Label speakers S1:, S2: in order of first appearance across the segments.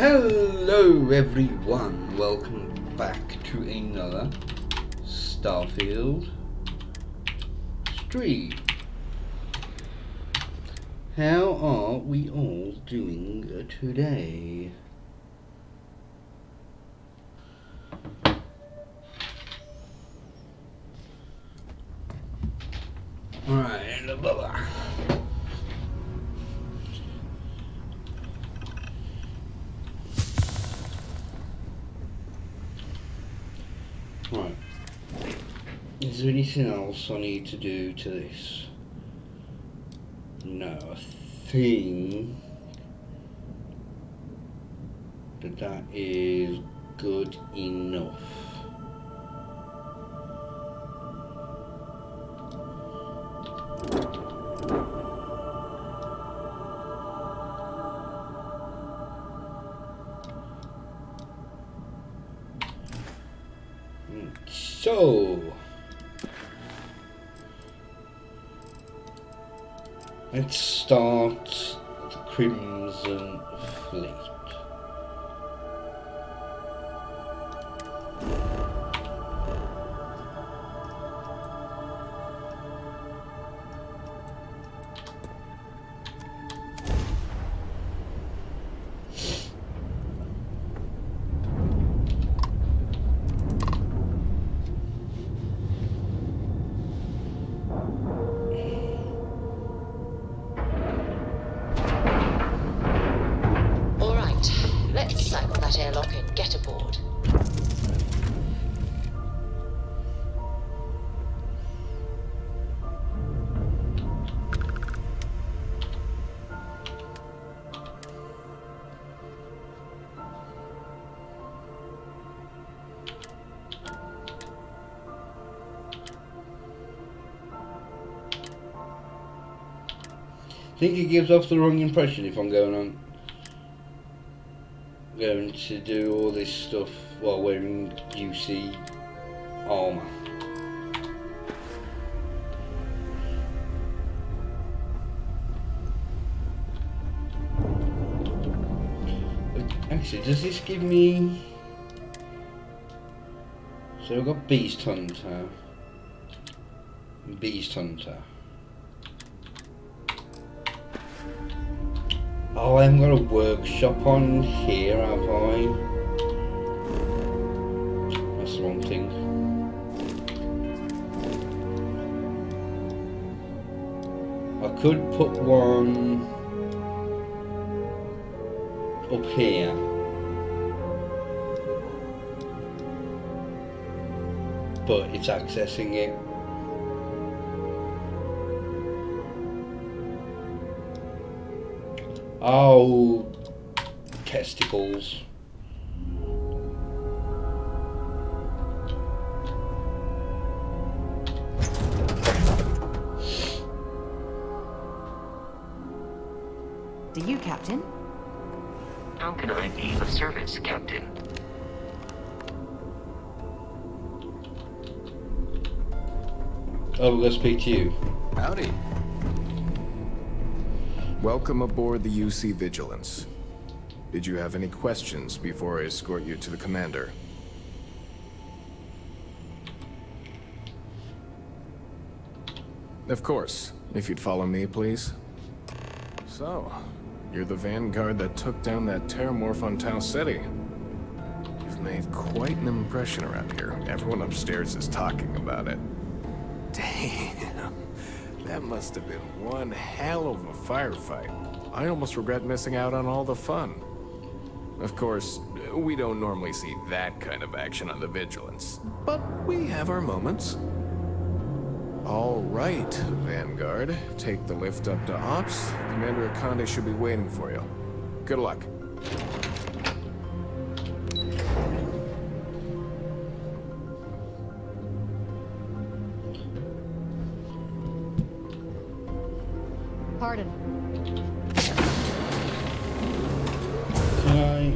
S1: Hello everyone, welcome back to another Starfield stream. How are we all doing today? Alright, blah blah. Right. Is there anything else I need to do to this? No, I think that is good enough. So, let's start the Crimson Fleet. I think it gives off the wrong impression if I'm going to do all this stuff while wearing UC armor. Actually, does this give me... So I've got Beast Hunter and Beast Hunter. Oh, I haven't got a workshop on here, have I? That's the wrong thing. I could put one up here. But it's accessing it. Oh, testicles.
S2: Do you, Captain?
S3: How can I be of service, Captain?
S1: Oh, we're gonna speak to you.
S4: Howdy. Welcome aboard the UC Vigilance. Did you have any questions before I escort you to the commander? Of course. If you'd follow me, please. So, you're the vanguard that took down that terramorph on Tau Ceti. You've made quite an impression around here. Everyone upstairs is talking about it. Damn. That must have been one hell of a firefight. I almost regret missing out on all the fun. Of course, we don't normally see that kind of action on the Vigilance, but we have our moments. All right, Vanguard. Take the lift up to Ops. Commander Akande should be waiting for you. Good luck.
S2: Pardon.
S1: Can I...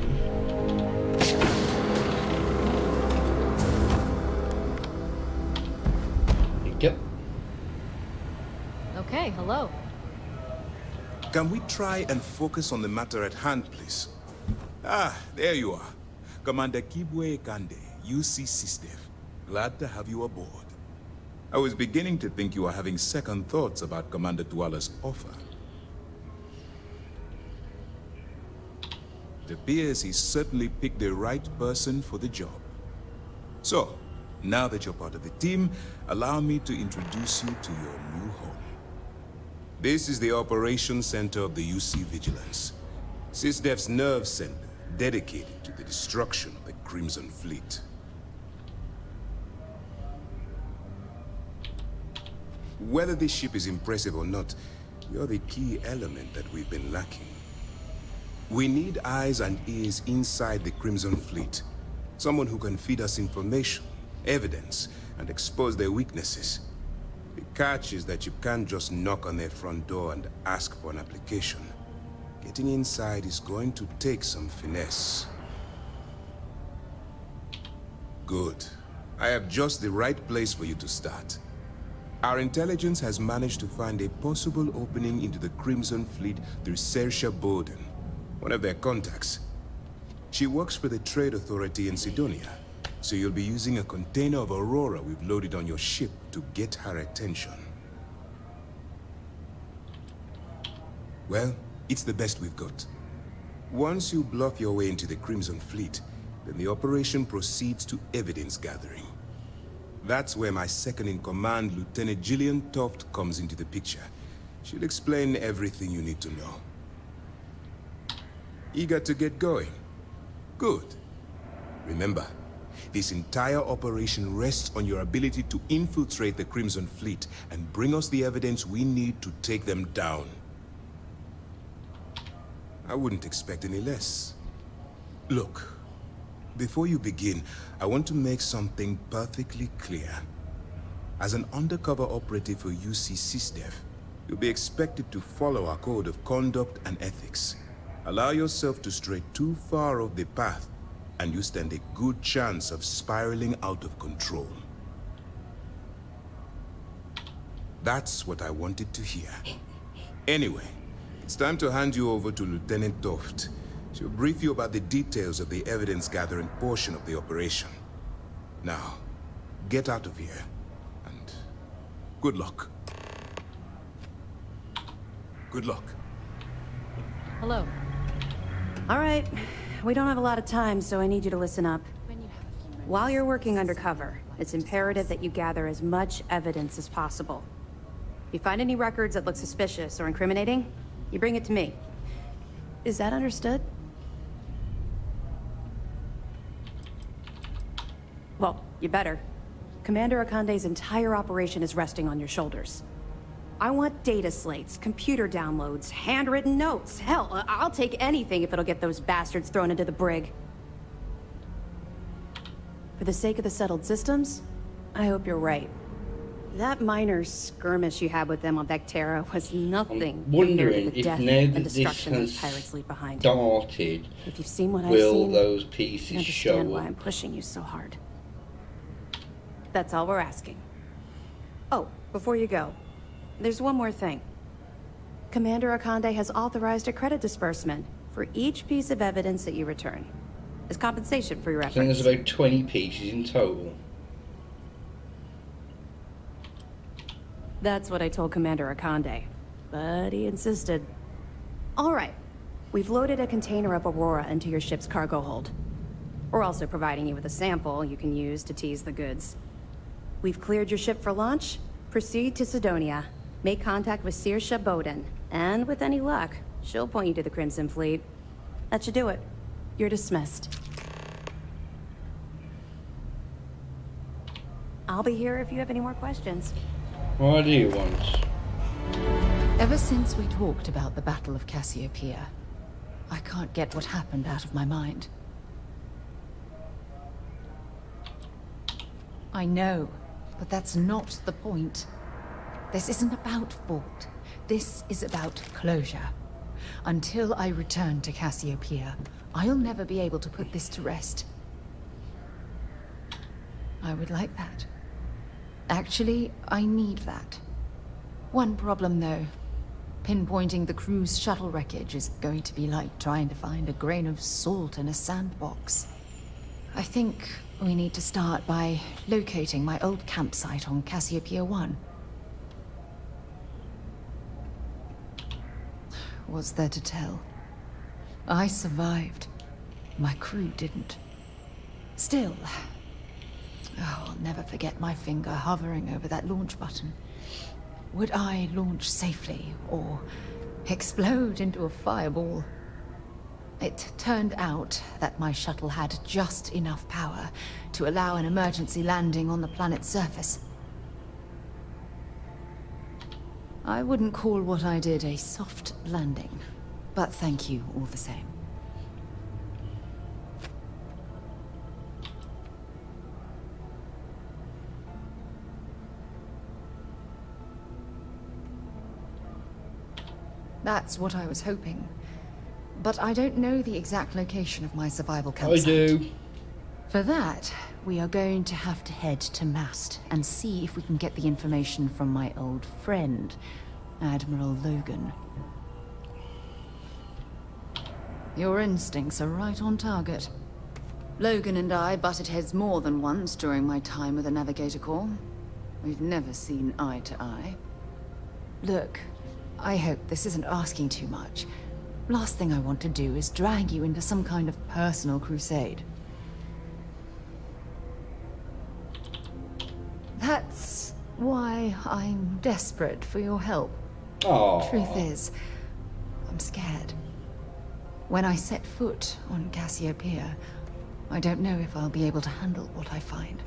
S1: Yep.
S2: Okay, hello.
S5: Can we try and focus on the matter at hand, please? Ah, there you are. Commander Kibwe Kande, UC SysDev. Glad to have you aboard. I was beginning to think you were having second thoughts about Commander Tuala's offer. It appears he certainly picked the right person for the job. So, now that you're part of the team, allow me to introduce you to your new home. This is the Operations Center of the UC Vigilance. SysDev's nerve center, dedicated to the destruction of the Crimson Fleet. Whether this ship is impressive or not, you're the key element that we've been lacking. We need eyes and ears inside the Crimson Fleet. Someone who can feed us information, evidence, and expose their weaknesses. The catch is that you can't just knock on their front door and ask for an application. Getting inside is going to take some finesse. Good. I have just the right place for you to start. Our intelligence has managed to find a possible opening into the Crimson Fleet through Saoirse Bowden, one of their contacts. She works for the Trade Authority in Sidonia, so you'll be using a container of Aurora we've loaded on your ship to get her attention. Well, it's the best we've got. Once you bluff your way into the Crimson Fleet, then the operation proceeds to evidence gathering. That's where my second-in-command, Lieutenant Gillian Toft, comes into the picture. She'll explain everything you need to know. Eager to get going? Good. Remember, this entire operation rests on your ability to infiltrate the Crimson Fleet and bring us the evidence we need to take them down. I wouldn't expect any less. Look, before you begin, I want to make something perfectly clear. As an undercover operative for UC SysDev, you'll be expected to follow our code of conduct and ethics. Allow yourself to stray too far off the path, and you stand a good chance of spiraling out of control. That's what I wanted to hear. Anyway, it's time to hand you over to Lieutenant Toft. She'll brief you about the details of the evidence-gathering portion of the operation. Now, get out of here, and good luck. Good luck.
S2: Hello.
S6: All right. We don't have a lot of time, so I need you to listen up. While you're working undercover, it's imperative that you gather as much evidence as possible. If you find any records that look suspicious or incriminating, you bring it to me. Is that understood? Well, you better. Commander Akande's entire operation is resting on your shoulders. I want data slates, computer downloads, handwritten notes. Hell, I'll take anything if it'll get those bastards thrown into the brig. For the sake of the settled systems, I hope you're right. That minor skirmish you had with them on Vectera was nothing
S1: I'm wondering
S6: compared to the
S1: if
S6: death
S1: now
S6: and
S1: that this
S6: destruction those
S1: has
S6: pirates leave behind.
S1: started,
S6: If you've seen what I've
S1: will
S6: seen,
S1: those
S6: you
S1: pieces
S6: understand
S1: show
S6: why
S1: up?
S6: I'm pushing you so hard. That's all we're asking. Oh, before you go, there's one more thing. Commander Akande has authorized a credit disbursement for each piece of evidence that you return, as compensation for your
S1: I think
S6: efforts.
S1: there's about 20 pieces in total.
S6: That's what I told Commander Akande, but he insisted. All right, we've loaded a container of Aurora into your ship's cargo hold. We're also providing you with a sample you can use to tease the goods. We've cleared your ship for launch. Proceed to Sidonia. Make contact with Saoirse Bowden, and with any luck, she'll point you to the Crimson Fleet. That should do it. You're dismissed. I'll be here if you have any more questions.
S1: What do you want?
S2: Ever since we talked about the Battle of Cassiopeia, I can't get what happened out of my mind. I know, but that's not the point. This isn't about fault. This is about closure. Until I return to Cassiopeia, I'll never be able to put this to rest. I would like that. Actually, I need that. One problem, though. Pinpointing the crew's shuttle wreckage is going to be like trying to find a grain of salt in a sandbox. I think we need to start by locating my old campsite on Cassiopeia 1. What's there to tell? I survived. My crew didn't. Still, I'll never forget my finger hovering over that launch button. Would I launch safely, or explode into a fireball? It turned out that my shuttle had just enough power to allow an emergency landing on the planet's surface. I wouldn't call what I did a soft landing, but thank you all the same. That's what I was hoping. But I don't know the exact location of my survival campsite.
S1: I do.
S2: For that, we are going to have to head to Mast and see if we can get the information from my old friend, Admiral Logan. Your instincts are right on target. Logan and I butted heads more than once during my time with the Navigator Corps. We've never seen eye to eye. Look, I hope this isn't asking too much. Last thing I want to do is drag you into some kind of personal crusade. That's why I'm desperate for your help.
S1: Aww.
S2: Truth is, I'm scared. When I set foot on Cassiopeia, I don't know if I'll be able to handle what I find.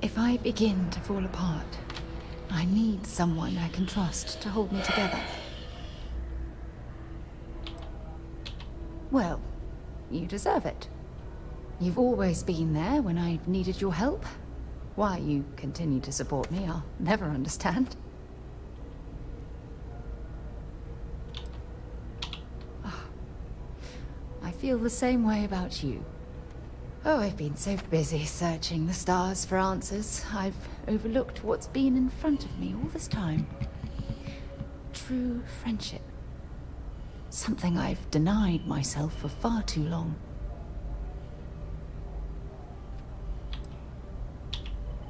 S2: If I begin to fall apart, I need someone I can trust to hold me together. Well, you deserve it. You've always been there when I've needed your help. Why you continue to support me, I'll never understand. I feel the same way about you. Oh, I've been so busy searching the stars for answers, I've overlooked what's been in front of me all this time. True friendship. Something I've denied myself for far too long.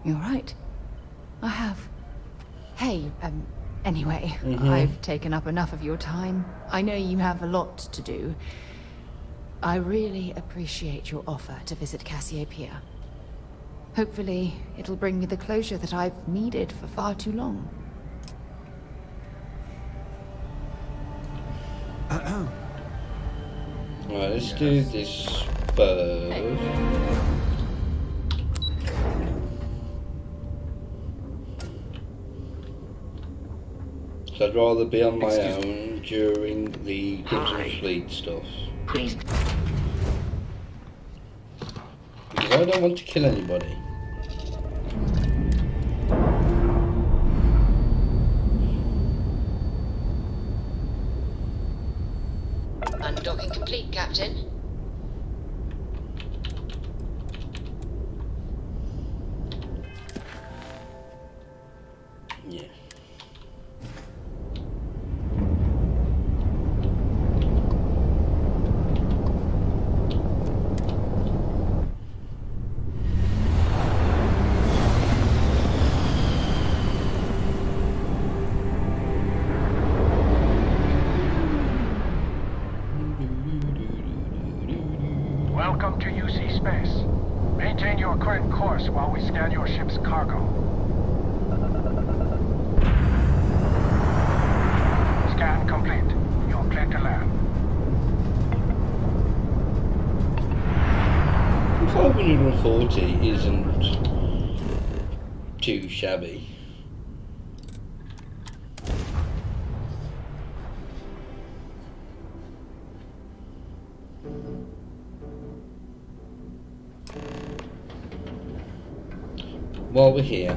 S2: You're right. I have. Hey, anyway, I've taken up enough of your time. I know you have a lot to do. I really appreciate your offer to visit Cassiopeia. Hopefully, it'll bring me the closure that I've needed for far too long.
S1: Right, let's do this first. So I'd rather be on my own during the Crimson Fleet stuff.
S3: Please.
S1: Because I don't want to kill anybody.
S2: Undocking complete, Captain.
S1: Yeah.
S7: Welcome to UC Space. Maintain your current course while we scan your ship's cargo. Scan complete. You're cleared to land.
S1: 540 isn't too shabby. While we're here,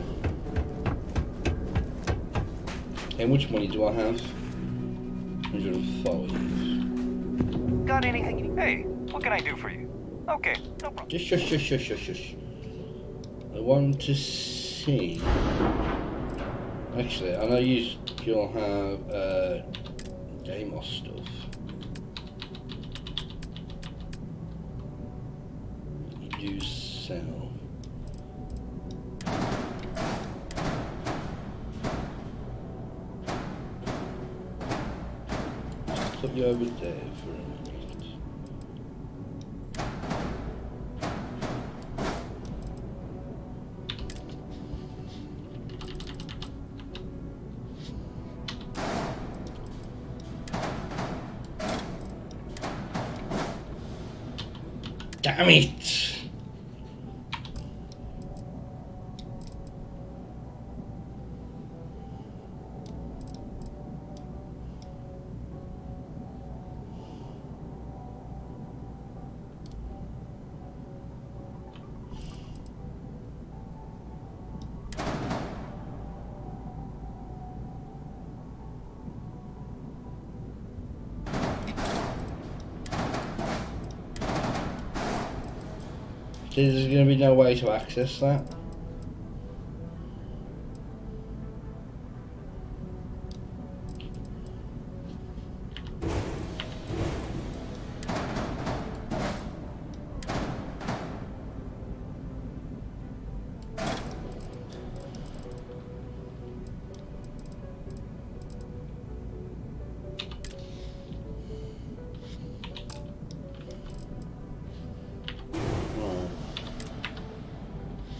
S1: how much money do I have? 105.
S8: Got anything? Hey, what can I do for you? Okay, no problem.
S1: Shush. I want to see. Actually, I know you'll have Deimos stuff. You do sell. Put you over there for a minute. Damn it! There's going to be no way to access that.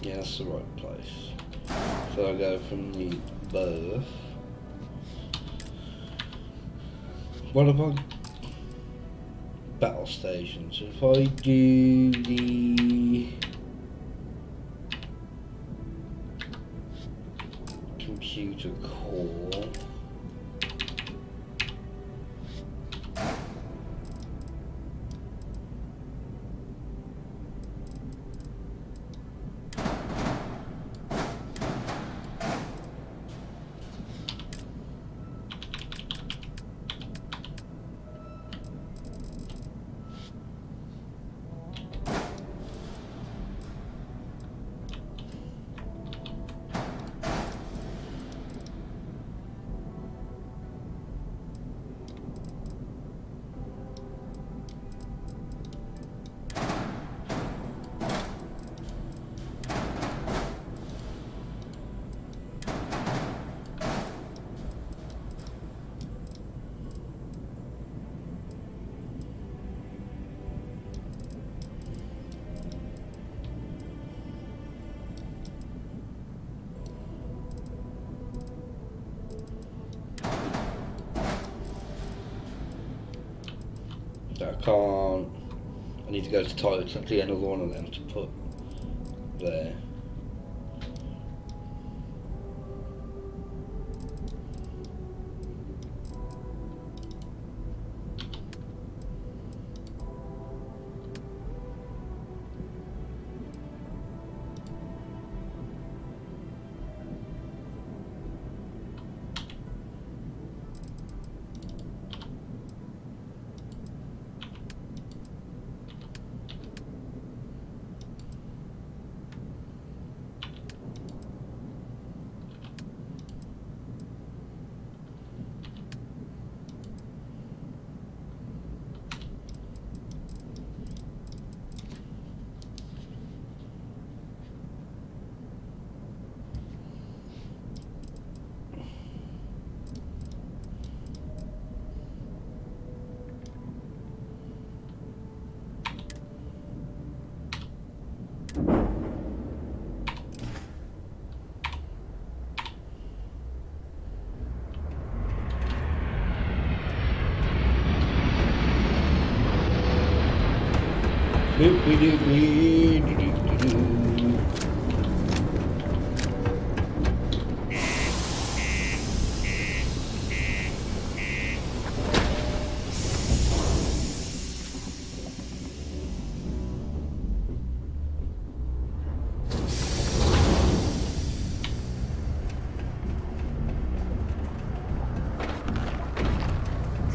S1: Yeah, that's the right place. So I'll go from the berth. What about battle stations? So if I do the computer core, I can't. I need to go to toilets at the end of one of them to put there.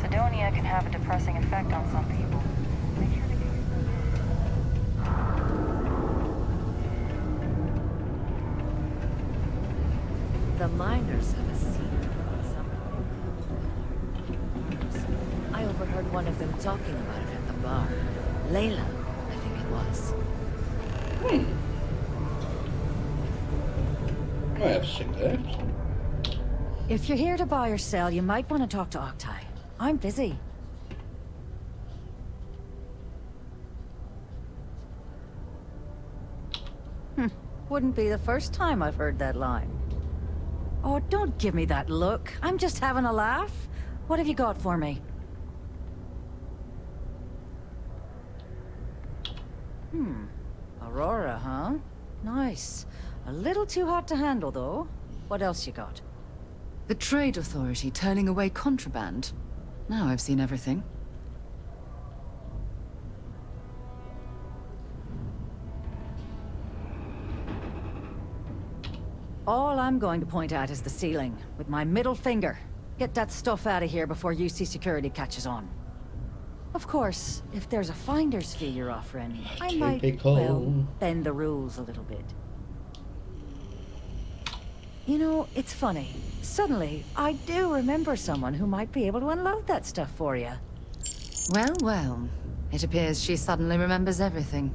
S9: Sidonia can have a depressing effect on some people. Make sure to get
S6: The
S10: miners have a secret about something. I overheard one of them talking about it at the bar. Layla, I think it was.
S1: I have seen that.
S10: If you're here to buy or sell, you might want to talk to Octai. I'm busy. Wouldn't be the first time I've heard that line. Oh, don't give me that look. I'm just having a laugh. What have you got for me? Aurora, huh? Nice. A little too hot to handle, though. What else you got?
S2: The Trade Authority turning away contraband. Now I've seen everything.
S10: All I'm going to point at is the ceiling, with my middle finger. Get that stuff out of here before UC security catches on. Of course, if there's a finder's fee you're offering, I might, well, bend the rules a little bit. You know, it's funny. Suddenly, I do remember someone who might be able to unload that stuff for you.
S2: Well, well. It appears she suddenly remembers everything.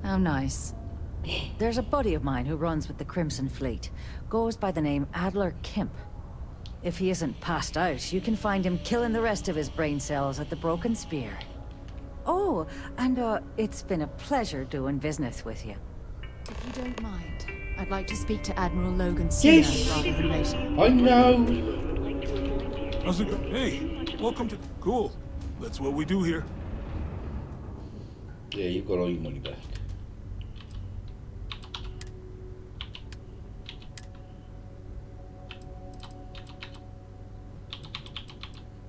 S2: How nice.
S10: There's a buddy of mine who runs with the Crimson Fleet. Goes by the name Adler Kemp. If he isn't passed out, you can find him killing the rest of his brain cells at the Broken Spear. Oh, and it's been a pleasure doing business with you.
S2: If you don't mind, I'd like to speak to Admiral Logan sooner rather than later.
S1: I know.
S11: How's it going? Hey, welcome to... Cool. That's what we do here.
S1: Yeah, you've got all your money back.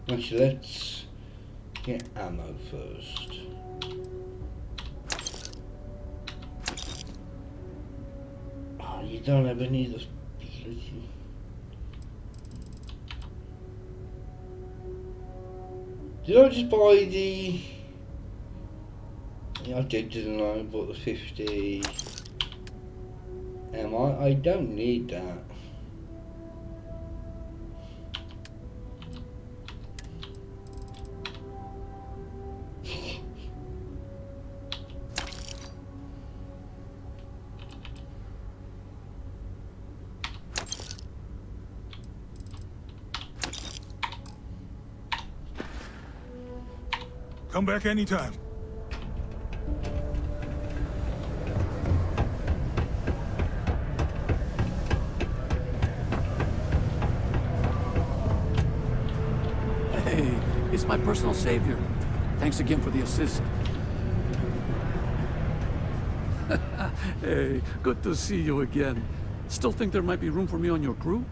S1: Actually, let's get ammo first. Oh, you don't have any of those. Did I just buy the... Yeah, I did, didn't I? I bought the 50. I don't need that.
S11: Come back anytime.
S12: Hey, it's my personal savior. Thanks again for the assist. Hey, good to see you again. Still think there might be room for me on your crew?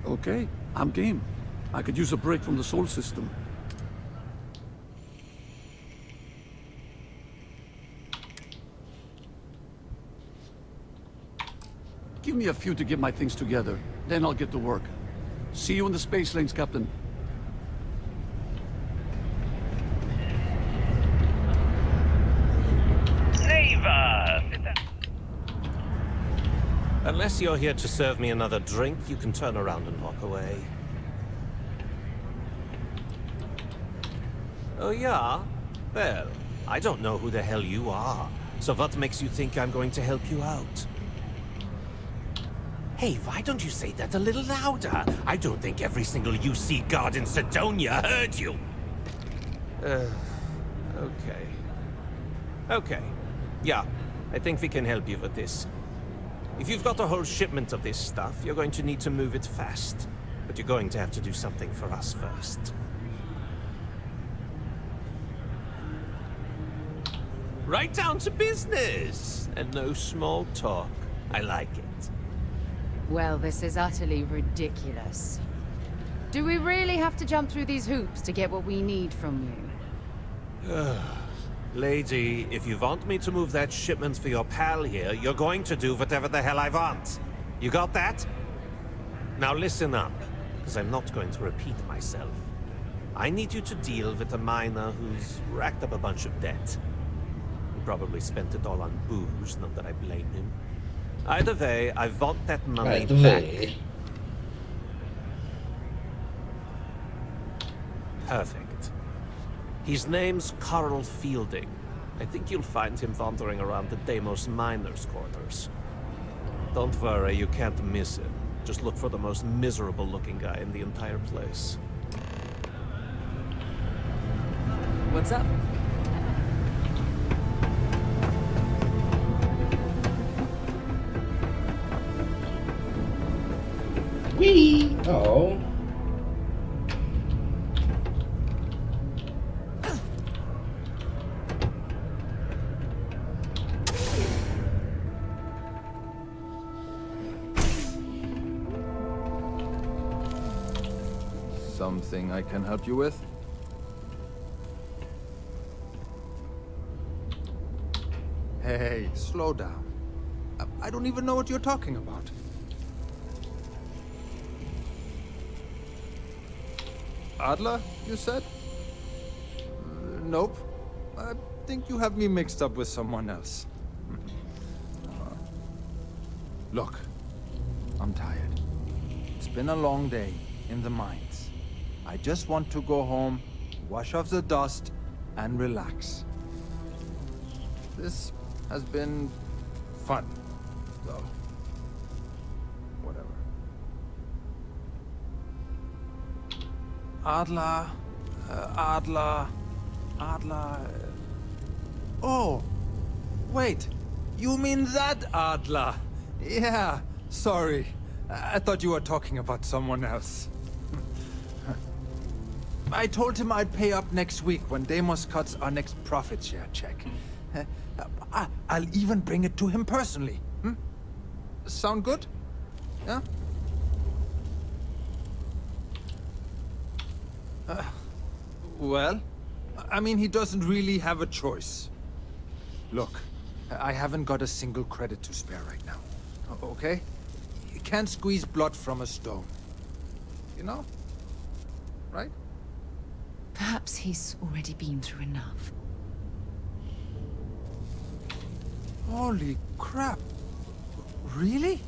S12: Okay, I'm game. I could use a break from the Sol system. Give me a few to get my things together, then I'll get to work. See you in the space lanes, Captain.
S13: Unless you're here to serve me another drink, you can turn around and walk away. Oh yeah? Well, I don't know who the hell you are, so what makes you think I'm going to help you out? Hey, why don't you say that a little louder? I don't think every single UC guard in Sidonia heard you. Okay. Okay. Yeah, I think we can help you with this. If you've got a whole shipment of this stuff, you're going to need to move it fast. But you're going to have to do something for us first. Right down to business! And no small talk. I like it.
S2: Well, this is utterly ridiculous. Do we really have to jump through these hoops to get what we need from you?
S13: Lady, if you want me to move that shipment for your pal here, you're going to do whatever the hell I want. You got that? Now listen up, because I'm not going to repeat myself. I need you to deal with a miner who's racked up a bunch of debt. He probably spent it all on booze, not that I blame him. Either way, I want that money
S1: Either
S13: back.
S1: way.
S13: Perfect. His name's Carl Fielding. I think you'll find him wandering around the Deimos miners' quarters. Don't worry, you can't miss him. Just look for the most miserable-looking guy in the entire place.
S10: What's up?
S1: Whee! Oh.
S14: Something I can help you with? Hey, slow down. I don't even know what you're talking about. Adler, you said? Nope. I think you have me mixed up with someone else. Look, I'm tired. It's been a long day in the mines. I just want to go home, wash off the dust, and relax. This has been fun, though. Whatever. Adler. Oh, wait. You mean that Adler? Yeah, sorry. I thought you were talking about someone else. I told him I'd pay up next week when Deimos cuts our next profit share check. I'll even bring it to him personally. Sound good? Yeah? Well, I mean, he doesn't really have a choice. Look, I haven't got a single credit to spare right now. Okay? You can't squeeze blood from a stone. You know? Right?
S2: Perhaps he's already been through enough.
S14: Holy crap. Really?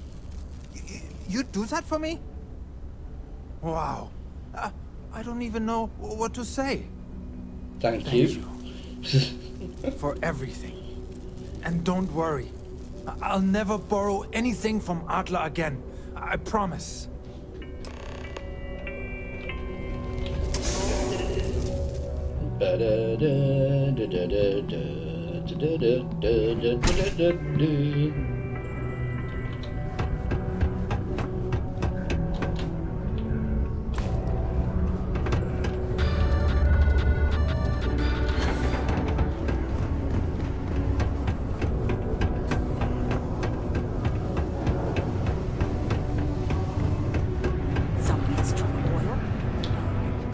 S14: You'd do that for me? Wow. I don't even know what to say.
S1: Thank you.
S14: For everything. And don't worry. I'll never borrow anything from Adler again. I promise.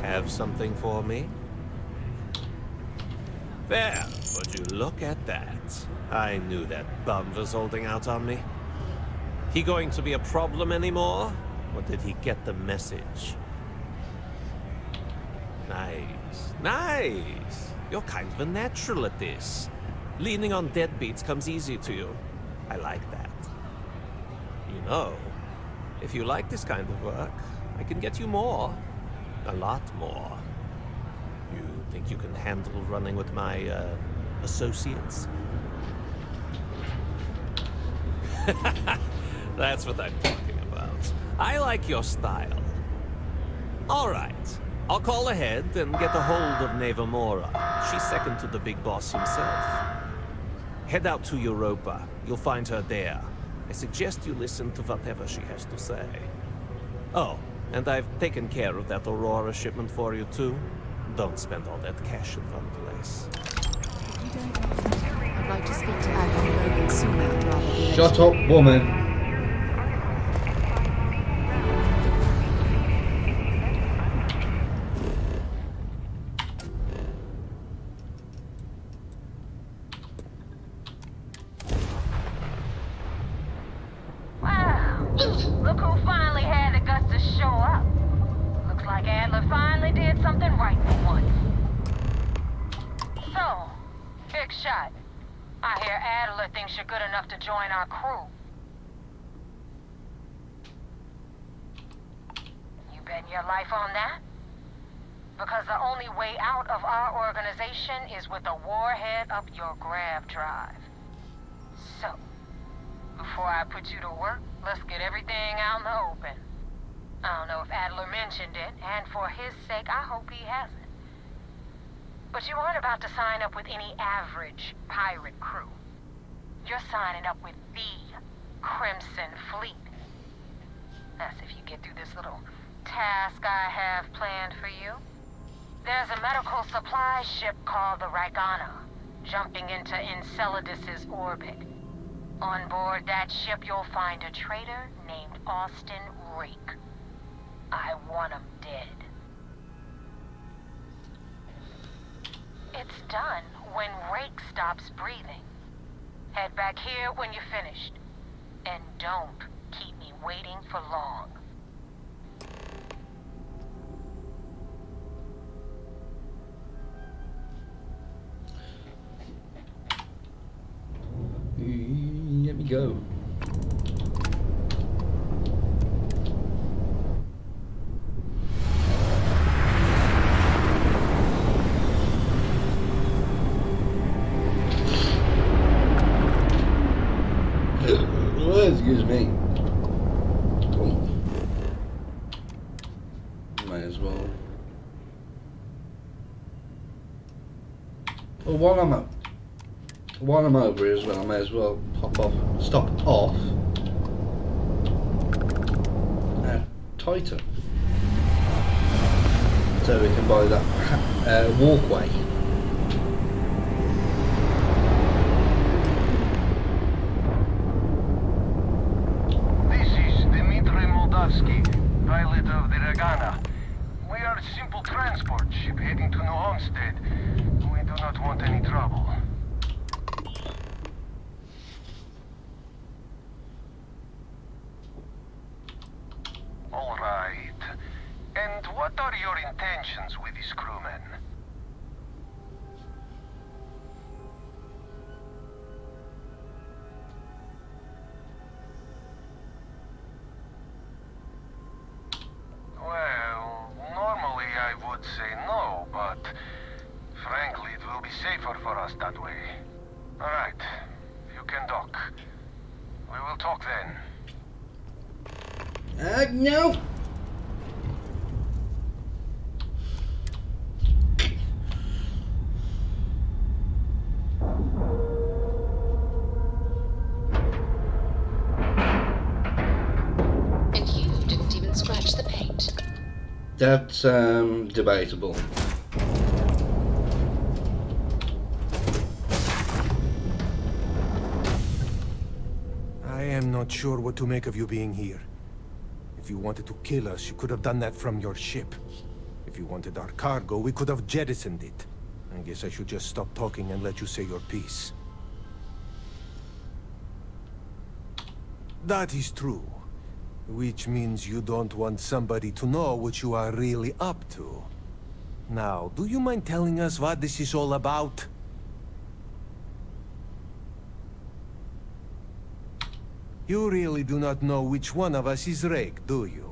S13: Have something for me? There, would you look at that? I knew that bum was holding out on me. He going to be a problem anymore? Or did he get the message? Nice. Nice! You're kind of a natural at this. Leaning on deadbeats comes easy to you. I like that. You know, if you like this kind of work, I can get you more. A lot more. You think you can handle running with my, associates? That's what I'm talking about. I like your style. All right. I'll call ahead and get a hold of Nevamora. She's second to the big boss himself. Head out to Europa. You'll find her there. I suggest you listen to whatever she has to say. Oh, and I've taken care of that Aurora shipment for you, too. Don't spend all that cash in one place.
S2: I'd like to speak to Admiral Logan sooner rather than later.
S1: Shut up, woman.
S9: Wow. Look who finally had the guts to show up. Looks like Adler finally did something right for once. So, big shot. I hear Adler thinks you're good enough to join our crew. your life on that? Because the only way out of our organization is with a warhead up your grav drive. So, before I put you to work, let's get everything out in the open. I don't know if Adler mentioned it, and for his sake, I hope he hasn't. But you aren't about to sign up with any average pirate crew. You're signing up with the Crimson Fleet. That's if you get through this little task I have planned for you. There's a medical supply ship called the Rygana, jumping into Enceladus's orbit. On board that ship, you'll find a traitor named Austin Rake. I want him dead. It's done when Rake stops breathing. Head back here when you're finished. And don't keep me waiting for long.
S1: Let me go. Excuse me. Oh. Might as well. Well, while I'm over here as well, I may as well stop off at Titan, so we can buy that walkway.
S7: Pilot of the Rygana. We are a simple transport ship heading to New Homestead. We do not want any trouble. All right. And what are your intentions with these crewmen? Well, normally I would say no, but frankly it will be safer for us that way. Alright, you can dock. We will talk then.
S1: No!
S15: And you didn't even scratch the paint.
S1: That's debatable.
S16: I am not sure what to make of you being here. If you wanted to kill us, you could have done that from your ship. If you wanted our cargo, we could have jettisoned it. I guess I should just stop talking and let you say your piece. That is true. Which means you don't want somebody to know what you are really up to. Now, do you mind telling us what this is all about? You really do not know which one of us is Rake, do you?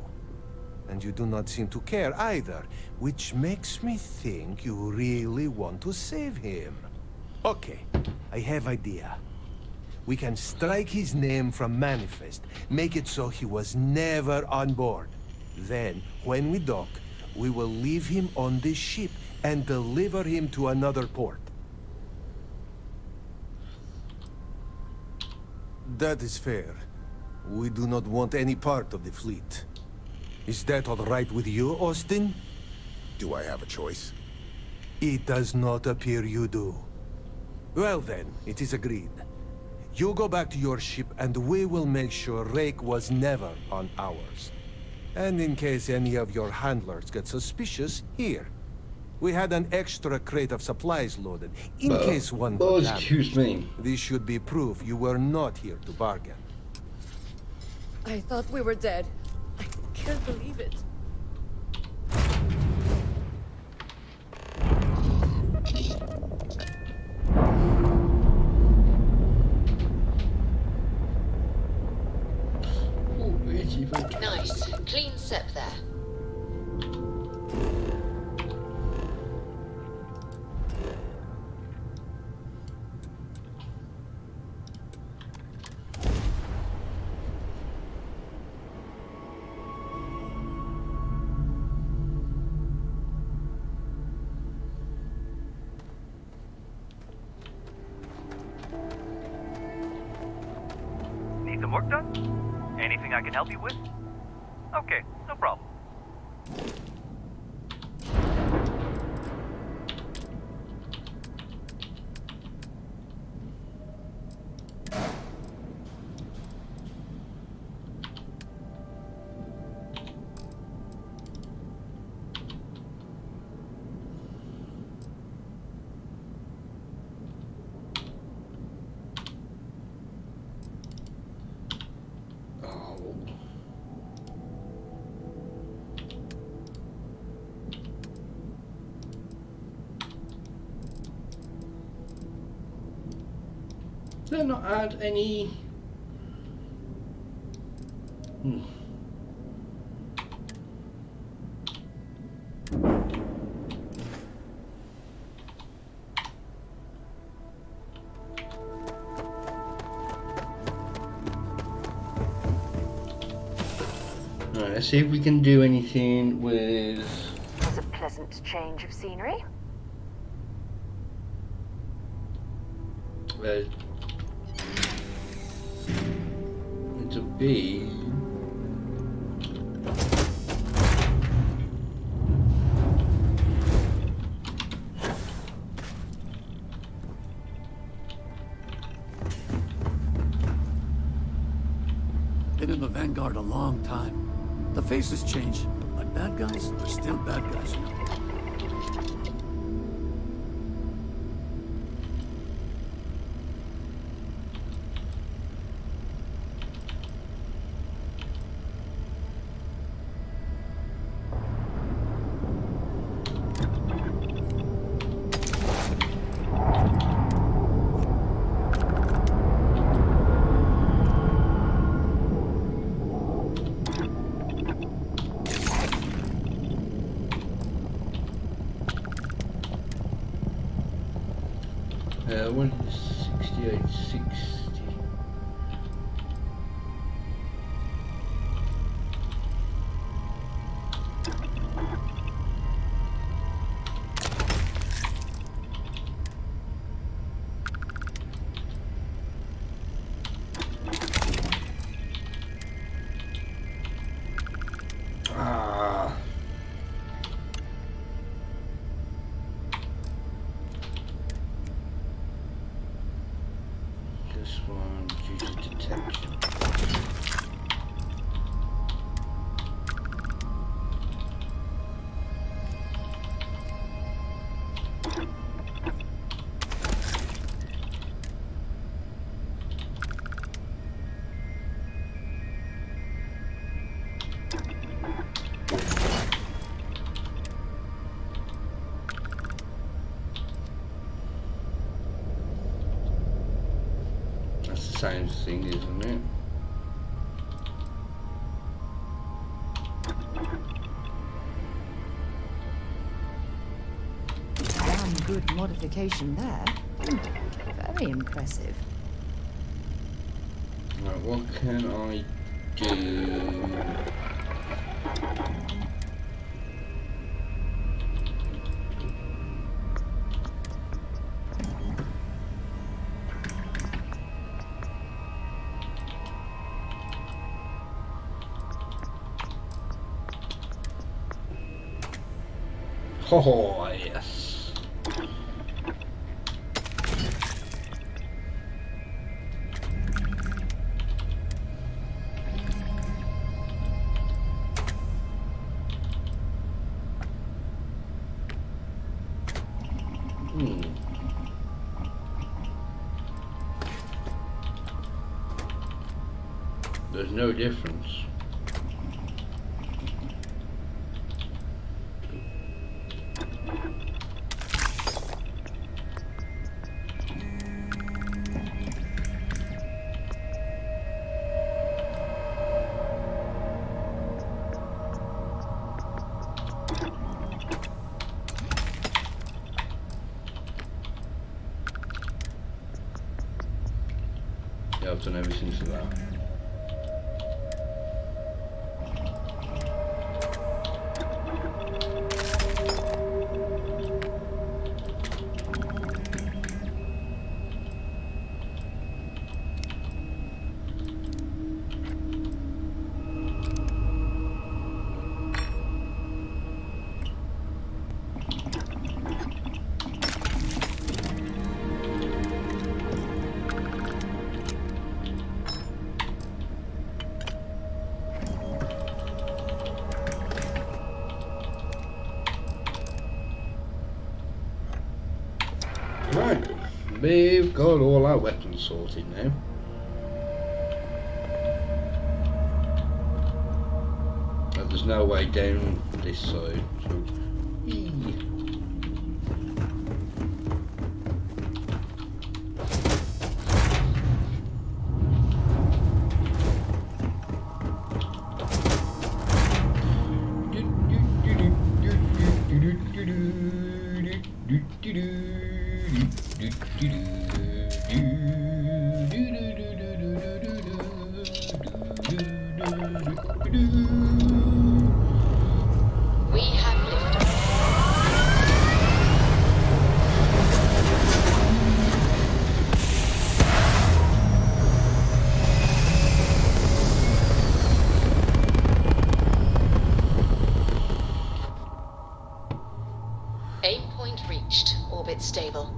S16: And you do not seem to care either, which makes me think you really want to save him. Okay, I have idea. We can strike his name from Manifest, make it so he was never on board. Then, when we dock, we will leave him on this ship and deliver him to another port. That is fair. We do not want any part of the fleet. Is that all right with you, Austin?
S5: Do I have a choice?
S16: It does not appear you do. Well then, it is agreed. You go back to your ship and we will make sure Rake was never on ours. And in case any of your handlers get suspicious, here. We had an extra crate of supplies loaded, in case one got damaged.
S1: Excuse me.
S16: This should be proof you were not here to bargain.
S17: I thought we were dead. I can't believe it.
S15: Nice. Clean sep there.
S8: work done? Anything I can help you with? Okay, no problem.
S1: Did I not add any? Alright, let's see if we can do anything with...
S18: It was a pleasant change of scenery.
S1: To be...
S12: Been in the Vanguard a long time. The faces change, but bad guys are still bad guys, you know.
S1: What is 6860? This one, due to detection. Same thing, isn't it?
S2: Damn good modification there. Very impressive.
S1: Right, what can I do? Oh, yes. There's no difference. Yeah, I've done everything to that. We've got all our weapons sorted now. But there's no way down this side, so...
S15: We have liftoff. Aim point reached. Orbit stable.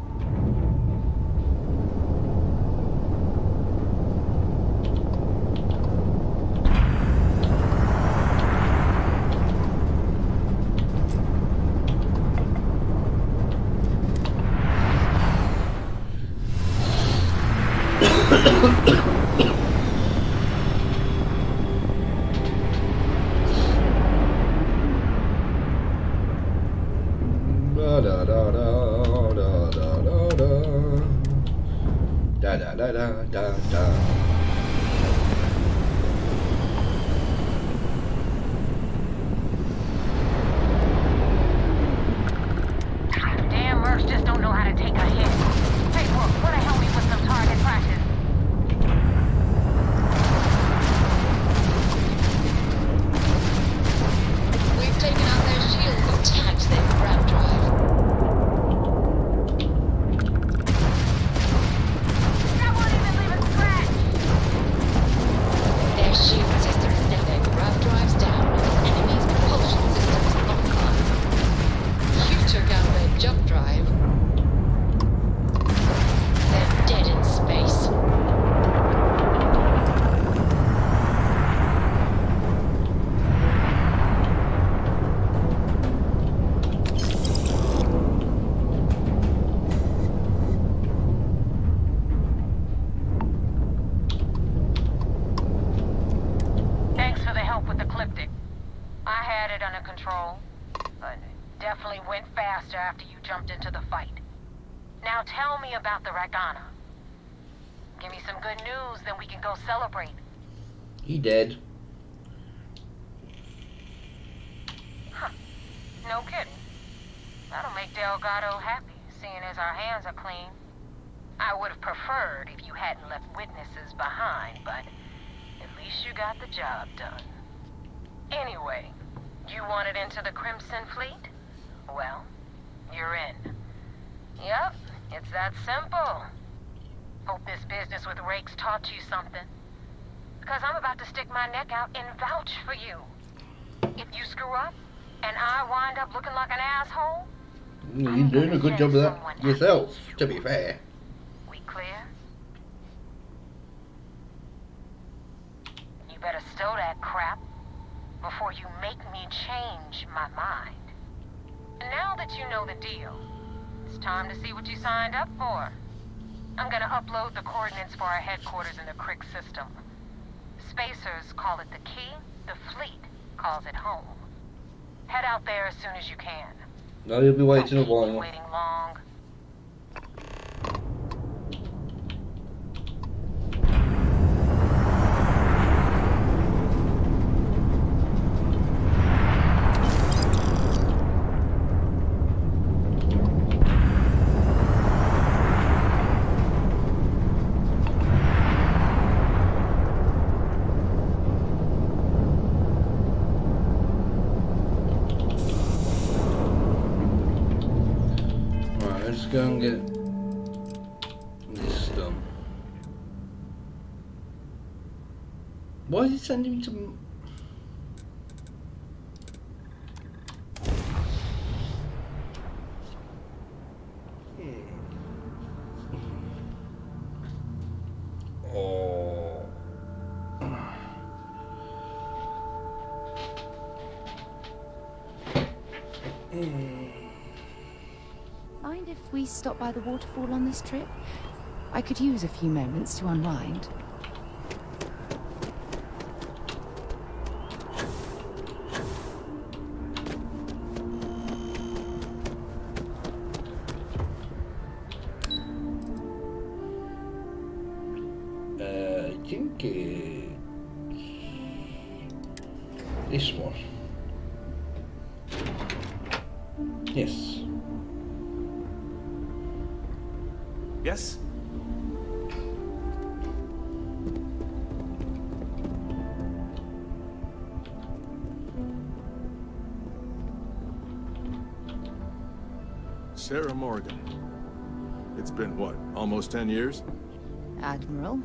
S1: Da da da da da da da da da da da da da.
S9: Damn mercs just don't know how to take a hit. Hey, look, wanna help me with some target practice?
S15: We've taken out their shield and tagged their grab drive.
S9: That won't even leave a scratch!
S15: Their shield systems and their grab drives down. Enemy's propulsion systems offline. You took out their jump drive. They're dead in space.
S9: Thanks for the help with the Cliptic. I had it under control, but it definitely went faster after you jumped into the fight. Now tell me about the Ragana. Give me some good news, then we can go celebrate.
S1: He dead.
S9: Huh. No kidding. That'll make Delgado happy, seeing as our hands are clean. I would have preferred if you hadn't left witnesses behind, but at least you got the job done. Anyway, you wanted into the Crimson Fleet? Well, you're in. Yep, it's that simple. Hope this business with Rakes taught you something. Because I'm about to stick my neck out and vouch for you. If you screw up, and I wind up looking like an asshole,
S1: You're doing a good job of that yourself, to be fair.
S9: we clear? You better stow that crap before you make me change my mind. And now that you know the deal, it's time to see what you signed up for. I'm gonna upload the coordinates for our headquarters in the Crick system. Spacers call it the key, the fleet calls it home. Head out there as soon as you can.
S1: No, you'll be waiting a while.
S9: Waiting long.
S1: Let's go and get this done. Why is it sending me to... Oh.
S6: Find
S2: mind if we stop by the waterfall on this trip? I could use a few moments to unwind.
S1: I think this one. Yes.
S11: Yes?
S19: Sarah Morgan. It's been, what, almost 10 years?
S2: Admiral,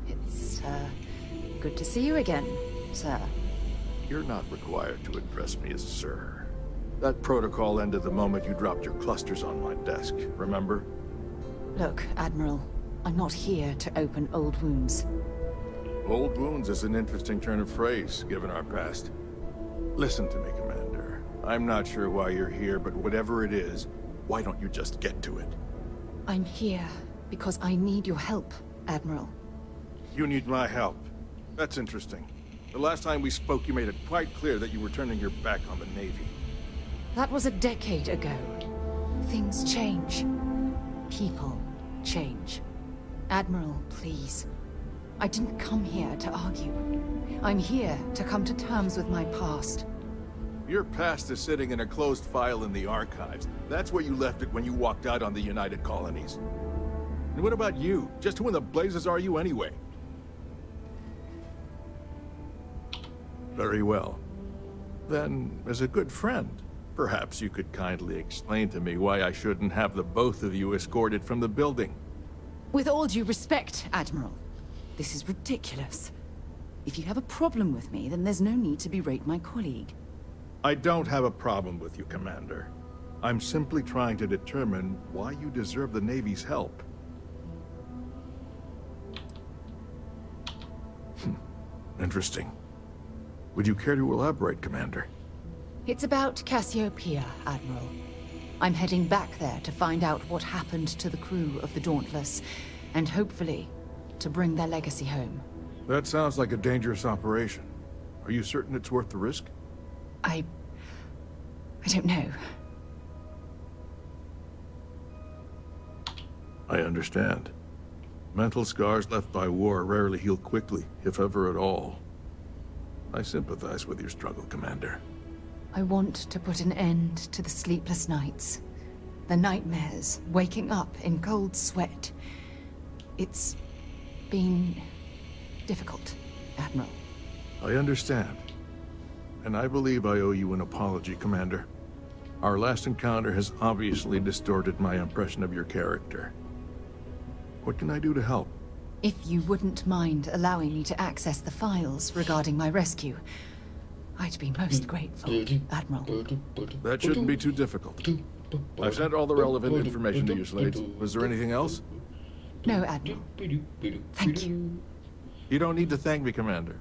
S2: it's, good to see you again, sir.
S19: You're not required to address me as sir. That protocol ended the moment you dropped your clusters on my desk, remember?
S2: Look, Admiral, I'm not here to open old wounds.
S19: Old wounds is an interesting turn of phrase, given our past. Listen to me, Commander. I'm not sure why you're here, but whatever it is, why don't you just get to it?
S2: I'm here because I need your help, Admiral.
S19: You need my help. That's interesting. The last time we spoke, you made it quite clear that you were turning your back on the Navy.
S2: That was a decade ago. Things change. People change. Admiral, please. I didn't come here to argue. I'm here to come to terms with my past.
S19: Your past is sitting in a closed file in the archives. That's where you left it when you walked out on the United Colonies. And what about you? Just who in the blazes are you anyway? Very well. Then, as a good friend, perhaps you could kindly explain to me why I shouldn't have the both of you escorted from the building.
S2: With all due respect, Admiral, this is ridiculous. If you have a problem with me, then there's no need to berate my colleague.
S19: I don't have a problem with you, Commander. I'm simply trying to determine why you deserve the Navy's help. Interesting. Would you care to elaborate, Commander?
S2: It's about Cassiopeia, Admiral. I'm heading back there to find out what happened to the crew of the Dauntless, and hopefully, to bring their legacy home.
S19: That sounds like a dangerous operation. Are you certain it's worth the risk?
S2: I don't know.
S19: I understand. Mental scars left by war rarely heal quickly, if ever at all. I sympathize with your struggle, Commander.
S2: I want to put an end to the sleepless nights. The nightmares, waking up in cold sweat. It's been difficult, Admiral.
S19: I understand. And I believe I owe you an apology, Commander. Our last encounter has obviously distorted my impression of your character. What can I do to help?
S2: If you wouldn't mind allowing me to access the files regarding my rescue, I'd be most grateful, Admiral.
S19: That shouldn't be too difficult. I've sent all the relevant information to you, Slades. Was there anything else?
S2: No, Admiral. Thank you.
S19: You don't need to thank me, Commander.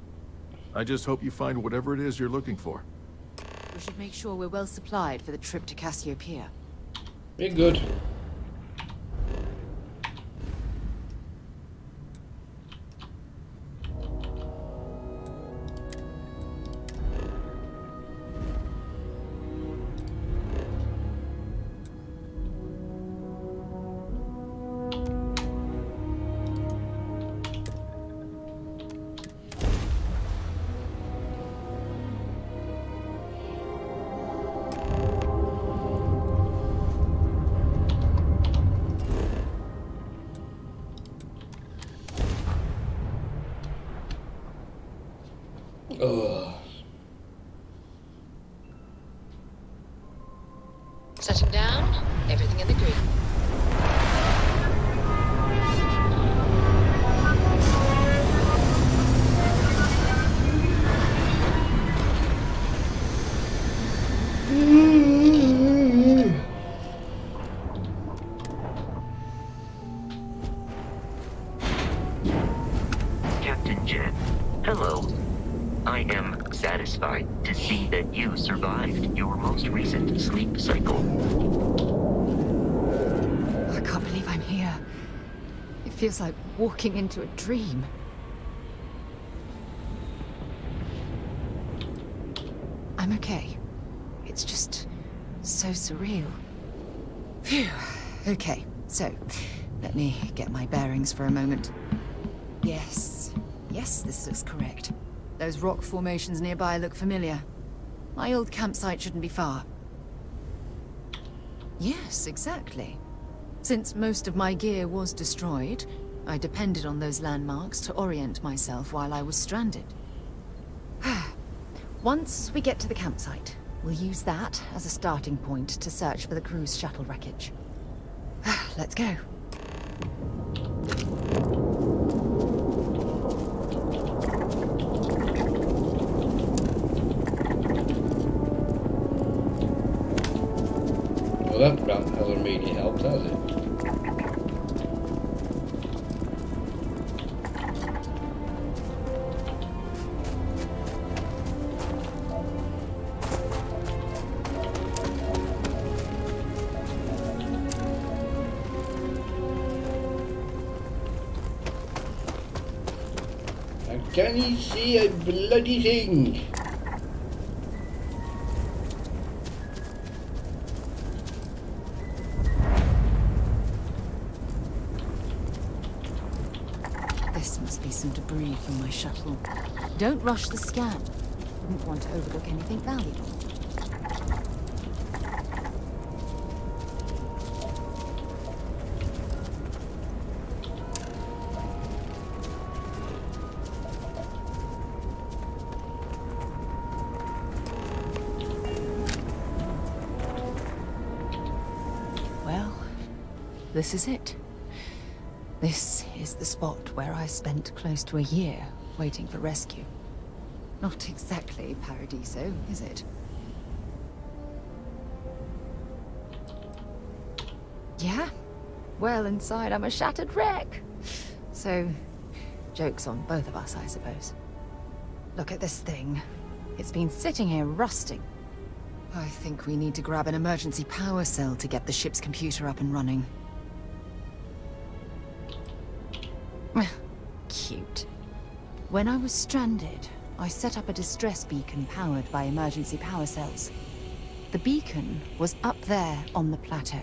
S19: I just hope you find whatever it is you're looking for.
S2: We should make sure we're well supplied for the trip to Cassiopeia.
S1: Be good.
S15: Setting down, everything in the green.
S3: Captain Jet, hello. I am satisfied to see that you survived your most recent sleep cycle.
S2: feels like walking into a dream. I'm okay. It's just so surreal. Phew. Okay, so let me get my bearings for a moment. Yes, this looks correct. Those rock formations nearby look familiar. My old campsite shouldn't be far. Yes, exactly. Since most of my gear was destroyed, I depended on those landmarks to orient myself while I was stranded. Once we get to the campsite, we'll use that as a starting point to search for the cruise shuttle wreckage. Let's go.
S1: Well, that ramp hasn't really helped, has it? Can you see a bloody thing?
S2: This must be some debris from my shuttle. Don't rush the scan. Wouldn't want to overlook anything valuable. This is it. This is the spot where I spent close to a year waiting for rescue. Not exactly Paradiso, is it? Yeah? Well, inside I'm a shattered wreck. So, joke's on both of us, I suppose. Look at this thing. It's been sitting here rusting. I think we need to grab an emergency power cell to get the ship's computer up and running. Cute. When I was stranded, I set up a distress beacon powered by emergency power cells. The beacon was up there on the plateau.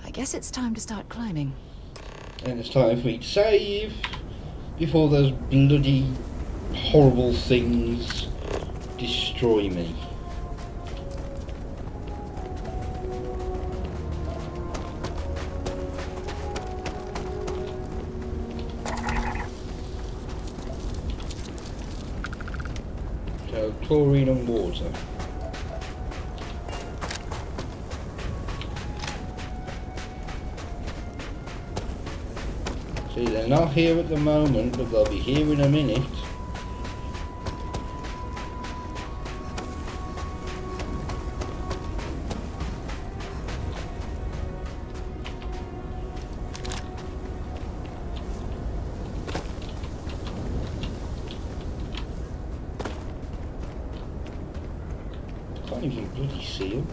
S2: I guess it's time to start climbing.
S1: And it's time for me to save before those bloody horrible things destroy me. So, chlorine and water. See, they're not here at the moment, but they'll be here in a minute. Can't even bloody see them.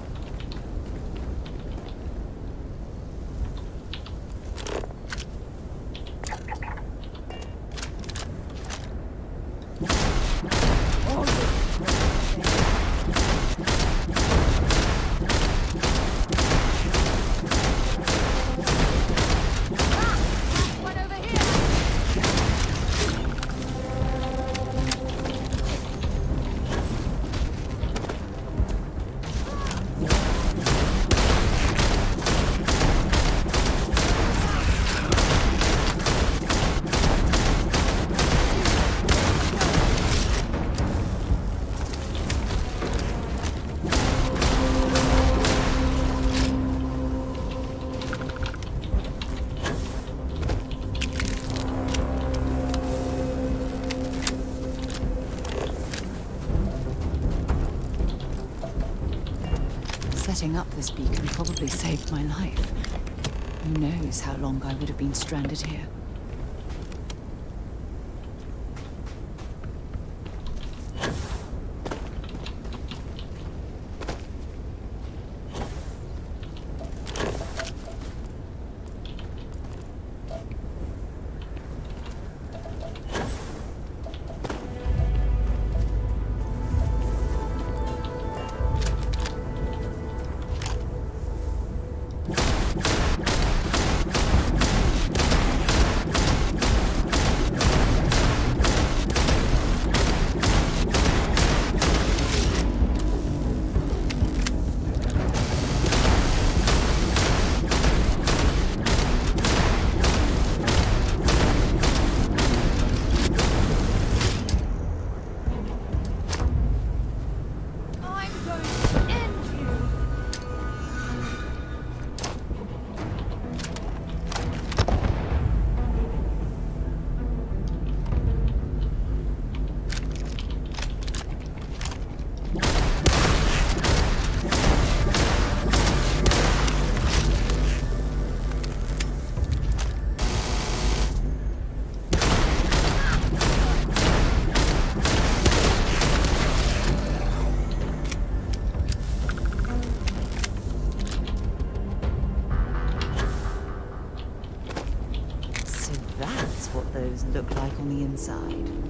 S2: Setting up this beacon probably saved my life. Who knows how long I would have been stranded here. on the inside.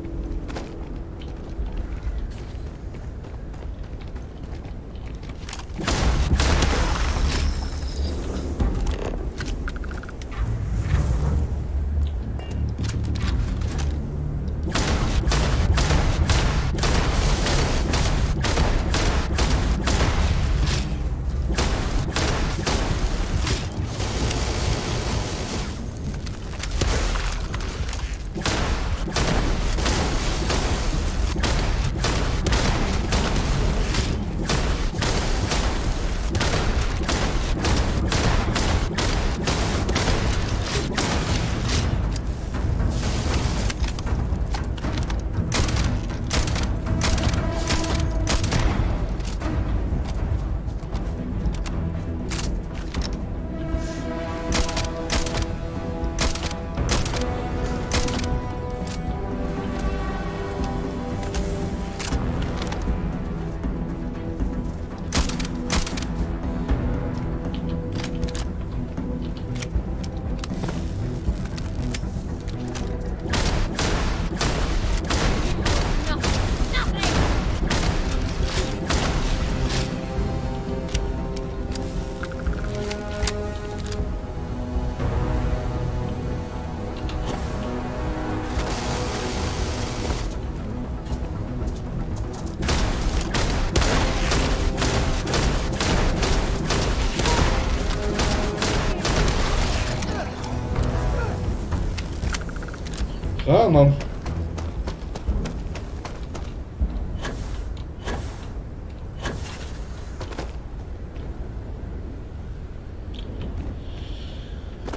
S1: Come on.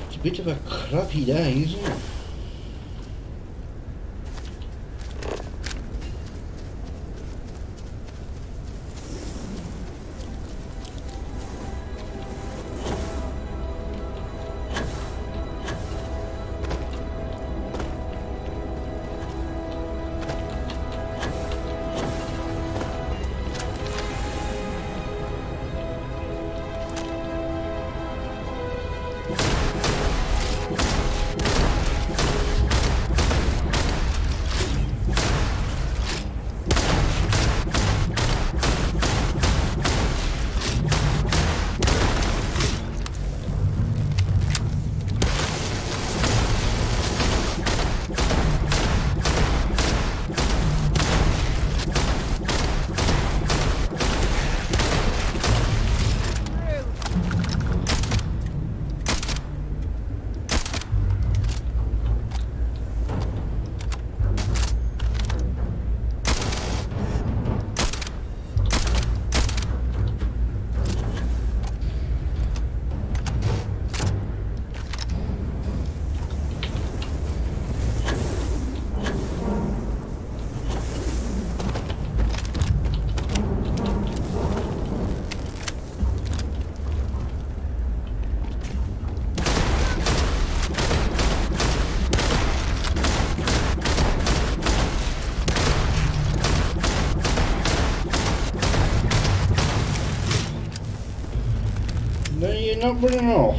S1: It's a bit of a crappy day, isn't it? No, you're not running off.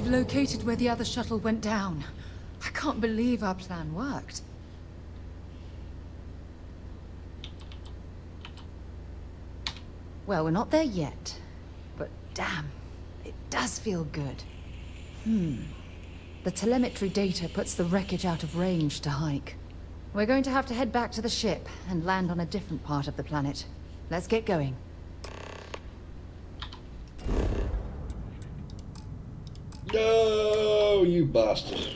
S2: I've located where the other shuttle went down. I can't believe our plan worked. Well, we're not there yet. But damn, it does feel good. The telemetry data puts the wreckage out of range to hike. We're going to have to head back to the ship and land on a different part of the planet. Let's get going.
S1: No, you bastard.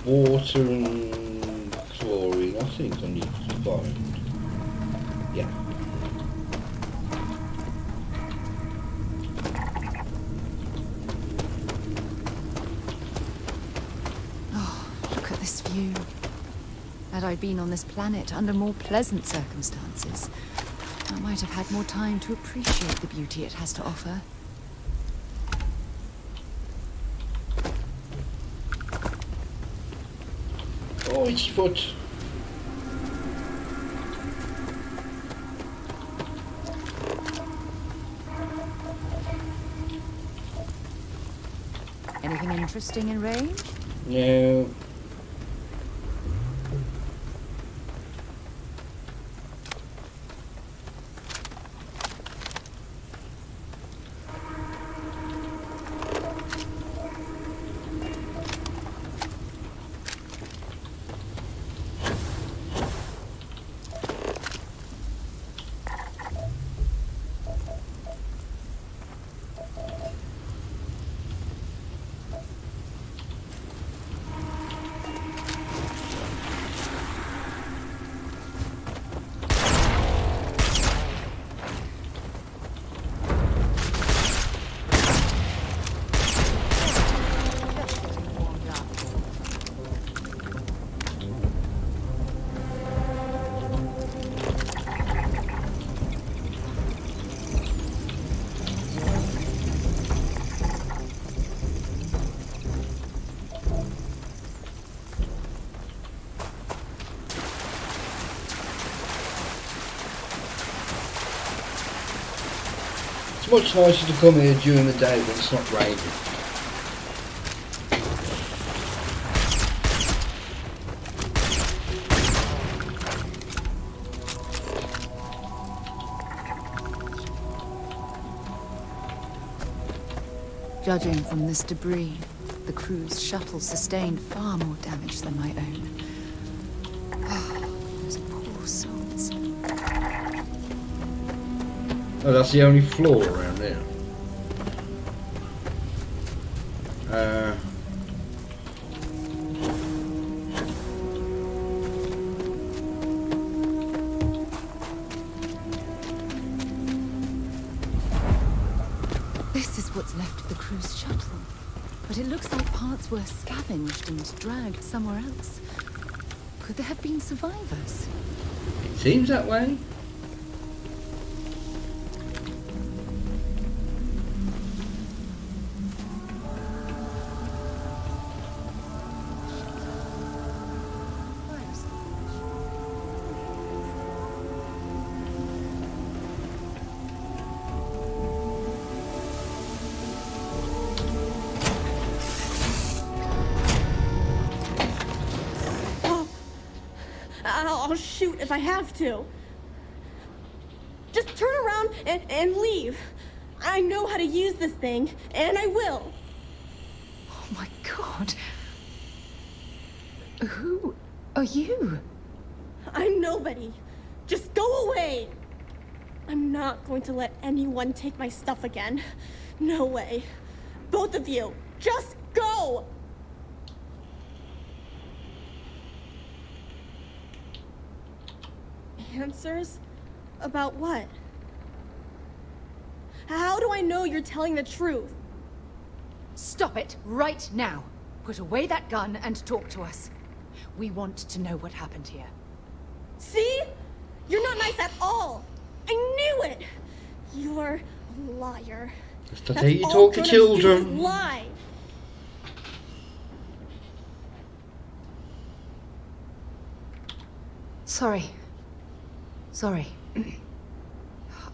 S1: Water and chlorine, I think I need to find. Yeah.
S2: Oh, look at this view. Had I been on this planet under more pleasant circumstances, I might have had more time to appreciate the beauty it has to offer.
S1: Oh, it's foot.
S2: Anything interesting in range?
S1: No. It's much nicer to come here during the day when it's not raining.
S2: Judging from this debris, the crew's shuttle sustained far more damage than my own. Oh, those poor souls.
S1: Oh, that's the only floor around there.
S2: This is what's left of the cruise shuttle. But it looks like parts were scavenged and dragged somewhere else. Could there have been survivors?
S1: It seems that way.
S20: I'll shoot if I have to. Just turn around and leave. I know how to use this thing, and I will.
S2: Oh my god. Who are you?
S20: I'm nobody. Just go away. I'm not going to let anyone take my stuff again. No way. Both of you, just go! Answers? About what? How do I know you're telling the truth?
S2: Stop it right now. Put away that gun and talk to us. We want to know what happened here.
S20: See? You're not nice at all. I knew it. You're a liar.
S1: That's the way you talk to children.
S20: Lie.
S2: Sorry.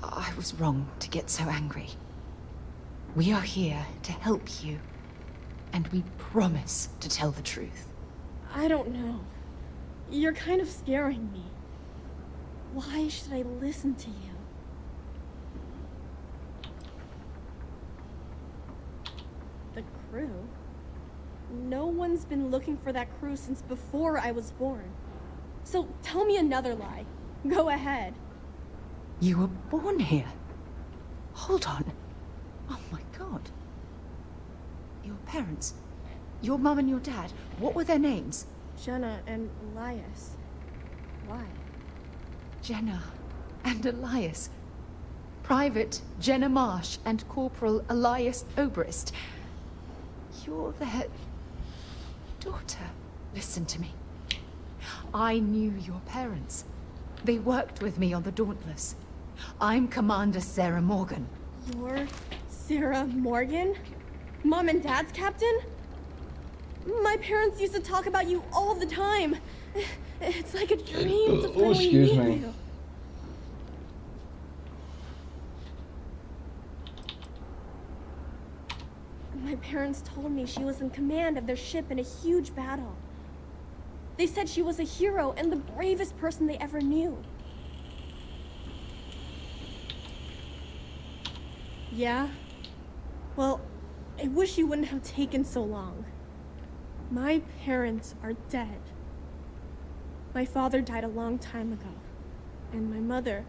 S2: I was wrong to get so angry. We are here to help you, and we promise to tell the truth.
S20: I don't know. You're kind of scaring me. Why should I listen to you? The crew? No one's been looking for that crew since before I was born. So tell me another lie. Go ahead.
S2: You were born here? Hold on. Oh my god. Your parents, your mum and your dad, what were their names?
S20: Jenna and Elias. Why?
S2: Jenna and Elias. Private Jenna Marsh and Corporal Elias Obrist. You're their daughter. Listen to me. I knew your parents. They worked with me on the Dauntless. I'm Commander Sarah Morgan.
S20: You're Sarah Morgan? Mom and Dad's captain? My parents used to talk about you all the time. It's like a dream to finally
S1: excuse
S20: meet
S1: me.
S20: you. My parents told me she was in command of their ship in a huge battle. They said she was a hero and the bravest person they ever knew. Yeah? Well, I wish you wouldn't have taken so long. My parents are dead. My father died a long time ago. And my mother,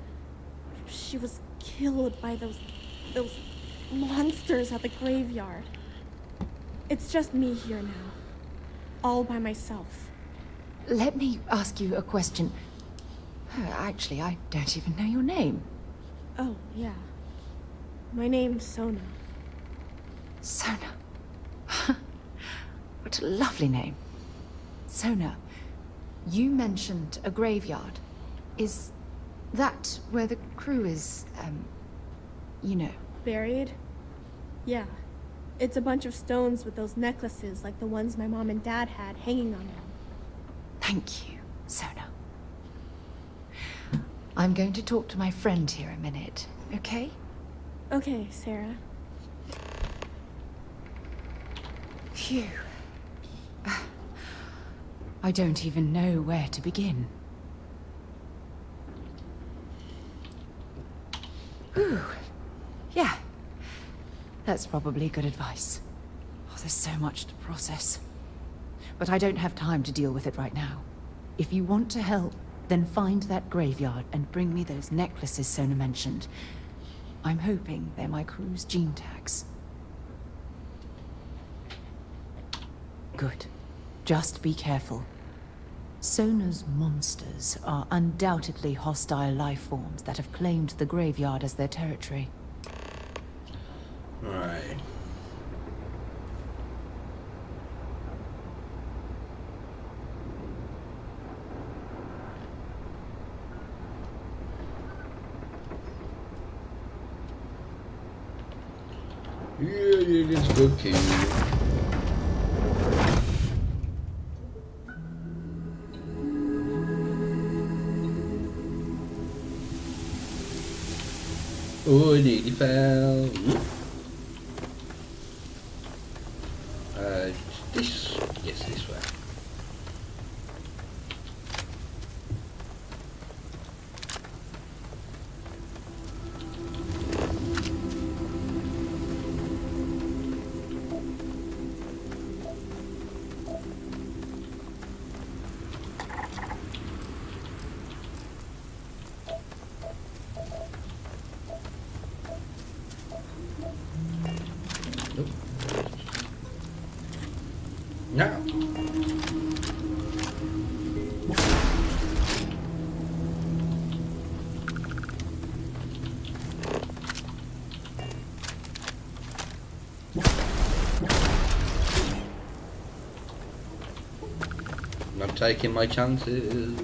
S20: she was killed by those monsters at the graveyard. It's just me here now. All by myself.
S2: Let me ask you a question. Actually, I don't even know your name.
S20: Oh, yeah. My name's Sona.
S2: Sona. What a lovely name. Sona, you mentioned a graveyard. Is that where the crew is, you know?
S20: Buried? Yeah. It's a bunch of stones with those necklaces like the ones my mom and dad had hanging on them.
S2: Thank you, Sona. I'm going to talk to my friend here a minute, okay?
S20: Okay, Sarah.
S2: Phew. I don't even know where to begin. Ooh. Yeah. That's probably good advice. Oh, there's so much to process. But I don't have time to deal with it right now. If you want to help, then find that graveyard and bring me those necklaces Sona mentioned. I'm hoping they're my crew's gene tags. Good. Just be careful. Sona's monsters are undoubtedly hostile life forms that have claimed the graveyard as their territory.
S1: Right. Yeah, let's go kill. Oh, I nearly fell. This, yes, this way. taking my chances.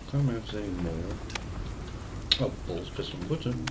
S1: Can't remember any more. Oh, balls, press one button.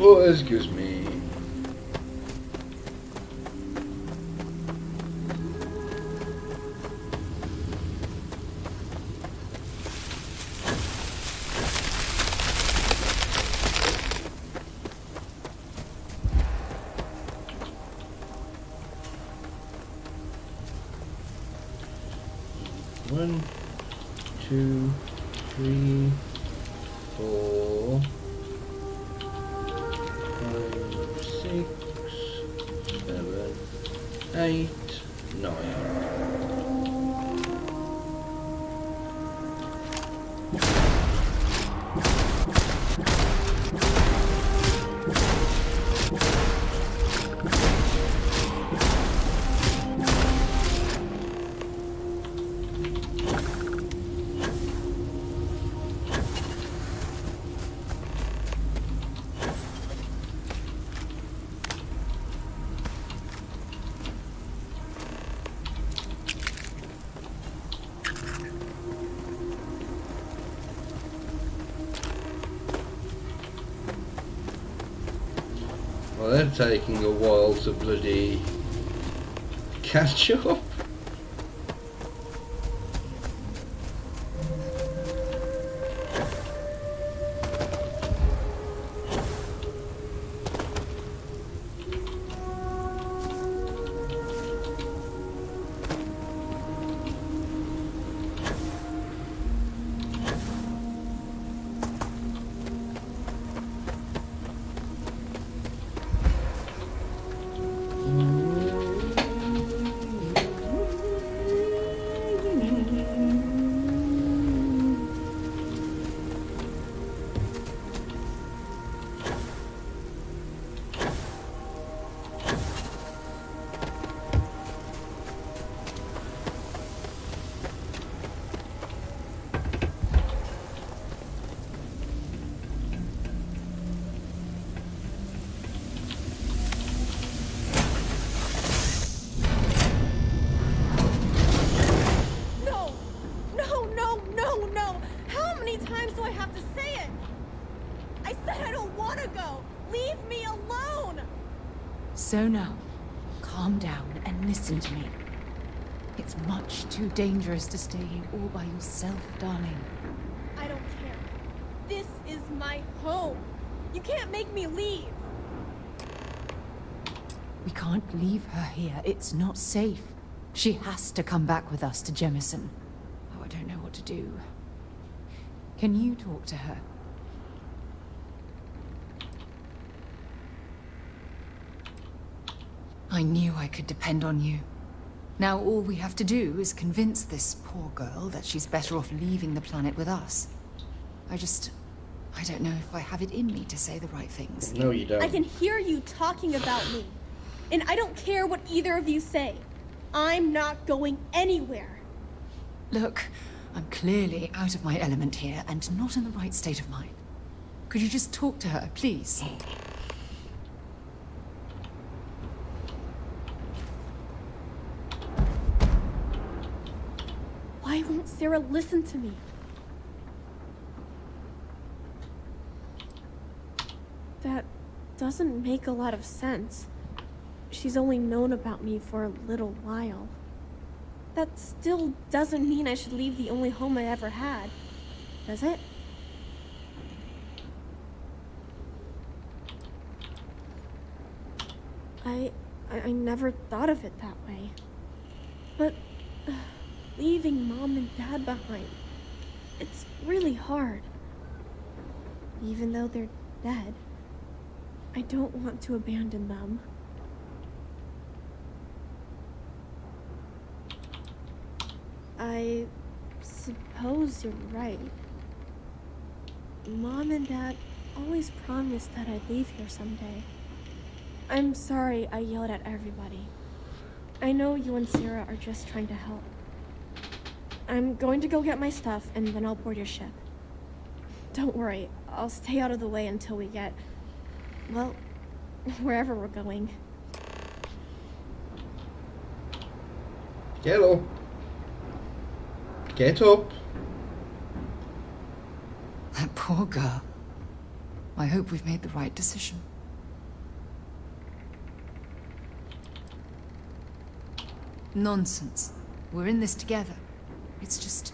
S1: Oh, excuse me. One, two, three, 4, 5, 6, 7, 8, 9. Well, they're taking a while to bloody catch up.
S2: So now, calm down and listen to me. It's much too dangerous to stay here all by yourself, darling.
S20: I don't care. This is my home. You can't make me leave.
S2: We can't leave her here. It's not safe. She has to come back with us to Jemison. Oh, I don't know what to do. Can you talk to her? I knew I could depend on you. Now all we have to do is convince this poor girl that she's better off leaving the planet with us. I don't know if I have it in me to say the right things.
S1: No, you don't.
S20: I can hear you talking about me. And I don't care what either of you say. I'm not going anywhere.
S2: Look, I'm clearly out of my element here and not in the right state of mind. Could you just talk to her, please?
S20: Why won't Sarah listen to me? That doesn't make a lot of sense. She's only known about me for a little while. That still doesn't mean I should leave the only home I ever had, does it? I never thought of it that way. But leaving Mom and Dad behind, it's really hard. Even though they're dead, I don't want to abandon them. I suppose you're right. Mom and Dad always promised that I'd leave here someday. I'm sorry I yelled at everybody. I know you and Sarah are just trying to help. I'm going to go get my stuff and then I'll board your ship. Don't worry, I'll stay out of the way until we get, well, wherever we're going.
S1: Hello. Get up.
S2: That poor girl. I hope we've made the right decision. Nonsense. We're in this together. It's just...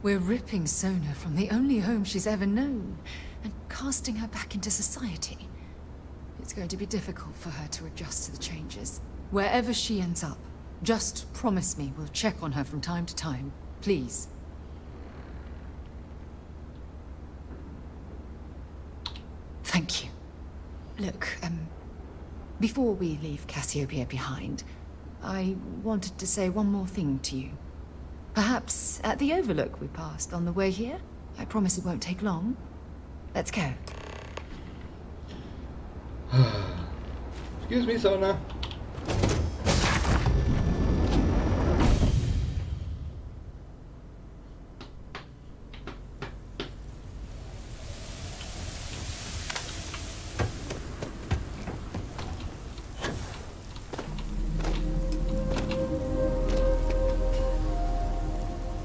S2: we're ripping Sona from the only home she's ever known and casting her back into society. It's going to be difficult for her to adjust to the changes. Wherever she ends up, just promise me we'll check on her from time to time. Please. Thank you. Look, before we leave Cassiopeia behind, I wanted to say one more thing to you. Perhaps at the overlook we passed on the way here? I promise it won't take long. Let's go.
S1: Excuse me, Sona.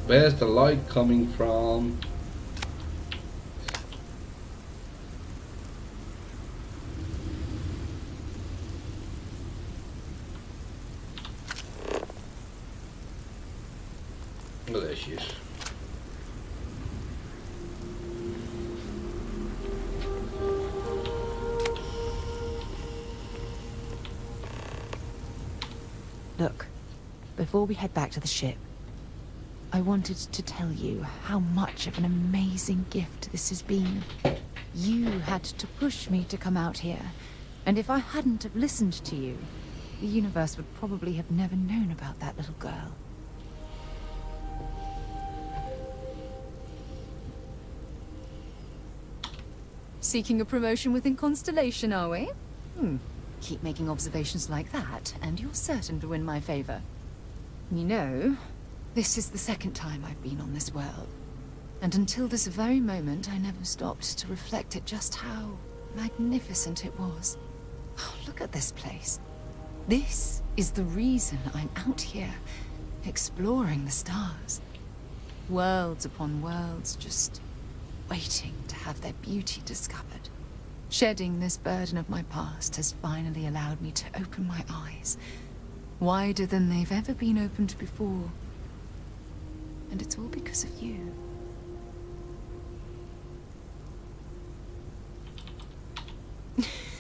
S1: Where's the light coming from? Oh, there she is.
S2: Look, before we head back to the ship, I wanted to tell you how much of an amazing gift this has been. You had to push me to come out here, and if I hadn't have listened to you, the universe would probably have never known about that little girl. Seeking a promotion within Constellation, are we? Keep making observations like that, and you're certain to win my favor. You know, this is the second time I've been on this world. And until this very moment, I never stopped to reflect at just how magnificent it was. Oh, look at this place. This is the reason I'm out here, exploring the stars. Worlds upon worlds, just waiting to have their beauty discovered. Shedding this burden of my past has finally allowed me to open my eyes, wider than they've ever been opened before. And it's all because of you.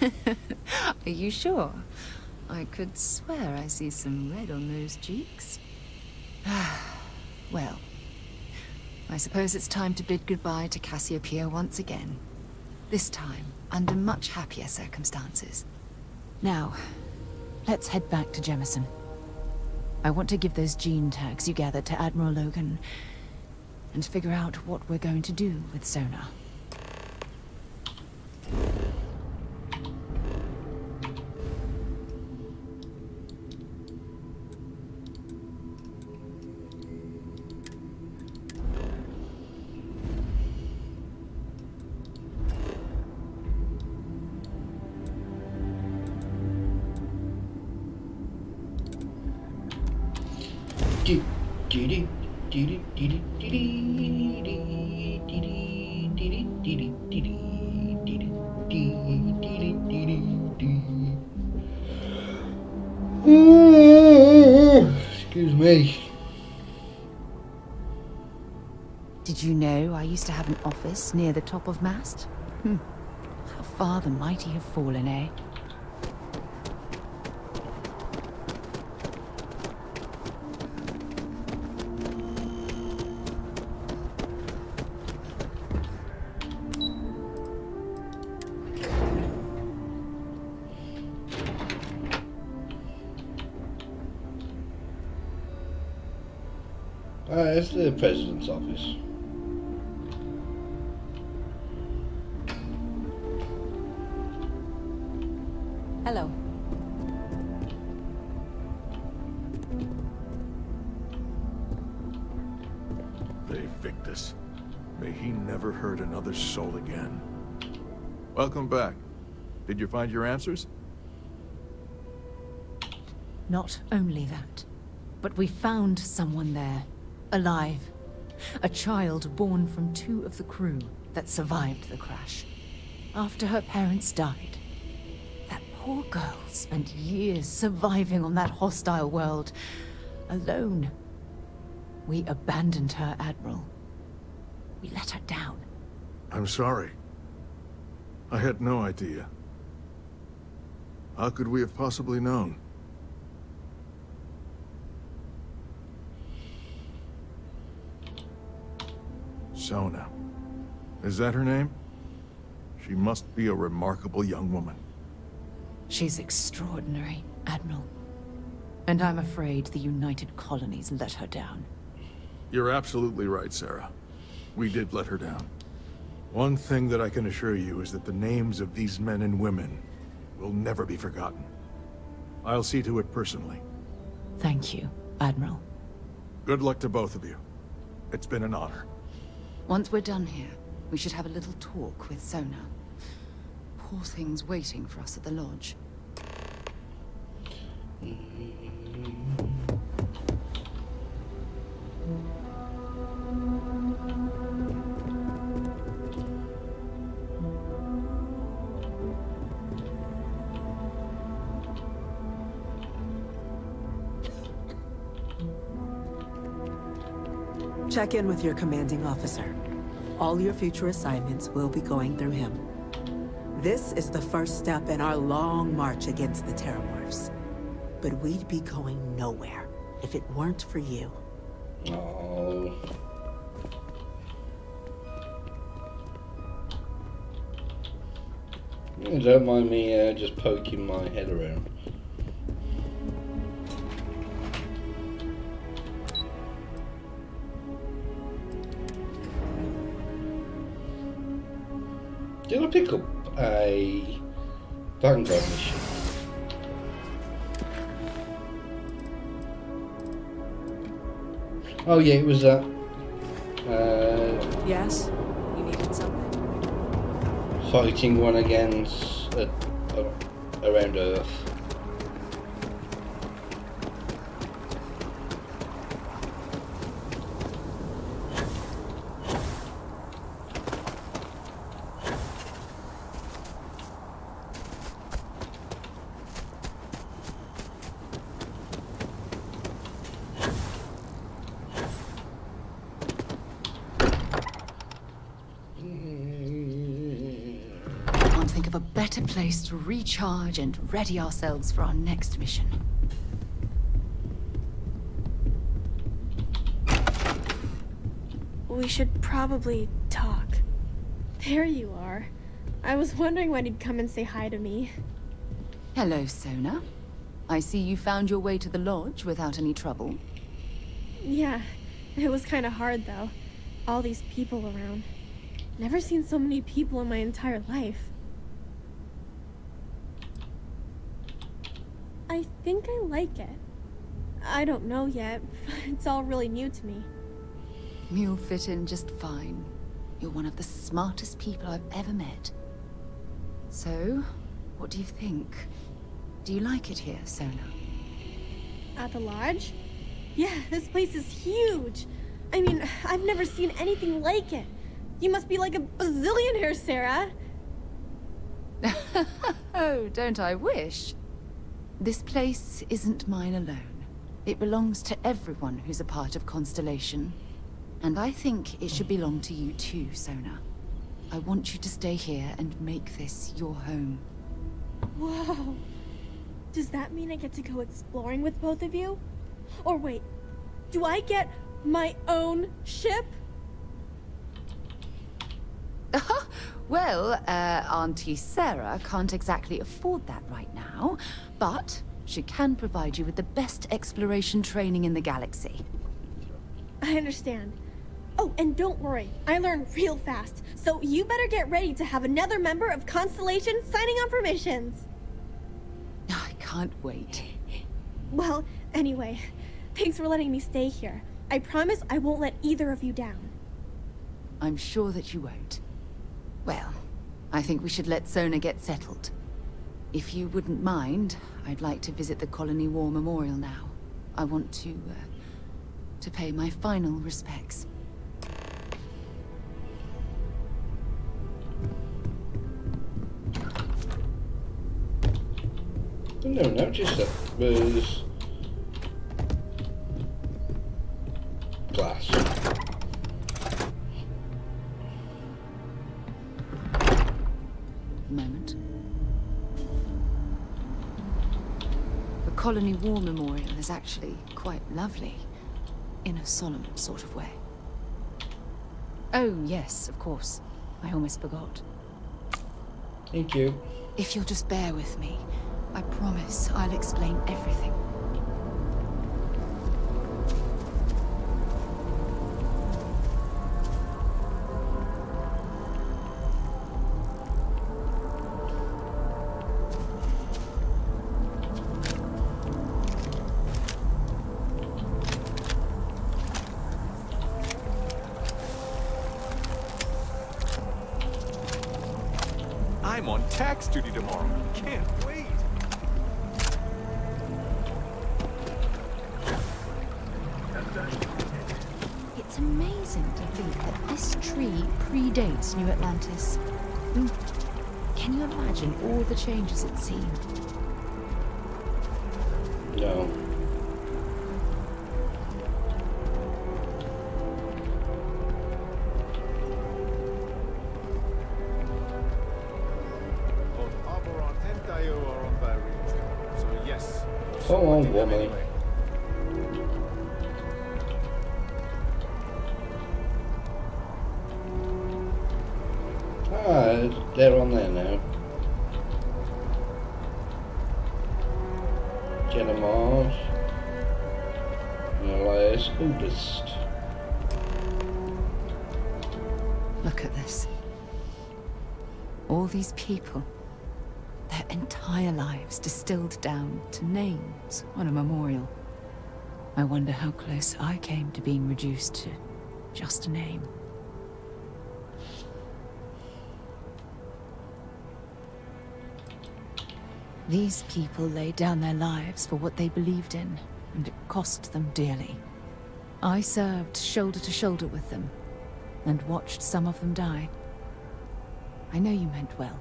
S2: Are you sure? I could swear I see some red on those cheeks. Well, I suppose it's time to bid goodbye to Cassiopeia once again. This time, under much happier circumstances. Now, let's head back to Jemison. I want to give those gene tags you gathered to Admiral Logan, and figure out what we're going to do with Sona.
S1: Excuse me.
S2: Did you know I used to have an office near the top of Mast? How far the mighty have fallen, eh?
S1: It's the President's office.
S2: Hello.
S19: They Victus. May he never hurt another soul again. Welcome back. Did you find your answers?
S2: Not only that, but we found someone there, alive. A child born from 2 of the crew that survived the crash. After her parents died, that poor girl spent years surviving on that hostile world, alone. We abandoned her, Admiral. We let her down.
S19: I'm sorry. I had no idea. How could we have possibly known? Sona. Is that her name? She must be a remarkable young woman.
S2: She's extraordinary, Admiral. And I'm afraid the United Colonies let her down.
S19: You're absolutely right, Sarah. We did let her down. One thing that I can assure you is that the names of these men and women will never be forgotten. I'll see to it personally.
S2: Thank you, Admiral.
S19: Good luck to both of you. It's been an honor.
S2: Once we're done here, we should have a little talk with Sona. Poor thing's waiting for us at the lodge.
S21: Check in with your commanding officer. All your future assignments will be going through him. This is the first step in our long march against the Terramorphs. But we'd be going nowhere if it weren't for you.
S1: Oh. Don't mind me just poking my head around. Did I pick up a Vanguard mission? Oh yeah, it was that.
S21: Yes? You needed something?
S1: Fighting one against around Earth.
S2: Better place to recharge and ready ourselves for our next mission.
S20: We should probably talk. There you are. I was wondering when you'd come and say hi to me.
S2: Hello, Sona. I see you found your way to the lodge without any trouble.
S20: Yeah, it was kind of hard though. All these people around. Never seen so many people in my entire life. I think I like it. I don't know yet, but it's all really new to me.
S2: You'll fit in just fine. You're one of the smartest people I've ever met. So, what do you think? Do you like it here, Sona?
S20: At the lodge? Yeah, this place is huge. I mean, I've never seen anything like it. You must be like a bazillionaire, Sarah.
S2: Oh, don't I wish? This place isn't mine alone. It belongs to everyone who's a part of Constellation. And I think it should belong to you too, Sona. I want you to stay here and make this your home.
S20: Whoa. Does that mean I get to go exploring with both of you? Or wait, do I get my own ship?
S2: Well, Auntie Sarah can't exactly afford that right now, but she can provide you with the best exploration training in the galaxy.
S20: I understand. Oh, and don't worry, I learn real fast, so you better get ready to have another member of Constellation signing on for missions.
S2: I can't wait.
S20: Well, anyway, thanks for letting me stay here. I promise I won't let either of you down.
S2: I'm sure that you won't. Well, I think we should let Sona get settled. If you wouldn't mind, I'd like to visit the Colony War Memorial now. I want to pay my final respects.
S1: I never noticed that was glass.
S2: Moment. The Colony War Memorial is actually quite lovely, in a solemn sort of way. Oh, yes, of course. I almost forgot.
S1: Thank you.
S2: If you'll just bear with me, I promise I'll explain everything.
S4: I'm on tax duty tomorrow. Can't wait.
S2: It's amazing to think that this tree predates New Atlantis. Can you imagine all the changes it's seen?
S1: No.
S4: So yes.
S1: Come on, woman. Ah, they're on there now. Jenna Mars. Elias Oldest.
S2: Look at this. All these people. Their entire lives distilled down to names on a memorial. I wonder how close I came to being reduced to just a name. These people laid down their lives for what they believed in, and it cost them dearly. I served shoulder to shoulder with them, and watched some of them die. I know you meant well,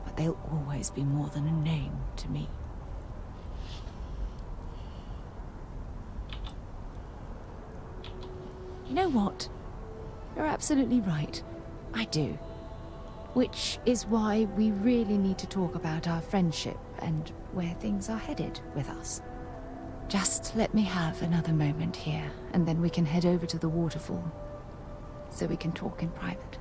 S2: but they'll always be more than a name to me. You know what? You're absolutely right. I do. Which is why we really need to talk about our friendship and where things are headed with us. Just let me have another moment here, and then we can head over to the waterfall, so we can talk in private.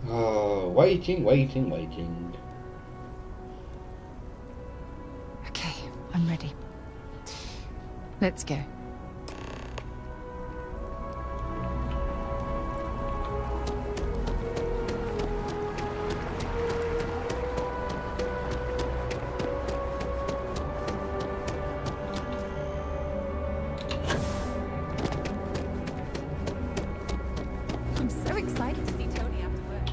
S1: Oh, waiting.
S2: Okay, I'm ready. Let's go.
S6: I'm so excited to see Tony after work.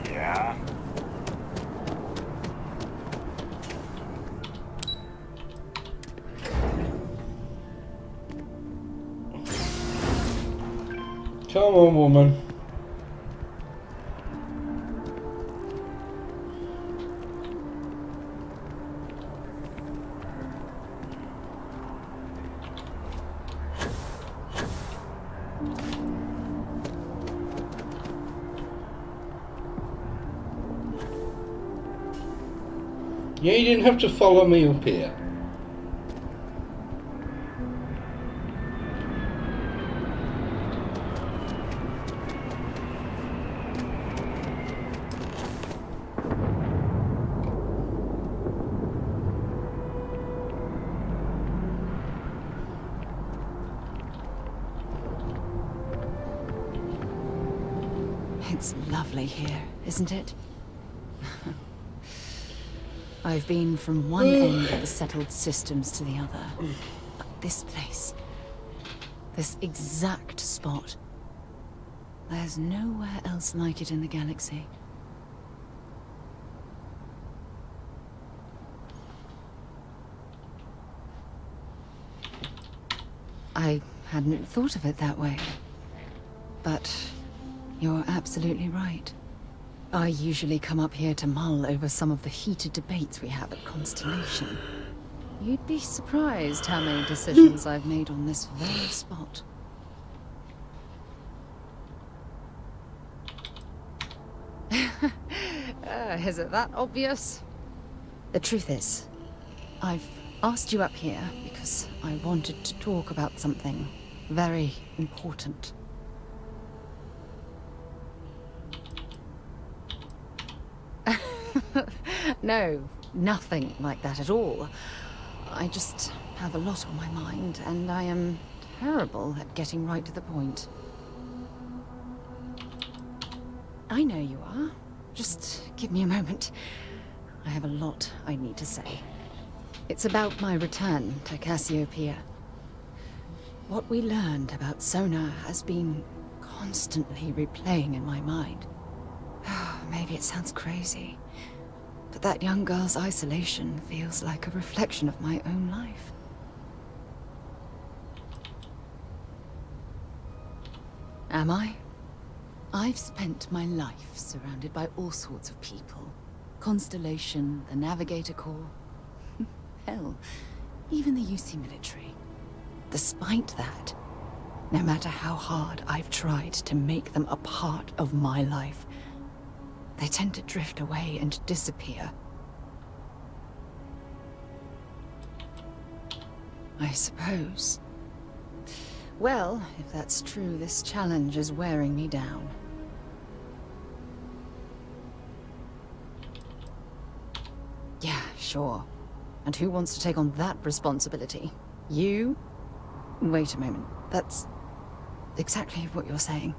S7: Yeah?
S1: Come on, woman. Yeah, you didn't have to follow me up here.
S2: It's lovely here, isn't it? I've been from one end of the settled systems to the other. But this place, this exact spot, there's nowhere else like it in the galaxy. I hadn't thought of it that way. But you're absolutely right. I usually come up here to mull over some of the heated debates we have at Constellation. You'd be surprised how many decisions I've made on this very spot. Is it that obvious? The truth is, I've asked you up here because I wanted to talk about something very important. No, nothing like that at all. I just have a lot on my mind, and I am terrible at getting right to the point. I know you are. Just give me a moment. I have a lot I need to say. It's about my return to Cassiopeia. What we learned about Sona has been constantly replaying in my mind. Maybe it sounds crazy, but that young girl's isolation feels like a reflection of my own life. Am I? I've spent my life surrounded by all sorts of people. Constellation, the Navigator Corps. Hell, even the UC military. Despite that, no matter how hard I've tried to make them a part of my life, they tend to drift away and disappear. I suppose. Well, if that's true, this challenge is wearing me down. Yeah, sure. And who wants to take on that responsibility? You? Wait a moment. That's exactly what you're saying,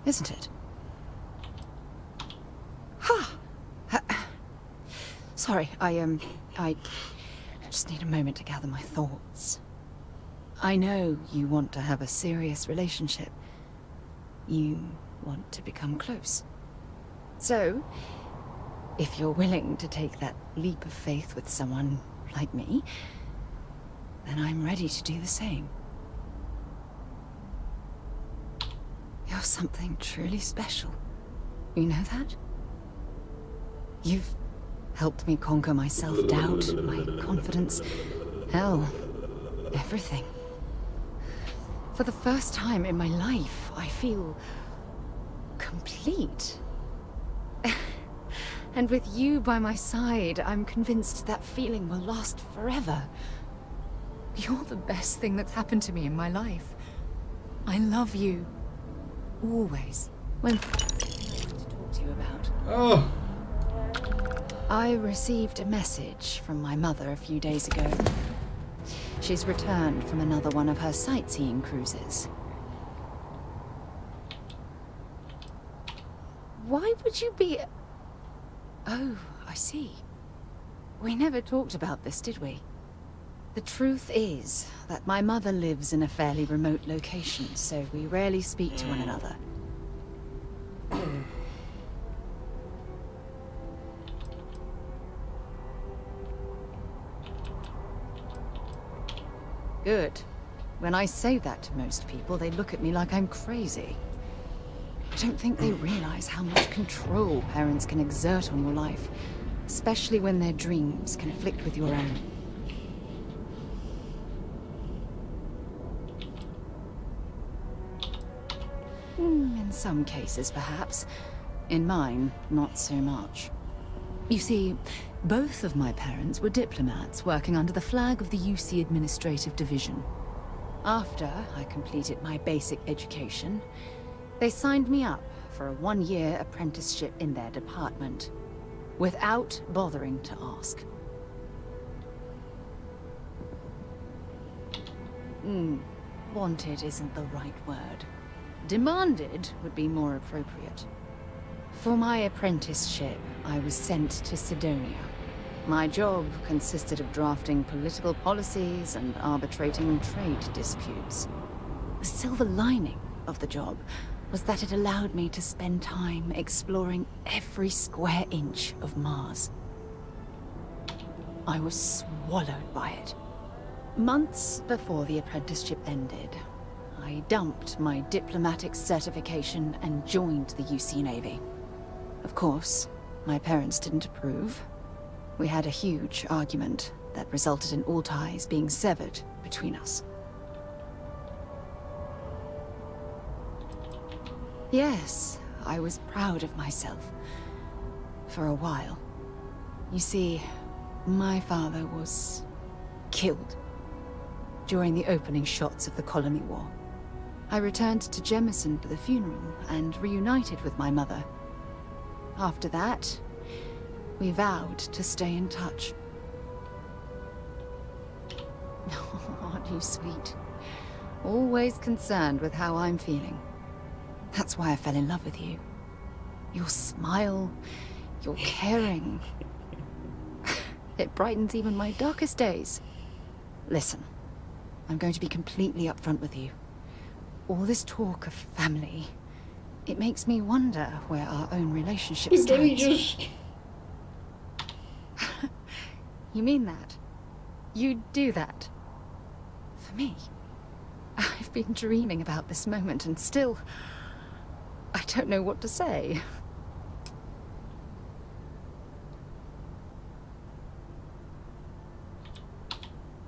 S2: isn't it? Sorry, I just need a moment to gather my thoughts. I know you want to have a serious relationship. You want to become close. So, if you're willing to take that leap of faith with someone like me, then I'm ready to do the same. You're something truly special. You know that? You've helped me conquer my self-doubt, my confidence, hell, everything. For the first time in my life, I feel complete. And with you by my side, I'm convinced that feeling will last forever. You're the best thing that's happened to me in my life. I love you. Always. When I want to talk to you about.
S1: Oh.
S2: I received a message from my mother a few days ago. She's returned from another one of her sightseeing cruises. Why would you be... Oh, I see. We never talked about this, did we? The truth is that my mother lives in a fairly remote location, so we rarely speak to one another. Good. When I say that to most people, they look at me like I'm crazy. I don't think they realize how much control parents can exert on your life, especially when their dreams conflict with your own. In some cases, perhaps. In mine, not so much. You see, both of my parents were diplomats working under the flag of the UC Administrative Division. After I completed my basic education, they signed me up for a one-year apprenticeship in their department, without bothering to ask. Wanted isn't the right word. Demanded would be more appropriate. For my apprenticeship, I was sent to Sidonia. My job consisted of drafting political policies and arbitrating trade disputes. The silver lining of the job was that it allowed me to spend time exploring every square inch of Mars. I was swallowed by it. Months before the apprenticeship ended, I dumped my diplomatic certification and joined the UC Navy. Of course, my parents didn't approve. We had a huge argument that resulted in all ties being severed between us. Yes, I was proud of myself. For a while. You see, my father was killed during the opening shots of the Colony War. I returned to Jemison for the funeral and reunited with my mother. After that, we vowed to stay in touch. Aren't you sweet? Always concerned with how I'm feeling. That's why I fell in love with you. Your smile, your caring. It brightens even my darkest days. Listen, I'm going to be completely upfront with you. All this talk of family, it makes me wonder where our own relationship stands. You mean that? You'd do that? For me? I've been dreaming about this moment and still... I don't know what to say.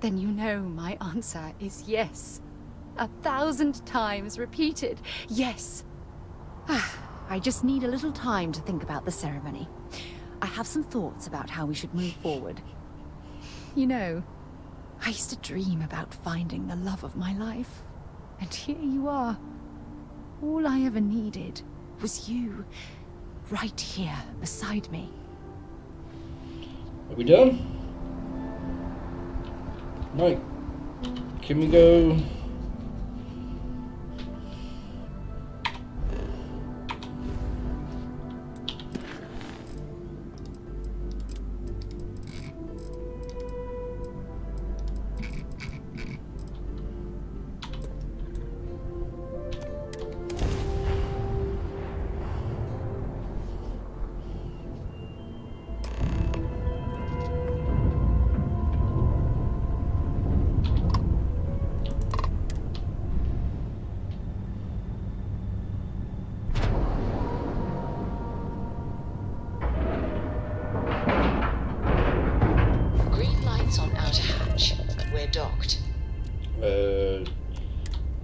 S2: Then you know my answer is yes. 1,000 times repeated, yes. I just need a little time to think about the ceremony. I have some thoughts about how we should move forward. You know, I used to dream about finding the love of my life. And here you are. All I ever needed was you, right here beside me.
S1: Are we done? Right. Can we go?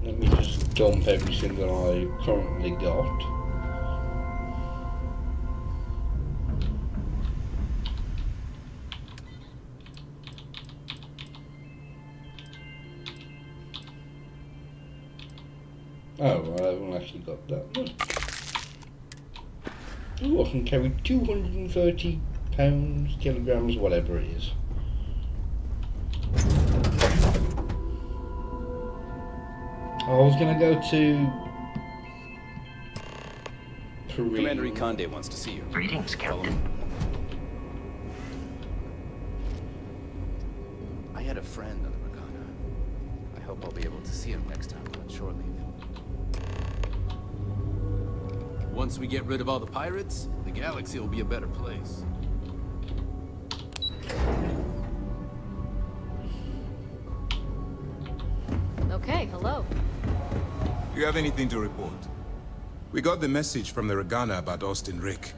S1: Let me just dump everything that I currently got. Oh, I haven't actually got that. Ooh, I can carry 230 pounds, kilograms, whatever it is. I was gonna go to Korea.
S10: Commander Conde wants to see you.
S3: Greetings, Captain.
S10: I had a friend on the Regatta. I hope I'll be able to see him next time I'm on shore leave. Once we get rid of all the pirates, the galaxy will be a better place.
S6: Okay, hello.
S5: Do you have anything to report? We got the message from the Regana about Austin Rick.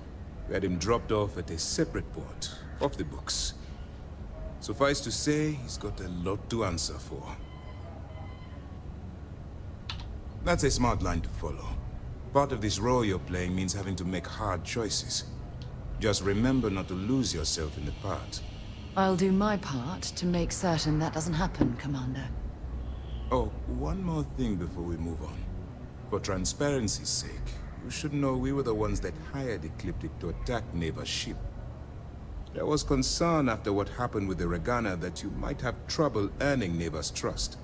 S5: We had him dropped off at a separate port, off the books. Suffice to say, he's got a lot to answer for. That's a smart line to follow. Part of this role you're playing means having to make hard choices. Just remember not to lose yourself in the part.
S2: I'll do my part to make certain that doesn't happen, Commander.
S5: Oh, one more thing before we move on. For transparency's sake, you should know we were the ones that hired Ecliptic to attack Neva's ship. There was concern after what happened with the Regana that you might have trouble earning Neva's trust.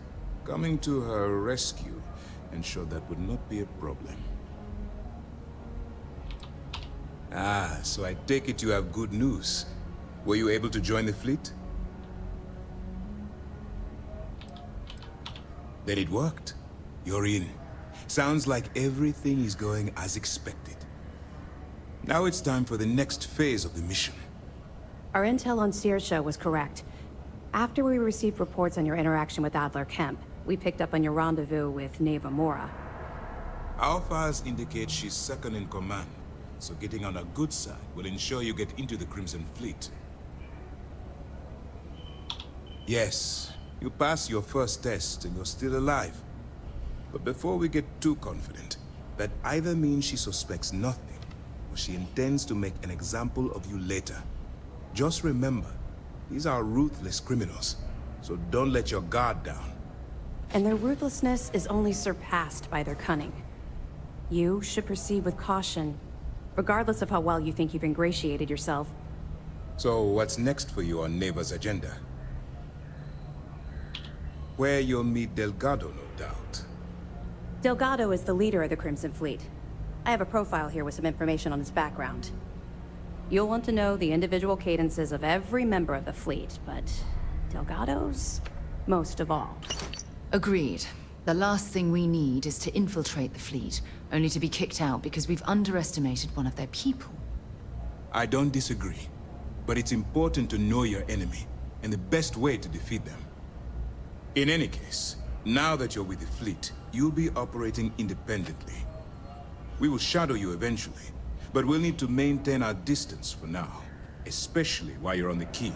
S5: Coming to her rescue ensured that would not be a problem. Ah, so I take it you have good news. Were you able to join the fleet? Then it worked. You're in. Sounds like everything is going as expected. Now it's time for the next phase of the mission.
S6: Our intel on Saoirse was correct. After we received reports on your interaction with Adler Kemp, we picked up on your rendezvous with Neva Mora.
S5: Our files indicate she's second in command, so getting on her good side will ensure you get into the Crimson Fleet. Yes, you passed your first test and you're still alive. But before we get too confident, that either means she suspects nothing, or she intends to make an example of you later. Just remember, these are ruthless criminals, so don't let your guard down.
S6: And their ruthlessness is only surpassed by their cunning. You should proceed with caution, regardless of how well you think you've ingratiated yourself.
S5: So what's next for you on Neva's agenda? Where you'll meet Delgado, no doubt.
S6: Delgado is the leader of the Crimson Fleet. I have a profile here with some information on his background. You'll want to know the individual cadences of every member of the fleet, but Delgado's most of all.
S2: Agreed. The last thing we need is to infiltrate the fleet, only to be kicked out because we've underestimated one of their people.
S5: I don't disagree, but it's important to know your enemy, and the best way to defeat them. In any case, now that you're with the fleet, you'll be operating independently. We will shadow you eventually, but we'll need to maintain our distance for now, especially while you're on the key.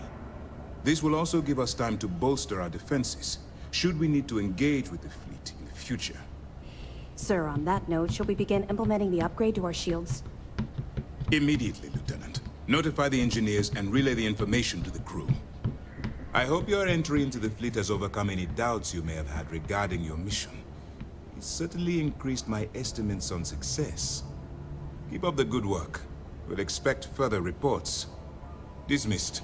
S5: This will also give us time to bolster our defenses, should we need to engage with the fleet in the future.
S6: Sir, on that note, shall we begin implementing the upgrade to our shields?
S5: Immediately, Lieutenant. Notify the engineers and relay the information to the crew. I hope your entry into the fleet has overcome any doubts you may have had regarding your mission. It certainly increased my estimates on success. Keep up the good work. We'll expect further reports. Dismissed.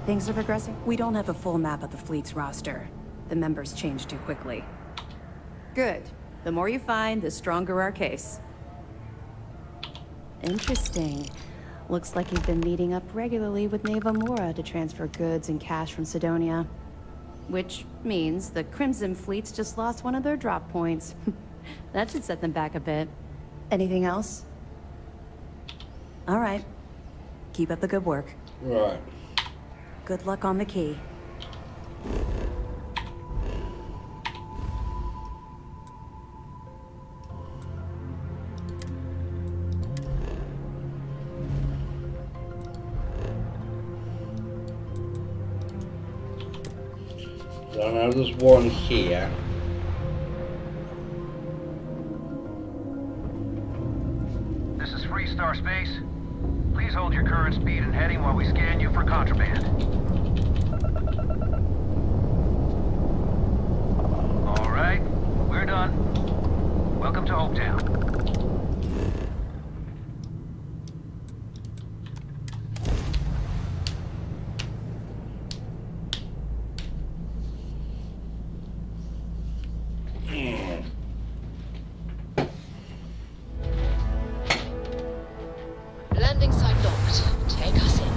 S6: Things are progressing. We don't have a full map of the fleet's roster. The members change too quickly. Good. The more you find, the stronger our case. Interesting. Looks like you've been meeting up regularly with Neva Mora to transfer goods and cash from Sidonia. Which means the Crimson Fleet's just lost one of their drop points. That should set them back a bit. Anything else? All right. Keep up the good work.
S1: Right.
S6: Good luck on the key.
S1: So now there's one here.
S7: This is Freestar Space. Please hold your current speed and heading while we scan you for contraband. All right, we're done. Welcome to Hopetown.
S15: Landing site locked. Take us in.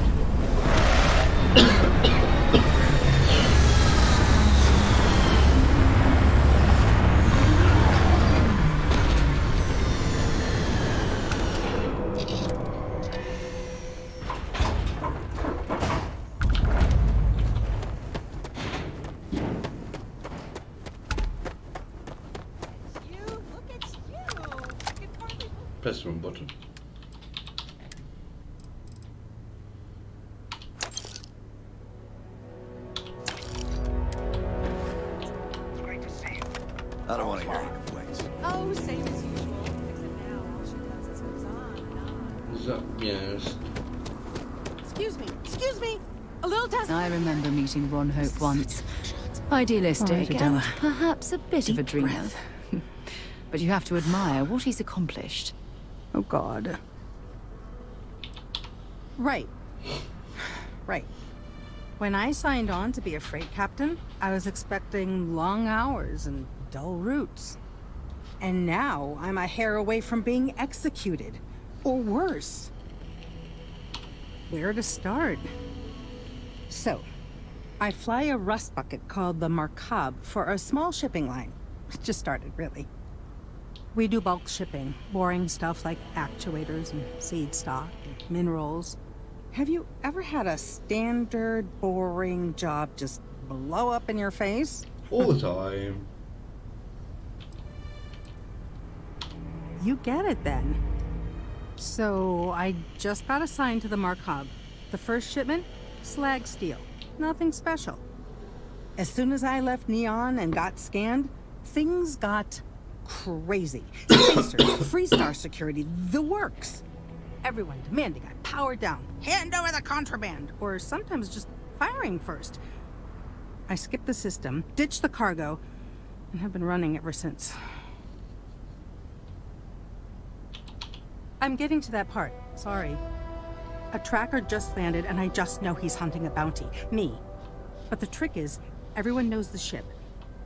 S1: Press the wrong button.
S10: I don't want to hear any complaints.
S17: Oh, same as usual. Except now all she does is goes on and on.
S1: that, yes.
S17: Excuse me! A little test.
S2: I remember meeting Ron Hope once. Idealistic and perhaps a bit of a dreamer. But you have to admire what he's accomplished.
S14: Oh, God. Right. When I signed on to be a freight captain, I was expecting long hours and dull routes. And now I'm a hair away from being executed. Or worse. Where to start? So, I fly a rust bucket called the Markab for a small shipping line. It just started, really. We do bulk shipping, boring stuff like actuators and seed stock and minerals. Have you ever had a standard, boring job just blow up in your face?
S1: All the time.
S14: You get it then. So, I just got assigned to the Markab. The first shipment? Slag steel. Nothing special. As soon as I left Neon and got scanned, things got crazy. Spacers, Freestar security, the works. Everyone demanding I power down, hand over the contraband, or sometimes just firing first. I skipped the system, ditched the cargo, and have been running ever since. I'm getting to that part. Sorry. A tracker just landed, and I just know he's hunting a bounty. Me. But the trick is, everyone knows the ship.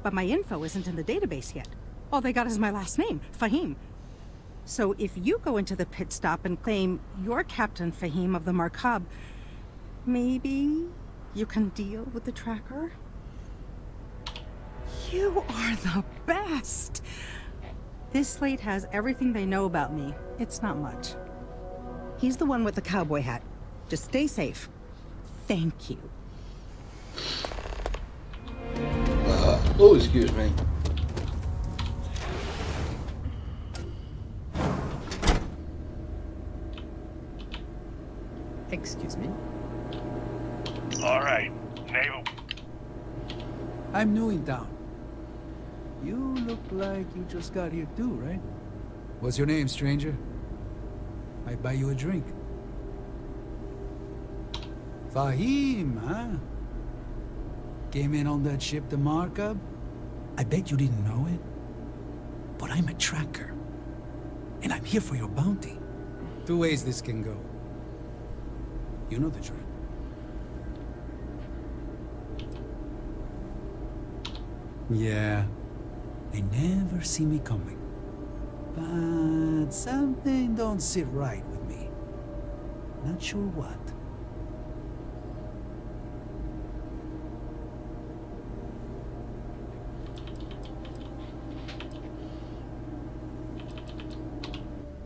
S14: But my info isn't in the database yet. All they got is my last name, Fahim. So if you go into the pit stop and claim you're Captain Fahim of the Markab, maybe you can deal with the tracker? You are the best! This slate has everything they know about me. It's not much. He's the one with the cowboy hat. Just stay safe. Thank you.
S1: Oh, excuse me.
S22: Excuse me?
S11: All right, Naval.
S12: I'm new in town. You look like you just got here too, right? What's your name, stranger? I'd buy you a drink. Fahim, huh? Came in on that ship, the Markab? I bet you didn't know it. But I'm a tracker. And I'm here for your bounty. Two ways this can go. You know the drill. Yeah. They never see me coming. But something don't sit right with me. Not sure what.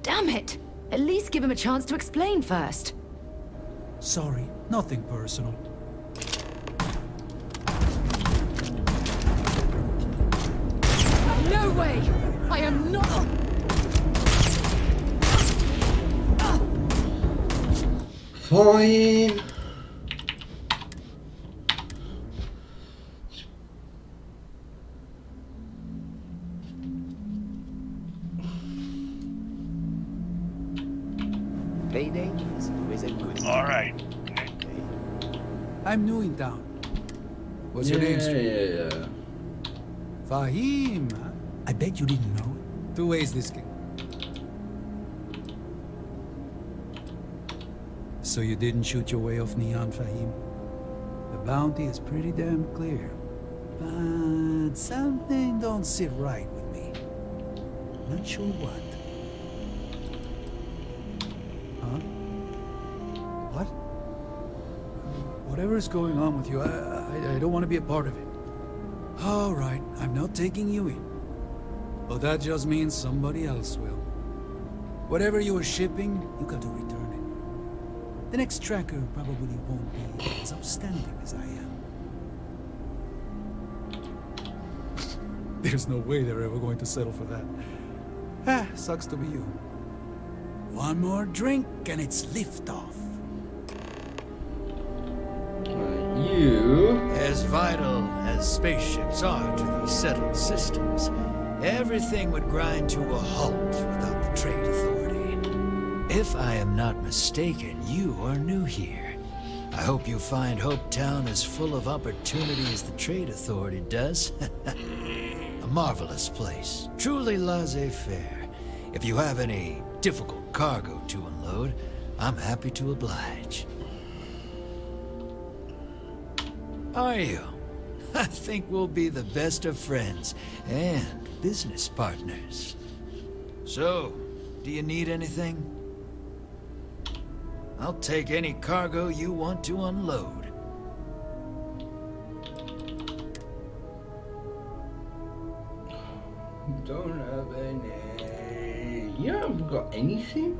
S2: Damn it! At least give him a chance to explain first.
S12: Sorry, nothing personal.
S2: No way! I am not...
S1: Fine.
S10: Payday is always a good one.
S11: All right.
S12: I'm new in town. What's your name, stranger?
S1: Yeah.
S12: Fahim, huh? I bet you didn't know it. Two ways this can... So you didn't shoot your way off Neon, Fahim? The bounty is pretty damn clear. But something don't sit right with me. Not sure what. Huh? What? Whatever's going on with you, I don't want to be a part of it. All right, I'm not taking you in. But that just means somebody else will. Whatever you were shipping, you got to return it. The next tracker probably won't be as outstanding as I am. There's no way they're ever going to settle for that. Ah, sucks to be you. One more drink and it's liftoff.
S1: You...
S12: As vital as spaceships are to these settled systems, everything would grind to a halt without the Trade Authority.
S13: If I am not mistaken, you are new here. I hope you find Hope Town as full of opportunity as the Trade Authority does. A marvelous place, truly laissez-faire. If you have any difficult cargo to unload, I'm happy to oblige. Are you? I think we'll be the best of friends and business partners. So, do you need anything? I'll take any cargo you want to unload.
S1: Don't have any. You haven't got anything?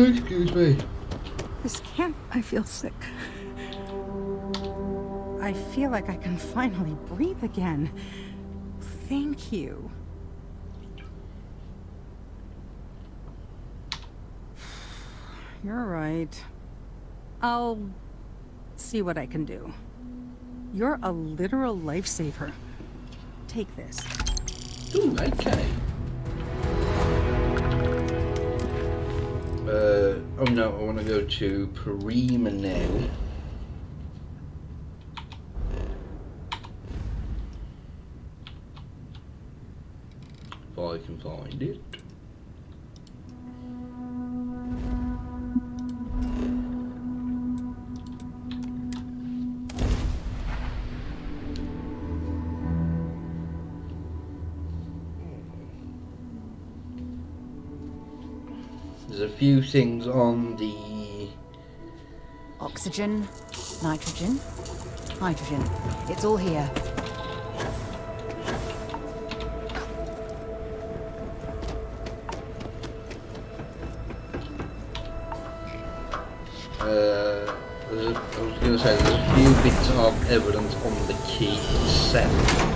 S1: Excuse me.
S14: This can't. I feel sick. I feel like I can finally breathe again. Thank you. You're right. I'll see what I can do. You're a literal lifesaver. Take this.
S1: Ooh, okay. Oh no, I want to go to Prima now. If I can find it. There's a few things on the...
S2: Oxygen, nitrogen, hydrogen. It's all here.
S1: I was going to say there's a few bits of evidence on the key itself.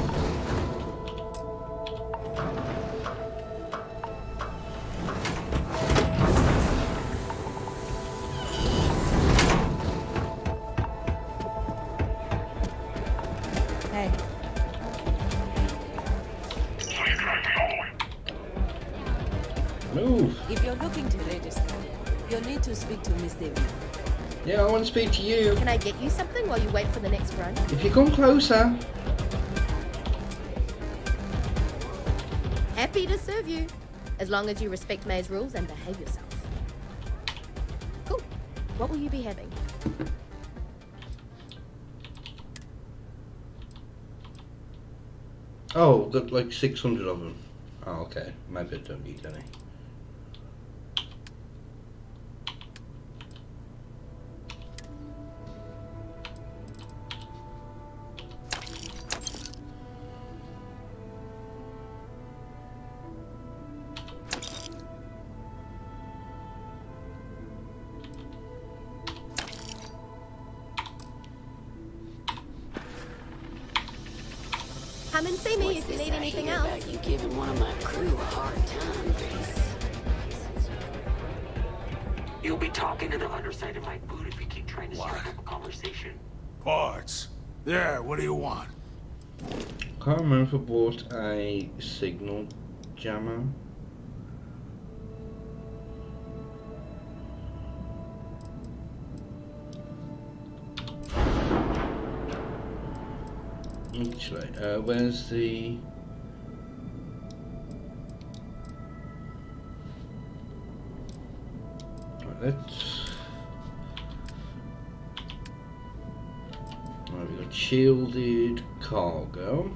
S22: If you're looking to register, you'll need to speak to Miss David.
S1: Yeah, I want to speak to you.
S23: Can I get you something while you wait for the next run?
S1: If you come closer.
S23: Happy to serve you, as long as you respect May's rules and behave yourself. Cool. What will you be having?
S1: Oh, got like 600 of them. Oh, okay. Maybe I don't need any.
S23: Come and see me if you need anything else.
S17: You giving one of my crew a hard time.
S3: You'll be talking to the underside of my boot if you keep trying to strike up a conversation.
S11: Parts. Yeah, what do you want?
S1: Can't remember if I bought a signal jammer. Actually, where's the... Right, let's... Right, we've got shielded cargo.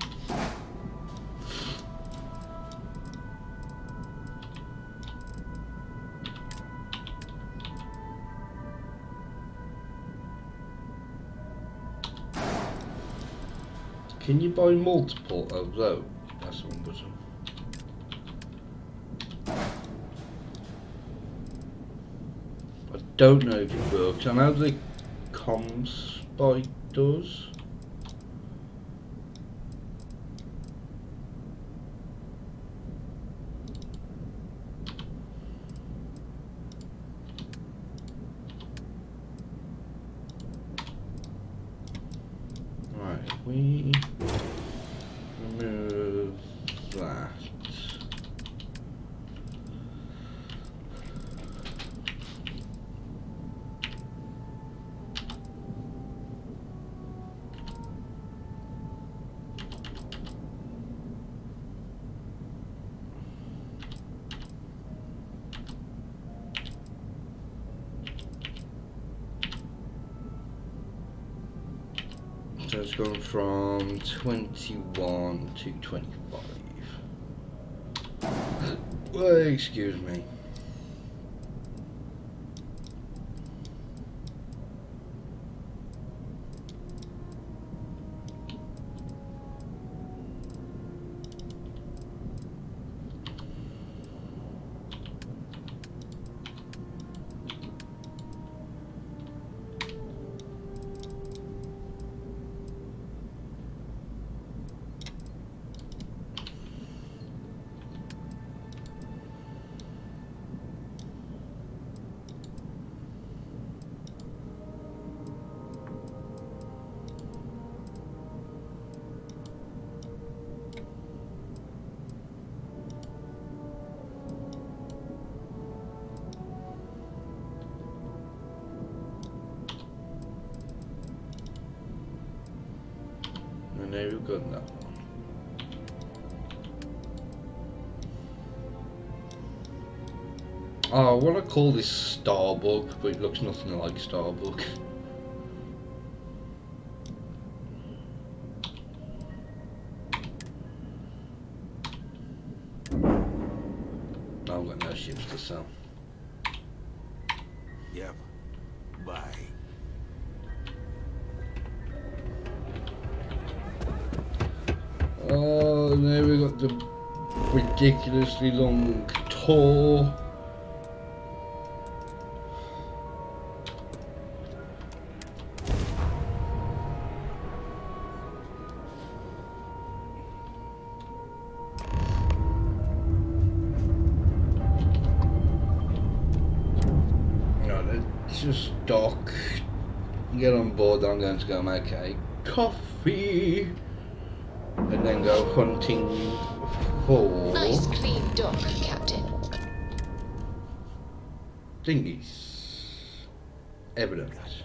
S1: Can you buy multiple of those? That's one button. I don't know if it works. I know the comms spike does. Right, we remove that. So it's gone from 21 to 25. Well, excuse me. And there we've got that one. Oh, I want to call this Starbuck, but it looks nothing like Starbuck. I've got no ships to sell.
S7: Yep. Bye.
S1: Oh, and there we got the ridiculously long tour. No, let's just dock, get on board. I'm going to go make a coffee. And then go hunting for
S15: Nice clean dock, Captain.
S1: thingies. Evidence.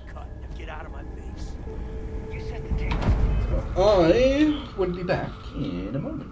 S7: Get out of my face.
S1: I will be back in a moment.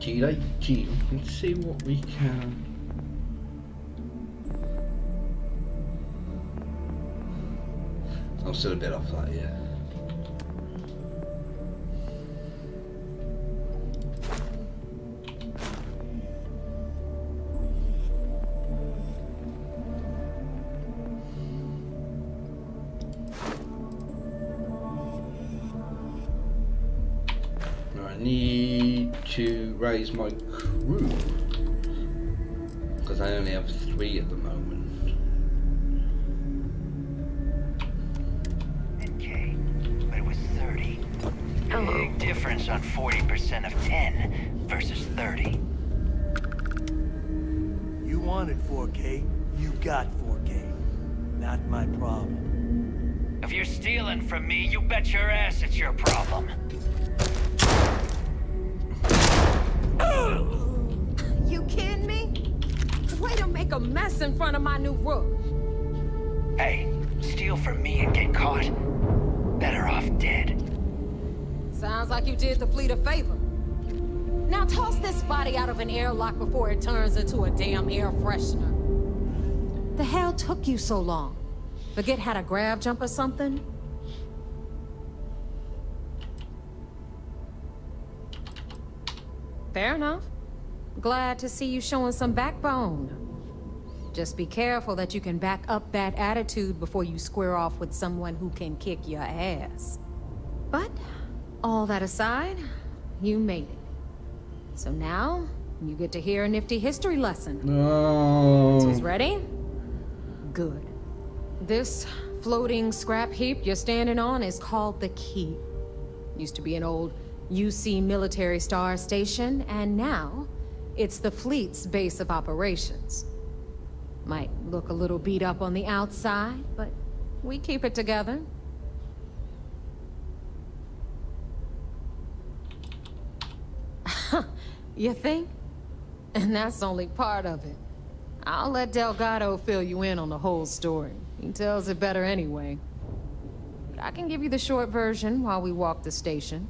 S1: 18. Let's see what we can. I'm still a bit off that, yeah. I need to raise my crew because I only have 3 at the moment.
S8: Okay, but it was 30. Big difference on 40% of 10 versus 30.
S16: You wanted 4K, you got 4K. Not my problem.
S8: If you're stealing from me, you bet your ass it's your problem.
S9: You kidding me? Way to make a mess in front of my new rook.
S8: Hey, steal from me and get caught. Better off dead.
S9: Sounds like you did the fleet a favor. Now toss this body out of an airlock before it turns into a damn air freshener. The hell took you so long? Forget how to grab jump or something? Fair enough. Glad to see you showing some backbone. Just be careful that you can back up that attitude before you square off with someone who can kick your ass. But, all that aside, you made it. So now, you get to hear a nifty history lesson.
S1: No.
S9: Who's ready? Good. This floating scrap heap you're standing on is called the Key. Used to be an old UC military star station, and now it's the fleet's base of operations. Might look a little beat up on the outside, but we keep it together. You think? And that's only part of it. I'll let Delgado fill you in on the whole story. He tells it better anyway. But I can give you the short version while we walk the station.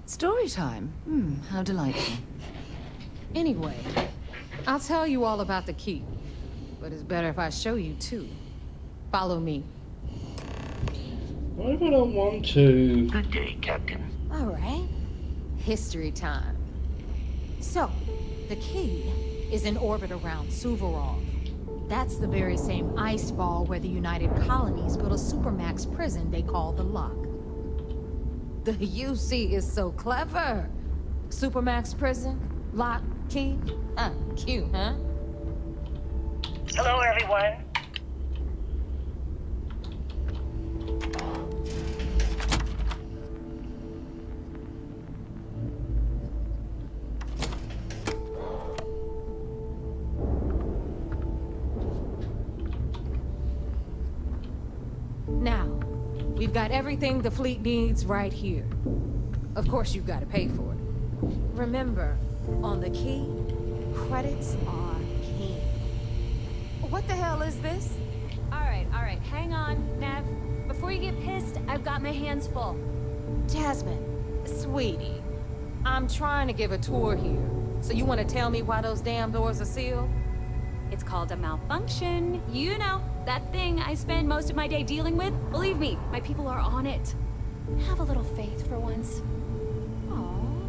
S2: Story time? How delightful.
S9: Anyway, I'll tell you all about the Key. But it's better if I show you too. Follow me.
S1: What if I don't want to?
S3: Good day, Captain.
S9: All right. History time. So, the Key is in orbit around Suvorov. That's the very same ice ball where the United Colonies built a supermax prison they call the Lock. The UC is so clever. Supermax prison, Lock, Key. Cute, huh?
S8: Hello, everyone.
S9: Now, we've got everything the fleet needs right here. Of course, you've got to pay for it. Remember, on the Key, credits are king. What the hell is this?
S18: All right, hang on, Nev. Before you get pissed, I've got my hands full.
S9: Jasmine, sweetie, I'm trying to give a tour here. So you want to tell me why those damn doors are sealed?
S18: It's called a malfunction. You know, that thing I spend most of my day dealing with. Believe me, my people are on it. Have a little faith for once.
S9: Aww.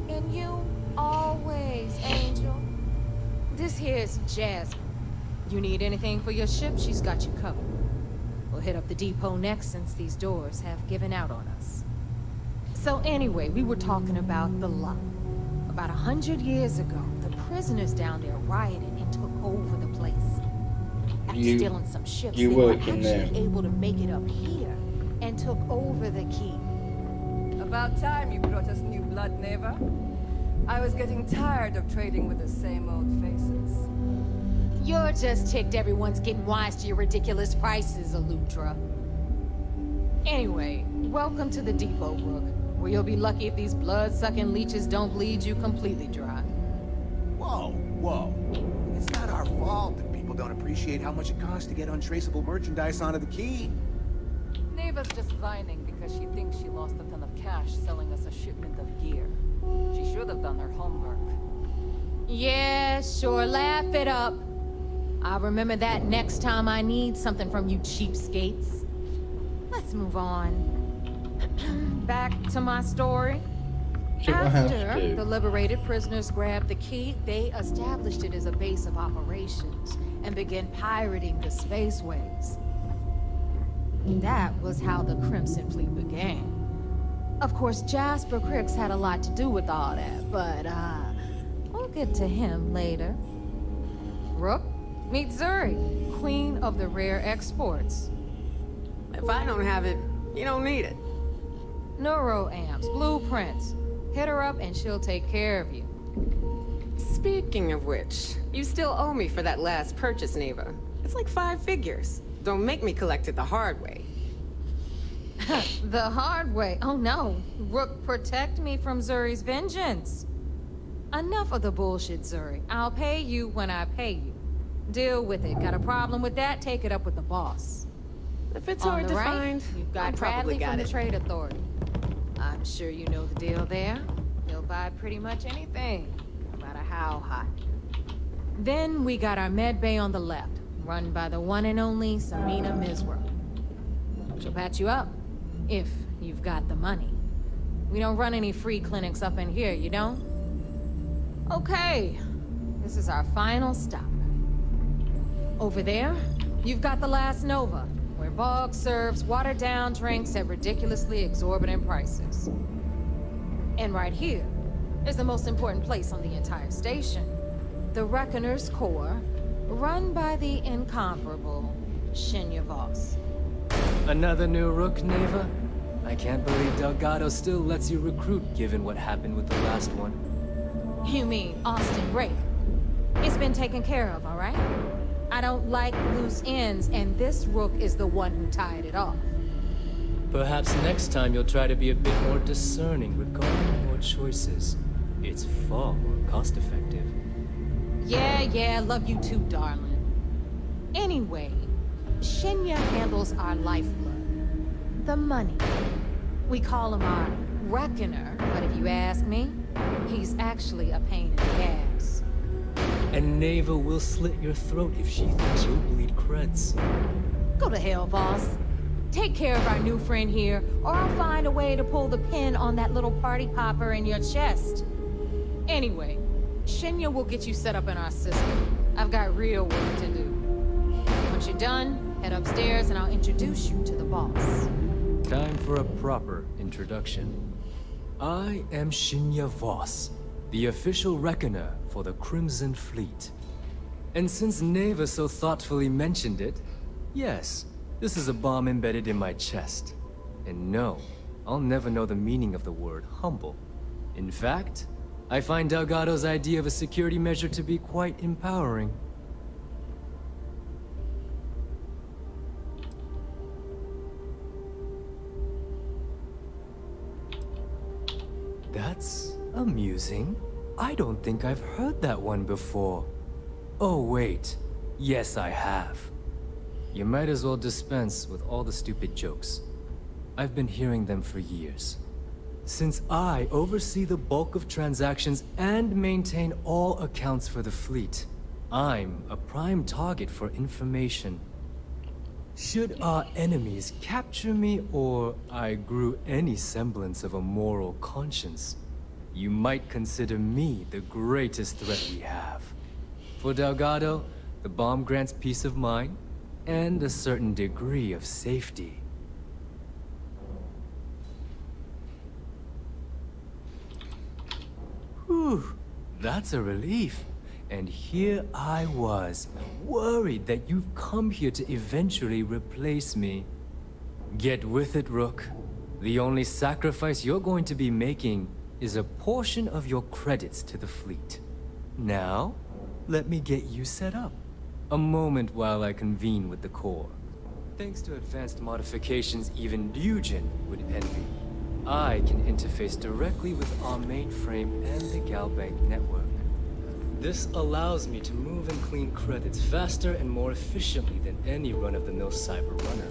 S9: And you always, Angel. This here's Jasmine. You need anything for your ship, she's got you covered. We'll hit up the depot next since these doors have given out on us. So anyway, we were talking about the Lock. About 100 years ago, the prisoners down there rioted and took over the place. After stealing some ships, they were actually able to make it up here and took over the Key.
S24: About time you brought us new blood, Neva. I was getting tired of trading with the same old faces.
S9: You're just ticked everyone's getting wise to your ridiculous prices, Elutra. Anyway, welcome to the depot, Rook, where you'll be lucky if these blood-sucking leeches don't bleed you completely dry.
S10: Whoa. It's not our fault that people don't appreciate how much it costs to get untraceable merchandise onto the Key.
S24: Neva's just whining because she thinks she lost a ton of cash selling us a shipment of gear.
S9: She should have done her homework.
S2: Yeah, sure, laugh it up. I'll remember that next time I need something from you cheapskates. Let's move on. Back to my story. After the liberated prisoners grabbed the key, they established it as a base of operations and began pirating the spaceways. That was how the Crimson Fleet began. Of course, Jasper Cricks had a lot to do with all that, but we'll get to him later. Rook, meet Zuri, queen of the rare exports.
S4: If I don't have it, you don't need it.
S2: Neuroamps, blueprints. Hit her up and she'll take care of you.
S4: Speaking of which, you still owe me for that last purchase, Neva. It's like 5 figures. Don't make me collect it the hard way.
S2: The hard way? Oh no. Rook, protect me from Zuri's vengeance. Enough of the bullshit, Zuri. I'll pay you when I pay you. Deal with it. Got a problem with that? Take it up with the boss.
S4: If it's
S2: On
S4: hard
S2: the
S4: to
S2: right,
S4: find,
S2: you've
S4: I
S2: got
S4: probably
S2: Bradley
S4: got
S2: from
S4: it.
S2: the Trade Authority. I'm sure you know the deal there. He'll buy pretty much anything, no matter how hot. Then we got our med bay on the left, run by the one and only Samina Mizra. She'll patch you up, if you've got the money. We don't run any free clinics up in here, you don't? Okay, this is our final stop. Over there, you've got the last Nova, where Bog serves watered-down drinks at ridiculously exorbitant prices. And right here is the most important place on the entire station. The Reckoner's Core, run by the incomparable Shinya Voss.
S19: Another new Rook, Neva? I can't believe Delgado still lets you recruit, given what happened with the last one.
S2: You mean Austin Wraith? It's been taken care of, all right? I don't like loose ends, and this Rook is the one who tied it off.
S19: Perhaps next time you'll try to be a bit more discerning regarding your choices. It's far more cost-effective.
S2: Yeah, love you too, darling. Anyway, Shinya handles our lifeblood. The money. We call him our Reckoner, but if you ask me, he's actually a pain in the ass.
S19: And Neva will slit your throat if she thinks you'll bleed creds.
S2: Go to hell, boss. Take care of our new friend here, or I'll find a way to pull the pin on that little party popper in your chest. Anyway, Shinya will get you set up in our system. I've got real work to do. Once you're done, head upstairs and I'll introduce you to the boss.
S19: Time for a proper introduction. I am Shinya Voss, the official Reckoner for the Crimson Fleet. And since Neva so thoughtfully mentioned it, yes, this is a bomb embedded in my chest. And no, I'll never know the meaning of the word humble. In fact, I find Delgado's idea of a security measure to be quite empowering. That's amusing. I don't think I've heard that one before. Oh wait, yes I have. You might as well dispense with all the stupid jokes. I've been hearing them for years. Since I oversee the bulk of transactions and maintain all accounts for the fleet, I'm a prime target for information. Should our enemies capture me, or I grew any semblance of a moral conscience, you might consider me the greatest threat we have. For Delgado, the bomb grants peace of mind and a certain degree of safety. Whew, that's a relief. And here I was, worried that you've come here to eventually replace me. Get with it, Rook. The only sacrifice you're going to be making is a portion of your credits to the fleet. Now, let me get you set up. A moment while I convene with the Core. Thanks to advanced modifications even Ryzen would envy, I can interface directly with our mainframe and the Galbank network. This allows me to move and clean credits faster and more efficiently than any run-of-the-mill cyber runner.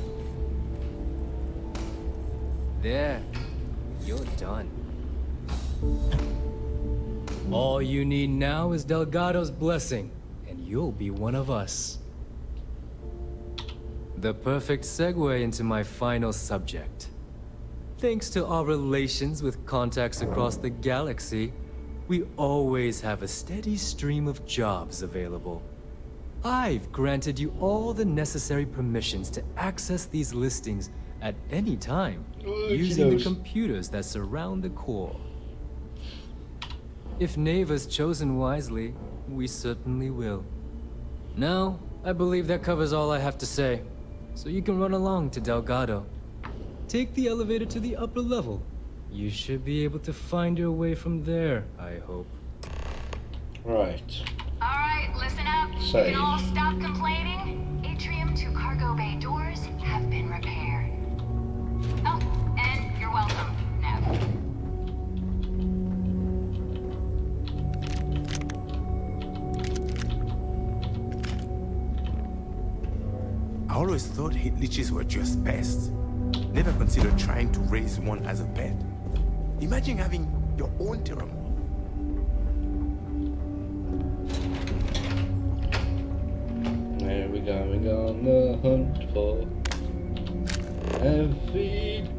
S19: There, you're done. All you need now is Delgado's blessing, and you'll be one of us. The perfect segue into my final subject. Thanks to our relations with contacts across the galaxy, we always have a steady stream of jobs available. I've granted you all the necessary permissions to access these listings at any time, using the computers that surround the core. If Neva's chosen wisely, we certainly will. Now, I believe that covers all I have to say, so you can run along to Delgado. Take the elevator to the upper level. You should be able to find your way from there, I hope.
S1: Right.
S5: Alright, listen up.
S1: Save.
S5: You can all stop complaining. Atrium to cargo bay doors have been repaired. Oh, and you're welcome, Nev.
S10: I always thought heat leeches were just pests. Never considered trying to raise one as a pet. Imagine having your own Terramorph.
S1: There we go, we're on the hunt for evidence.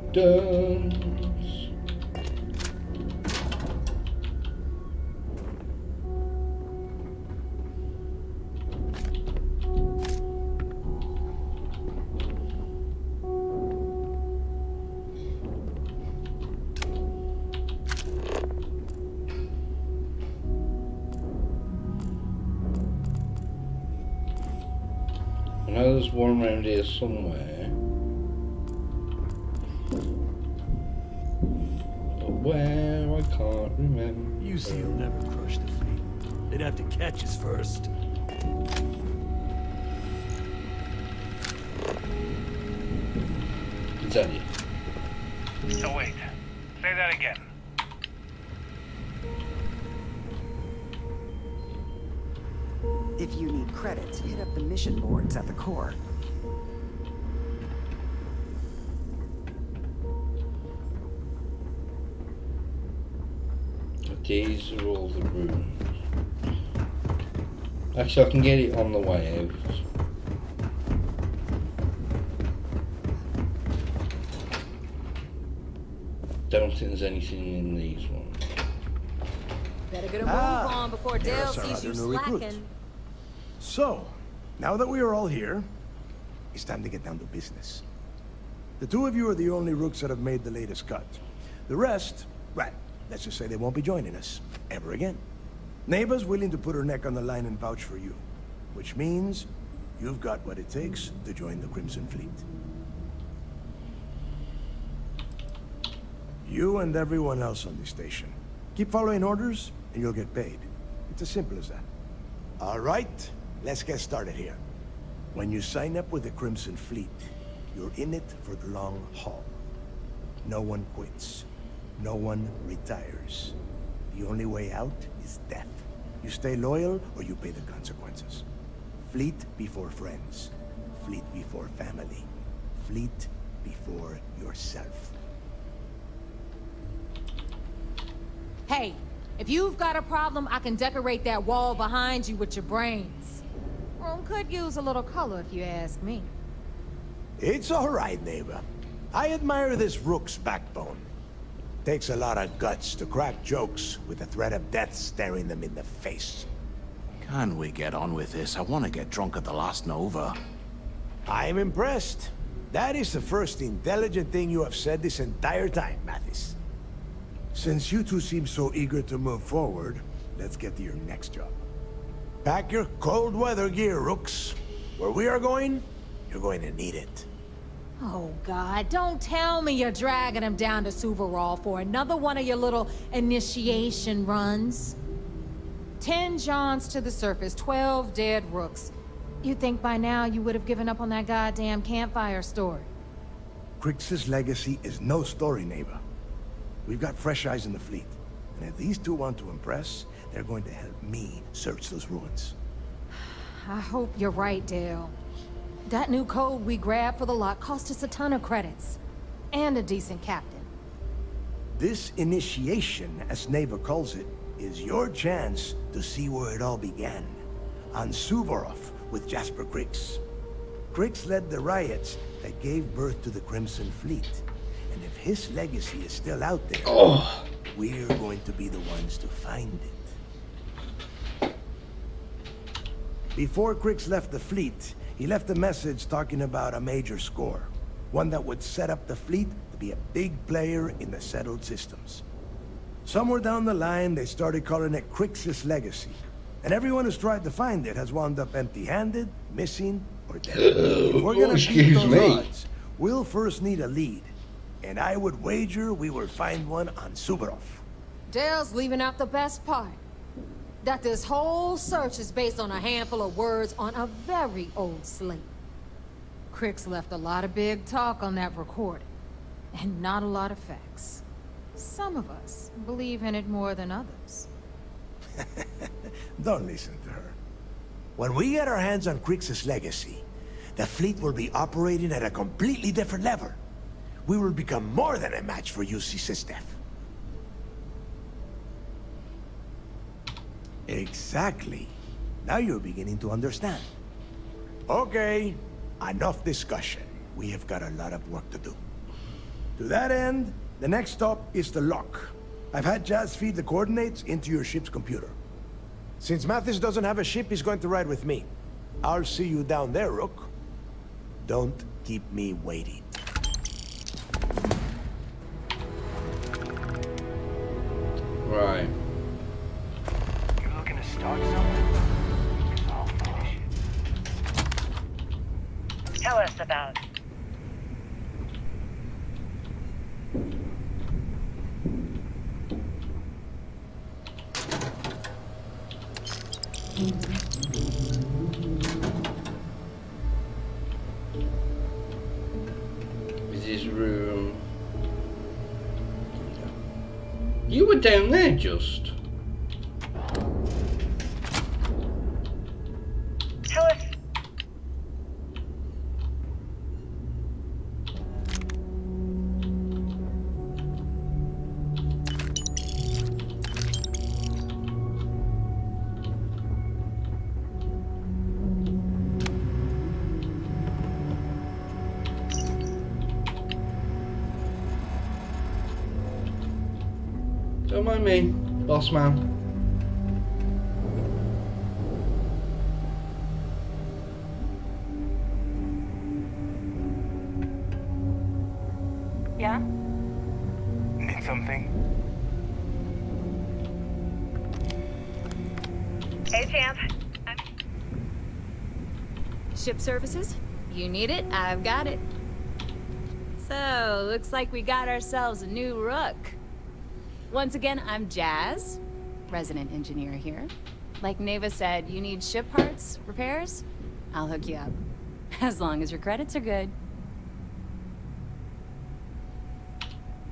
S1: I know there's one around here somewhere. But where, I can't remember.
S16: You see, he'll never crush the fleet. They'd have to catch us first.
S1: Is that it?
S7: So wait, say that again.
S6: If you need credits, hit up the mission boards at the core.
S1: These are all the rooms. Actually, I can get it on the way out. Don't think there's anything in these ones.
S23: Better get a move on before Dale sees you slacking.
S10: So, now that we are all here, it's time to get down to business. The two of you are the only rooks that have made the latest cut. The rest, well, let's just say they won't be joining us ever again. Neva's willing to put her neck on the line and vouch for you, which means you've got what it takes to join the Crimson Fleet. You and everyone else on the station. Keep following orders, and you'll get paid. It's as simple as that. All right, let's get started here. When you sign up with the Crimson Fleet, you're in it for the long haul. No one quits. No one retires. The only way out is death. You stay loyal, or you pay the consequences. Fleet before friends. Fleet before family. Fleet before yourself.
S23: Hey, if you've got a problem, I can decorate that wall behind you with your brains. Room could use a little color if you ask me.
S10: It's all right, Neva. I admire this rook's backbone. Takes a lot of guts to crack jokes with the threat of death staring them in the face.
S20: Can we get on with this? I want to get drunk at the last Nova.
S10: I'm impressed. That is the first intelligent thing you have said this entire time, Mathis. Since you two seem so eager to move forward, let's get to your next job. Pack your cold weather gear, rooks. Where we are going, you're going to need it.
S23: Oh, God, don't tell me you're dragging him down to Suvarall for another one of your little initiation runs. 10 Johns to the surface, 12 dead rooks. You'd think by now you would have given up on that goddamn campfire story.
S10: Crix's legacy is no story, Neva. We've got fresh eyes in the fleet. And if these two want to impress, they're going to help me search those ruins.
S23: I hope you're right, Dale. That new code we grabbed for the lot cost us a ton of credits. And a decent captain.
S10: This initiation, as Neva calls it, is your chance to see where it all began. On Suvorov with Jasper Krix. Krix led the riots that gave birth to the Crimson Fleet. And if his legacy is still out there, we're going to be the ones to find it. Before Krix left the fleet, he left a message talking about a major score. One that would set up the fleet to be a big player in the settled systems. Somewhere down the line, they started calling it Krix's legacy. And everyone who's tried to find it has wound up empty-handed, missing, or dead. If we're gonna beat those odds, we'll first need a lead. And I would wager we will find one on Suvorov.
S23: Dale's leaving out the best part. That this whole search is based on a handful of words on a very old slate. Krix left a lot of big talk on that recording, and not a lot of facts. Some of us believe in it more than others.
S10: Don't listen to her. When we get our hands on Krix's legacy, the fleet will be operating at a completely different level. We will become more than a match for UC Systef. Exactly. Now you're beginning to understand. Okay, enough discussion. We have got a lot of work to do. To that end, the next stop is the lock. I've had Jazz feed the coordinates into your ship's computer. Since Mathis doesn't have a ship, he's going to ride with me. I'll see you down there, Rook. Don't keep me waiting.
S1: Right.
S8: You looking to start something? 'Cause I'll finish it.
S9: Tell us about it.
S1: Is this room? You were down there just.
S9: Tell us.
S1: Don't mind me, boss man.
S9: Yeah?
S8: Need something?
S9: Hey, Champ.
S18: Ship services? You need it? I've got it. So, looks like we got ourselves a new rook. Once again, I'm Jazz, resident engineer here. Like Neva said, you need ship parts, repairs? I'll hook you up. As long as your credits are good.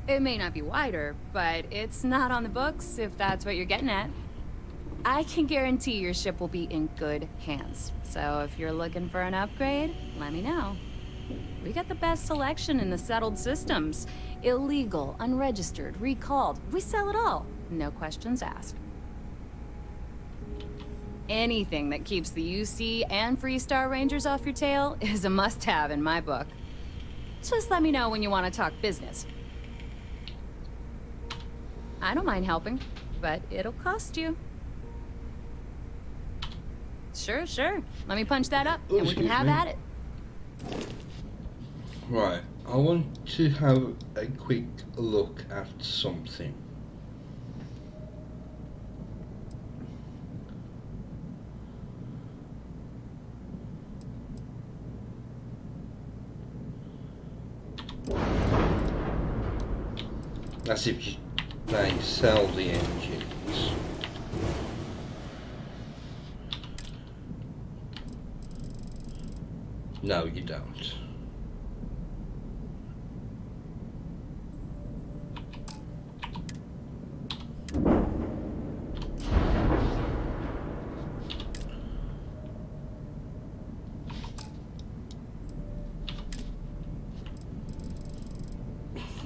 S18: It may not be wider, but it's not on the books, if that's what you're getting at. I can guarantee your ship will be in good hands. So if you're looking for an upgrade, let me know. We got the best selection in the settled systems. Illegal, unregistered, recalled. We sell it all. No questions asked. Anything that keeps the UC and Freestar Rangers off your tail is a must-have in my book. Just let me know when you want to talk business. I don't mind helping, but it'll cost you. Sure, sure. Let me punch that up, and we can have at it.
S1: Right, I want to have a quick look at something. That's if they sell the engines. No, you don't.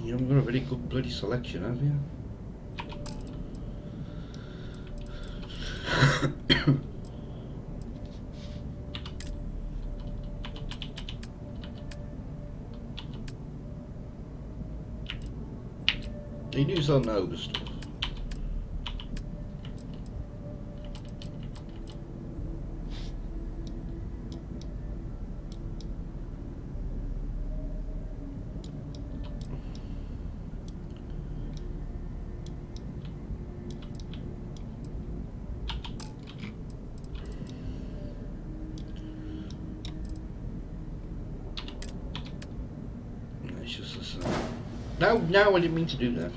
S1: You haven't got a very good bloody selection, have you? They do sell Nova stuff. It's just the same. No, I didn't mean to do that.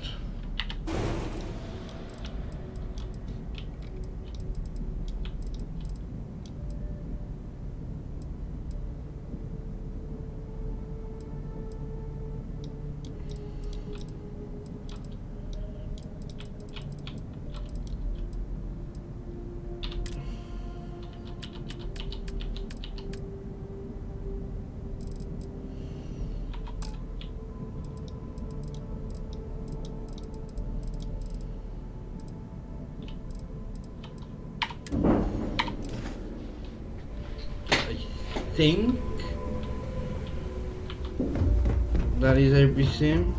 S1: Think that is everything.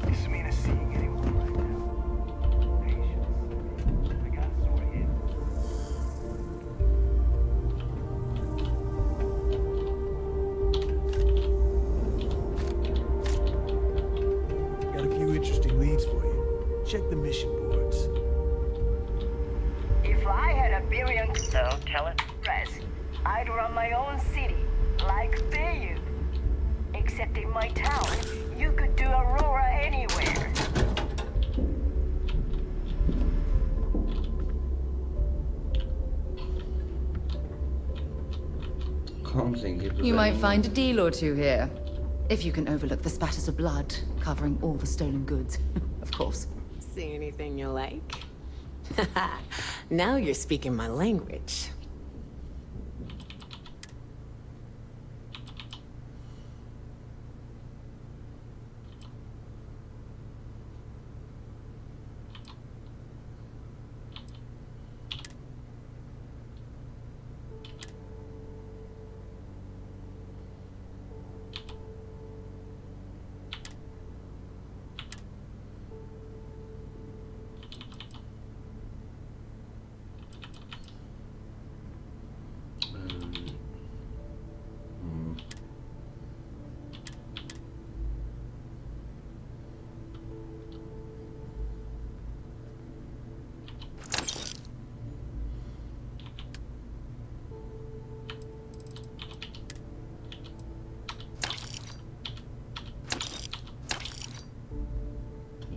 S16: Got a few interesting leads for you. Check the mission boards.
S9: If I had a billion, so tell it, Res, I'd run my own city, like they do. Except in my town, you could do Aurora anywhere.
S1: Can't think of
S2: You might
S1: anyone.
S2: find a deal or two here. If you can overlook the spatters of blood covering all the stolen goods, of course.
S4: See anything you like? Now you're speaking my language.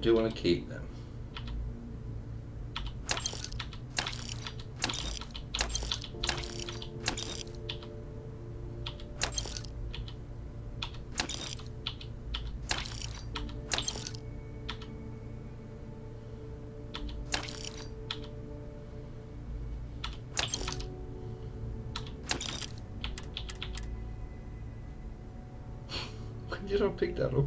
S1: Do you want to keep them? When did I pick that up?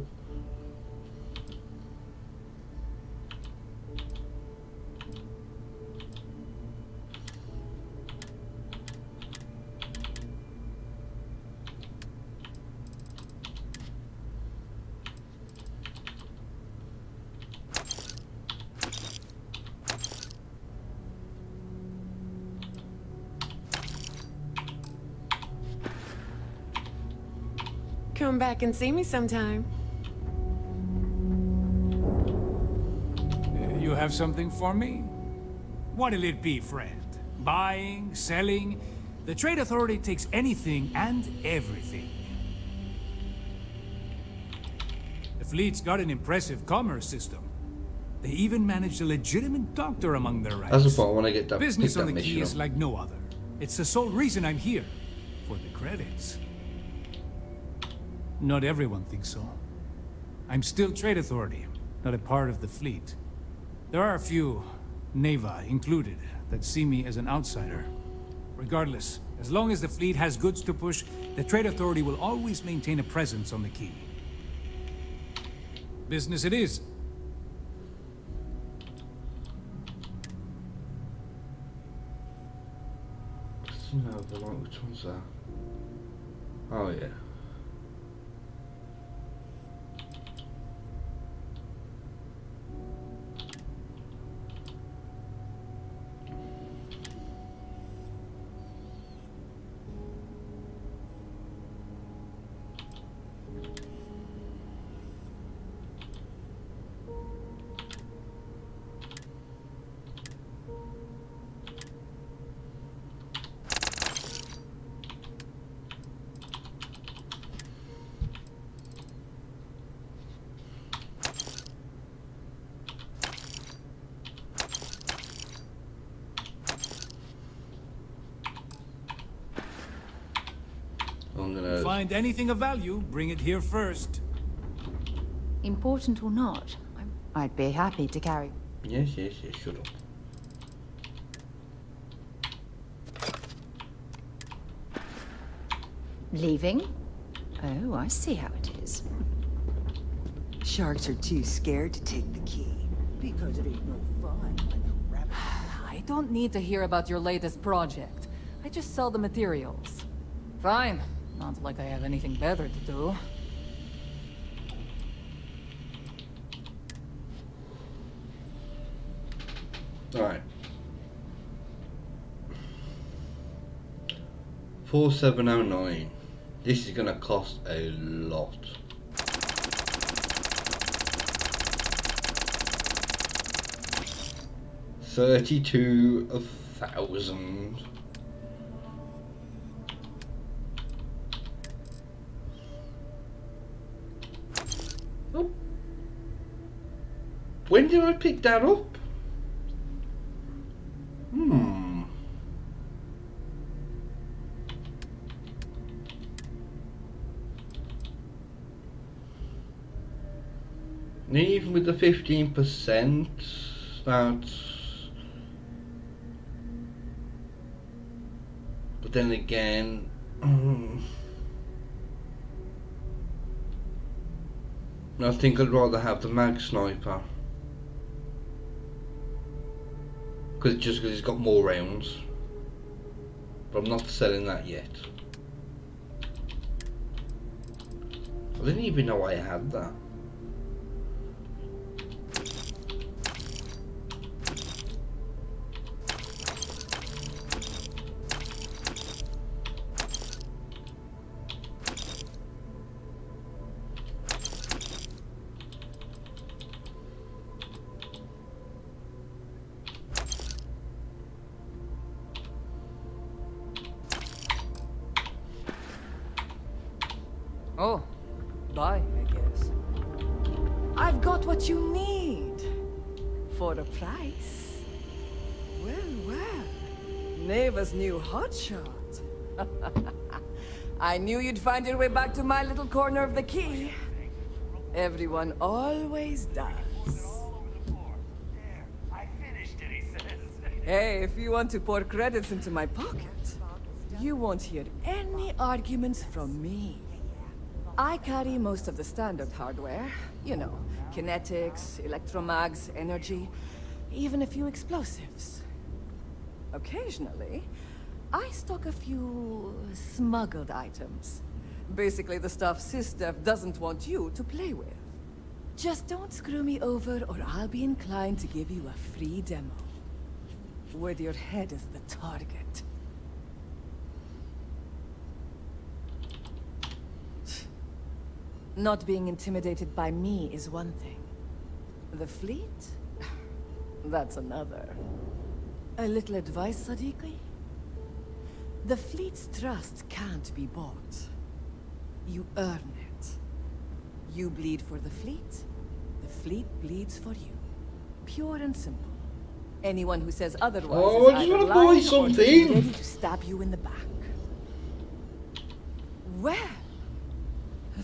S4: Come back and see me sometime.
S11: You have something for me? What'll it be, friend? Buying, selling? The Trade Authority takes anything and everything. The fleet's got an impressive commerce system. They even managed a legitimate doctor among their ranks.
S1: That's the point. I want to get that.
S11: Business
S1: pick
S11: on
S1: that
S11: the key
S1: mission
S11: is
S1: up.
S11: like no other. It's the sole reason I'm here. For the credits. Not everyone thinks so. I'm still Trade Authority, not a part of the fleet. There are a few, Neva included, that see me as an outsider. Regardless, as long as the fleet has goods to push, the Trade Authority will always maintain a presence on the key. Business it is.
S1: No, but like, which one's that? Oh yeah. I'm gonna...
S11: Find anything of value, bring it here first.
S2: Important or not, I'd be happy to carry.
S1: Yes, shut up.
S2: Leaving? Oh, I see how it is.
S6: Sharks are too scared to take the key. Because it ain't no fun when the rabbit...
S24: I don't need to hear about your latest project. I just sell the materials. Fine. Not like I have anything better to do.
S1: Alright. 4709. This is gonna cost a lot. $32,000. Oh. When did I pick that up? And even with the 15%, that's... But then again... I think I'd rather have the mag sniper. Because it's got more rounds. But I'm not selling that yet. I didn't even know I had that.
S24: Oh, bye, I guess. I've got what you need. For a price. Well. Neva's new hotshot. I knew you'd find your way back to my little corner of the key. Everyone always does. Hey, if you want to pour credits into my pocket, you won't hear any arguments from me. I carry most of the standard hardware. You know, kinetics, electromags, energy, even a few explosives. Occasionally, I stock a few smuggled items. Basically the stuff SysDev doesn't want you to play with. Just don't screw me over or I'll be inclined to give you a free demo. With your head as the target. Not being intimidated by me is one thing. The fleet? That's another. A little advice, Sadiqi? The fleet's trust can't be bought. You earn it. You bleed for the fleet bleeds for you. Pure and simple. Anyone who says otherwise
S1: oh,
S24: is
S1: I just
S24: either
S1: want to buy
S24: lying or
S1: something.
S24: ready to stab you in the back. Well,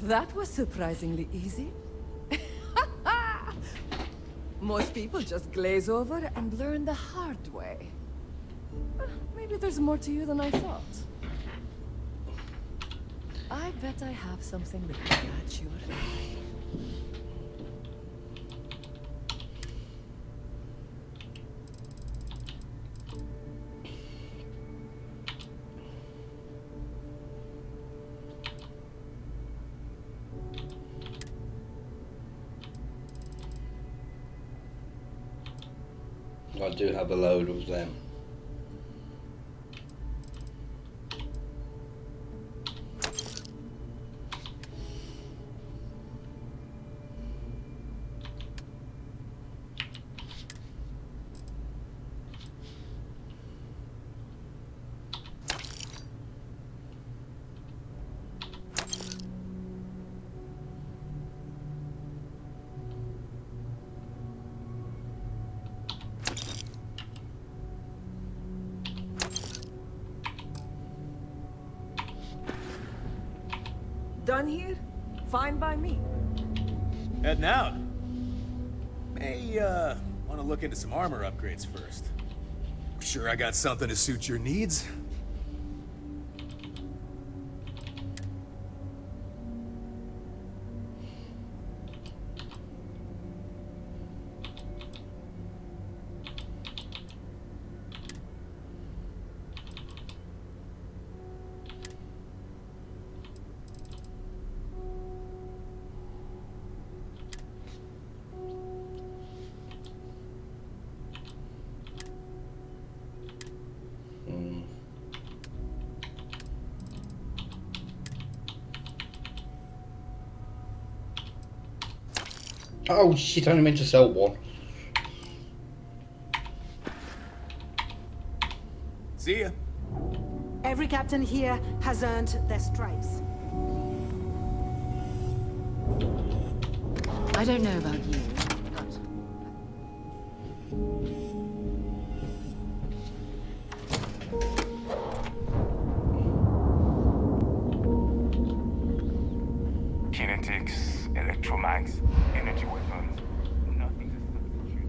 S24: that was surprisingly easy. Most people just glaze over and learn the hard way. Maybe there's more to you than I thought. I bet I have something that will catch your eye.
S1: I do have a load of them.
S24: done here, fine by me.
S12: Heading out. May, want to look into some armor upgrades first. Sure I got something to suit your needs?
S1: Oh shit, I only meant to sell one.
S12: See ya.
S23: Every captain here has earned their stripes.
S2: I don't know about you, but...
S7: Kinetics, electromags, energy weapons. Nothing's a substitute.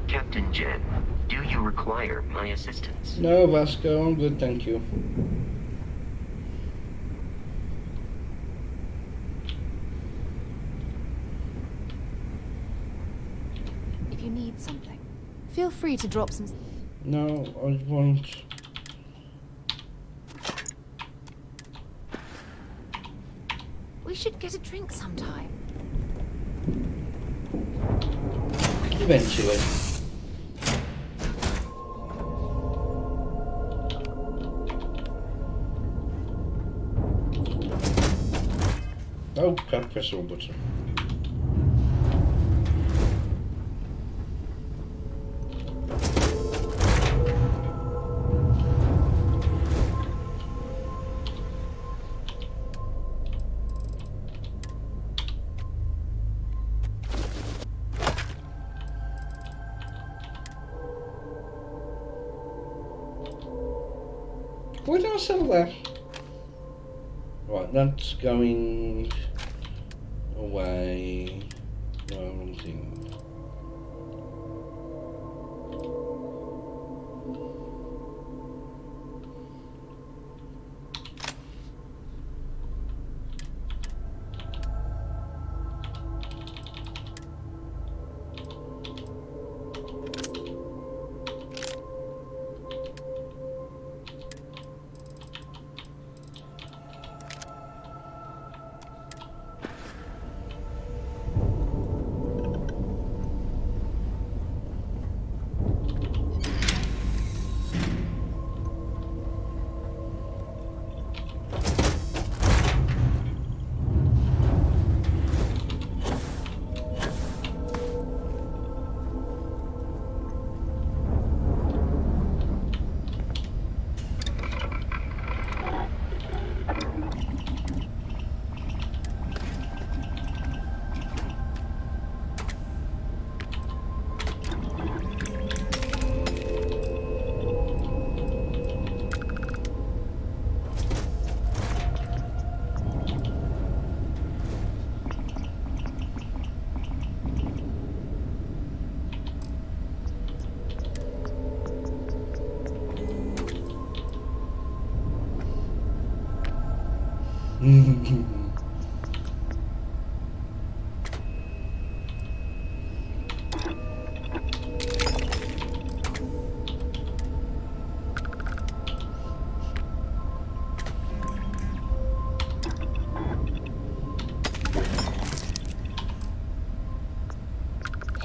S3: Captain Jen, do you require my assistance?
S1: No, Vasco, I'm good, thank you.
S2: If you need something, feel free to drop some...
S1: No, I won't.
S2: We should get a drink sometime.
S1: Eventually. Oh, can't press the wrong button. Why did I sell that? Right, that's going away. No, wrong thing.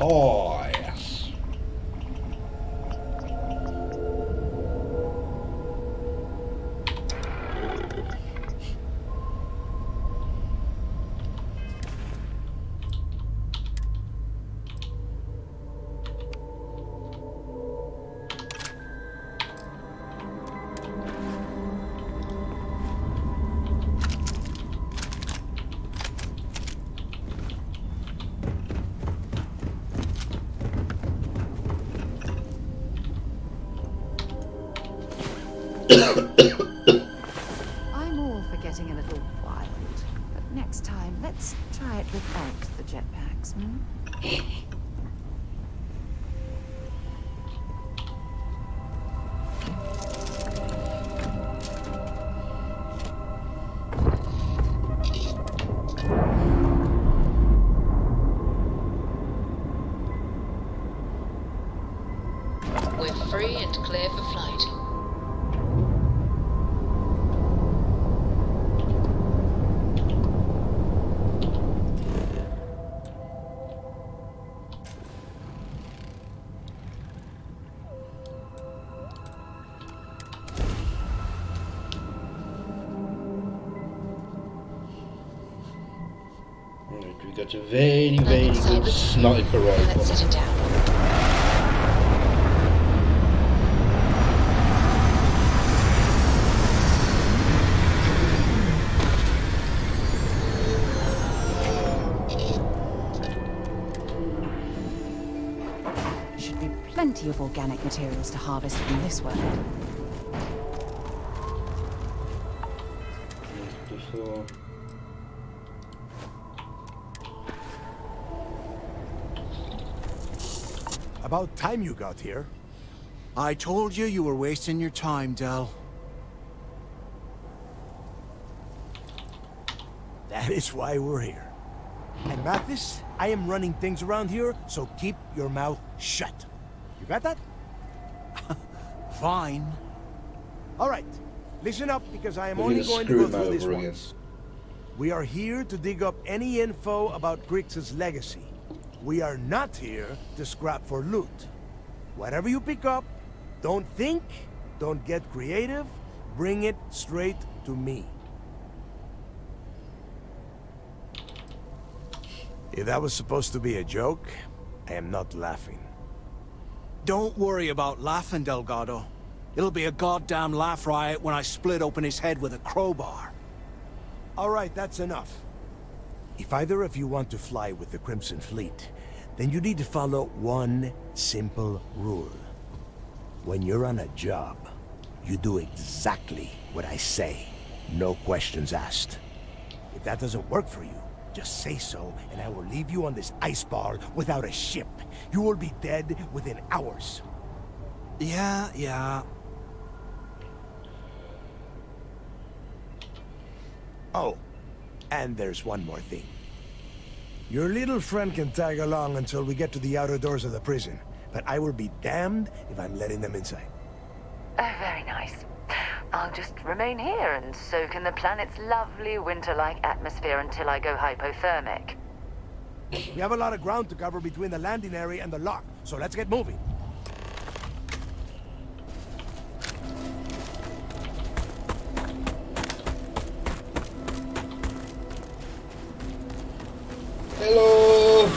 S1: Oh, yes.
S2: I'm all for without the jetpacks, hmm?
S15: We're free and clear for flight.
S1: Right, we got a very, very good sniper rifle.
S15: Let's sit it down.
S2: Should be plenty of organic materials to harvest from this world.
S1: Before.
S10: About time you got here.
S20: I told you you were wasting your time, Del.
S10: That is why we're here. And Mathis, I am running things around here, so keep your mouth shut. You got that?
S20: Fine.
S10: All right. Listen up, because I am
S1: We're
S10: only
S1: gonna
S10: going to
S1: screw
S10: go
S1: him
S10: through this
S1: over again.
S10: once. We are here to dig up any info about Grix's legacy. We are not here to scrap for loot. Whatever you pick up, don't think, don't get creative, bring it straight to me. If that was supposed to be a joke, I am not laughing.
S20: Don't worry about laughing, Delgado. It'll be a goddamn laugh riot when I split open his head with a crowbar.
S10: All right, that's enough. If either of you want to fly with the Crimson Fleet, then you need to follow one simple rule. When you're on a job, you do exactly what I say. No questions asked. If that doesn't work for you, just say so, and I will leave you on this ice ball without a ship. You will be dead within hours.
S20: Yeah.
S10: Oh, and there's one more thing. Your little friend can tag along until we get to the outer doors of the prison, but I will be damned if I'm letting them inside.
S13: Oh, very nice. I'll just remain here and soak in the planet's lovely winter-like atmosphere until I go hypothermic.
S10: We have a lot of ground to cover between the landing area and the lock, so let's get moving.
S1: Hello!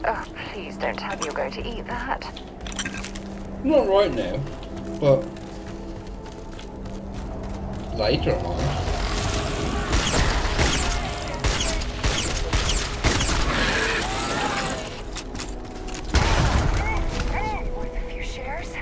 S13: Oh, please don't tell me you're going to eat that.
S1: Not right now, but later on.
S13: Worth a few shares?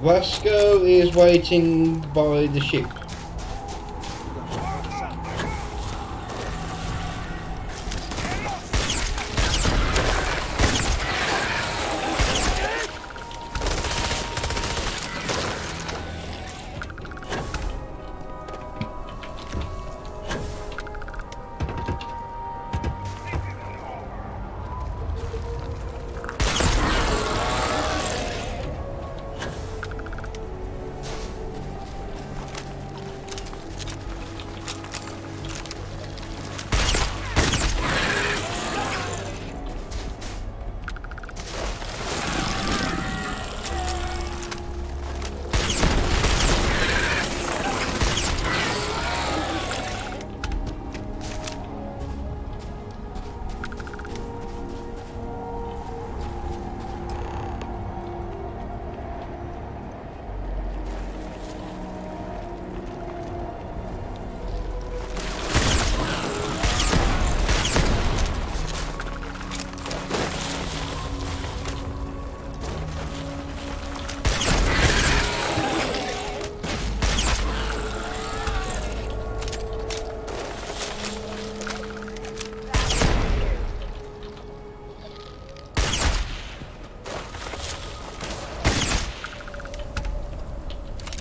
S1: Vasco is waiting by the ship.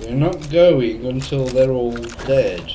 S1: You're not going until they're all dead.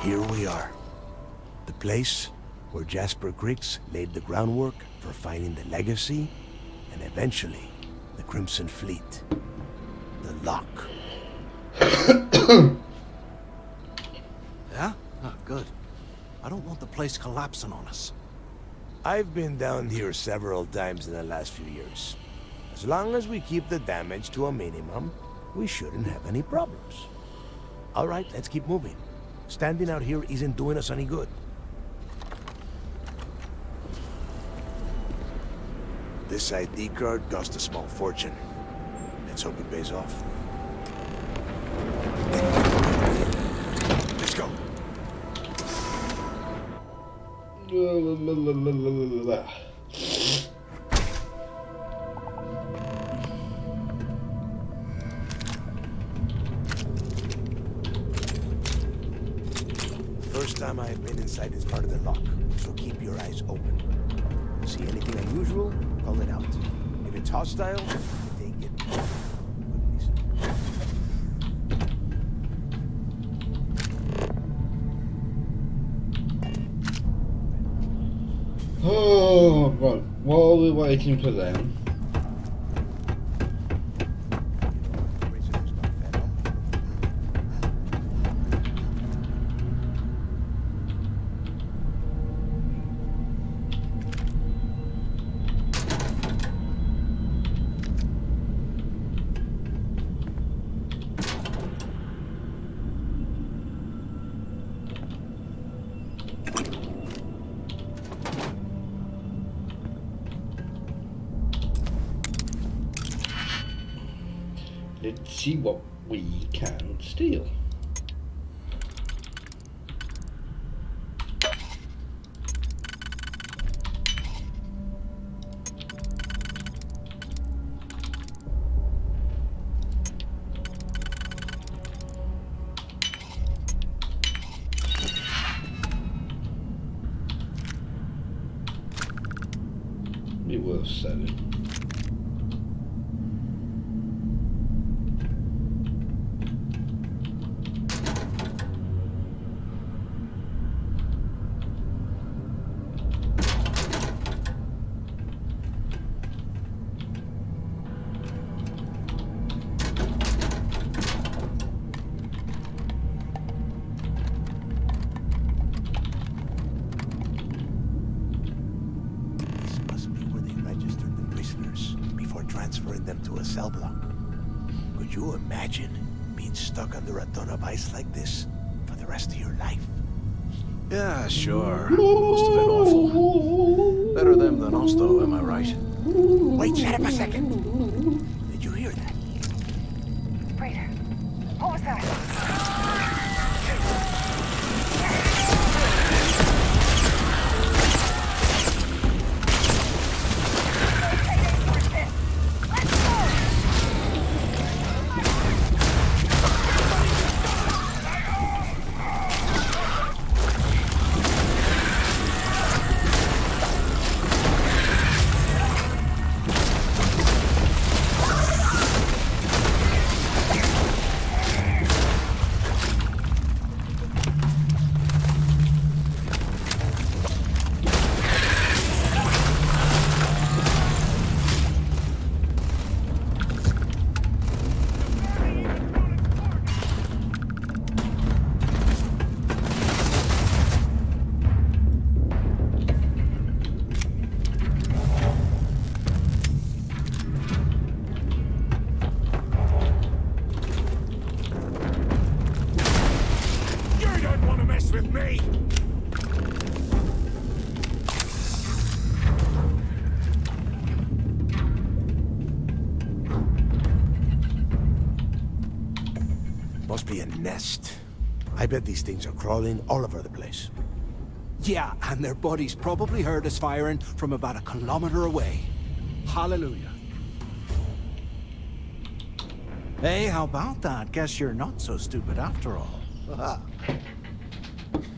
S10: Here we are. The place where Jasper Griggs laid the groundwork for finding the legacy and eventually the Crimson Fleet. The lock.
S20: Yeah? Oh, good. I don't want the place collapsing on us.
S10: I've been down here several times in the last few years. As long as we keep the damage to a minimum, we shouldn't have any problems. All right, let's keep moving. Standing out here isn't doing us any good. This ID card cost a small fortune. Let's hope it pays off. Let's go. First time I've been inside this part of the lock, so keep your eyes open. See anything unusual, call it out. If it's hostile, take it.
S1: Oh, right. While we're waiting for them. Let's see what we can steal. Be worth selling.
S10: Transferring them to a cell block. Could you imagine being stuck under a ton of ice like this for the rest of your life?
S20: Yeah, sure. Must have been awful. Better them than us, though, am I right?
S10: Wait, shut up a second. Did you hear that?
S9: Raider, what was that?
S10: nest. I bet these things are crawling all over the place.
S20: Yeah, and their buddies probably heard us firing from about 1 kilometer away. Hallelujah. Hey, how about that? Guess you're not so stupid after all.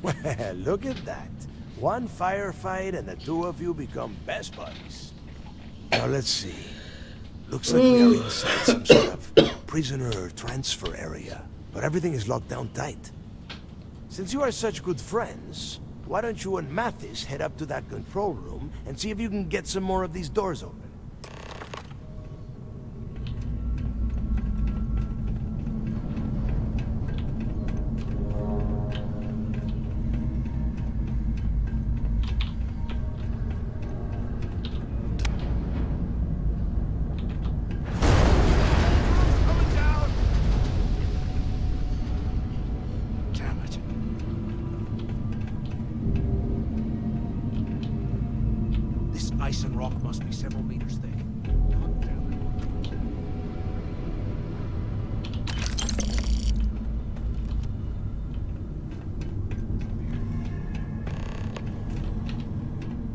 S10: Well, look at that. One firefight and the two of you become best buddies. Now let's see. Looks like we are inside some sort of prisoner transfer area, but everything is locked down tight. Since you are such good friends, why don't you and Mathis head up to that control room and see if you can get some more of these doors open?
S20: Ice and rock must be several meters thick.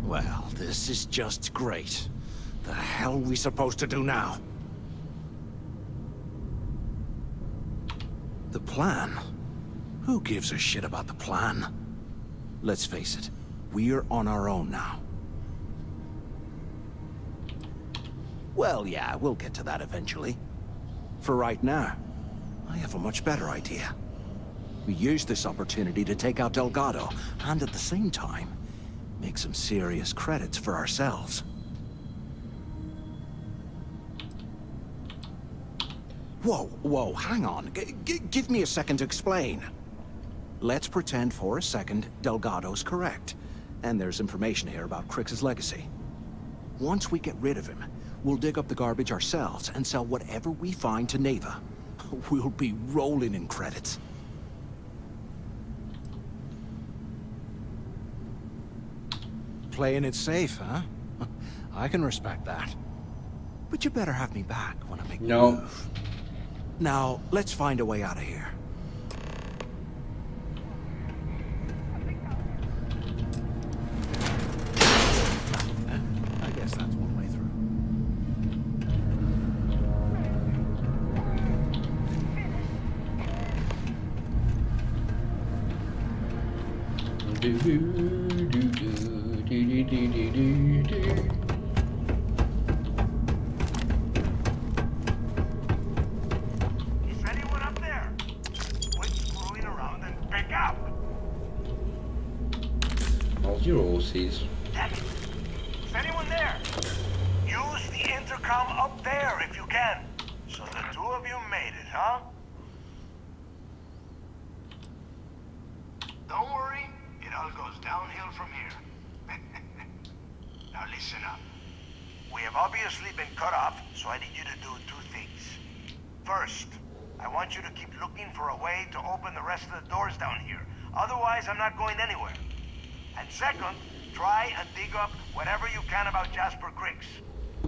S20: Well, this is just great. The hell are we supposed to do now? The plan? Who gives a shit about the plan? Let's face it, we're on our own now. Well, yeah, we'll get to that eventually. For right now, I have a much better idea. We use this opportunity to take out Delgado, and at the same time, make some serious credits for ourselves. Whoa, hang on. Give me a second to explain. Let's pretend for a second Delgado's correct, and there's information here about Crix's legacy. Once we get rid of him, we'll dig up the garbage ourselves and sell whatever we find to Neva. We'll be rolling in credits. Playing it safe, huh? I can respect that. But you better have me back when I make the move. Now, let's find a way out of here. I guess that's one way through.
S7: Is anyone up there? Quit screwing around and pick up!
S1: Hold your horses.
S7: Damn it. Is anyone there? Use the intercom up there if you can. So the two of you made it, huh? Don't worry, it all goes downhill from here. Now listen up. We have obviously been cut off, so I need you to do two things. First, I want you to keep looking for a way to open the rest of the doors down here. Otherwise, I'm not going anywhere. And second, try and dig up whatever you can about Jasper Crix.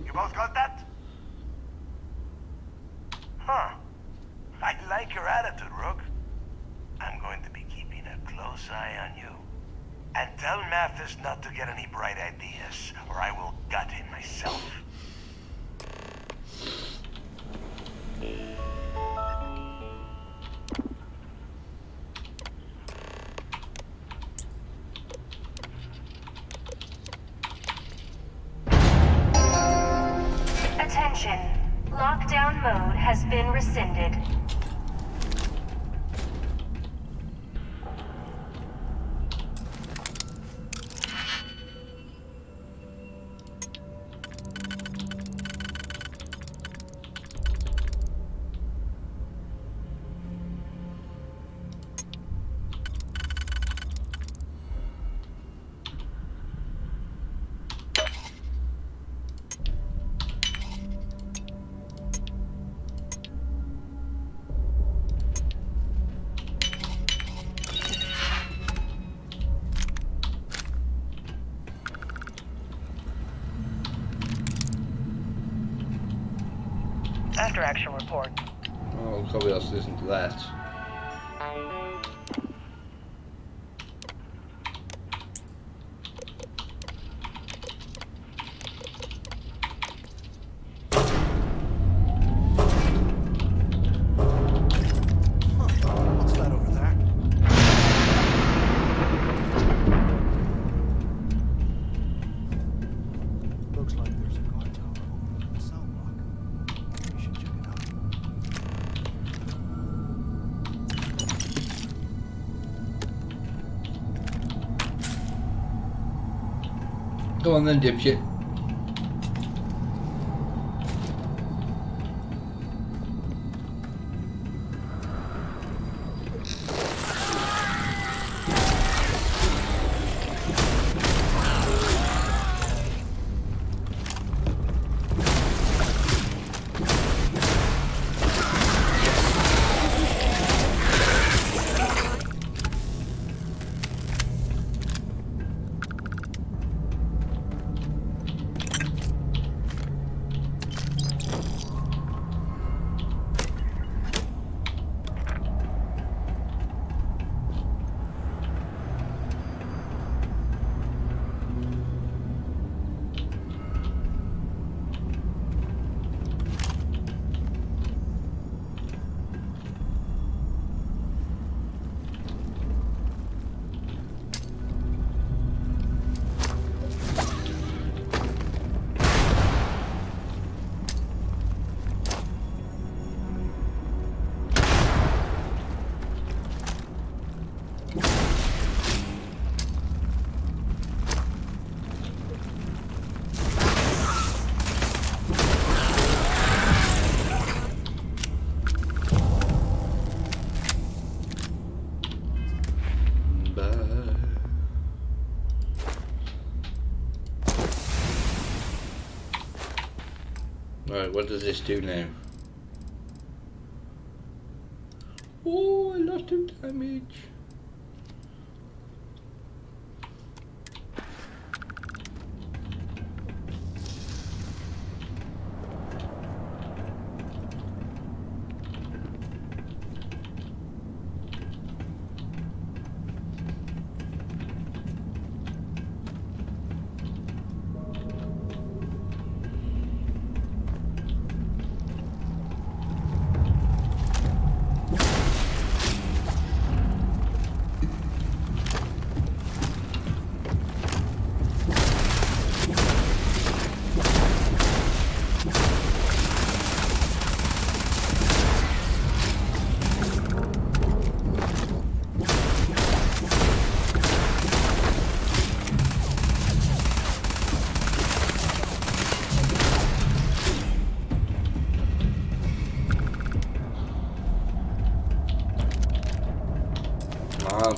S7: You both got that? Huh. I like your attitude, Rook. I'm going to be keeping a close eye on you. And tell Mathis not to get any bright ideas, or I will gut him myself.
S5: Attention. Lockdown mode has been rescinded.
S13: After action report.
S1: Oh, probably else listen to that. Go on then, dipshit. Right, what does this do now? Oh, I lost 2 damage.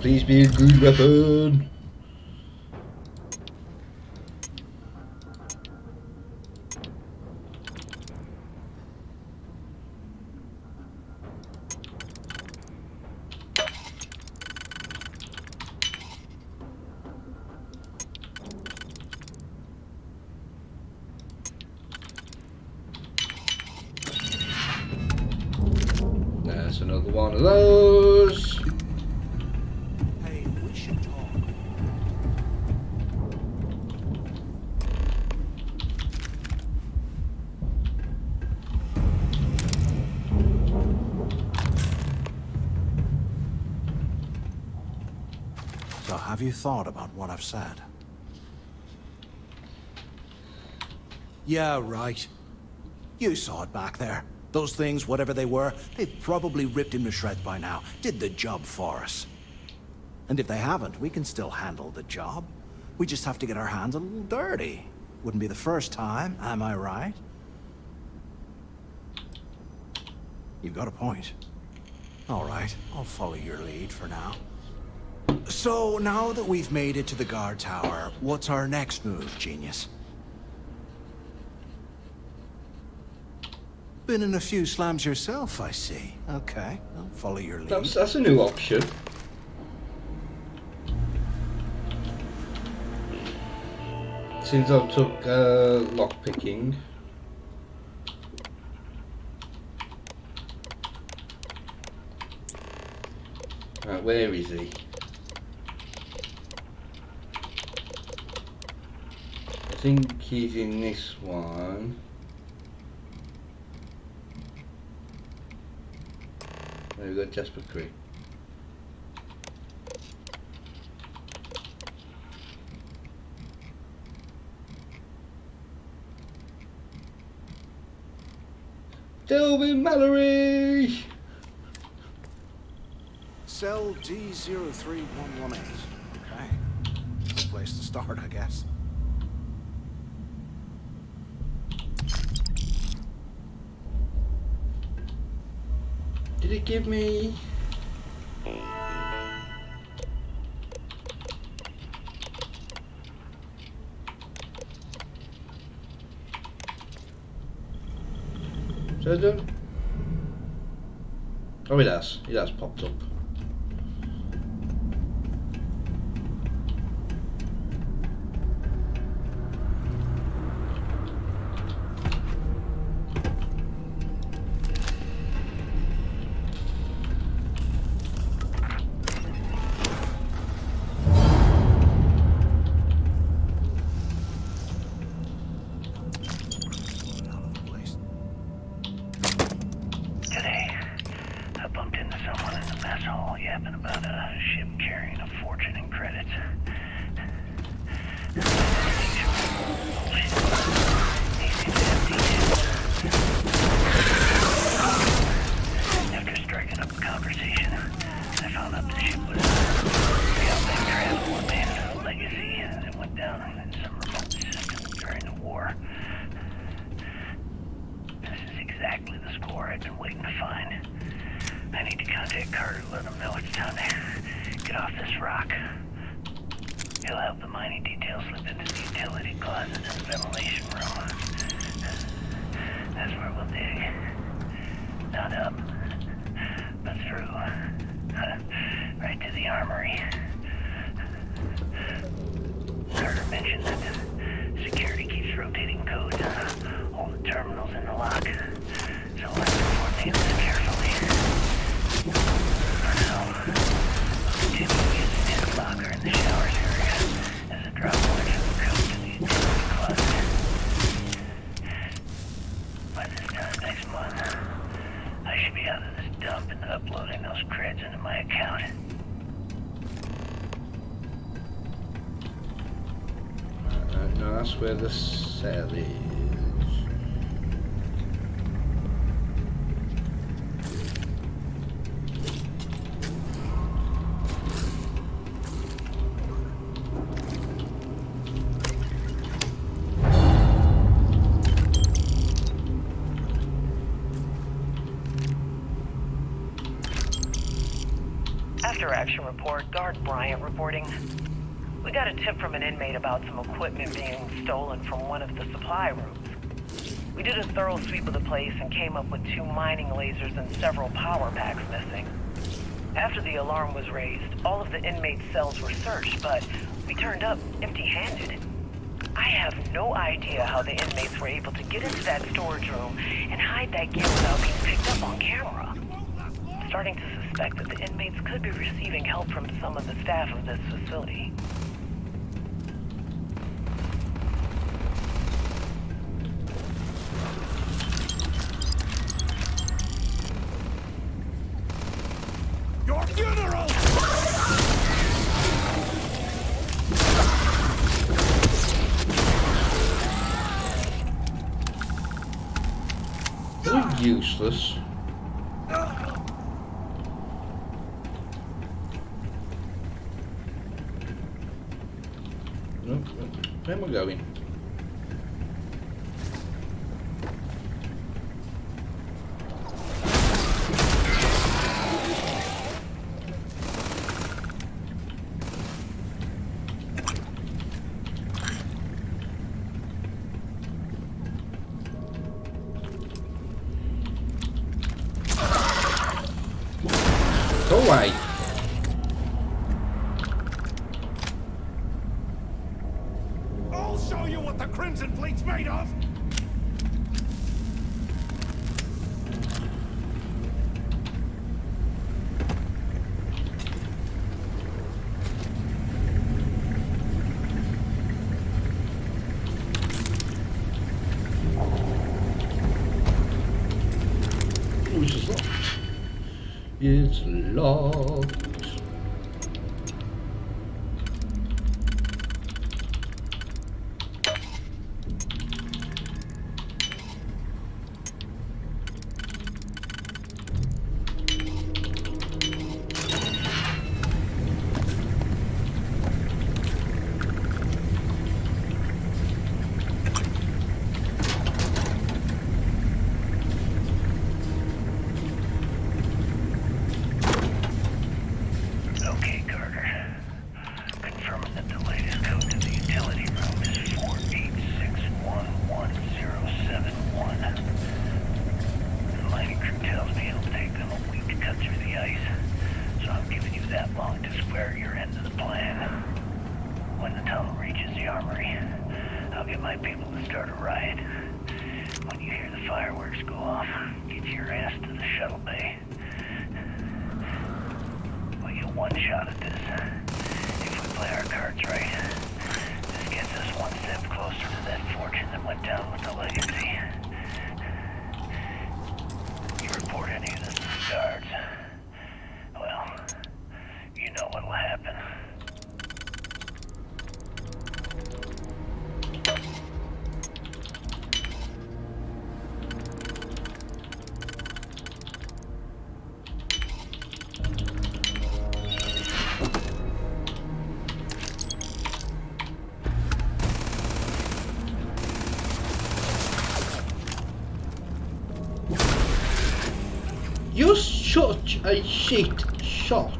S1: Please be a good weapon. That's another one of those.
S20: Have you thought about what I've said? Yeah, right. You saw it back there. Those things, whatever they were, they've probably ripped him to shreds by now. Did the job for us. And if they haven't, we can still handle the job. We just have to get our hands a little dirty. Wouldn't be the first time, am I right? You've got a point. All right, I'll follow your lead for now. So, now that we've made it to the guard tower, what's our next move, genius? Been in a few slams yourself, I see. Okay, I'll follow your lead.
S1: That's a new option. Since I took lockpicking. Right, where is he? I think he's in this one. There we go, Jasper Creek. Delvin Mallory!
S20: Cell D03118. Okay. Good place to start, I guess.
S1: Did it give me? Is that done? Oh, it has. It has popped up. No, that's where the cell is.
S14: After action report, Guard Bryant reporting. We got a tip from an inmate about some equipment being stolen from one of the supply rooms. We did a thorough sweep of the place and came up with 2 mining lasers and several power packs missing. After the alarm was raised, all of the inmates' cells were searched, but we turned up empty-handed. I have no idea how the inmates were able to get into that storage room and hide that gear without being picked up on camera. I'm starting to suspect that the inmates could be receiving help from some of the staff of this facility.
S16: Your funeral!
S1: You're useless. Nope. Where am I going? Go away.
S16: I'll show you what the Crimson Fleet's made of!
S1: Which is locked. It's locked.
S8: armory. I'll get my people to start a riot. When you hear the fireworks go off, get your ass to the shuttle bay. We'll get one shot at this. If we play our cards right, this gets us one step closer to that fortune that went down with the legacy. You report any of this to the guards, well, you know what'll happen.
S1: You're such a shit shot.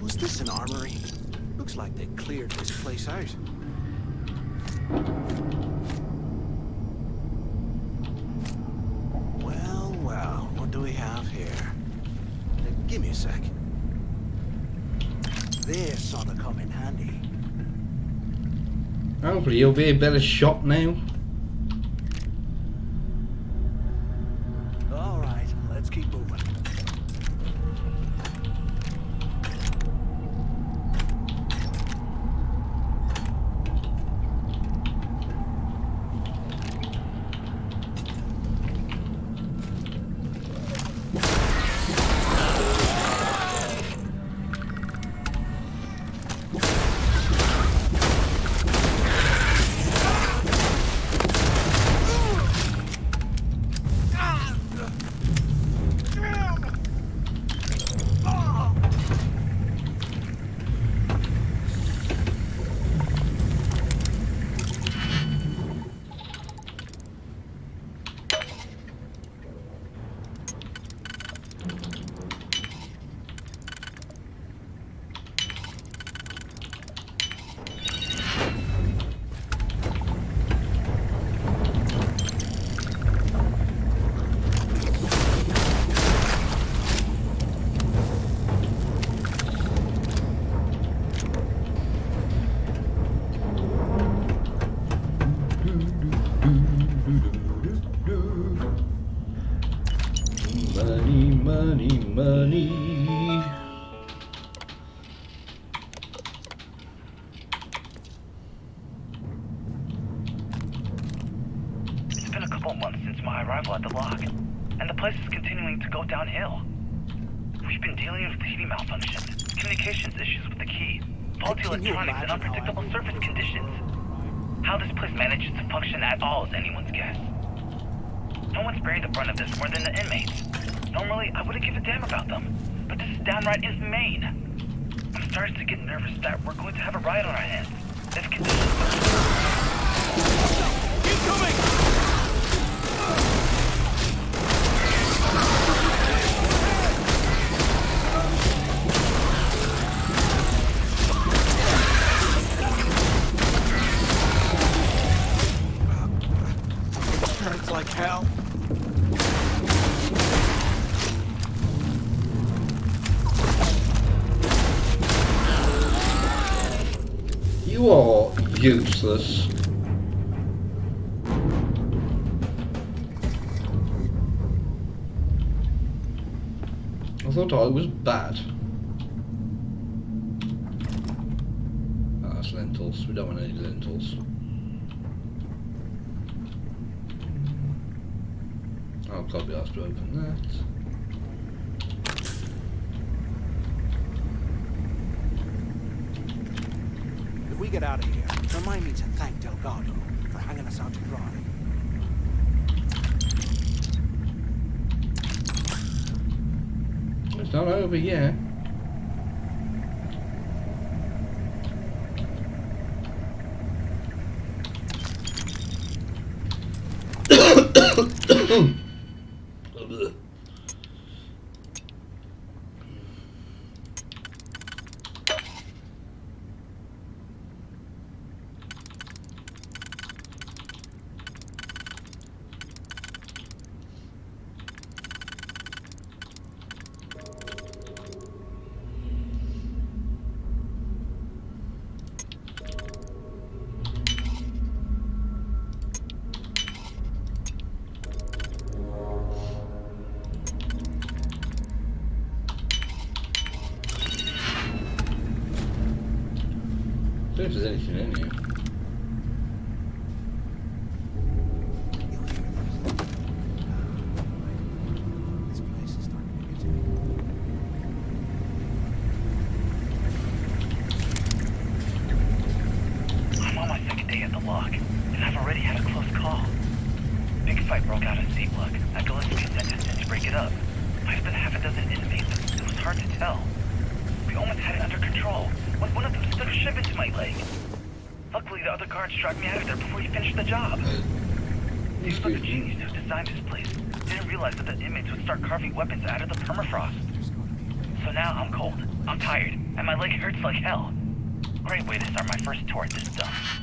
S20: Was this an armory? Looks like they cleared this place out. Well, well, what do we have here? Give me a sec.
S10: This ought to come in handy.
S1: Hopefully you'll be a better shot now.
S10: All right, let's keep moving.
S1: Money, money, money.
S8: It's been a couple months since my arrival at the lock, and the place is continuing to go downhill. We've been dealing with heating malfunctions, communications issues with the key, faulty electronics, and unpredictable surface conditions. How this place manages to function at all is anyone's guess. No one's bearing the brunt of this more than the inmates. Normally, I wouldn't give a damn about them, but this is downright inhumane. I'm starting to get nervous that we're going to have a riot on our hands. If conditions...
S20: Hurts like hell.
S1: You are useless. I thought I was bad. Oh, that's lentils. We don't want any lentils. I'll probably have to open that.
S20: If we get out of here, remind me to thank Delgado. for hanging us out to dry.
S1: It's not over yet. See if there's anything in here.
S20: This place is starting to get to me.
S8: I'm on my second day at the lock, and I've already had a close call. Big fight broke out at C-Block after Gillespie sent us in to break it up. Might have been half a dozen inmates. It was hard to tell. We almost had it under control when one of them stuck a ship into my leg. Luckily, the other guards dragged me out of there before he finished the job. Seems like the genius who designed this place didn't realize that the inmates would start carving weapons out of the permafrost. So now I'm cold, I'm tired, and my leg hurts like hell. Great way to start my first tour at this stuff.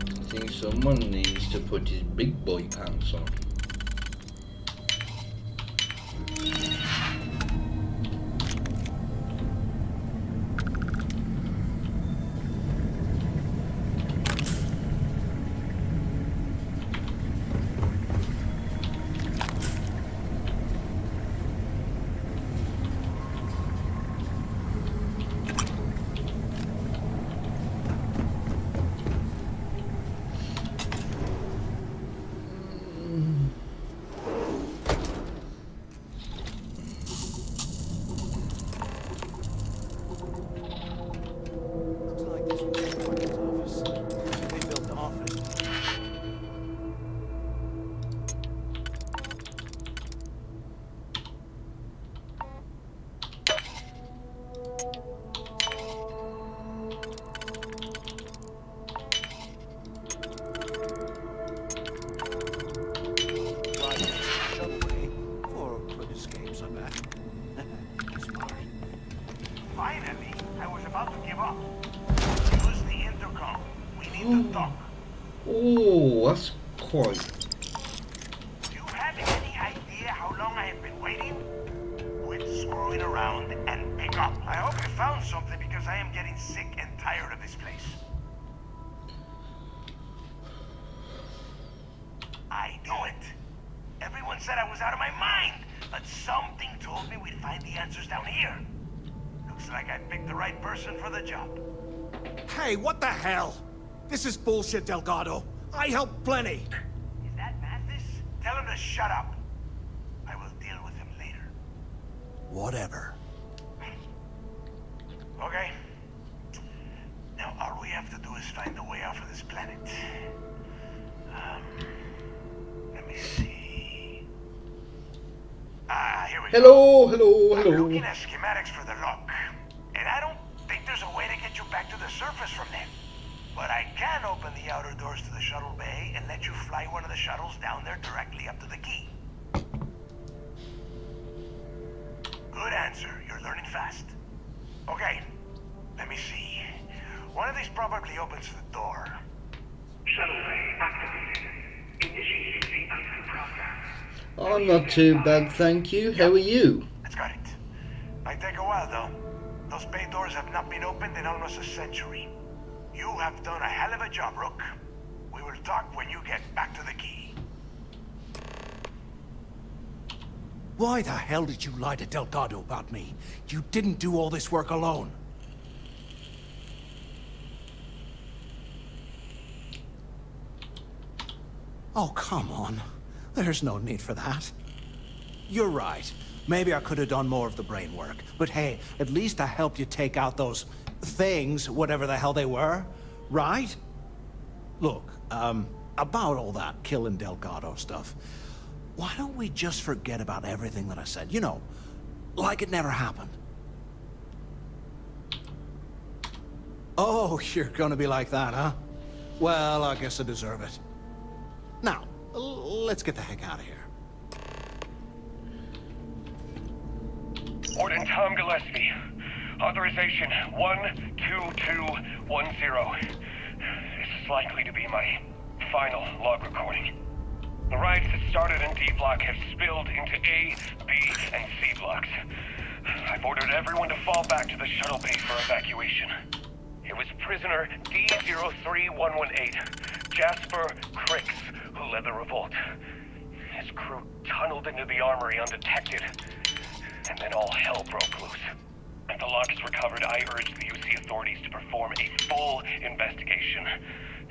S1: I think someone needs to put his big boy pants on.
S7: Finally, I was about to give up. Use the intercom. We need to talk.
S1: Oh, that's quite.
S7: Do you have any idea how long I have been waiting? Quit screwing around and pick up. I hope you found something because I am getting sick and tired of this place. I knew it. Everyone said I was out of my mind, but something told me we'd find the answers down here. Looks like I picked the right person for the job.
S20: Hey, what the hell? This is bullshit, Delgado. I helped plenty.
S7: Is that Mathis? Tell him to shut up. I will deal with him later.
S20: Whatever.
S7: Okay. Now all we have to do is find a way off of this planet. Let me see. Here we
S1: Hello,
S7: go.
S1: hello,
S7: I'm
S1: hello.
S7: looking at schematics for the lock. And I don't think there's a way to get you back to the surface from there. But I can open the outer doors to the shuttle bay and let you fly one of the shuttles down there directly up to the key. Good answer. You're learning fast. Okay. Let me see. One of these probably opens the door.
S8: Shuttle bay activated. Initiating the exit process.
S1: I'm not too bad, thank you. How are you?
S7: It's got it. Might take a while, though. Those bay doors have not been opened in almost a century. You have done a hell of a job, Rook. We will talk when you get back to the key.
S20: Why the hell did you lie to Delgado about me? You didn't do all this work alone. Oh, come on. There's no need for that. You're right. Maybe I could have done more of the brain work. But hey, at least I helped you take out those things, whatever the hell they were, right? Look, about all that killing Delgado stuff, why don't we just forget about everything that I said? You know, like it never happened. Oh, you're gonna be like that, huh? Well, I guess I deserve it. Now, let's get the heck out of here.
S17: Warden Tom Gillespie. Authorization 12210. This is likely to be my final log recording. The riots that started in D Block have spilled into A, B, and C blocks. I've ordered everyone to fall back to the shuttle bay for evacuation. It was prisoner D03118, Jasper Cricks, who led the revolt. His crew tunneled into the armory undetected, and then all hell broke loose. At the logs recovered, I urged the UC authorities to perform a full investigation,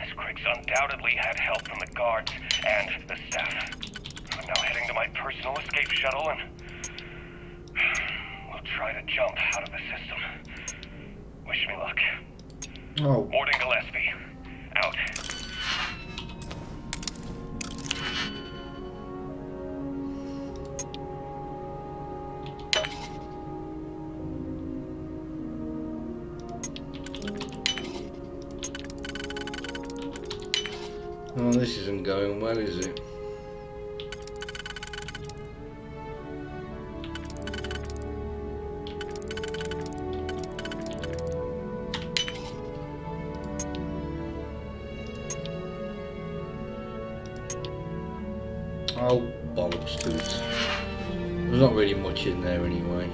S17: as Cricks undoubtedly had help from the guards and the staff. I'm now heading to my personal escape shuttle, and we'll try to jump out of the system. Wish me luck.
S1: Oh.
S17: Warden Gillespie, out.
S1: Oh, this isn't going well, is it? Oh, bollocks to it. There's not really much in there anyway.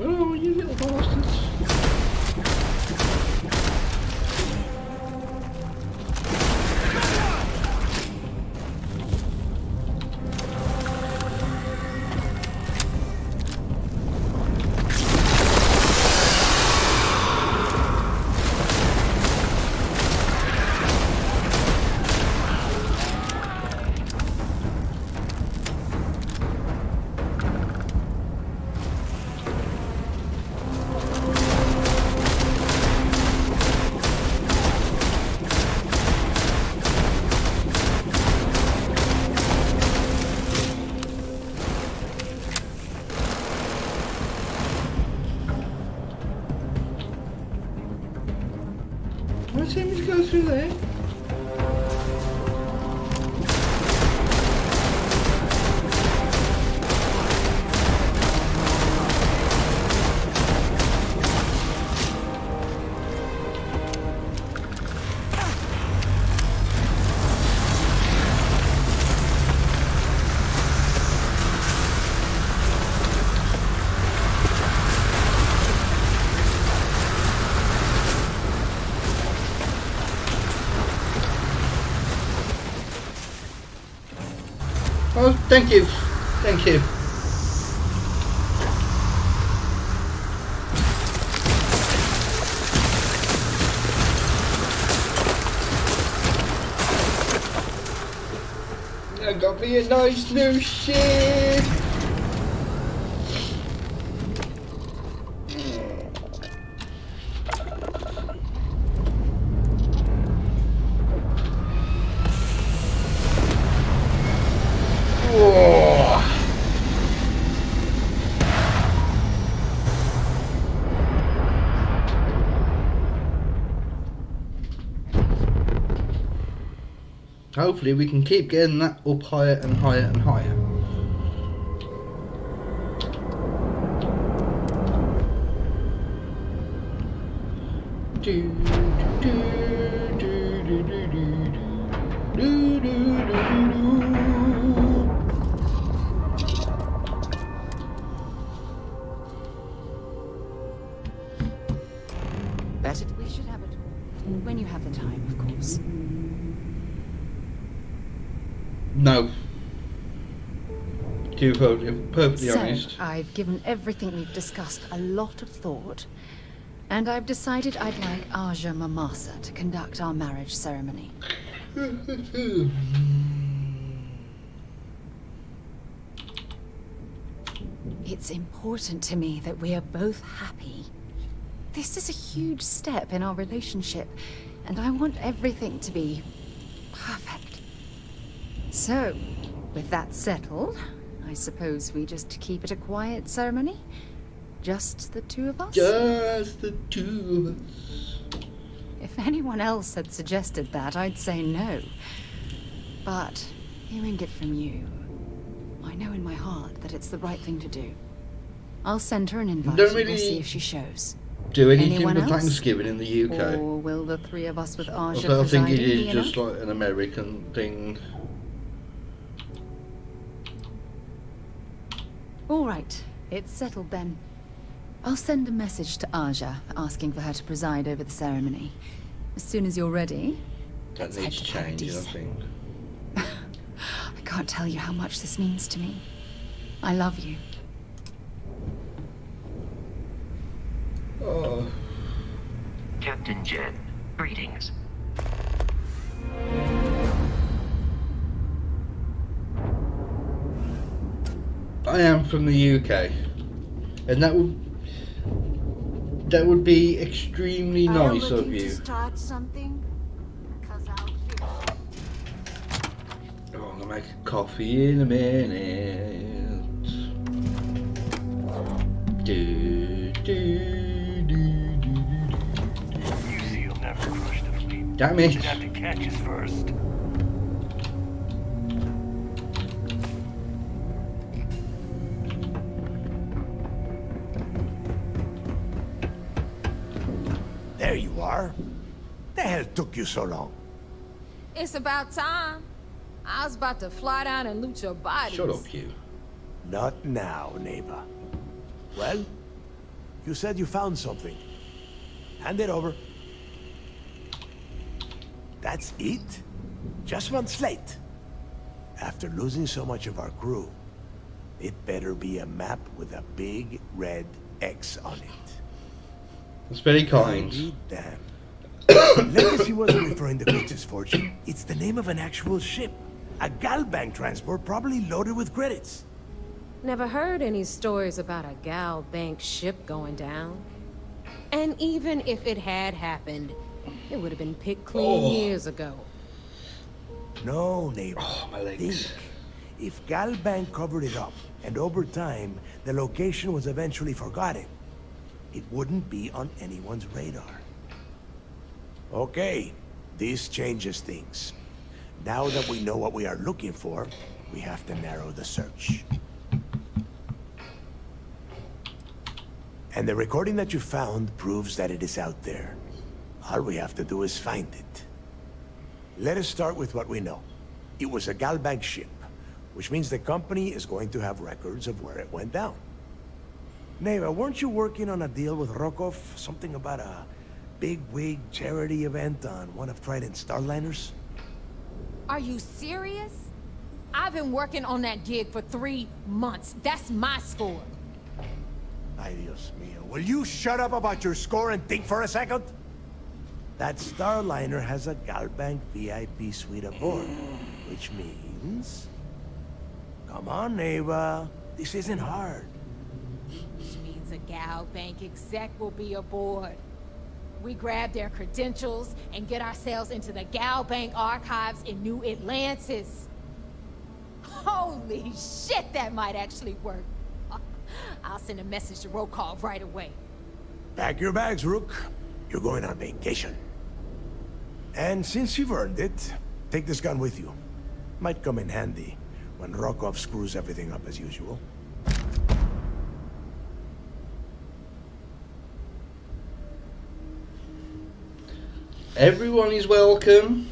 S1: Oh, you little bastards. Why don't we go through there? Oh, thank you. Thank you. I got me a nice new ship. Hopefully we can keep getting that up higher and higher and higher.
S2: Better we should have it when you have the time, of course.
S1: No. To be perfectly
S2: So,
S1: honest.
S2: I've given everything we've discussed a lot of thought, and I've decided I'd like Aja Mamasa to conduct our marriage ceremony. It's important to me that we are both happy. This is a huge step in our relationship, and I want everything to be perfect. So, with that settled, I suppose we just keep it a quiet ceremony? Just the two of us?
S1: Just the two of us.
S2: If anyone else had suggested that, I'd say no. But hearing it from you, I know in my heart that it's the right thing to do. I'll send her an invite
S1: Don't
S2: and
S1: really
S2: we'll see if she shows.
S1: Do anything
S2: Anyone
S1: for
S2: else?
S1: Thanksgiving in the UK?
S2: Or will the three of us with
S1: I
S2: Aja
S1: don't think it
S2: presiding
S1: is
S2: be
S1: just
S2: enough?
S1: like an American thing.
S2: All right, it's settled then. I'll send a message to Aja asking for her to preside over the ceremony. As soon as you're ready,
S1: That needs changing, I think.
S2: I can't tell you how much this means to me. I love you.
S1: Oh.
S3: Captain Jen, greetings.
S1: I am from the UK, and that would be extremely nice of you.
S6: Start something?
S1: Oh, I'm gonna make a coffee in a minute. Do, do, do, do, do.
S16: You see, you'll never crush the fleet.
S1: Damn it.
S16: You'd have to catch us first.
S10: There you are. The hell took you so long?
S23: It's about time. I was about to fly down and loot your bodies.
S1: Shut up, you.
S10: Not now, neighbor. Well, you said you found something. Hand it over. That's it? Just one slate. After losing so much of our crew, it better be a map with a big red X on it.
S1: That's very kind.
S10: Damn. Legacy wasn't referring to Crix's fortune. It's the name of an actual ship. A Galbank transport probably loaded with credits.
S23: Never heard any stories about a Gal Bank ship going down. And even if it had happened, it would have been picked clean years ago.
S10: No, neighbor.
S1: Oh, my legs.
S10: Think. If Galbank covered it up, and over time, the location was eventually forgotten, it wouldn't be on anyone's radar. Okay, this changes things. Now that we know what we are looking for, we have to narrow the search. And the recording that you found proves that it is out there. All we have to do is find it. Let us start with what we know. It was a Galbank ship, which means the company is going to have records of where it went down. Neva, weren't you working on a deal with Rokov? Something about a big-wig charity event on one of Trident's Starliners?
S23: Are you serious? I've been working on that gig for 3 months. That's my score.
S10: Ay, Dios mío. Will you shut up about your score and think for a second? That Starliner has a Galbank VIP suite aboard, which means... Come on, Neva. This isn't hard.
S23: Which means a Gal Bank exec will be aboard. We grab their credentials and get ourselves into the Gal Bank archives in New Atlantis. Holy shit, that might actually work. I'll send a message to Rokov right away.
S10: Pack your bags, Rook. You're going on vacation. And since you've earned it, take this gun with you. Might come in handy when Rokov screws everything up as usual.
S1: Everyone is welcome.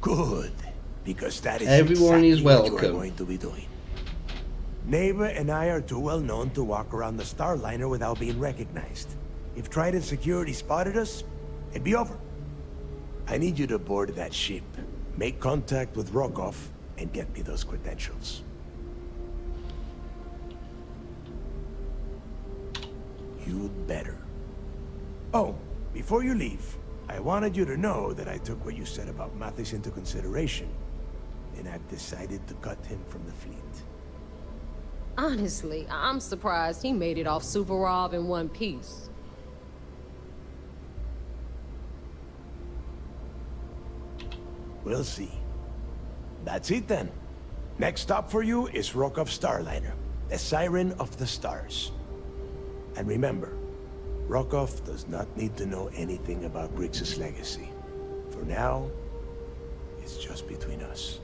S10: Good, because that is
S1: Everyone
S10: exactly
S1: is
S10: what you are
S1: welcome.
S10: going to be doing. Neva and I are too well known to walk around the Starliner without being recognized. If Trident Security spotted us, it'd be over. I need you to board that ship. Make contact with Rokov and get me those credentials. You'd better. Oh, before you leave, I wanted you to know that I took what you said about Mathis into consideration, and I've decided to cut him from the fleet.
S4: Honestly, I'm surprised he made it off Suvorov in one piece.
S10: We'll see. That's it then. Next stop for you is Rokov Starliner, the Siren of the Stars. And remember, Rokov does not need to know anything about Griggs' legacy. For now, it's just between us.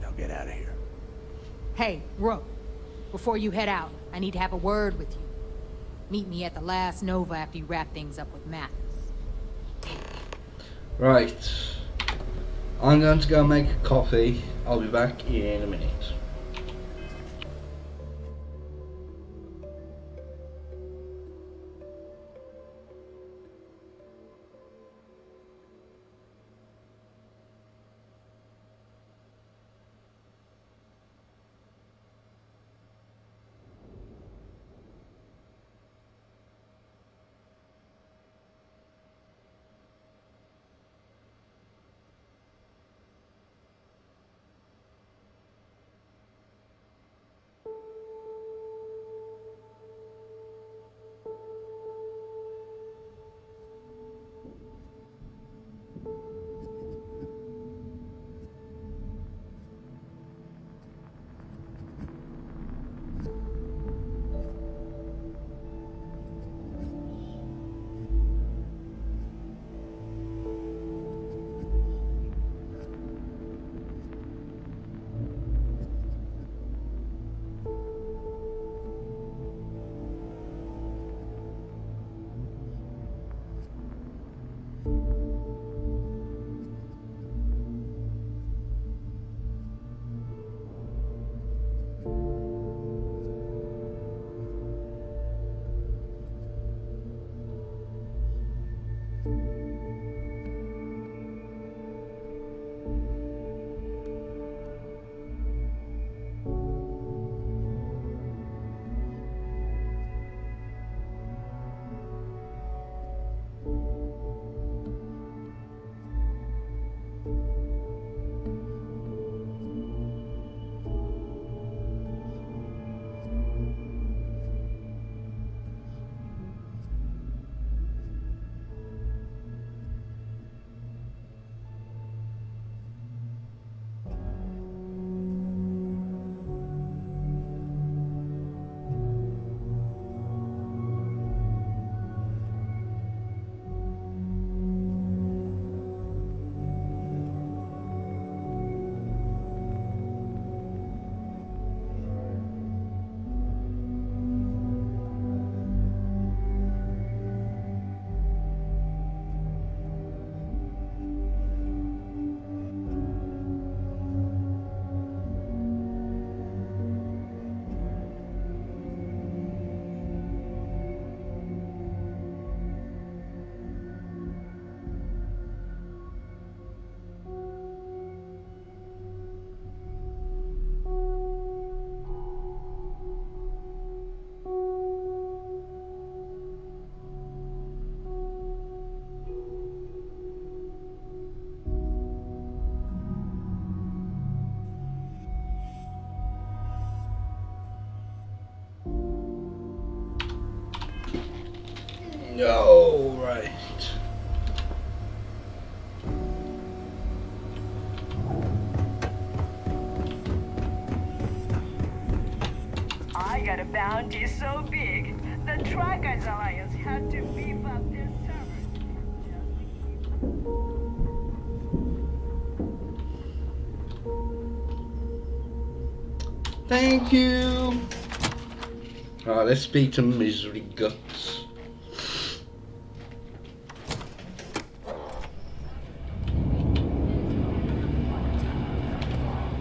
S10: Now get out of here.
S23: Hey, Rook. Before you head out, I need to have a word with you. Meet me at the last Nova after you wrap things up with Mathis.
S1: Right. I'm going to go make a coffee. I'll be back in a minute. No, right.
S18: I got a bounty so big, the Trackers Alliance had to beef up their servers.
S1: Thank you. Alright, let's speak to Misery Guts.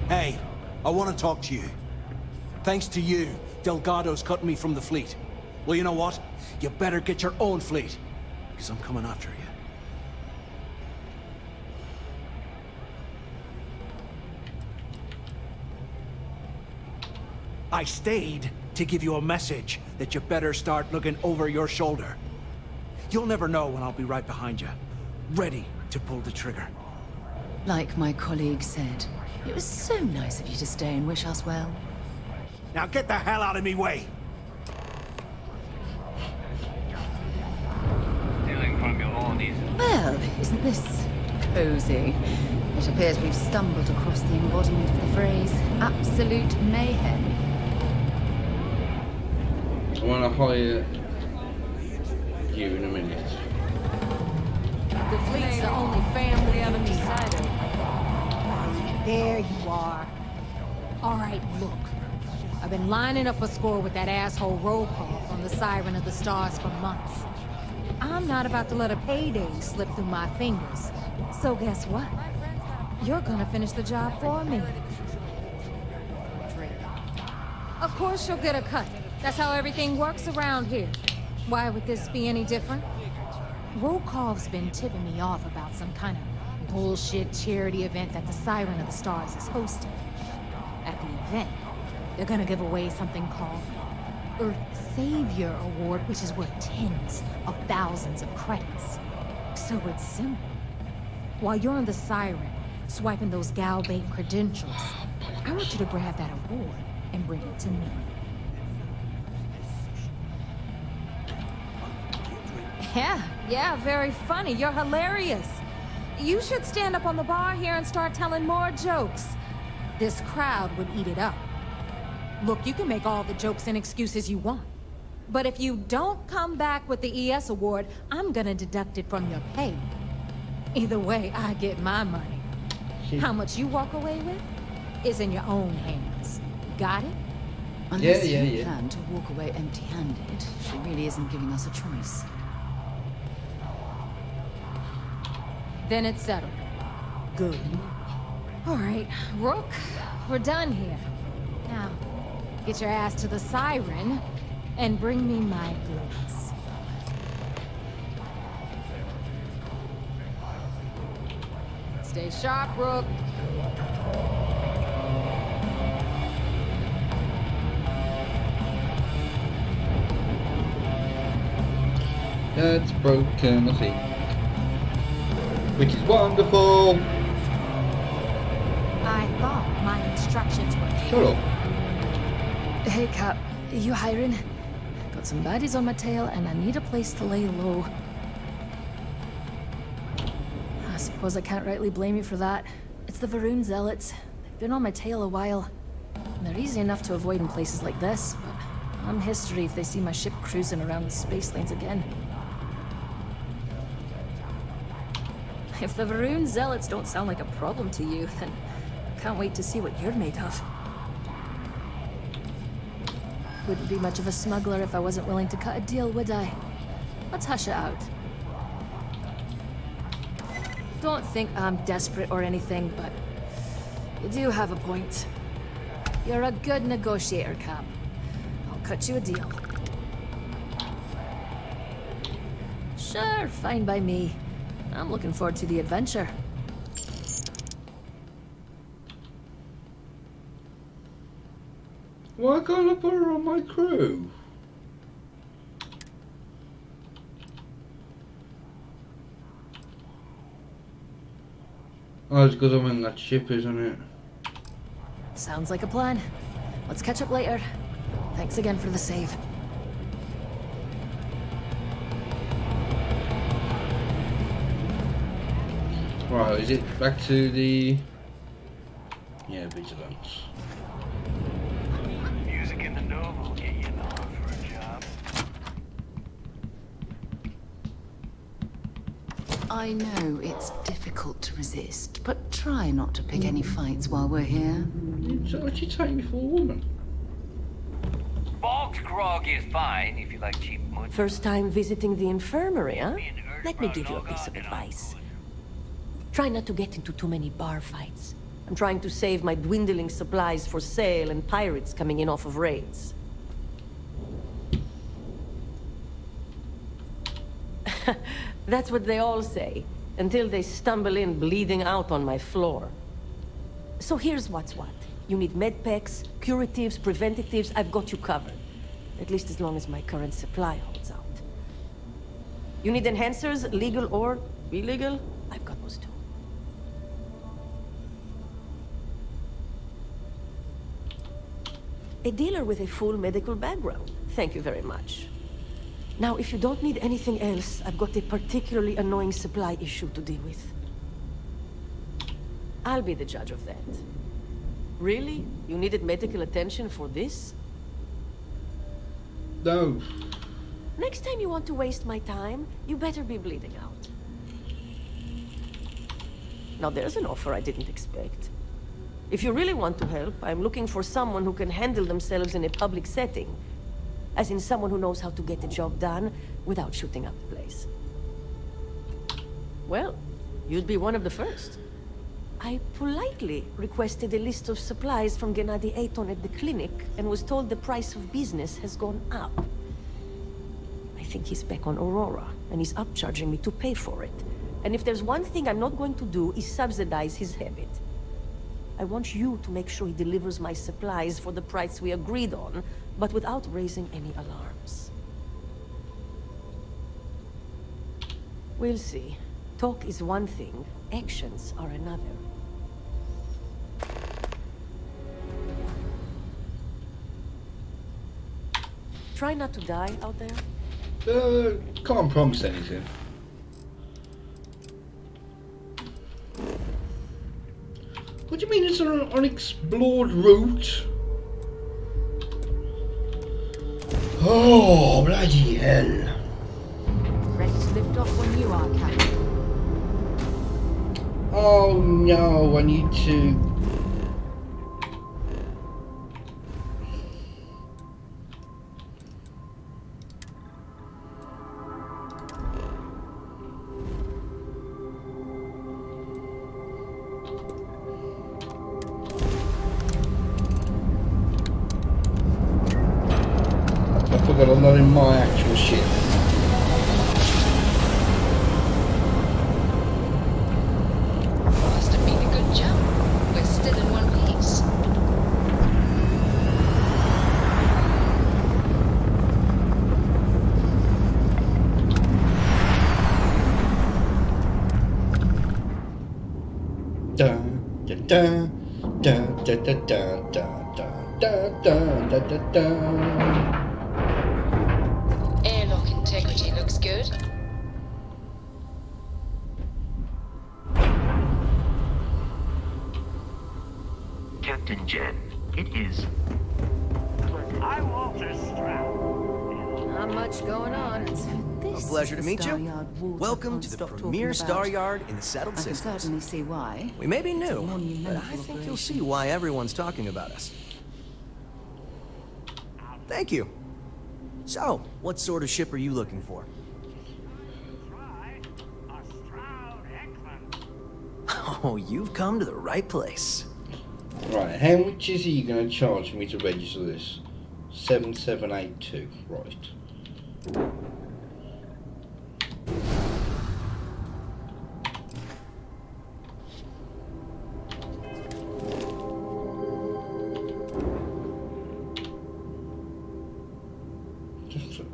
S20: Hey, I want to talk to you. Thanks to you, Delgado's cutting me from the fleet. Well, you know what? You better get your own fleet, because I'm coming after you. I stayed to give you a message that you better start looking over your shoulder. You'll never know when I'll be right behind you, ready to pull the trigger.
S2: Like my colleague said, it was so nice of you to stay and wish us well.
S20: Now get the hell out of me way!
S8: Stealing from your own is...
S2: Well, isn't this cozy? It appears we've stumbled across the embodiment of the phrase, absolute mayhem.
S1: I want to hire you in a minute.
S23: The fleet's the only family of the side. There you are. All right, look. I've been lining up a score with that asshole roll call from the Siren of the Stars for months. I'm not about to let a payday slip through my fingers. So guess what? You're gonna finish the job for me. Of course you'll get a cut. That's how everything works around here. Why would this be any different? Rokov's been tipping me off about some kind of bullshit charity event that the Siren of the Stars is hosting. At the event, they're gonna give away something called Earth Savior Award, which is worth tens of thousands of credits. So it's simple. While you're on the Siren, swiping those gal-bait credentials, I want you to grab that award and bring it to me. Yeah, very funny. You're hilarious. You should stand up on the bar here and start telling more jokes. This crowd would eat it up. Look, you can make all the jokes and excuses you want. But if you don't come back with the ES award, I'm gonna deduct it from your pay. Either way, I get my money. How much you walk away with is in your own hands. Got it?
S2: Unless you plan to walk away empty-handed, she really isn't giving us a choice.
S23: Then it's settled. Good. All right, Rook, we're done here. Now, get your ass to the Siren and bring me my goods. Stay sharp, Rook.
S1: That's broken, I think. Which is wonderful.
S23: I thought my instructions were clear.
S1: Shut up.
S2: Hey, Cap, you hiring? Got some baddies on my tail, and I need a place to lay low. I suppose I can't rightly blame you for that. It's the Varun Zealots. They've been on my tail a while. And they're easy enough to avoid in places like this, but I'm history if they see my ship cruising around the space lanes again. If the Varun Zealots don't sound like a problem to you, then I can't wait to see what you're made of. Wouldn't be much of a smuggler if I wasn't willing to cut a deal, would I? Let's hash it out. Don't think I'm desperate or anything, but you do have a point. You're a good negotiator, Cap. I'll cut you a deal. Sure, fine by me. I'm looking forward to the adventure.
S1: Why can't I put her on my crew? Oh, it's because I'm in that ship, isn't it?
S2: Sounds like a plan. Let's catch up later. Thanks again for the save.
S1: Right, is it back to the... Yeah, vigilance.
S7: Music in the Nova will get you in the hunt for a job.
S2: I know it's difficult to resist, but try not to pick any fights while we're here.
S1: What you take me for a woman?
S8: Bogged grog is fine if you like cheap mud.
S11: First time visiting the infirmary, huh? Let me give you a piece of advice. Try not to get into too many bar fights. I'm trying to save my dwindling supplies for sale and pirates coming in off of raids. That's what they all say, until they stumble in bleeding out on my floor. So here's what's what. You need med packs, curatives, preventatives. I've got you covered. At least as long as my current supply holds out. You need enhancers, legal or illegal? I've got those too. A dealer with a full medical background. Thank you very much. Now, if you don't need anything else, I've got a particularly annoying supply issue to deal with. I'll be the judge of that. Really? You needed medical attention for this?
S1: No.
S11: Next time you want to waste my time, you better be bleeding out. Now there's an offer I didn't expect. If you really want to help, I'm looking for someone who can handle themselves in a public setting. As in someone who knows how to get the job done without shooting up the place. Well, you'd be one of the first. I politely requested a list of supplies from Gennady Aton at the clinic and was told the price of business has gone up. I think he's back on Aurora, and he's upcharging me to pay for it. And if there's one thing I'm not going to do is subsidize his habit. I want you to make sure he delivers my supplies for the price we agreed on, but without raising any alarms. We'll see. Talk is one thing, actions are another. Try not to die out there.
S1: Can't promise anything. What do you mean it's an unexplored route? Oh, bloody hell.
S2: Ready to lift off when you are, Captain.
S1: Oh no, I need to... I forgot I'm not in my actual ship.
S15: Must have been a good jump. We're still in one piece.
S1: Da da da da da da da da da da da.
S15: Airlock integrity looks good.
S3: Captain Jen, it is...
S18: I'm Walter Stroud.
S2: Not much going on.
S19: A pleasure to meet you. Welcome to the premier star yard in the settled
S2: I can
S19: systems.
S2: certainly see why.
S19: We may be
S2: It's a
S19: new,
S2: monumental
S19: but I think you'll
S2: operation.
S19: see why everyone's talking about us. Thank you. So, what sort of ship are you looking for? Oh, you've come to the right place.
S1: Right, how much is he going to charge me to register this? 7782, right.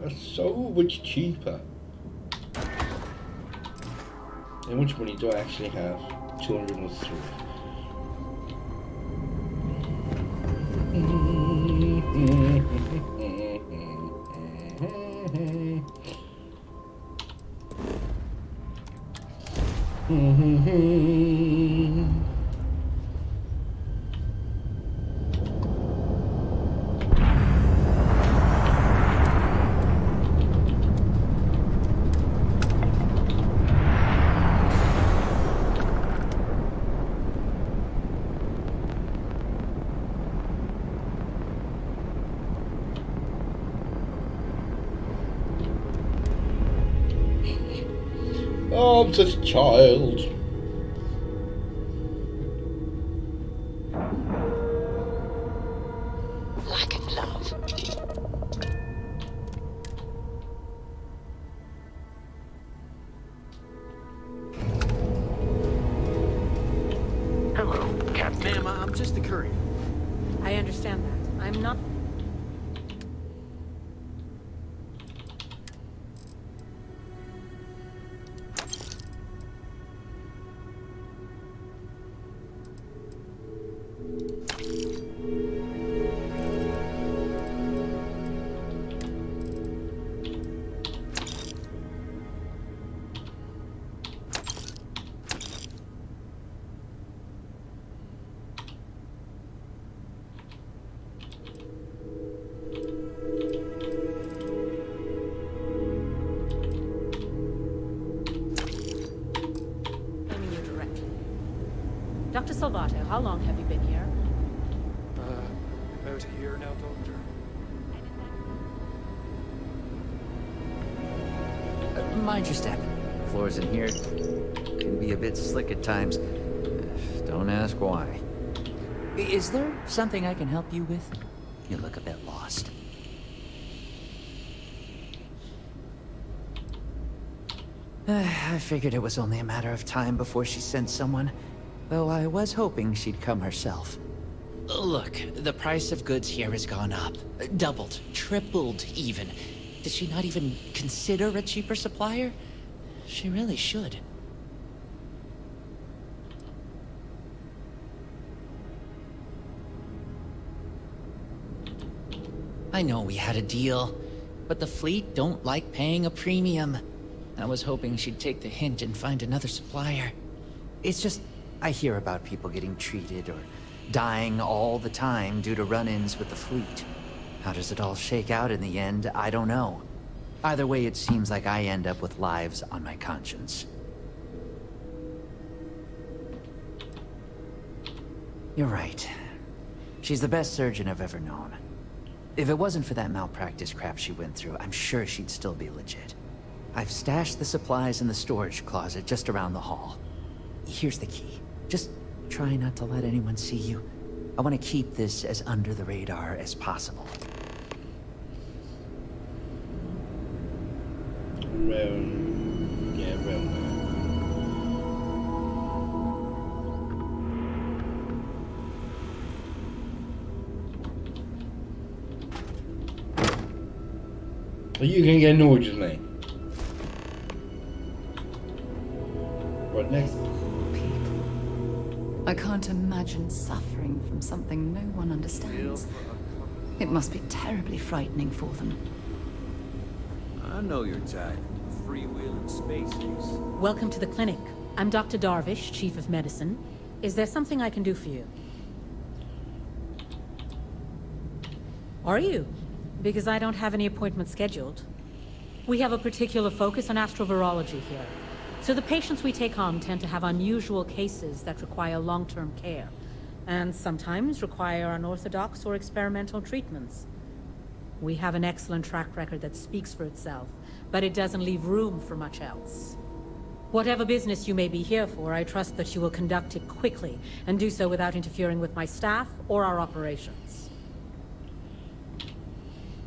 S1: That's so much cheaper. How much money do I actually have? 203. Oh, I'm such a child.
S15: Like and love.
S3: Hello, Captain.
S19: Ma'am, I'm just the courier.
S23: up. Dr. Salvato, how long have you been here?
S12: About a year now, Doctor.
S21: Mind your step. Floors in here can be a bit slick at times. Don't ask why. Is there something I can help you with? You look a bit lost. I figured it was only a matter of time before she sent someone, though I was hoping she'd come herself. Look, the price of goods here has gone up. Doubled, tripled even. Did she not even consider a cheaper supplier? She really should. I know we had a deal, but the fleet don't like paying a premium. I was hoping she'd take the hint and find another supplier. It's just, I hear about people getting treated or dying all the time due to run-ins with the fleet. How does it all shake out in the end? I don't know. Either way, it seems like I end up with lives on my conscience. You're right. She's the best surgeon I've ever known. If it wasn't for that malpractice crap she went through, I'm sure she'd still be legit. I've stashed the supplies in the storage closet just around the hall. Here's the key. Just try not to let anyone see you. I want to keep this as under the radar as possible.
S1: Are you gonna get annoyed with me? What next?
S2: I can't imagine suffering from something no one understands. It must be terribly frightening for them.
S22: I know your type. Freewheeling space ace.
S23: Welcome to the clinic. I'm Dr. Darvish, Chief of Medicine. Is there something I can do for you? Are you? Because I don't have any appointments scheduled. We have a particular focus on astrovirology here. So the patients we take on tend to have unusual cases that require long-term care, and sometimes require unorthodox or experimental treatments. We have an excellent track record that speaks for itself, but it doesn't leave room for much else. Whatever business you may be here for, I trust that you will conduct it quickly, and do so without interfering with my staff or our operations.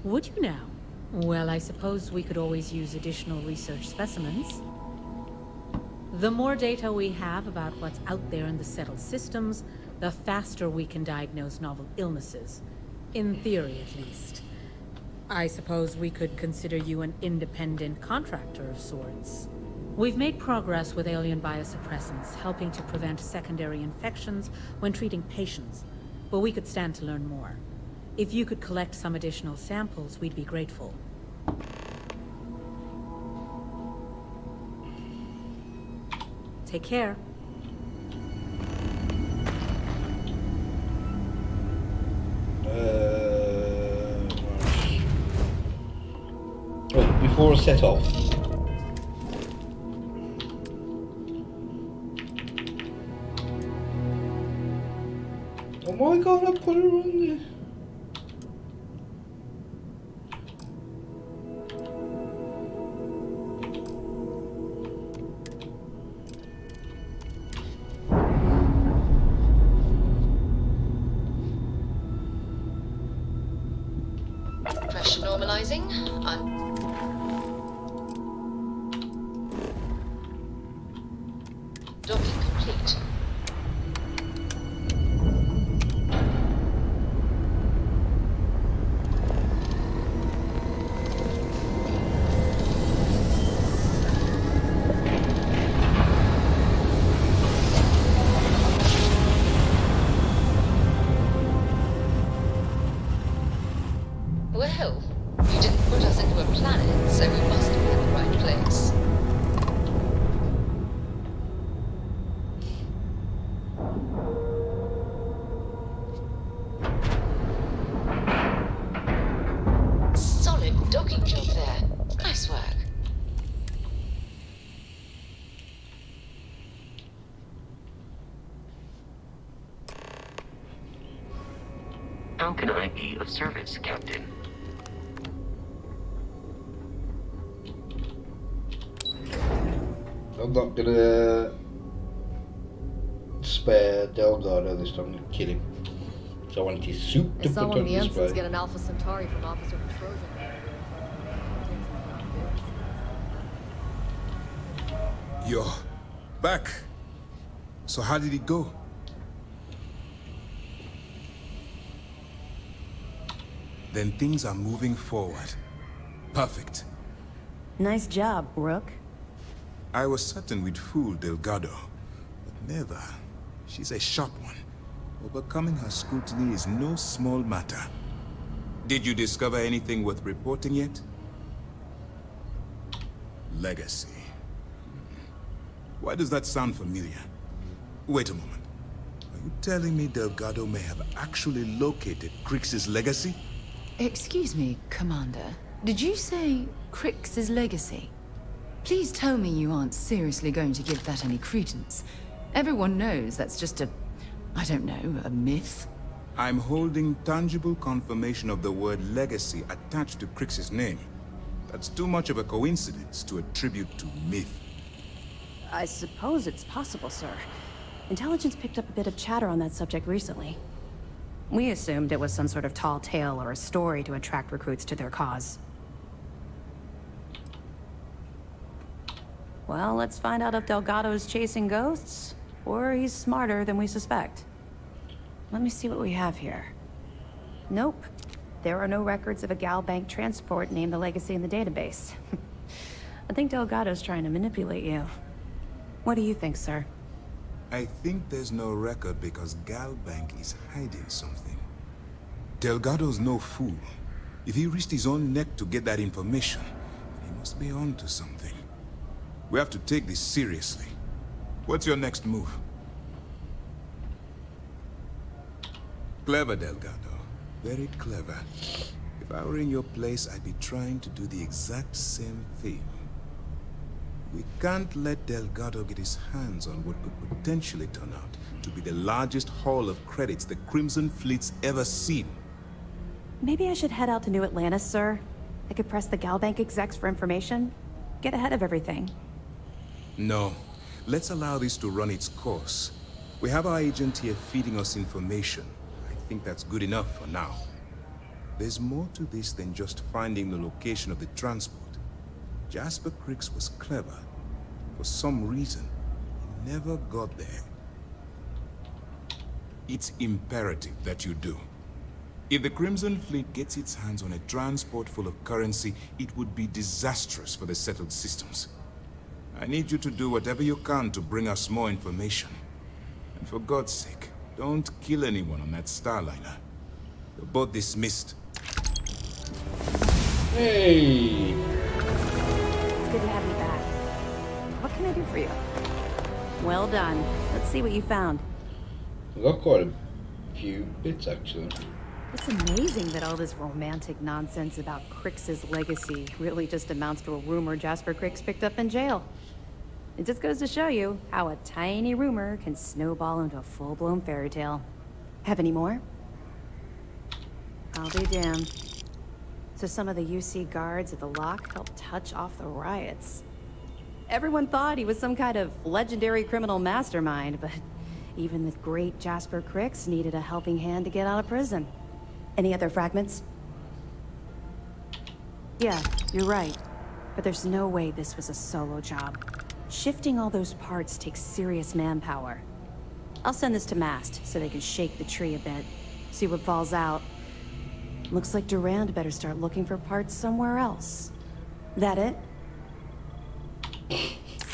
S23: Would you now? Well, I suppose we could always use additional research specimens. The more data we have about what's out there in the settled systems, the faster we can diagnose novel illnesses. In theory, at least. I suppose we could consider you an independent contractor of sorts. We've made progress with alien biosuppressants, helping to prevent secondary infections when treating patients, but we could stand to learn more. If you could collect some additional samples, we'd be grateful. Take care.
S1: Wait, before I set off. Oh my god, I put her on there.
S15: Pressure normalizing. Docking complete. Well, you didn't put us into a planet, so we must be in the right place. Solid docking job there. Nice work.
S3: How can I be of service, Captain?
S1: I'm not gonna spare Delgado this time. I'm gonna kill him. So I want his suit to
S5: I saw
S1: put
S5: one
S1: on
S5: of the ensigns
S1: display.
S5: get an Alpha Centauri from Officer Petrosian.
S9: You're back. So how did it go? Then things are moving forward. Perfect.
S11: Nice job, Rook.
S9: I was certain we'd fool Delgado, but never. She's a sharp one. Overcoming her scrutiny is no small matter. Did you discover anything worth reporting yet? Legacy. Why does that sound familiar? Wait a moment. Are you telling me Delgado may have actually located Crix's legacy?
S2: Excuse me, Commander. Did you say Crix's legacy? Please tell me you aren't seriously going to give that any credence. Everyone knows that's just I don't know, a myth.
S9: I'm holding tangible confirmation of the word legacy attached to Crix's name. That's too much of a coincidence to attribute to myth.
S13: I suppose it's possible, sir. Intelligence picked up a bit of chatter on that subject recently. We assumed it was some sort of tall tale or a story to attract recruits to their cause. Well, let's find out if Delgado's chasing ghosts, or he's smarter than we suspect. Let me see what we have here. Nope. There are no records of a Gal Bank transport named the Legacy in the database. I think Delgado's trying to manipulate you. What do you think, sir?
S9: I think there's no record because Gal Bank is hiding something. Delgado's no fool. If he risked his own neck to get that information, he must be onto something. We have to take this seriously. What's your next move? Clever, Delgado. Very clever. If I were in your place, I'd be trying to do the exact same thing. We can't let Delgado get his hands on what could potentially turn out to be the largest haul of credits the Crimson Fleet's ever seen.
S13: Maybe I should head out to New Atlantis, sir. I could press the Gal Bank execs for information. Get ahead of everything.
S9: No. Let's allow this to run its course. We have our agent here feeding us information. I think that's good enough for now. There's more to this than just finding the location of the transport. Jasper Crix was clever. For some reason, he never got there. It's imperative that you do. If the Crimson Fleet gets its hands on a transport full of currency, it would be disastrous for the settled systems. I need you to do whatever you can to bring us more information. And for God's sake, don't kill anyone on that Starliner. You're both dismissed.
S1: Hey!
S13: It's good to have you back. What can I do for you? Well done. Let's see what you found.
S1: I got quite a few bits, actually.
S13: It's amazing that all this romantic nonsense about Crix's legacy really just amounts to a rumor Jasper Crix picked up in jail. It just goes to show you how a tiny rumor can snowball into a full-blown fairy tale. Have any more? I'll be damned. So some of the UC guards at the lock helped touch off the riots. Everyone thought he was some kind of legendary criminal mastermind, but even the great Jasper Crix needed a helping hand to get out of prison. Any other fragments? Yeah, you're right. But there's no way this was a solo job. Shifting all those parts takes serious manpower. I'll send this to Mast so they can shake the tree a bit, see what falls out. Looks like Durand better start looking for parts somewhere else. That it?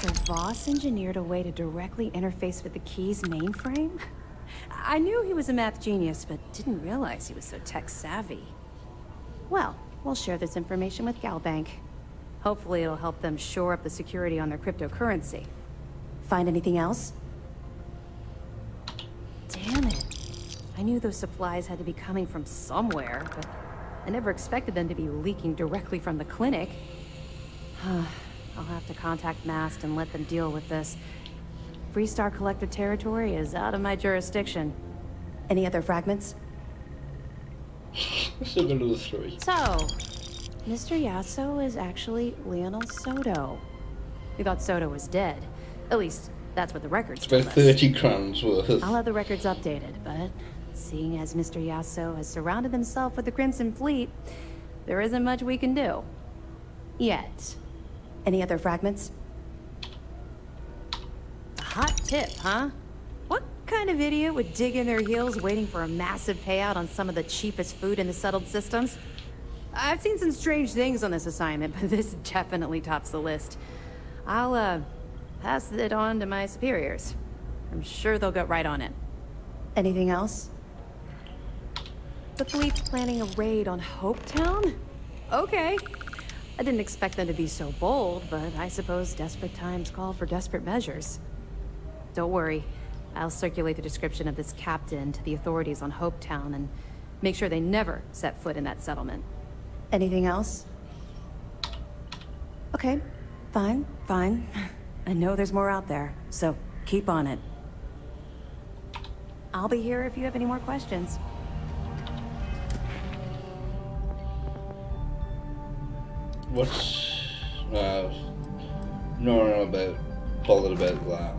S13: So Voss engineered a way to directly interface with the Key's mainframe? I knew he was a math genius, but didn't realize he was so tech-savvy. Well, we'll share this information with Galbank. Hopefully it'll help them shore up the security on their cryptocurrency. Find anything else? Damn it. I knew those supplies had to be coming from somewhere, but I never expected them to be leaking directly from the clinic. I'll have to contact Mast and let them deal with this. Freestar Collective territory is out of my jurisdiction. Any other fragments?
S1: Similar to the 3.
S13: So, Mr. Yasso is actually Lionel Soto. We thought Soto was dead. At least, that's what the records
S1: It's
S13: told
S1: about
S13: us.
S1: 30 crowns worth.
S13: I'll have the records updated, but seeing as Mr. Yasso has surrounded himself with the Crimson Fleet, there isn't much we can do. Yet. Any other fragments? A hot tip, huh? What kind of idiot would dig in their heels waiting for a massive payout on some of the cheapest food in the settled systems? I've seen some strange things on this assignment, but this definitely tops the list. I'll, pass it on to my superiors. I'm sure they'll get right on it. Anything else? The fleet's planning a raid on Hopetown? Okay. I didn't expect them to be so bold, but I suppose desperate times call for desperate measures. Don't worry. I'll circulate the description of this captain to the authorities on Hopetown and make sure they never set foot in that settlement. Anything else? Okay, fine. I know there's more out there, so keep on it. I'll be here if you have any more questions.
S1: What's... no, bothered about that.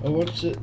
S1: Oh, what's it?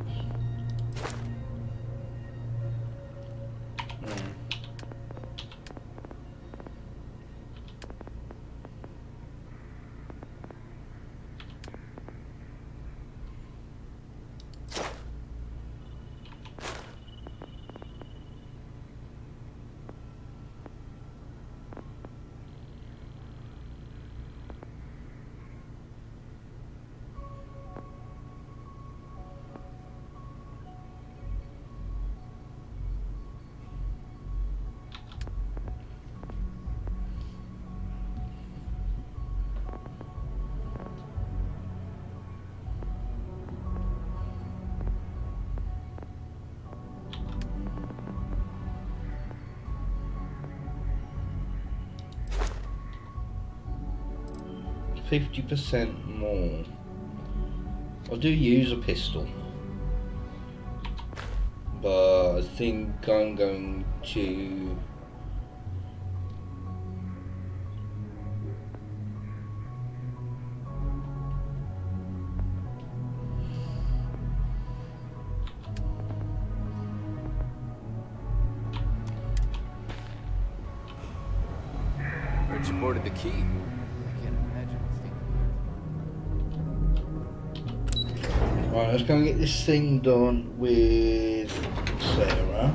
S1: %50 more. I do use a pistol, but I think I'm going to
S22: Heard you boarded the key. I can't imagine
S1: Right, let's go and get this thing done with Sarah.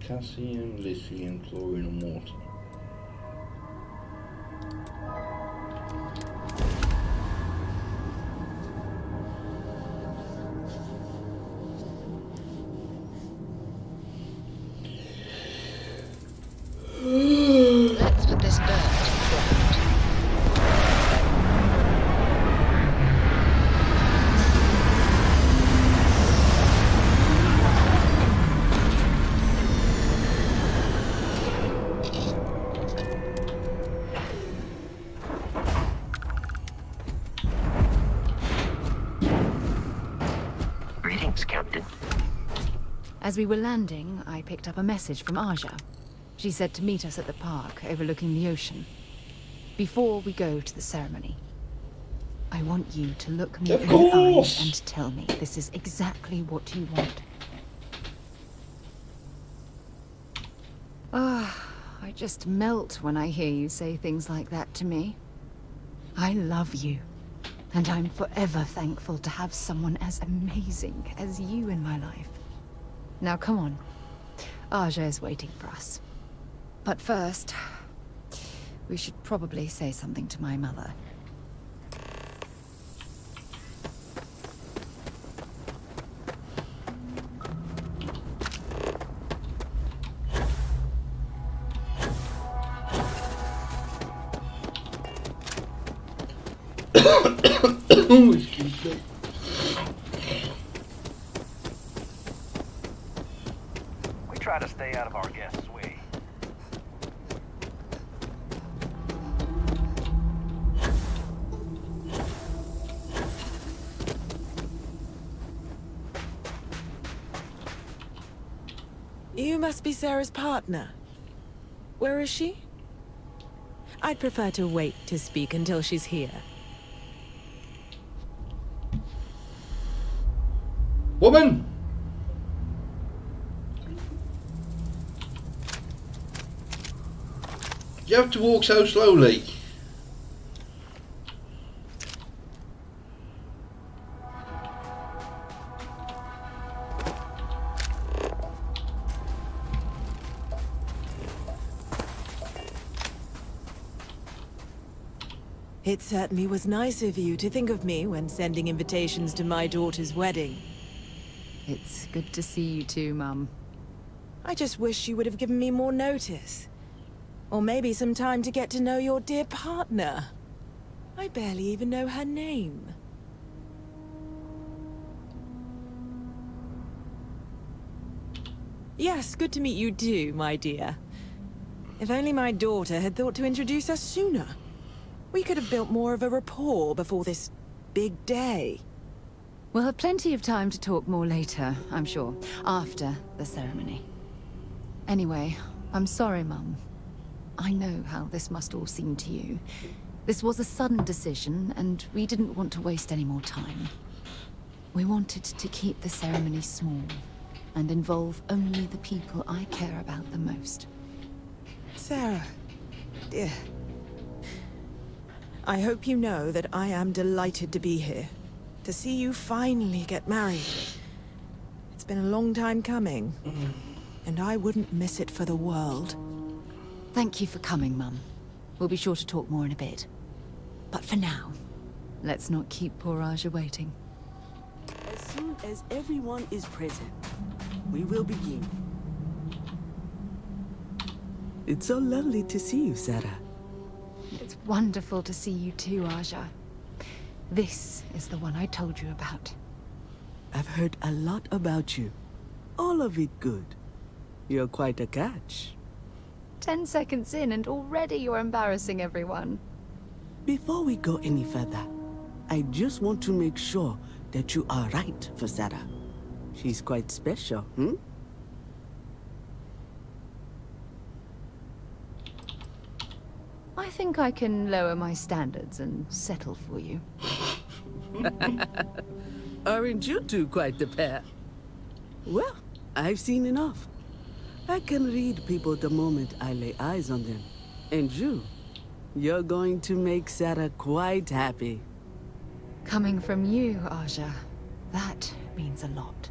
S1: Potassium, lithium, chlorine and water.
S15: Let's put this bird to the ground.
S3: Thanks, Captain.
S2: As we were landing, I picked up a message from Aja. She said to meet us at the park overlooking the ocean. Before we go to the ceremony, I want you to look me in the eyes and tell me this is exactly what you want. I just melt when I hear you say things like that to me. I love you, and I'm forever thankful to have someone as amazing as you in my life. Now come on, Aja is waiting for us. But first, we should probably say something to my mother.
S1: Excuse me.
S8: We try to stay out of our guests' way.
S6: You must be Sarah's partner. Where is she? I'd prefer to wait to speak until she's here.
S1: Woman! You have to walk so slowly.
S6: It certainly was nice of you to think of me when sending invitations to my daughter's wedding.
S2: It's good to see you too, Mum.
S6: I just wish you would have given me more notice. Or maybe some time to get to know your dear partner. I barely even know her name. Yes, good to meet you too, my dear. If only my daughter had thought to introduce us sooner. We could have built more of a rapport before this big day.
S2: We'll have plenty of time to talk more later, I'm sure, after the ceremony. Anyway, I'm sorry, Mum. I know how this must all seem to you. This was a sudden decision, and we didn't want to waste any more time. We wanted to keep the ceremony small, and involve only the people I care about the most.
S6: Sarah, dear. I hope you know that I am delighted to be here. To see you finally get married. It's been a long time coming, and I wouldn't miss it for the world.
S2: Thank you for coming, Mum. We'll be sure to talk more in a bit. But for now, let's not keep poor Aja waiting.
S14: As soon as everyone is present, we will begin. It's so lovely to see you, Sarah.
S2: It's wonderful to see you too, Aja. This is the one I told you about.
S14: I've heard a lot about you. All of it good. You're quite a catch.
S2: 10 seconds in and already you're embarrassing everyone.
S14: Before we go any further, I just want to make sure that you are right for Sarah. She's quite special,
S2: I think I can lower my standards and settle for you.
S14: Aren't you two quite the pair? Well, I've seen enough. I can read people the moment I lay eyes on them. And you're going to make Sarah quite happy.
S2: Coming from you, Aja, that means a lot.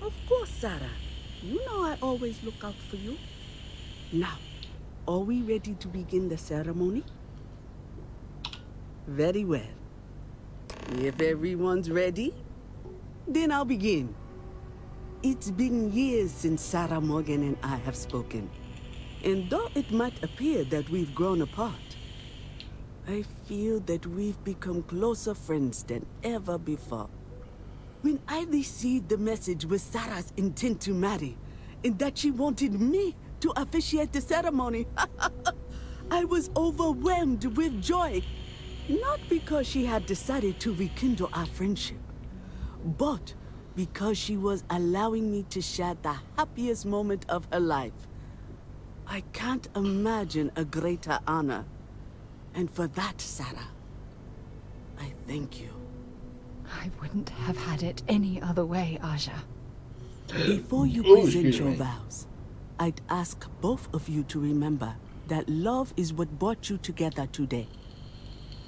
S14: Of course, Sarah. You know I always look out for you. Now, are we ready to begin the ceremony? Very well. If everyone's ready, then I'll begin. It's been years since Sarah Morgan and I have spoken. And though it might appear that we've grown apart, I feel that we've become closer friends than ever before. When I received the message with Sarah's intent to marry, and that she wanted me to officiate the ceremony, I was overwhelmed with joy. Not because she had decided to rekindle our friendship, but because she was allowing me to share the happiest moment of her life. I can't imagine a greater honor. And for that, Sarah, I thank you.
S2: I wouldn't have had it any other way, Aja.
S14: Before you present your vows, I'd ask both of you to remember that love is what brought you together today.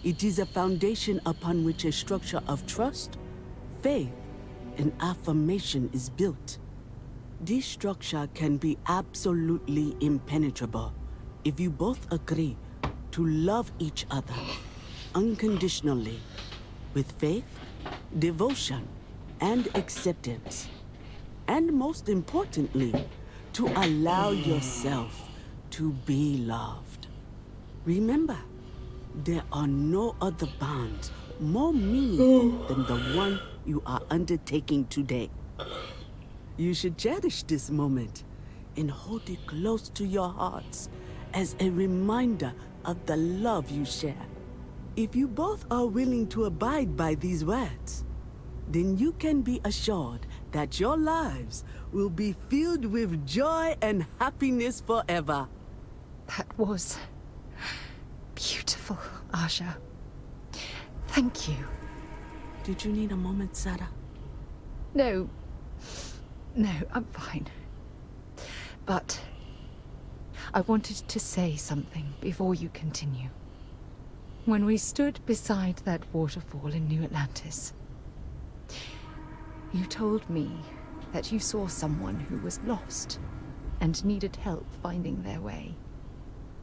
S14: It is a foundation upon which a structure of trust, faith, and affirmation is built. This structure can be absolutely impenetrable if you both agree to love each other unconditionally, with faith, devotion, and acceptance. And most importantly, to allow yourself to be loved. Remember, there are no other bonds more meaningful than the one you are undertaking today. You should cherish this moment and hold it close to your hearts as a reminder of the love you share. If you both are willing to abide by these words, then you can be assured that your lives will be filled with joy and happiness forever.
S2: That was beautiful, Aja. Thank you.
S14: Did you need a moment, Sarah?
S2: No. No, I'm fine. But I wanted to say something before you continue. When we stood beside that waterfall in New Atlantis, you told me that you saw someone who was lost and needed help finding their way.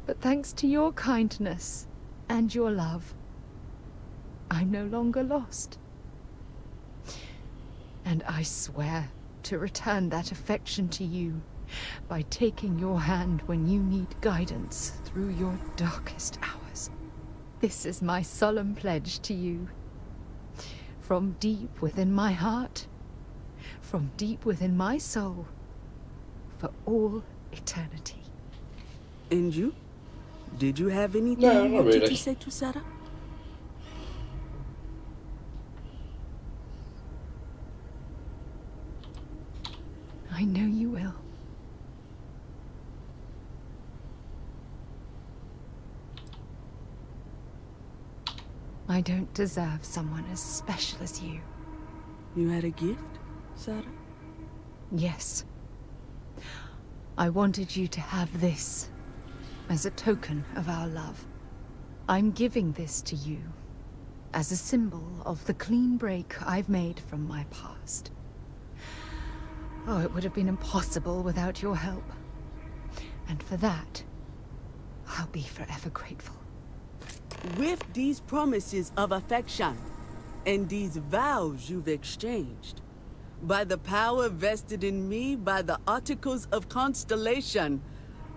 S2: But thanks to your kindness and your love, I'm no longer lost. And I swear to return that affection to you by taking your hand when you need guidance through your darkest hours. This is my solemn pledge to you. From deep within my heart, from deep within my soul, for all eternity.
S14: And you? Did you have anything
S1: No,
S14: you
S1: not
S14: wanted
S1: really.
S14: to say to Sarah?
S2: I know you will. I don't deserve someone as special as you.
S14: You had a gift, Sarah?
S2: Yes. I wanted you to have this as a token of our love. I'm giving this to you as a symbol of the clean break I've made from my past. Oh, it would have been impossible without your help. And for that, I'll be forever grateful.
S14: With these promises of affection and these vows you've exchanged, by the power vested in me by the Articles of Constellation,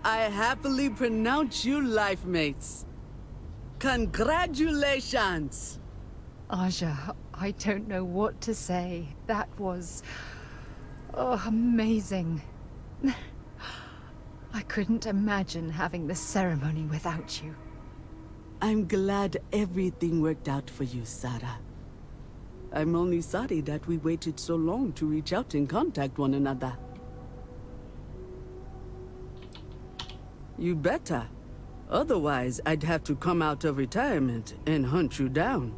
S14: I happily pronounce you life mates. Congratulations!
S2: Aja, I don't know what to say. That was... oh, amazing. I couldn't imagine having this ceremony without you.
S14: I'm glad everything worked out for you, Sarah. I'm only sorry that we waited so long to reach out and contact one another. You better. Otherwise, I'd have to come out of retirement and hunt you down.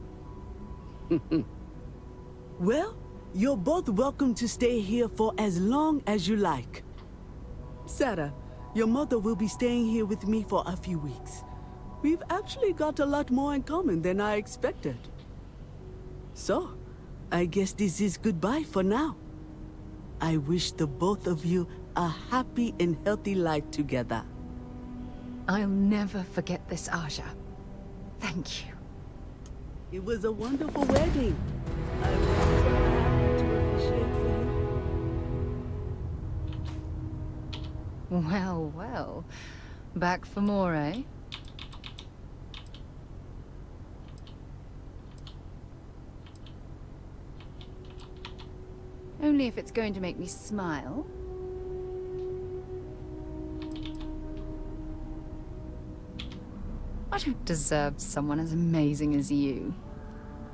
S14: Well, you're both welcome to stay here for as long as you like. Sarah, your mother will be staying here with me for a few weeks. We've actually got a lot more in common than I expected. So, I guess this is goodbye for now. I wish the both of you a happy and healthy life together.
S2: I'll never forget this, Aja. Thank you.
S14: It was a wonderful wedding. I was so happy to officiate for you.
S2: Well, well. Back for more, eh? Only if it's going to make me smile. I don't deserve someone as amazing as you.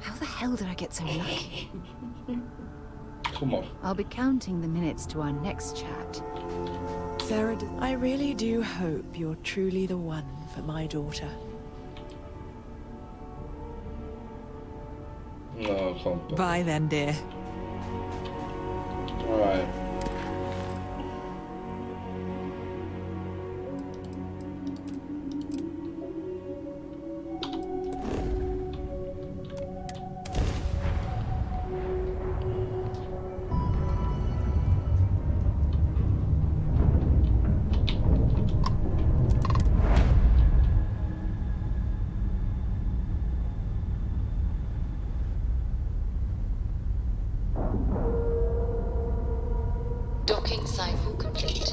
S2: How the hell did I get so lucky?
S1: Come on.
S2: I'll be counting the minutes to our next chat.
S6: Sarah, I really do hope you're truly the one for my daughter.
S1: No, I can't.
S6: Bye then, dear.
S1: Alright.
S15: Docking cycle complete.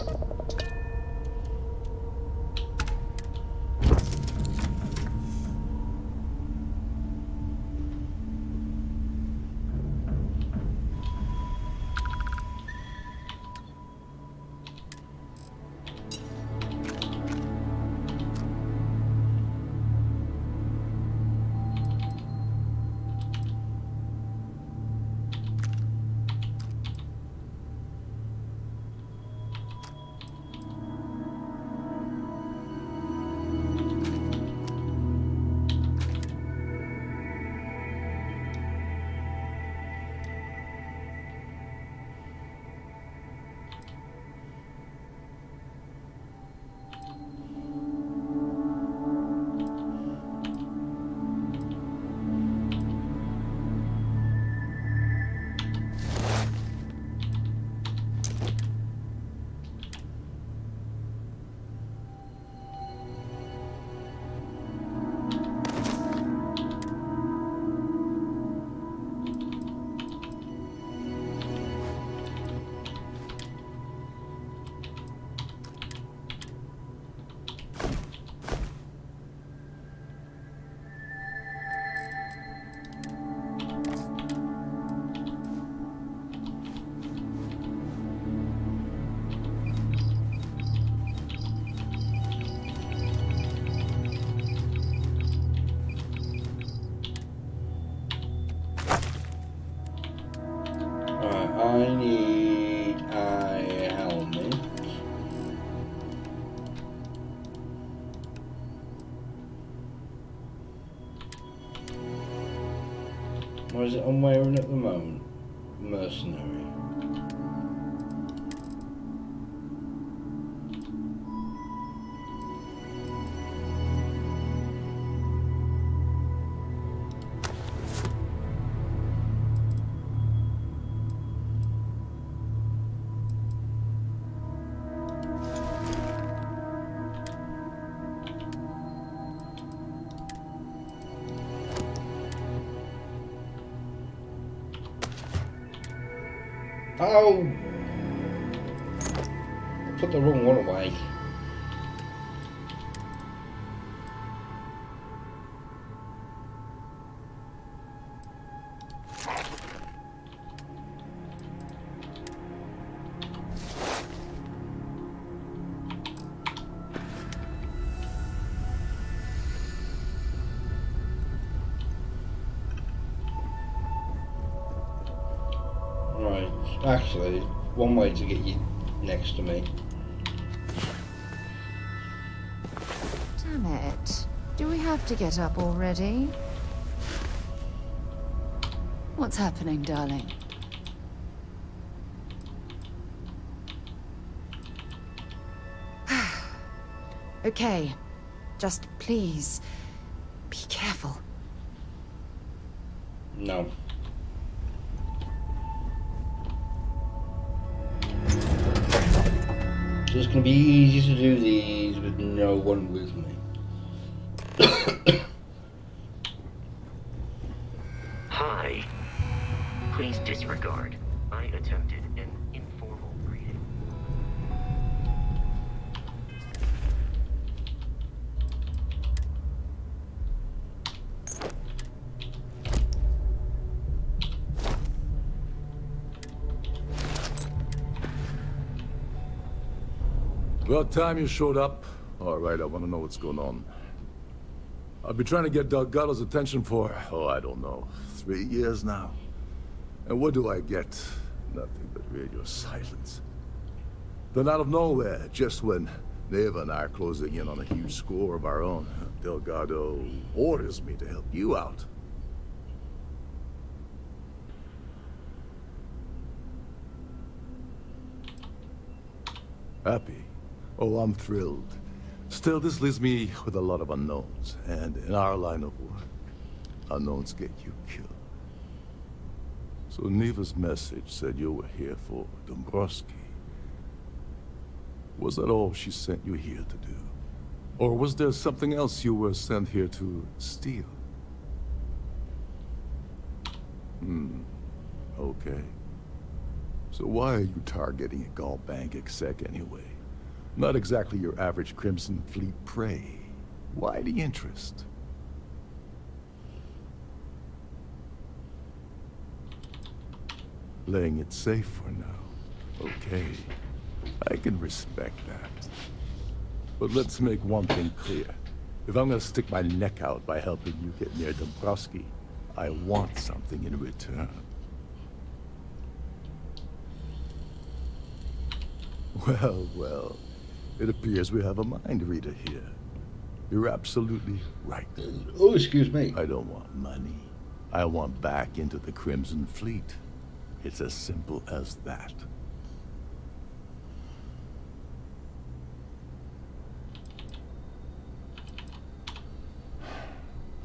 S15: I need a helmet. What is it I'm wearing at the moment? Mercenary. Oh! I put the wrong one away. Right, actually, one way to get you next to me.
S2: Damn it. Do we have to get up already? What's happening, darling? Okay. Just please, be careful.
S1: No. So it's going to be easy to do these with no one with me.
S3: Hi. Please disregard. I attempted an informal greeting.
S4: About time you showed up. All right, I want to know what's going on. I've been trying to get Delgado's attention for, I don't know, 3 years now. And what do I get? Nothing but radio silence. Then out of nowhere, just when Neva and I are closing in on a huge score of our own, Delgado orders me to help you out. Happy? Oh, I'm thrilled. Still, this leaves me with a lot of unknowns, and in our line of work, unknowns get you killed. So Neva's message said you were here for Dombrowski. Was that all she sent you here to do? Or was there something else you were sent here to steal? Okay. So why are you targeting a Gall Bank exec anyway? Not exactly your average Crimson Fleet prey. Why the interest? Playing it safe for now. Okay. I can respect that. But let's make one thing clear. If I'm gonna stick my neck out by helping you get near Dombrowski, I want something in return. Well, well. It appears we have a mind reader here. You're absolutely right.
S1: Oh, excuse me.
S4: I don't want money. I want back into the Crimson Fleet. It's as simple as that.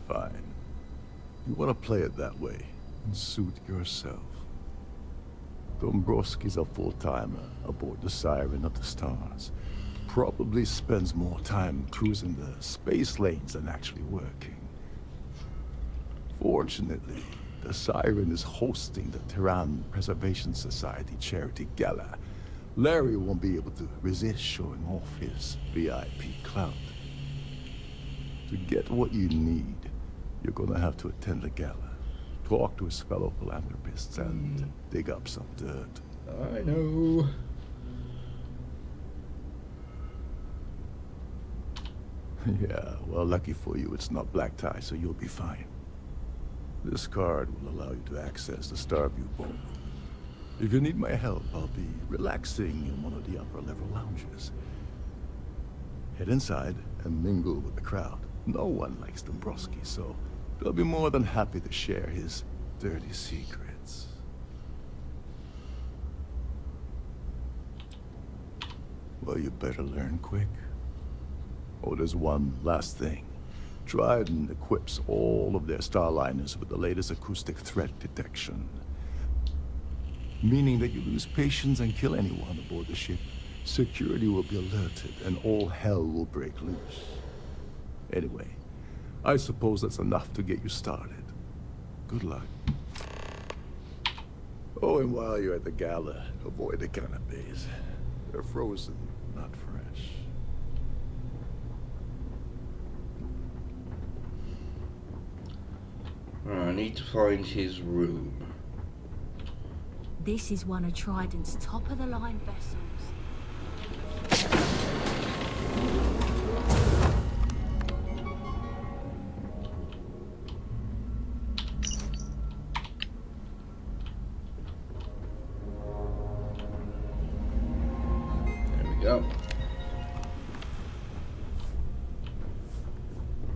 S4: Fine. You want to play it that way, and suit yourself. Dombrowski's a full-timer aboard the Siren of the Stars. Probably spends more time cruising the space lanes than actually working. Fortunately, the Siren is hosting the Tehran Preservation Society charity gala. Larry won't be able to resist showing off his VIP clout. To get what you need, you're gonna have to attend the gala, talk to his fellow philanthropists, and dig up some dirt.
S1: I know.
S4: Yeah, well, lucky for you, it's not black tie, so you'll be fine. This card will allow you to access the Starfield ballroom. If you need my help, I'll be relaxing in one of the upper-level lounges. Head inside and mingle with the crowd. No one likes Dombrowski, so they'll be more than happy to share his dirty secrets. Well, you better learn quick. Oh, there's one last thing. Trident equips all of their starliners with the latest acoustic threat detection. Meaning that you lose patience and kill anyone aboard the ship, security will be alerted and all hell will break loose. Anyway, I suppose that's enough to get you started. Good luck. Oh, and while you're at the gala, avoid the canapes. They're frozen, not fresh.
S1: I need to find his room.
S10: This is one of Trident's top-of-the-line vessels.
S1: There we go.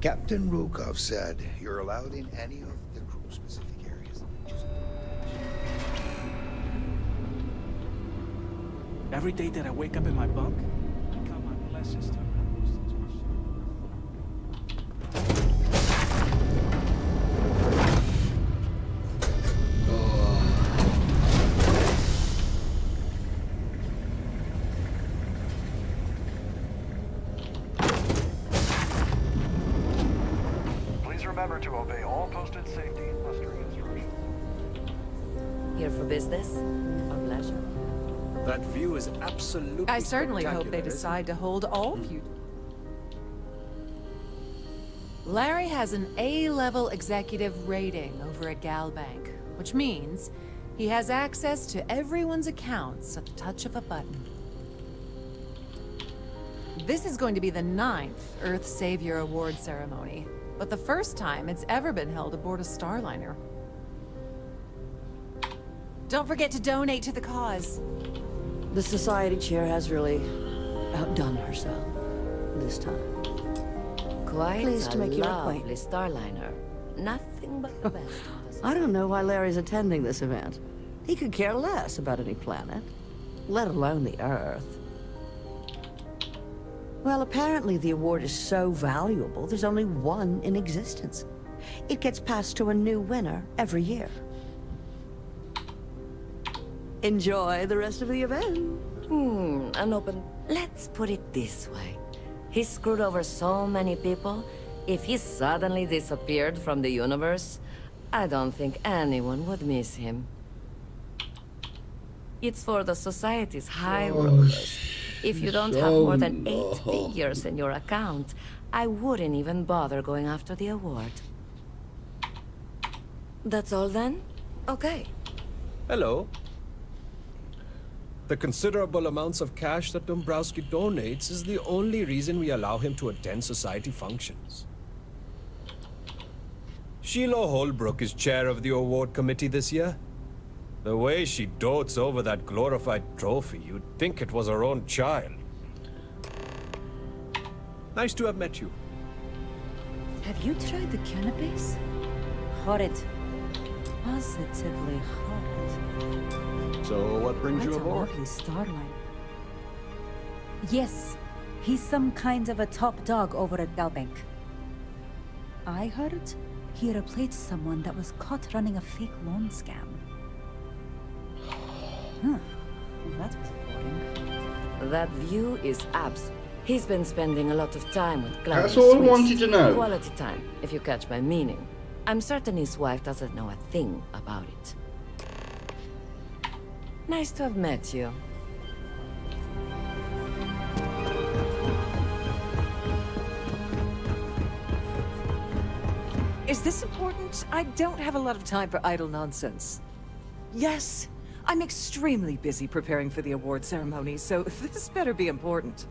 S16: Captain Rukov said you're allowed in any of the crew-specific areas.
S20: Every day that I wake up in my bunk, I count my blessings to
S7: Remember to obey all posted safety and mustering instructions.
S11: Here for business or pleasure?
S20: That view is absolutely
S2: I certainly hope they
S20: spectacular,
S2: decide to hold all future. Larry has an A-level executive rating over at Galbank, which means he has access to everyone's accounts at the touch of a button. This is going to be the 9th Earth Savior Award ceremony, but the first time it's ever been held aboard a Starliner.
S6: Don't forget to donate to the cause.
S11: The society chair has really outdone herself this time. Quite
S6: Pleased to make your
S11: lovely
S6: acquaintance.
S11: Starliner. Nothing but the best. I don't know why Larry's attending this event. He could care less about any planet, let alone the Earth. Well, apparently the award is so valuable, there's only one in existence. It gets passed to a new winner every year. Enjoy the rest of the event. An open... Let's put it this way. He screwed over so many people. If he suddenly disappeared from the universe, I don't think anyone would miss him. It's for the society's high rollers. If you don't have more than 8 figures in your account, I wouldn't even bother going after the award. That's all then? Okay.
S17: Hello. The considerable amounts of cash that Dombrowski donates is the only reason we allow him to attend society functions. Sheila Holbrook is chair of the award committee this year. The way she dotes over that glorified trophy, you'd think it was her own child. Nice to have met you.
S10: Have you tried the cannabis? Horrid. Positively horrid.
S20: So what brings you aboard?
S10: Lovely starline. Yes, he's some kind of a top dog over at Galbank. I heard he replaced someone that was caught running a fake loan scam. Huh. Well, that was boring.
S11: That view is abs. He's been spending a lot of time with
S1: That's
S11: Claudius
S1: all I
S11: Swiss.
S1: wanted to know.
S11: Quality time, if you catch my meaning. I'm certain his wife doesn't know a thing about it. Nice to have met you.
S6: Is this important? I don't have a lot of time for idle nonsense. Yes, I'm extremely busy preparing for the award ceremony, so this better be important.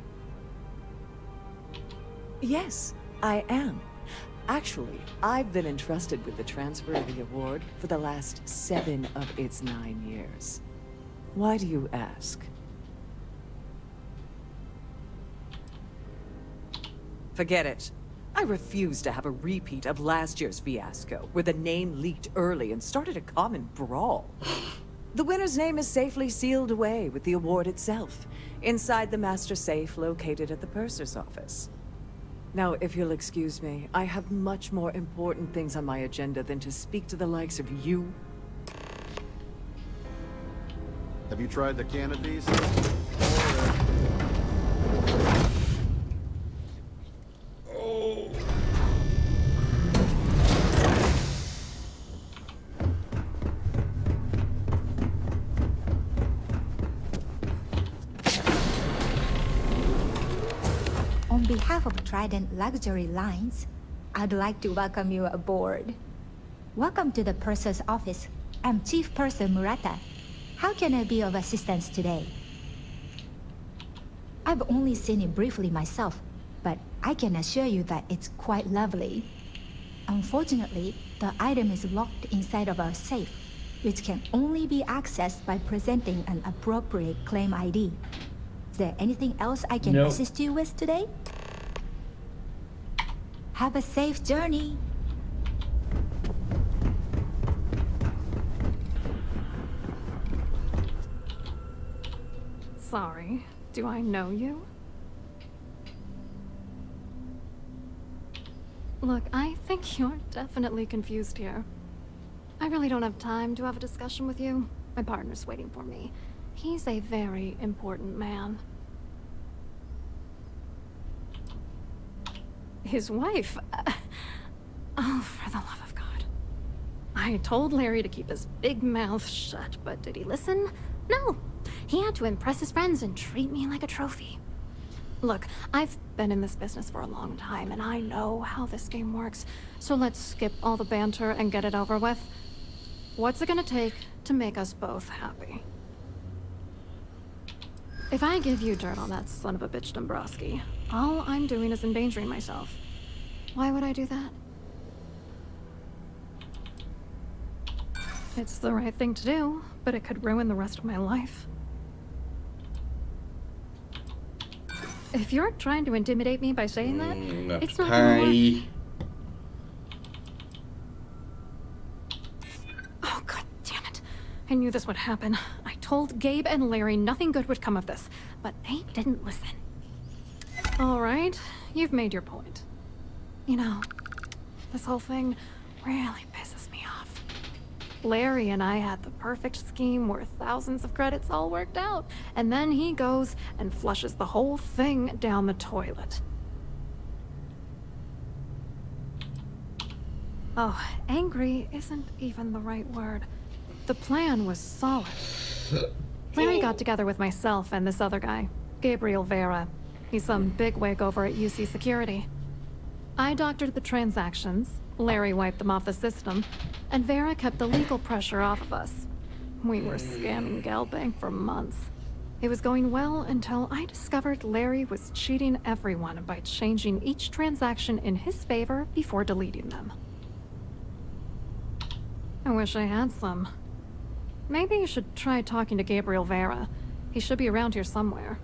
S6: Yes, I am. Actually, I've been entrusted with the transfer of the award for the last 7 of its 9 years. Why do you ask? Forget it. I refuse to have a repeat of last year's fiasco, where the name leaked early and started a common brawl. The winner's name is safely sealed away with the award itself, inside the master safe located at the purser's office. Now, if you'll excuse me, I have much more important things on my agenda than to speak to the likes of you.
S20: Have you tried the cannabis?
S18: On behalf of Trident Luxury Lines, I'd like to welcome you aboard. Welcome to the purser's office. I'm Chief Purser Murata. How can I be of assistance today? I've only seen it briefly myself, but I can assure you that it's quite lovely. Unfortunately, the item is locked inside of our safe, which can only be accessed by presenting an appropriate claim ID. Is there anything else I can assist you with today? Have a safe journey.
S19: Sorry, do I know you? Look, I think you're definitely confused here. I really don't have time to have a discussion with you. My partner's waiting for me. He's a very important man. His wife? Oh, for the love of God. I told Larry to keep his big mouth shut, but did he listen? No. He had to impress his friends and treat me like a trophy. Look, I've been in this business for a long time, and I know how this game works. So let's skip all the banter and get it over with. What's it gonna take to make us both happy? If I give you dirt on that son of a bitch Dombrowski, all I'm doing is endangering myself. Why would I do that? It's the right thing to do, but it could ruin the rest of my life. If you're trying to intimidate me by saying that, it's not gonna work. Oh, god damn it. I knew this would happen. I told Gabe and Larry nothing good would come of this, but they didn't listen. Alright, you've made your point. You know, this whole thing really pisses me off. Larry and I had the perfect scheme worth thousands of credits all worked out, and then he goes and flushes the whole thing down the toilet. Oh, angry isn't even the right word. The plan was solid. Larry got together with myself and this other guy, Gabriel Vera. He's some bigwig over at UC Security. I doctored the transactions, Larry wiped them off the system, and Vera kept the legal pressure off of us. We were scamming GalBank for months. It was going well until I discovered Larry was cheating everyone by changing each transaction in his favor before deleting them. I wish I had some. Maybe you should try talking to Gabriel Vera. He should be around here somewhere.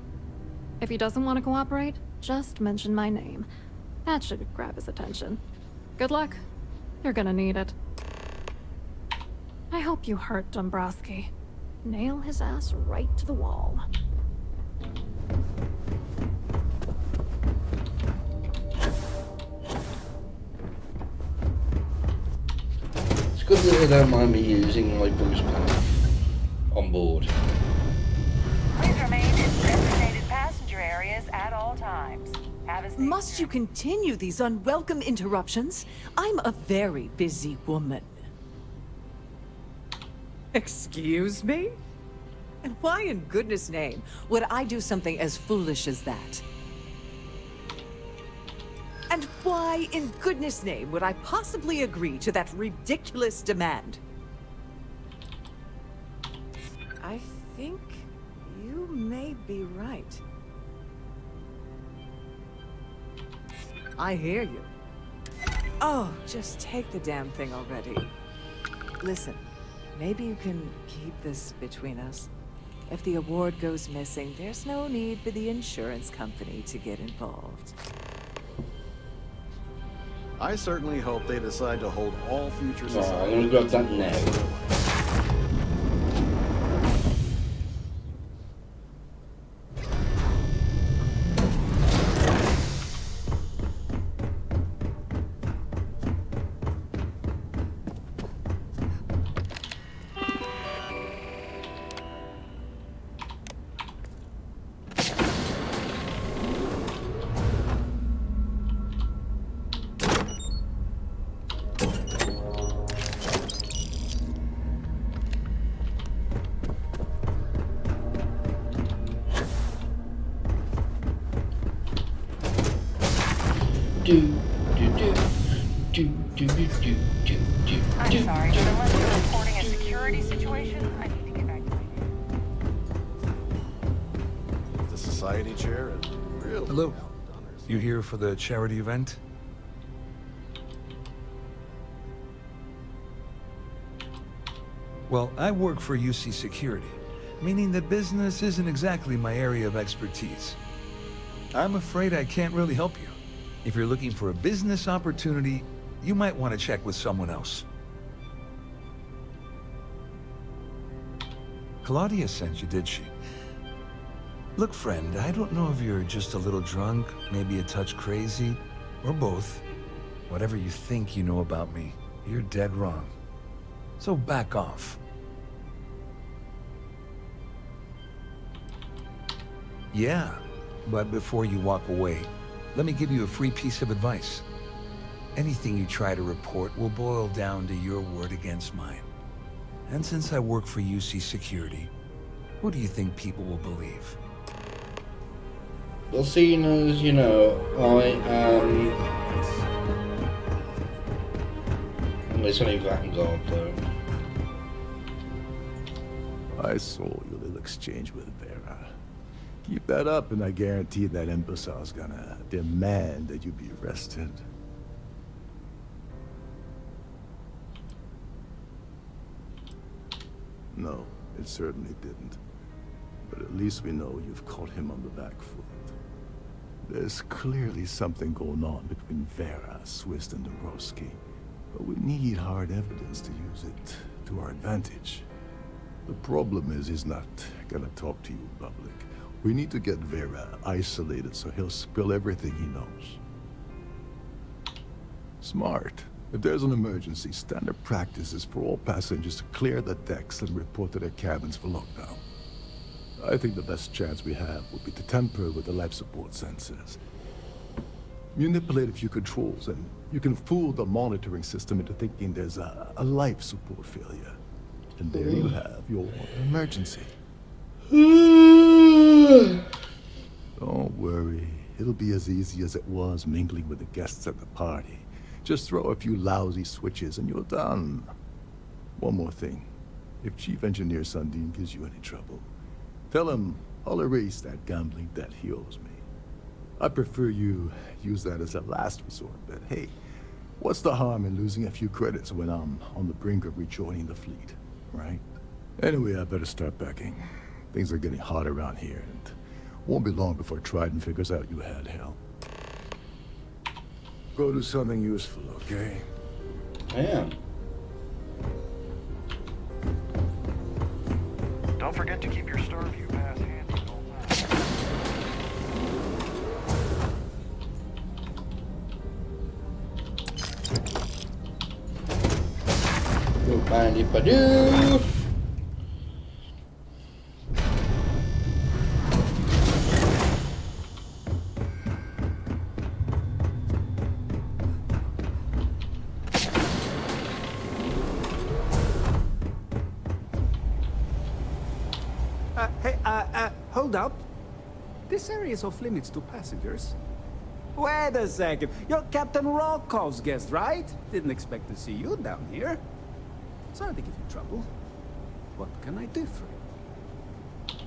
S19: If he doesn't want to cooperate, just mention my name. That should grab his attention. Good luck. You're gonna need it. I hope you hurt Dombrowski. Nail his ass right to the wall.
S1: It's good that they don't mind me using my boost pack on board.
S6: Please remain in designated passenger areas at all times. Must you continue these unwelcome interruptions? I'm a very busy woman. Excuse me? And why in goodness name would I do something as foolish as that? And why in goodness name would I possibly agree to that ridiculous demand? I think you may be right. I hear you. Oh, just take the damn thing already. Listen, maybe you can keep this between us. If the award goes missing, there's no need for the insurance company to get involved.
S20: I certainly hope they decide to hold all future societies.
S1: I'm gonna grab that now.
S6: I'm sorry, but unless you're reporting a security situation, I need to get back to you.
S20: The society chair is real.
S12: Hello. You here for the charity event? Well, I work for UC Security, meaning that business isn't exactly my area of expertise. I'm afraid I can't really help you. If you're looking for a business opportunity, you might want to check with someone else. Claudia sent you, did she? Look, friend, I don't know if you're just a little drunk, maybe a touch crazy, or both. Whatever you think you know about me, you're dead wrong. So back off. Yeah, but before you walk away, let me give you a free piece of advice. Anything you try to report will boil down to your word against mine. And since I work for UC Security, who do you think people will believe?
S1: Well, seeing as, you know, I am... It's only Vanguard, though.
S4: I saw your little exchange with Vera. Keep that up, and I guarantee that imbecile's gonna demand that you be arrested. No, It certainly didn't. But at least we know you've caught him on the back foot. There's clearly something going on between Vera, Swiss, and Dombrowski. But we need hard evidence to use it to our advantage. The problem is he's not gonna talk to you in public. We need to get Vera isolated so he'll spill everything he knows. Smart. If there's an emergency, standard practice is for all passengers to clear the decks and report to their cabins for lockdown. I think the best chance we have would be to tamper with the life support sensors. Manipulate a few controls, and you can fool the monitoring system into thinking there's a life support failure. And there you have your emergency. Don't worry, it'll be as easy as it was mingling with the guests at the party. Just throw a few lousy switches and you're done. One more thing. If Chief Engineer Sundin gives you any trouble, tell him I'll erase that gambling debt he owes me. I prefer you use that as a last resort, but hey, what's the harm in losing a few credits when I'm on the brink of rejoining the fleet, right? Anyway, I better start packing. Things are getting hot around here, and won't be long before Trident figures out you had hell. Go do something useful, okay?
S1: I am.
S5: Don't forget to keep your Starview pass handy.
S1: Don't mind if I do.
S21: Hold up. This area is off limits to passengers. Wait a second. You're Captain Rocko's guest, right? Didn't expect to see you down here. Sorry to give you trouble. What can I do for you?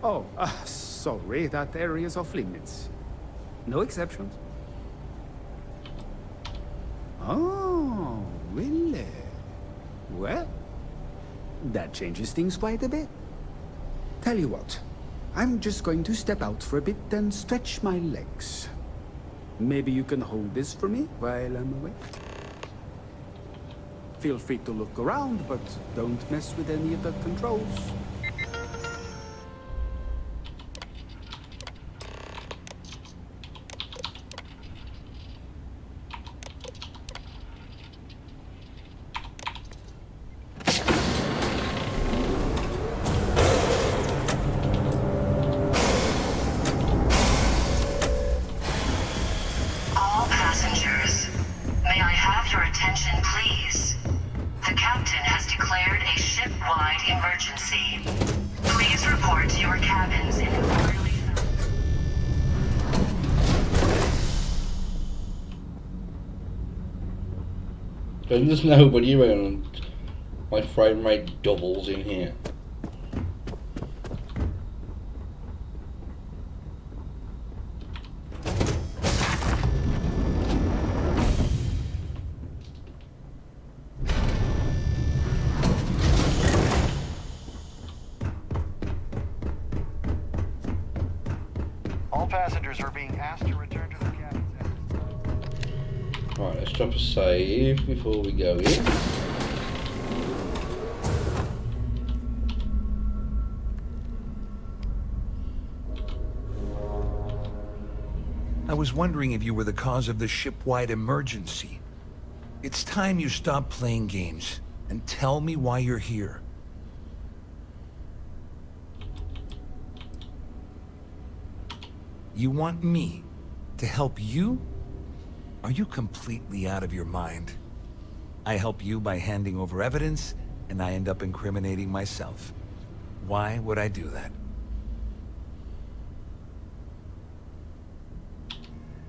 S21: Oh, sorry. That area is off limits. No exceptions. Oh, really? Well, that changes things quite a bit. Tell you what, I'm just going to step out for a bit and stretch my legs. Maybe you can hold this for me while I'm away? Feel free to look around, but don't mess with any of the controls.
S1: There's nobody around. My frame rate doubles in here.
S5: All passengers are being asked to return to their cabins.
S1: Right, let's drop a save before we go in.
S12: I was wondering if you were the cause of the ship-wide emergency. It's time you stop playing games and tell me why you're here. You want me to help you? Are you completely out of your mind? I help you by handing over evidence, and I end up incriminating myself. Why would I do that?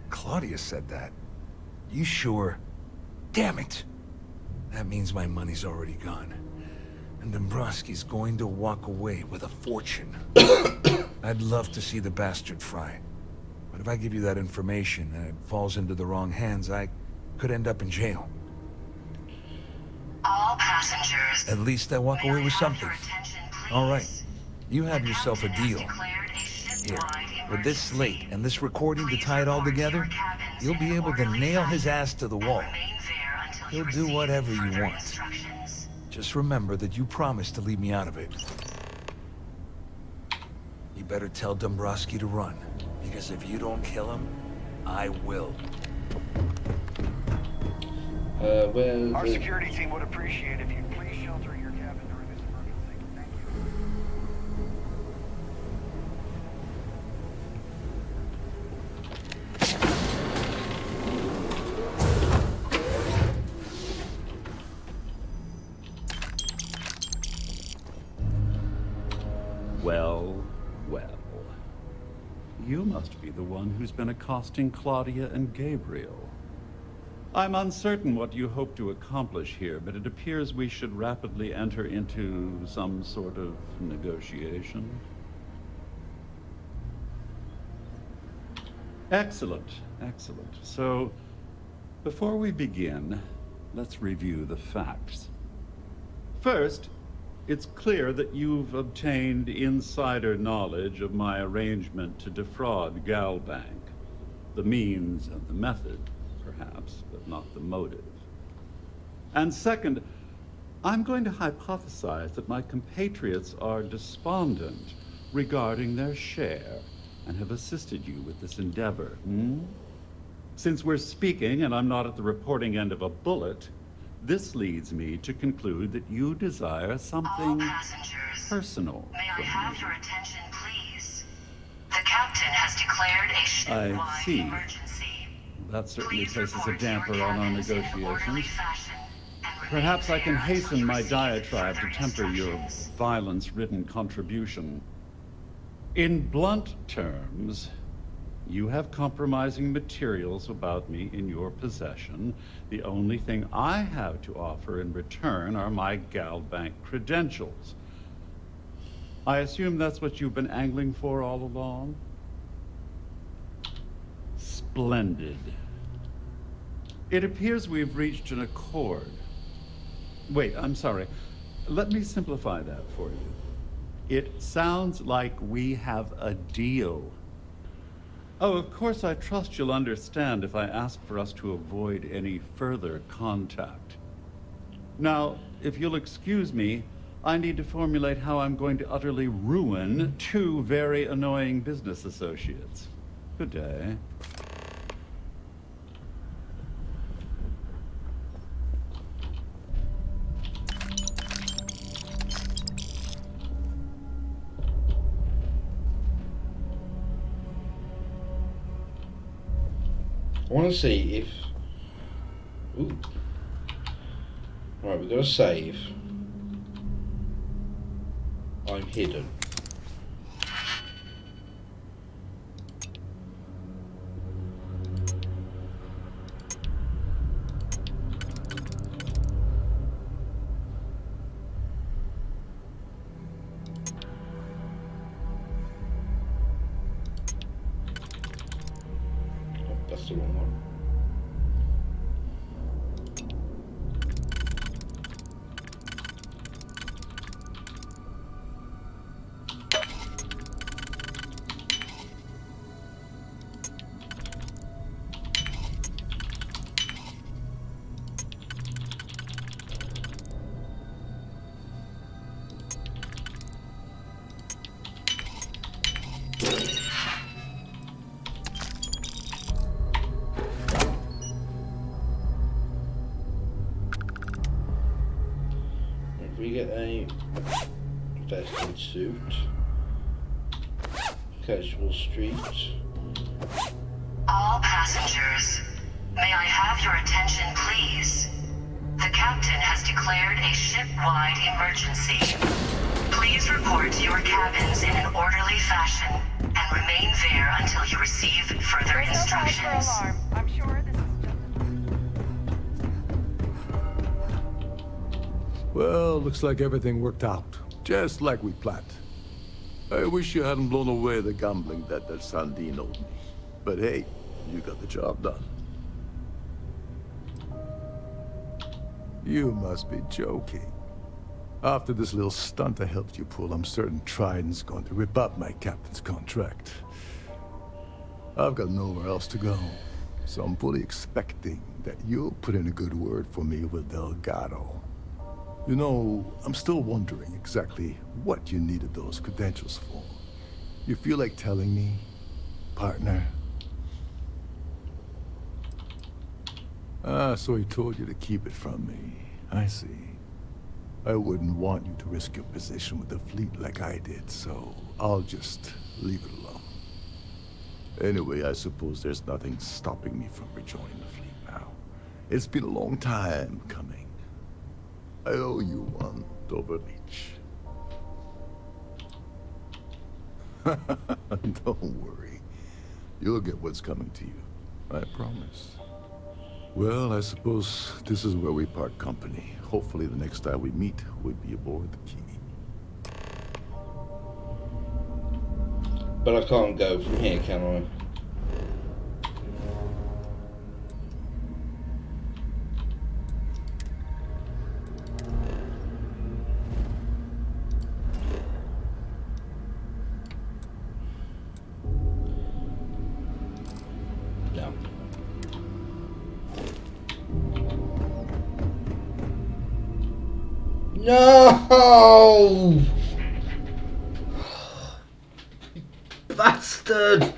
S12: Claudia said that. You sure? Damn it! That means my money's already gone. And Dombrowski's going to walk away with a fortune. I'd love to see the bastard fry. But if I give you that information and it falls into the wrong hands, I could end up in jail.
S15: All passengers.
S12: At least I walk away with something.
S15: Attention,
S12: All right. You have yourself a deal. Here, with this slate and this recording to tie it all together, you'll be able to nail his ass to the wall. He'll do whatever you want. Just remember that you promised to leave me out of it. You better tell Dombrowski to run, because if you don't kill him, I will.
S5: Our security team would appreciate if you'd please shelter your cabin during this emergency. Thank you.
S9: Well, well. You must be the one who's been accosting Claudia and Gabriel. I'm uncertain what you hope to accomplish here, but it appears we should rapidly enter into some sort of negotiation. Excellent, excellent. So, before we begin, let's review the facts. First, it's clear that you've obtained insider knowledge of my arrangement to defraud Galbank. The means and the method, perhaps, but not the motive. And second, I'm going to hypothesize that my compatriots are despondent regarding their share and have assisted you with this endeavor. Since we're speaking and I'm not at the reporting end of a bullet, this leads me to conclude that you desire something personal
S15: May I have your attention, please? The captain has declared a ship-wide emergency.
S9: That certainly places a damper on our negotiations. Perhaps I can hasten my diatribe to temper your violence-ridden contribution. In blunt terms, you have compromising materials about me in your possession. The only thing I have to offer in return are my Galbank credentials. I assume that's what you've been angling for all along? Splendid. It appears we've reached an accord. Wait, I'm sorry. Let me simplify that for you. It sounds like we have a deal. Oh, of course, I trust you'll understand if I ask for us to avoid any further contact. Now, if you'll excuse me, I need to formulate how I'm going to utterly ruin two very annoying business associates. Good day.
S1: I want to see if... Ooh. Right, we've got to save. I'm hidden. That's the wrong one. We get a vested suit, casual street.
S15: All passengers, may I have your attention, please? The captain has declared a ship-wide emergency. Please report to your cabins in an orderly fashion and remain there until you receive further instructions.
S13: I'm sure this is
S4: Well, looks like everything worked out, just like we planned. I wish you hadn't blown away the gambling debt that Sandine owed me. But hey, you got the job done. You must be joking. After this little stunt I helped you pull, I'm certain Trident's going to rip up my captain's contract. I've got nowhere else to go, so I'm fully expecting that you'll put in a good word for me with Delgado. You know, I'm still wondering exactly what you needed those credentials for. You feel like telling me, partner? Ah, so he told you to keep it from me. I see. I wouldn't want you to risk your position with the fleet like I did, so I'll just leave it alone. Anyway, I suppose there's nothing stopping me from rejoining the fleet now. It's been a long time coming. I owe you one, Doverleach. Don't worry. You'll get what's coming to you. I promise. Well, I suppose this is where we part company. Hopefully the next time we meet, we'll be aboard the Key.
S1: But I can't go from here, can I? No! Bastard!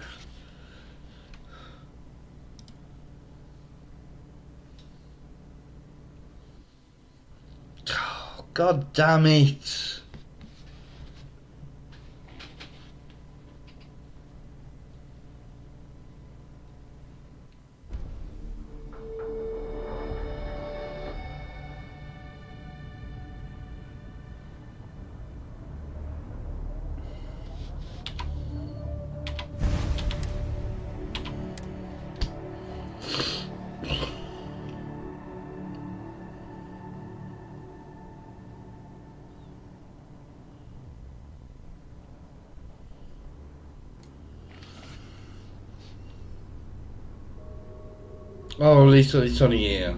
S1: Oh, God damn it! Oh, at least it's only here.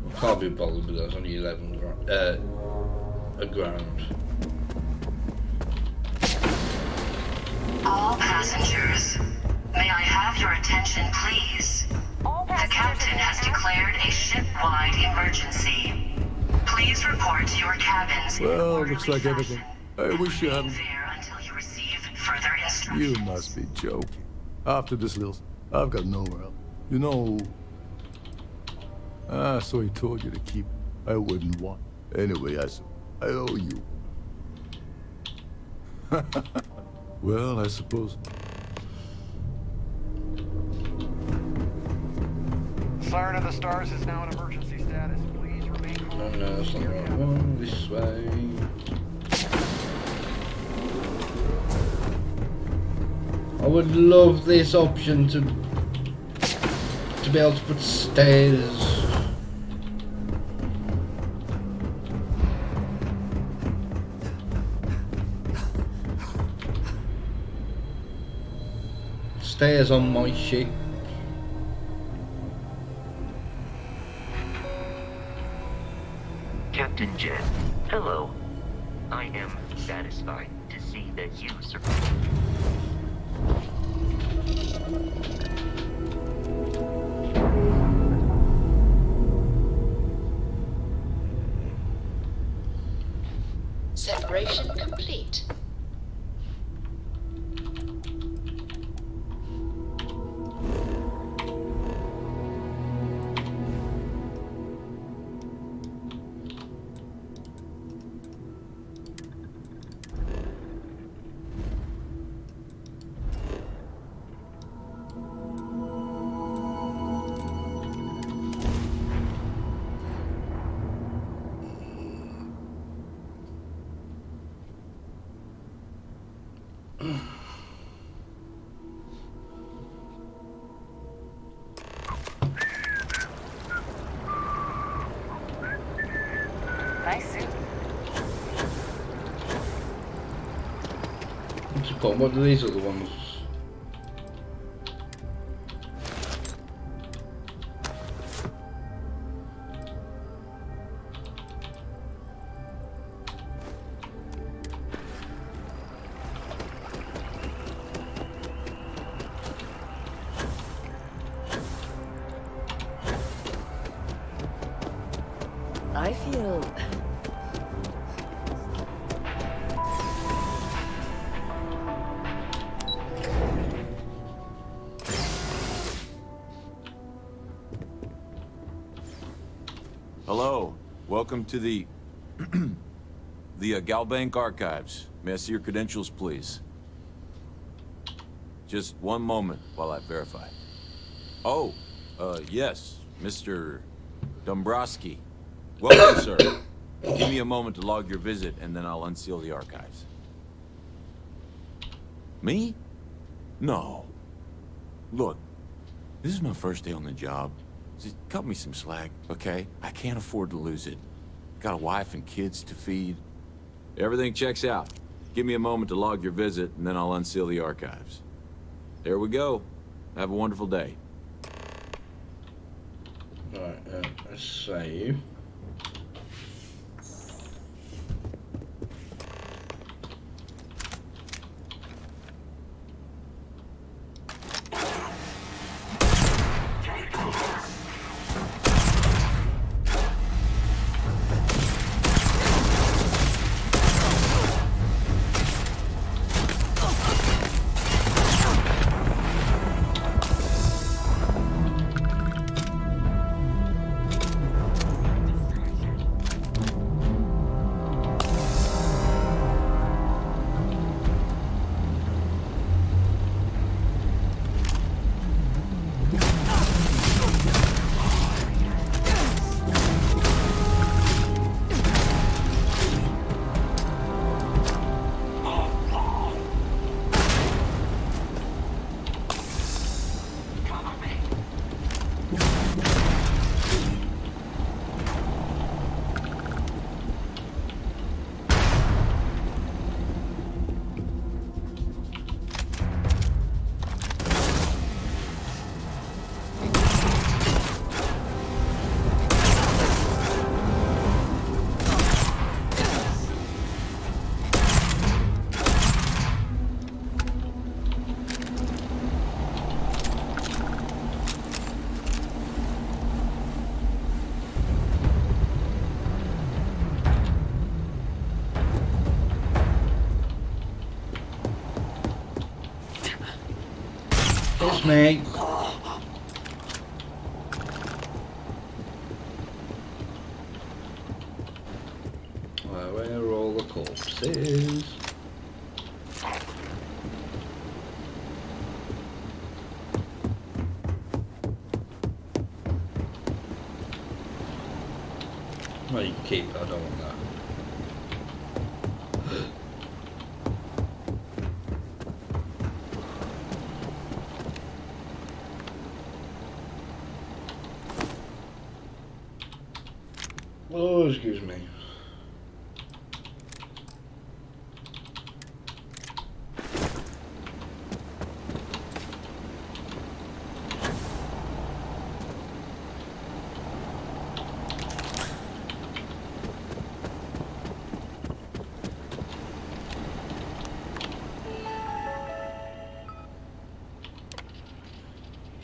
S1: I can't be bothered with that's only 11 a grand.
S15: All passengers, may I have your attention, please? The captain has declared a ship-wide emergency. Please report to your cabins.
S4: Well, looks like everything. I wish you hadn't.
S15: Further instructions.
S4: You must be joking. After this little... I've got nowhere else. You know... Ah, so he told you to keep... I wouldn't want... Anyway, I owe you. Well, I suppose...
S5: Siren of the Stars is now in emergency status. Please remain calm.
S1: No, it's not the right one. This way. I would love this option to be able to put stairs. Stairs on my ship.
S3: Captain Jet, hello. I am satisfied to see that you survived.
S15: Separation complete. Nice suit.
S1: What's it called? What are these other ones?
S11: Starfield.
S13: Hello. Welcome to the Galbank Archives. May I see your credentials, please? Just one moment while I verify. Oh, yes, Mr. Dombrowski. Welcome, sir. Give me a moment to log your visit, and then I'll unseal the archives. Me? No. Look, this is my first day on the job. Just cut me some slack, okay? I can't afford to lose it. Got a wife and kids to feed. Everything checks out. Give me a moment to log your visit, and then I'll unseal the archives. There we go. Have a wonderful day.
S1: Right, let's save. It's me. Where are all the corpses? Well, you can keep it, I don't want that. Oh, excuse me.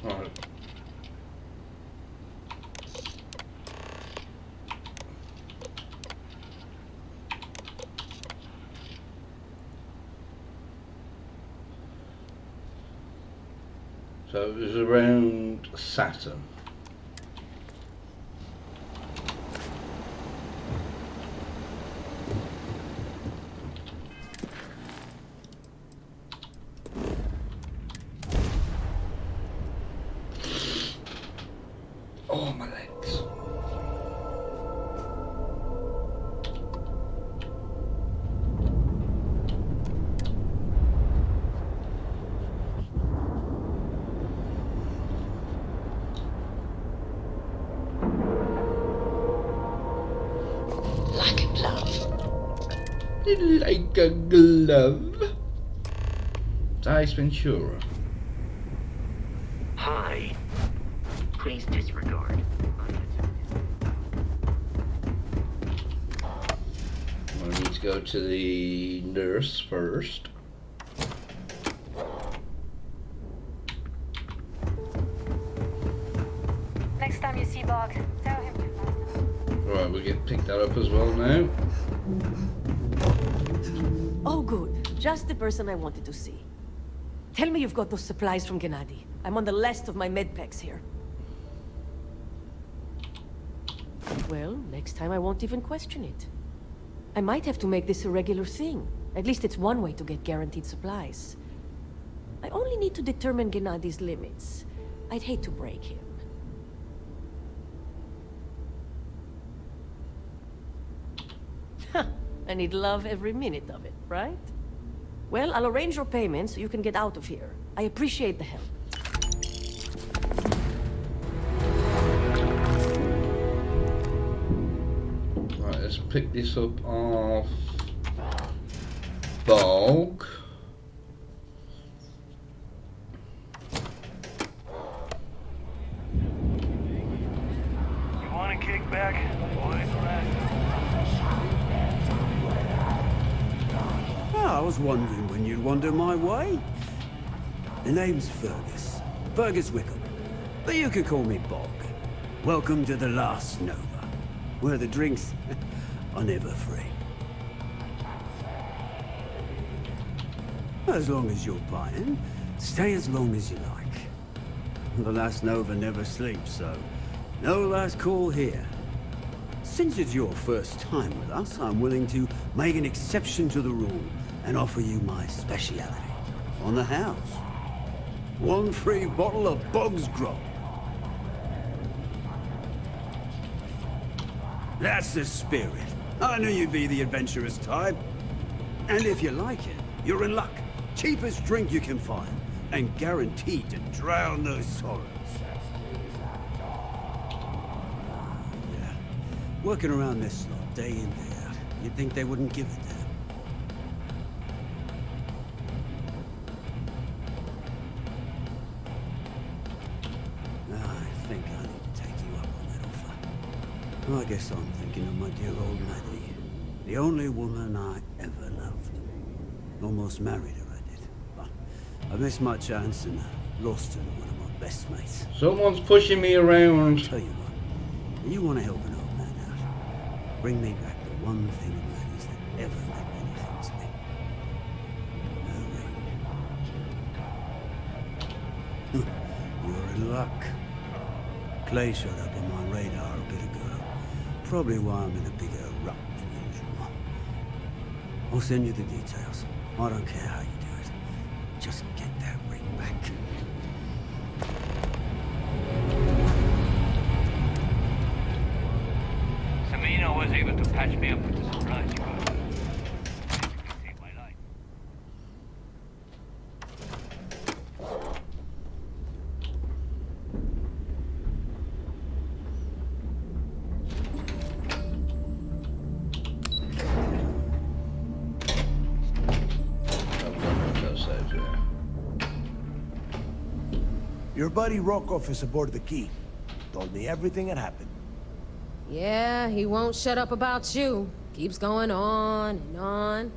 S1: All right. So it was around Saturn. Oh, my legs.
S15: Like a glove.
S1: Like a glove. Dice Ventura.
S3: Hi. Please disregard.
S1: I need to go to the nurse first.
S22: Next time you see Bog, tell him to.
S1: Right, we get pick that up as well now.
S11: Oh, good. Just the person I wanted to see. Tell me you've got those supplies from Gennady. I'm on the last of my medpacks here. Well, next time I won't even question it. I might have to make this a regular thing. At least it's one way to get guaranteed supplies. I only need to determine Gennady's limits. I'd hate to break him. And he'd love every minute of it, right? Well, I'll arrange your payment so you can get out of here. I appreciate the help.
S1: Right, let's pick this up off Bulk.
S5: You want to kick back?
S21: I was wondering when you'd wander my way. The name's Fergus. Fergus Wickham. But you could call me Bog. Welcome to the last Nova, where the drinks are never free. As long as you're buying, stay as long as you like. The last Nova never sleeps, so no last call here. Since it's your first time with us, I'm willing to make an exception to the rule and offer you my speciality on the house. One free bottle of Bog's Grog. That's the spirit. I knew you'd be the adventurous type. And if you like it, you're in luck. Cheapest drink you can find, and guaranteed to drown those sorrows. Yeah. Working around this lot, day in, day out. You'd think they wouldn't give it there. I think I need to take you up on that offer. Well, I guess I'm thinking of my dear old Maddie. The only woman I ever loved. Almost married her, I did. But I missed my chance and lost her to one of my best mates.
S1: Someone's pushing me around.
S21: Tell you what, you want to help an old man out. Bring me back the one thing of Maddie's that ever meant anything to me. Her ring. You're in luck. Clay showed up on my radar a bit ago. Probably why I'm in a bigger rut than usual. I'll send you the details. I don't care how you do it. Just get that ring back.
S8: Samino was able to patch me up with the supplies you got. Saved my life.
S22: Your buddy Rokov is aboard the Key. Told me everything that happened.
S23: Yeah, he won't shut up about you. Keeps going on and on.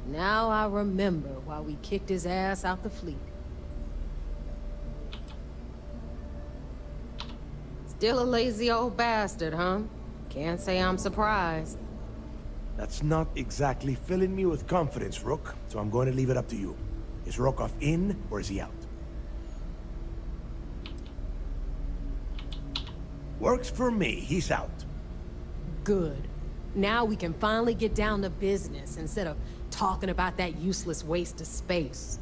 S23: Now I remember why we kicked his ass out the fleet. Still a lazy old bastard, huh? Can't say I'm surprised.
S22: That's not exactly filling me with confidence, Rook, so I'm going to leave it up to you. Is Rokov in, or is he out? Works for me. He's out.
S23: Good. Now we can finally get down to business instead of talking about that useless waste of space.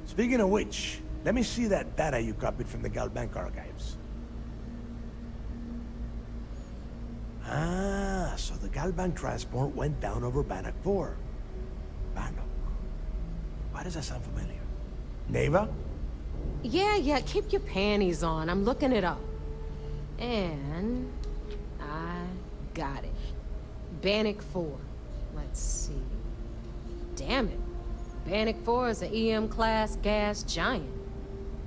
S22: Speaking of which, let me see that data you copied from the Galbank archives. Ah, so the Galbank transport went down over Bannock 4. Bannock. Why does that sound familiar? Neva?
S23: Yeah, keep your panties on. I'm looking it up. And I got it. Bannock 4. Let's see. Damn it. Bannock 4 is an EM-class gas giant.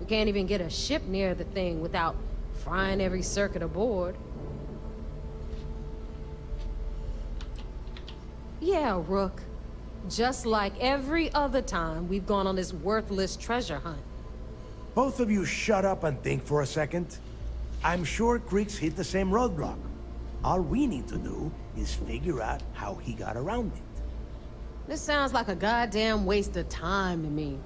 S23: We can't even get a ship near the thing without frying every circuit aboard. Yeah, Rook. Just like every other time we've gone on this worthless treasure hunt.
S22: Both of you shut up and think for a second. I'm sure Creeks hit the same roadblock. All we need to do is figure out how he got around it.
S23: This sounds like a goddamn waste of time to me.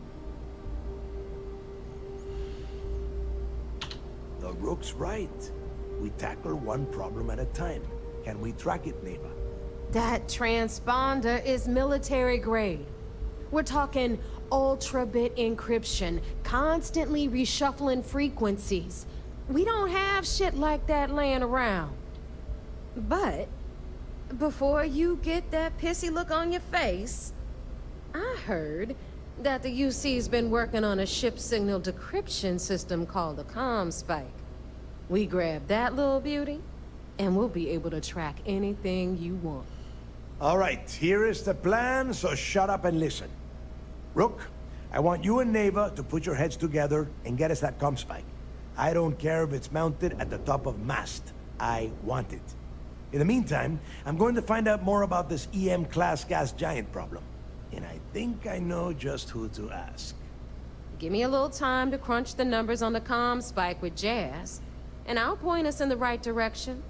S22: The Rook's right. We tackle one problem at a time. Can we track it, Neva?
S23: That transponder is military grade. We're talking ultra-bit encryption, constantly reshuffling frequencies. We don't have shit like that laying around. But before you get that pissy look on your face, I heard that the UC's been working on a ship signal decryption system called the ComSpike. We grab that little beauty, and we'll be able to track anything you want.
S22: All right, here is the plan, so shut up and listen. Rook, I want you and Neva to put your heads together and get us that ComSpike. I don't care if it's mounted at the top of mast. I want it. In the meantime, I'm going to find out more about this EM-class gas giant problem. And I think I know just who to ask.
S23: Give me a little time to crunch the numbers on the ComSpike with Jazz, and I'll point us in the right direction.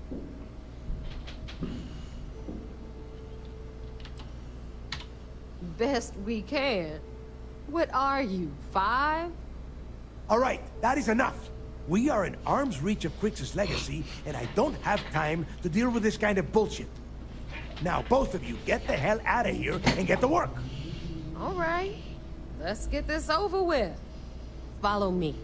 S23: Best we can. What are you, 5?
S22: All right, that is enough. We are in arm's reach of Crix's legacy, and I don't have time to deal with this kind of bullshit. Now, both of you, get the hell out of here and get to work.
S23: All right, let's get this over with. Follow me.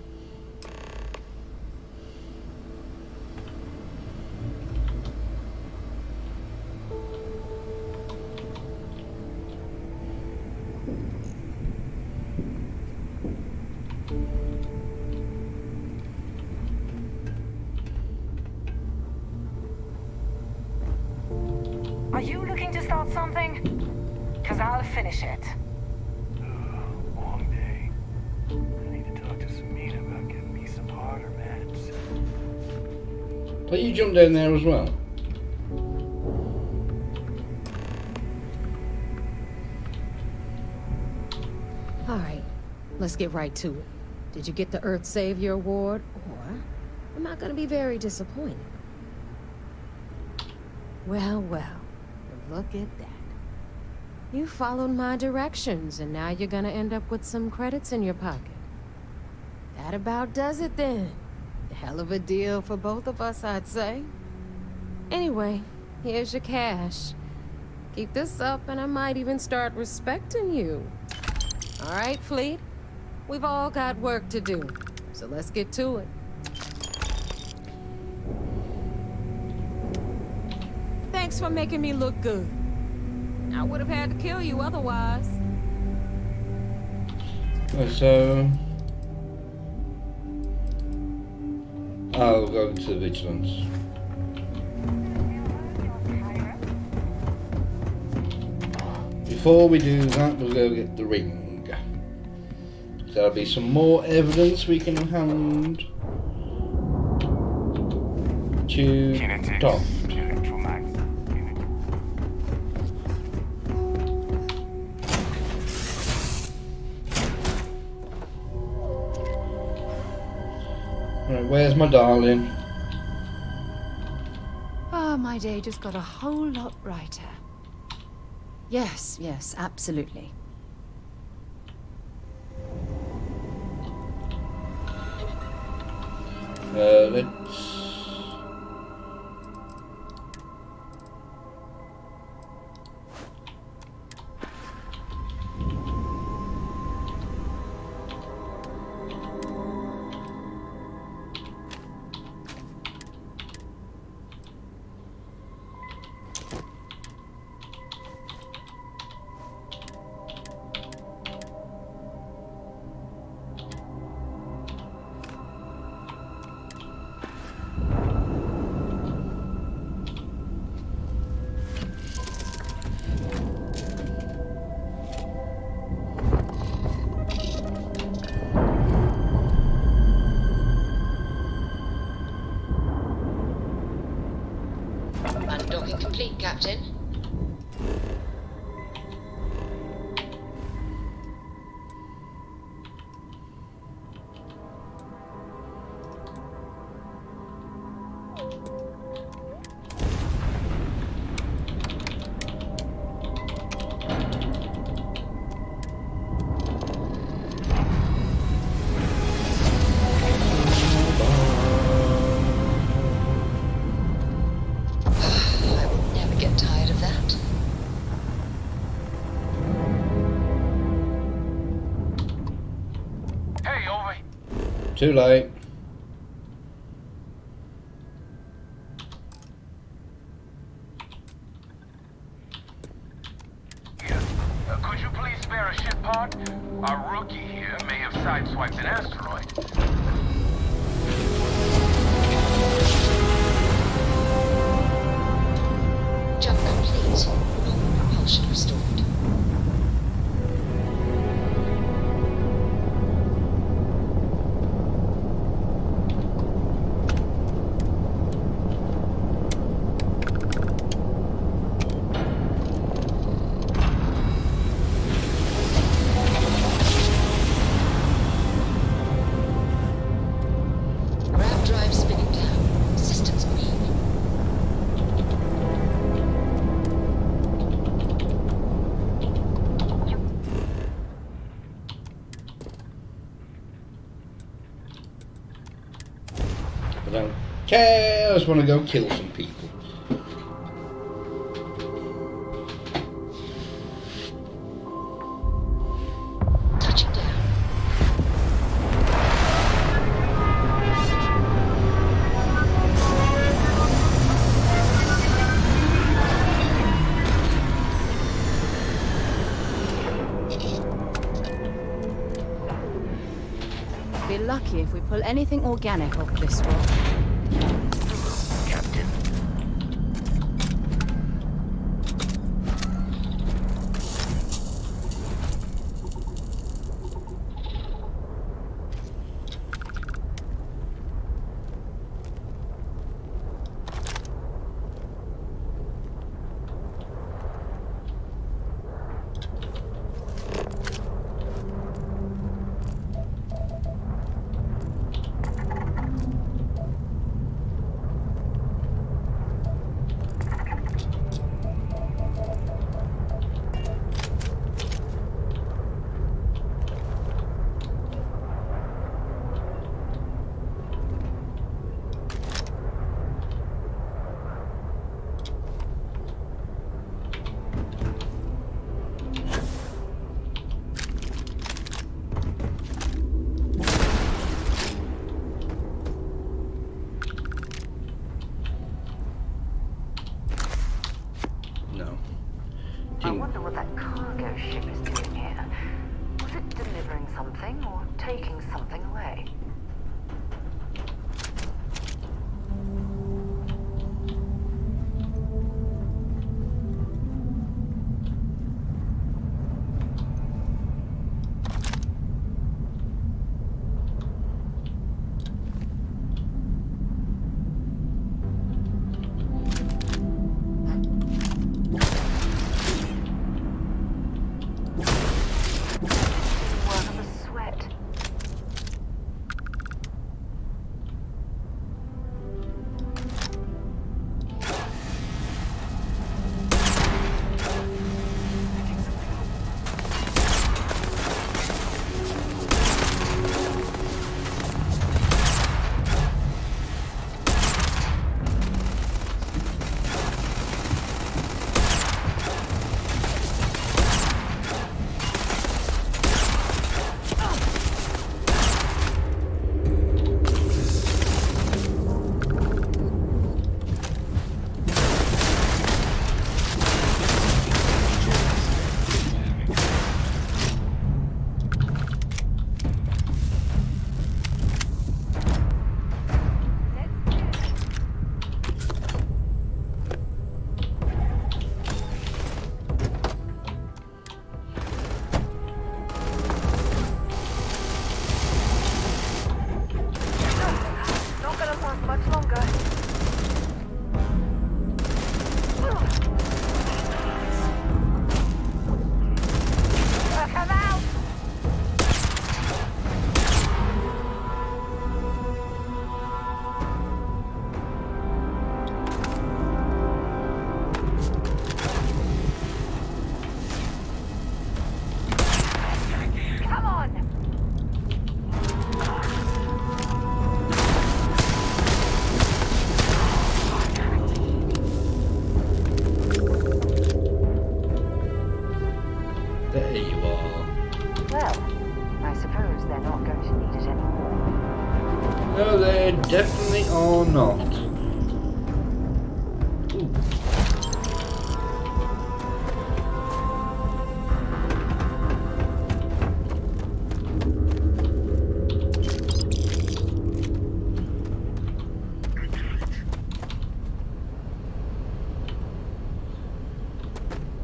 S15: Are you looking to start something? Because I'll finish it.
S5: Long day. I need to talk to Samina about getting me some harder meds.
S1: But you jumped down there as well.
S23: All right, let's get right to it. Did you get the Earth Savior Award, or am I gonna be very disappointed? Well, look at that. You followed my directions, and now you're gonna end up with some credits in your pocket. That about does it then. Hell of a deal for both of us, I'd say. Anyway, here's your cash. Keep this up, and I might even start respecting you. All right, Fleet. We've all got work to do, so let's get to it. Thanks for making me look good. I would have had to kill you otherwise.
S1: So I'll go to vigilance. Before we do that, we'll go get the ring. There'll be some more evidence we can hand to Toft. Right, where's my darling?
S2: Ah, my day just got a whole lot brighter. Yes, absolutely.
S1: Let's...
S7: Undocking complete, Captain.
S1: Too late.
S7: Could you please spare a ship pod? Our rookie here may have sideswiped an asteroid.
S15: Jump complete. Normal propulsion restored. Ram drive spinning down. Systems green.
S1: I don't care. I just want to go kill some people.
S15: Touching down.
S2: Be lucky if we pull anything organic off this rock.
S3: Captain.
S1: No.
S14: I wonder what that cargo ship is doing here. Was it delivering something or taking something away? Worth of a sweat.
S1: No, they definitely are not. Ooh.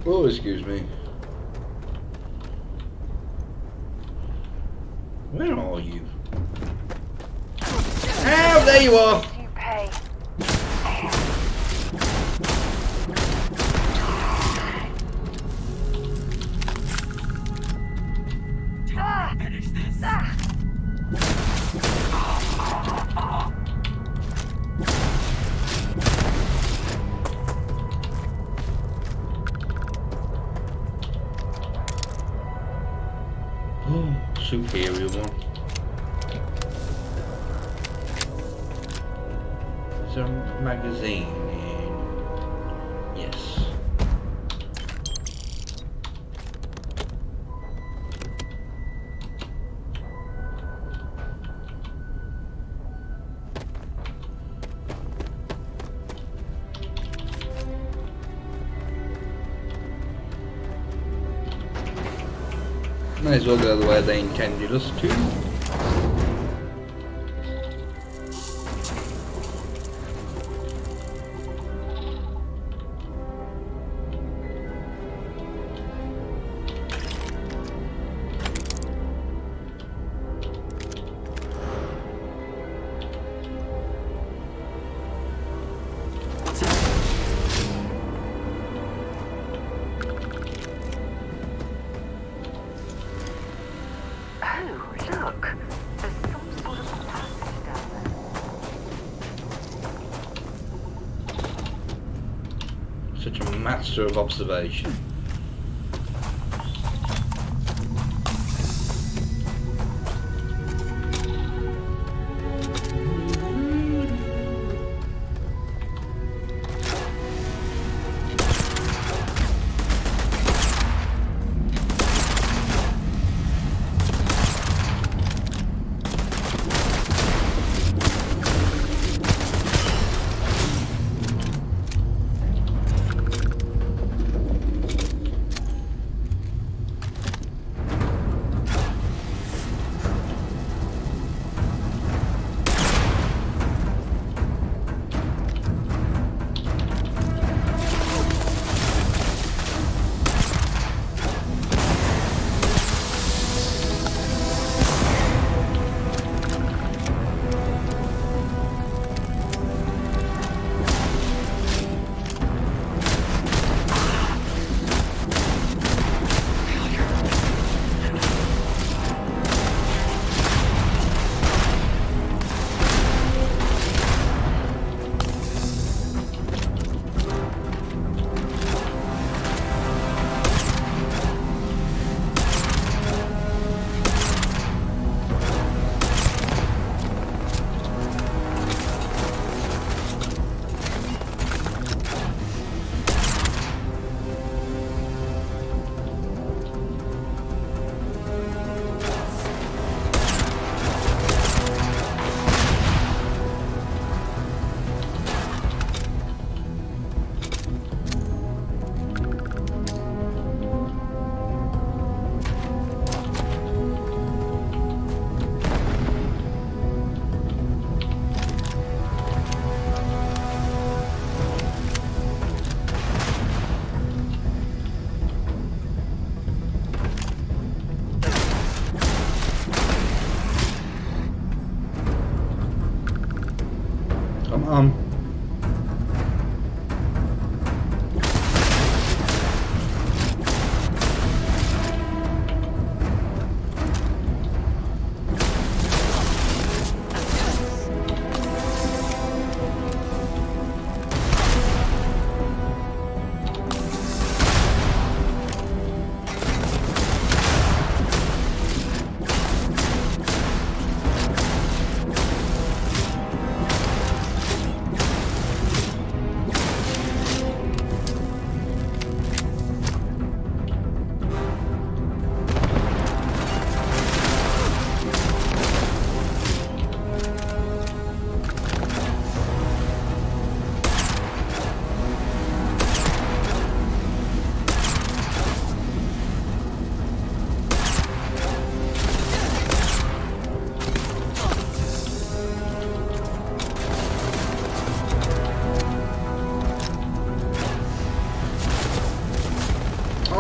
S1: Oh, excuse me. Where are you? Oh, there you are!
S14: You pay.
S7: Finish this.
S1: Oh, superior one. Is there a magazine in? Yes. Might as well go the way they intended us to. Such a master of observation.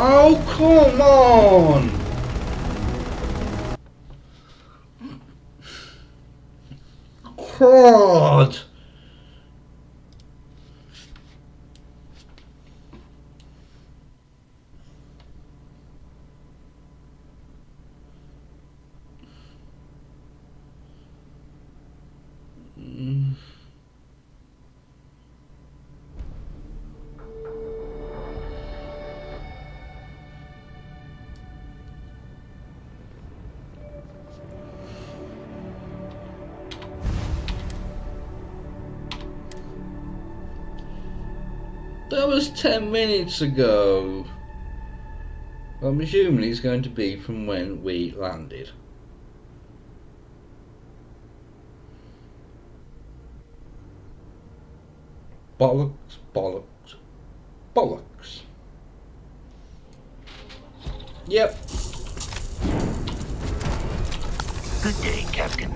S1: Oh, come on! God! That was 10 minutes ago. I'm assuming it's going to be from when we landed. Bollocks, bollocks, bollocks. Yep.
S3: Good day, Captain.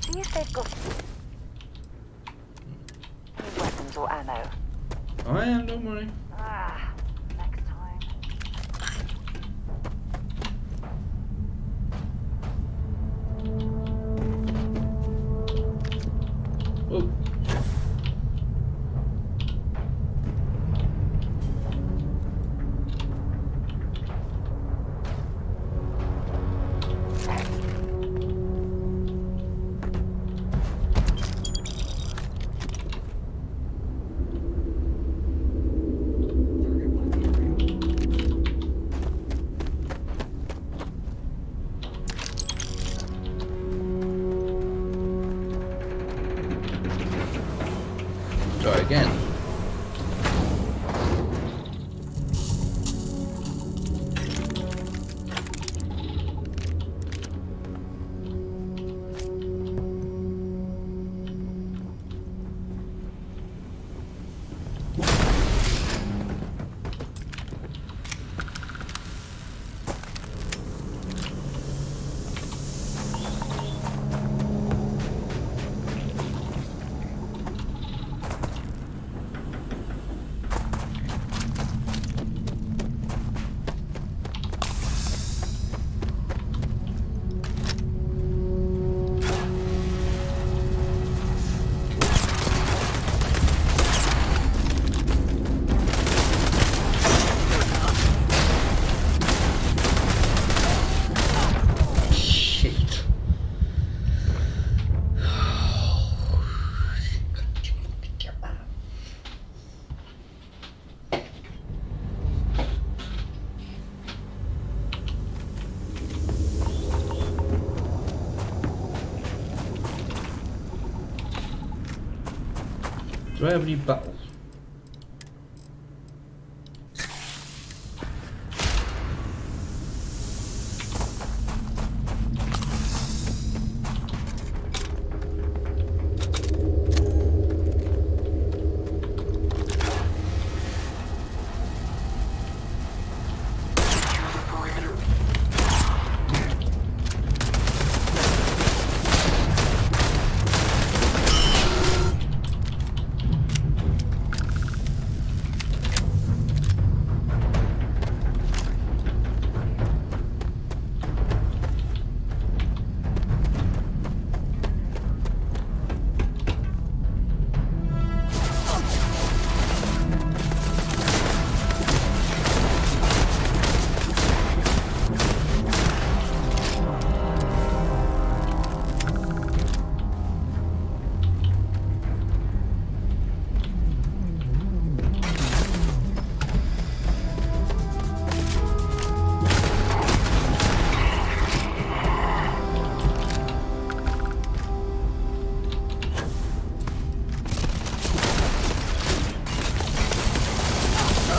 S14: See if they've got any weapons or ammo.
S1: I am, don't worry.
S14: Ah, next time.
S1: Oh. Try again. Do I have any battles?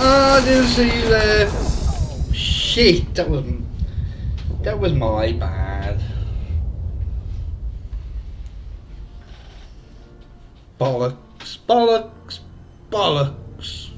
S1: I didn't see you there. Shit, that was my bad. Bollocks, bollocks, bollocks.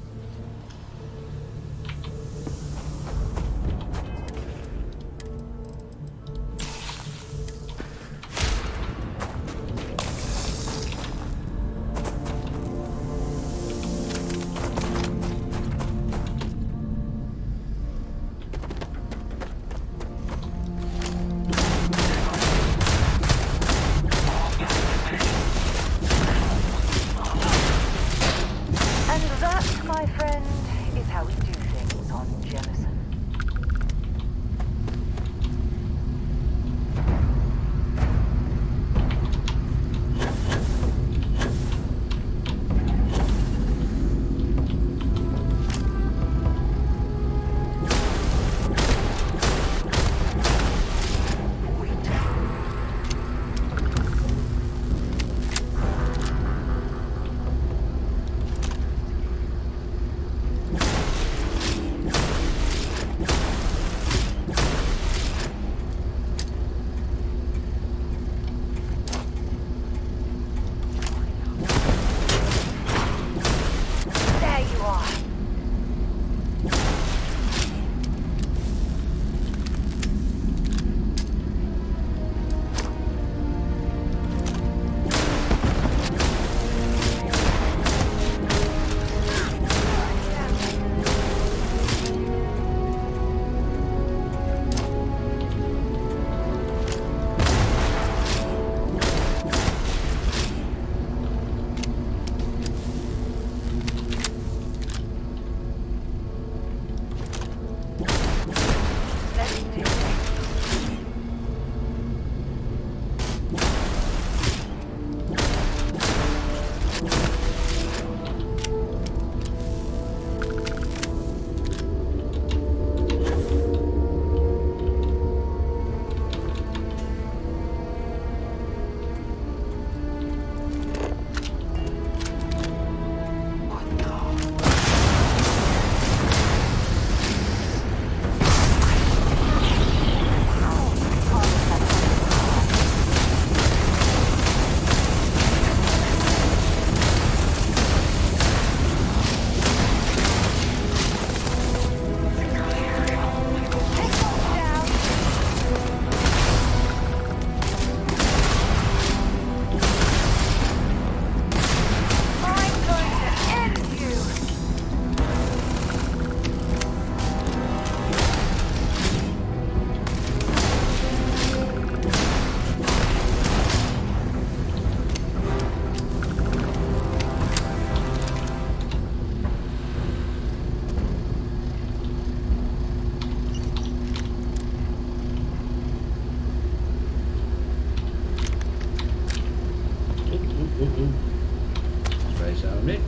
S1: Space helmet.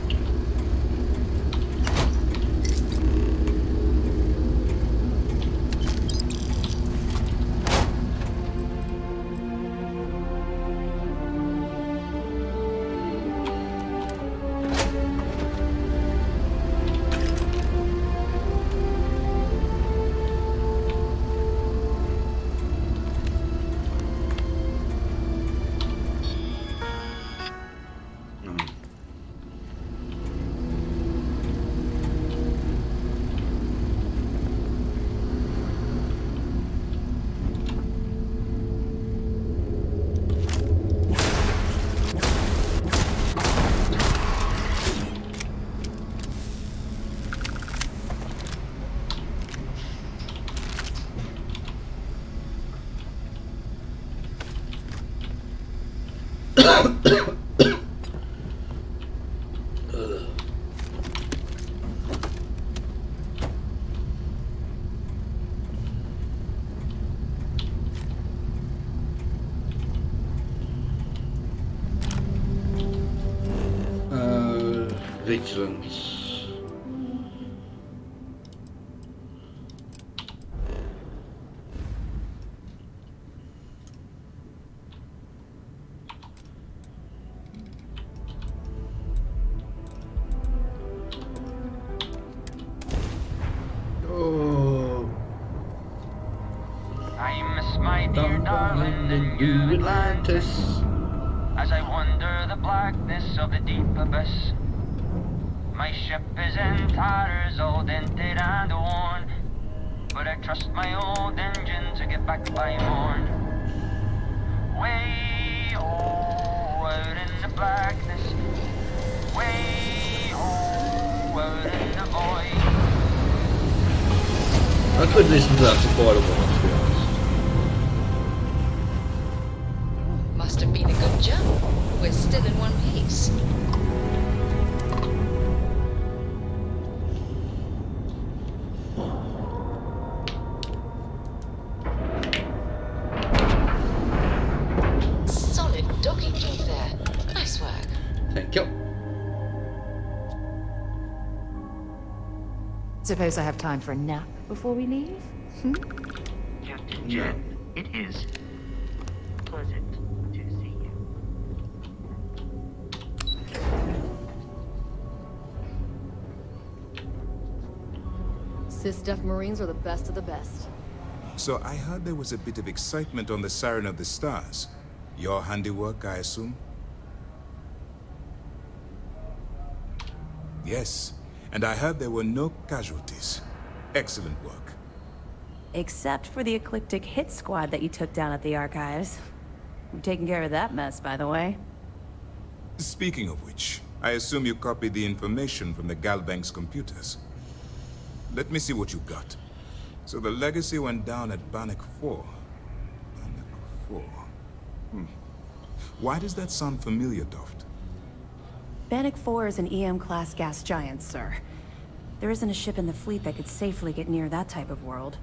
S1: Vigilance. Oh.
S7: I miss my dear darling in New Atlantis. As I wander the blackness of the deep abyss, my ship is in tatters, all dented and worn, but I trust my old engine to get back by morn. Way out in the blackness, way out in the void.
S1: I could listen to that for quite a while, to be honest.
S10: Must have been a good jump. We're still in one piece. Solid docking job there. Nice work.
S1: Thank you.
S2: Suppose I have time for a nap before we leave?
S3: Captain Jen, it is pleasant to see you.
S16: Sys-Def Marines are the best of the best.
S17: So I heard there was a bit of excitement on the Siren of the Stars. Your handiwork, I assume? Yes, and I heard there were no casualties. Excellent work.
S24: Except for the eclectic hit squad that you took down at the archives. We've taken care of that mess, by the way.
S17: Speaking of which, I assume you copied the information from the Galbank's computers. Let me see what you got. So the legacy went down at Bannock 4. Bannock 4. Why does that sound familiar, Toft?
S24: Bannock 4 is an EM-class gas giant, sir. There isn't a ship in the fleet that could safely get near that type of world.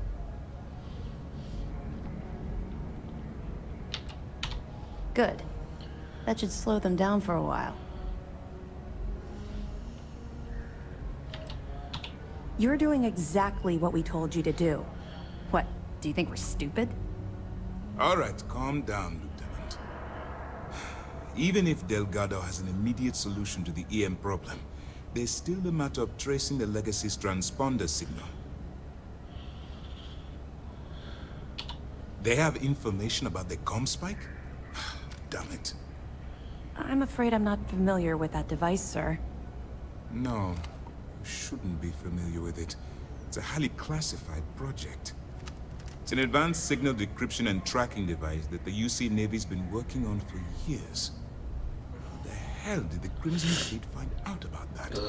S24: Good. That should slow them down for a while. You're doing exactly what we told you to do. What, do you think we're stupid?
S17: All right, calm down, Lieutenant. Even if Delgado has an immediate solution to the EM problem, there's still the matter of tracing the Legacy's transponder signal. They have information about the comm spike? Damn it.
S24: I'm afraid I'm not familiar with that device, sir.
S17: No, you shouldn't be familiar with it. It's a highly classified project. It's an advanced signal decryption and tracking device that the UC Navy's been working on for years. How the hell did the Crimson Fleet find out about that?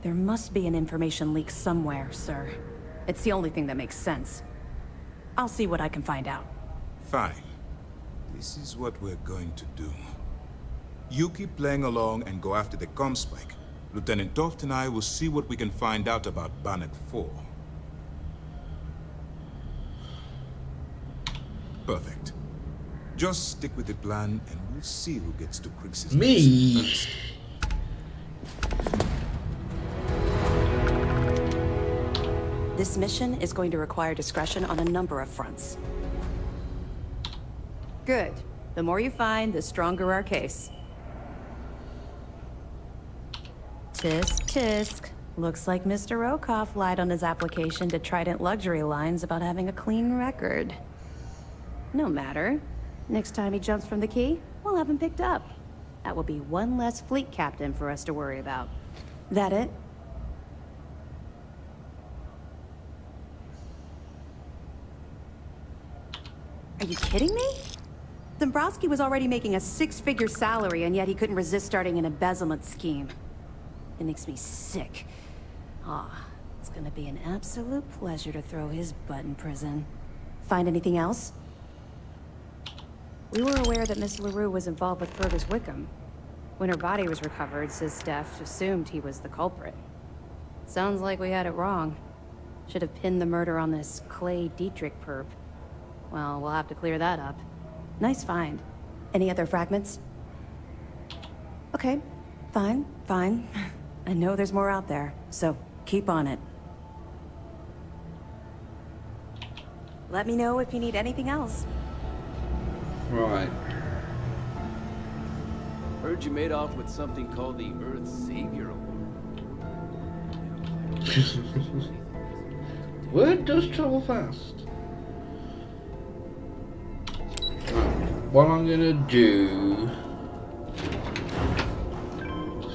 S24: There must be an information leak somewhere, sir. It's the only thing that makes sense. I'll see what I can find out.
S17: Fine. This is what we're going to do. You keep playing along and go after the comm spike. Lieutenant Toft and I will see what we can find out about Bannock 4. Perfect. Just stick with the plan and we'll see who gets to Crix's
S1: Me.
S17: first.
S24: This mission is going to require discretion on a number of fronts. Good. The more you find, the stronger our case. Tisk, tisk. Looks like Mr. Rokoff lied on his application to Trident Luxury Lines about having a clean record. No matter. Next time he jumps from the key, we'll have him picked up. That will be one less fleet captain for us to worry about. That it? Are you kidding me? Dombrowski was already making a six-figure salary, and yet he couldn't resist starting an embezzlement scheme. It makes me sick. It's gonna be an absolute pleasure to throw his butt in prison. Find anything else? We were aware that Miss LaRue was involved with Fergus Wickham. When her body was recovered, Sis Steph assumed he was the culprit. Sounds like we had it wrong. Should have pinned the murder on this Clay Dietrich perp. Well, we'll have to clear that up. Nice find. Any other fragments? Okay, fine. I know there's more out there, so keep on it. Let me know if you need anything else.
S1: Right.
S6: Heard you made off with something called the Earth Savior Award.
S1: Word does travel fast. Right. What I'm gonna do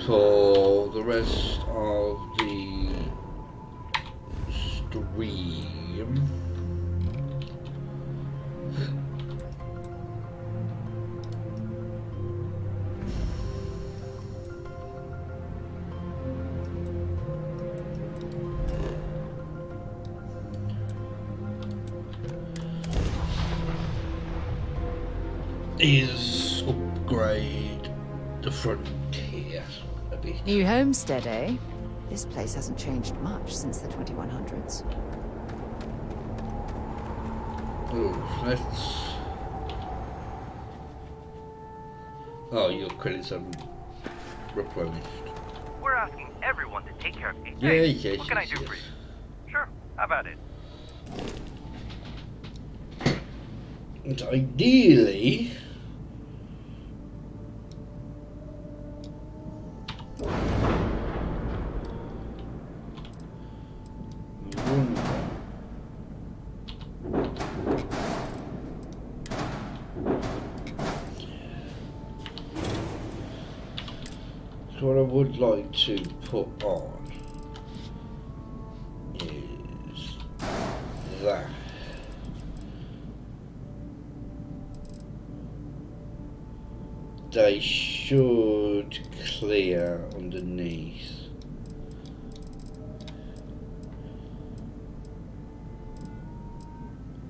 S1: for the rest of the stream is upgrade the frontier a bit.
S2: New homestead, eh? This place hasn't changed much since the 2100s.
S1: Oh, let's... Oh, your credits are replenished.
S5: We're asking everyone to take care of these
S1: Yeah,
S5: things.
S1: yes,
S5: What can I
S1: yes,
S5: do
S1: yes.
S5: for you? Sure, how about it?
S1: And ideally... So what I would like to put on is that. They should clear underneath.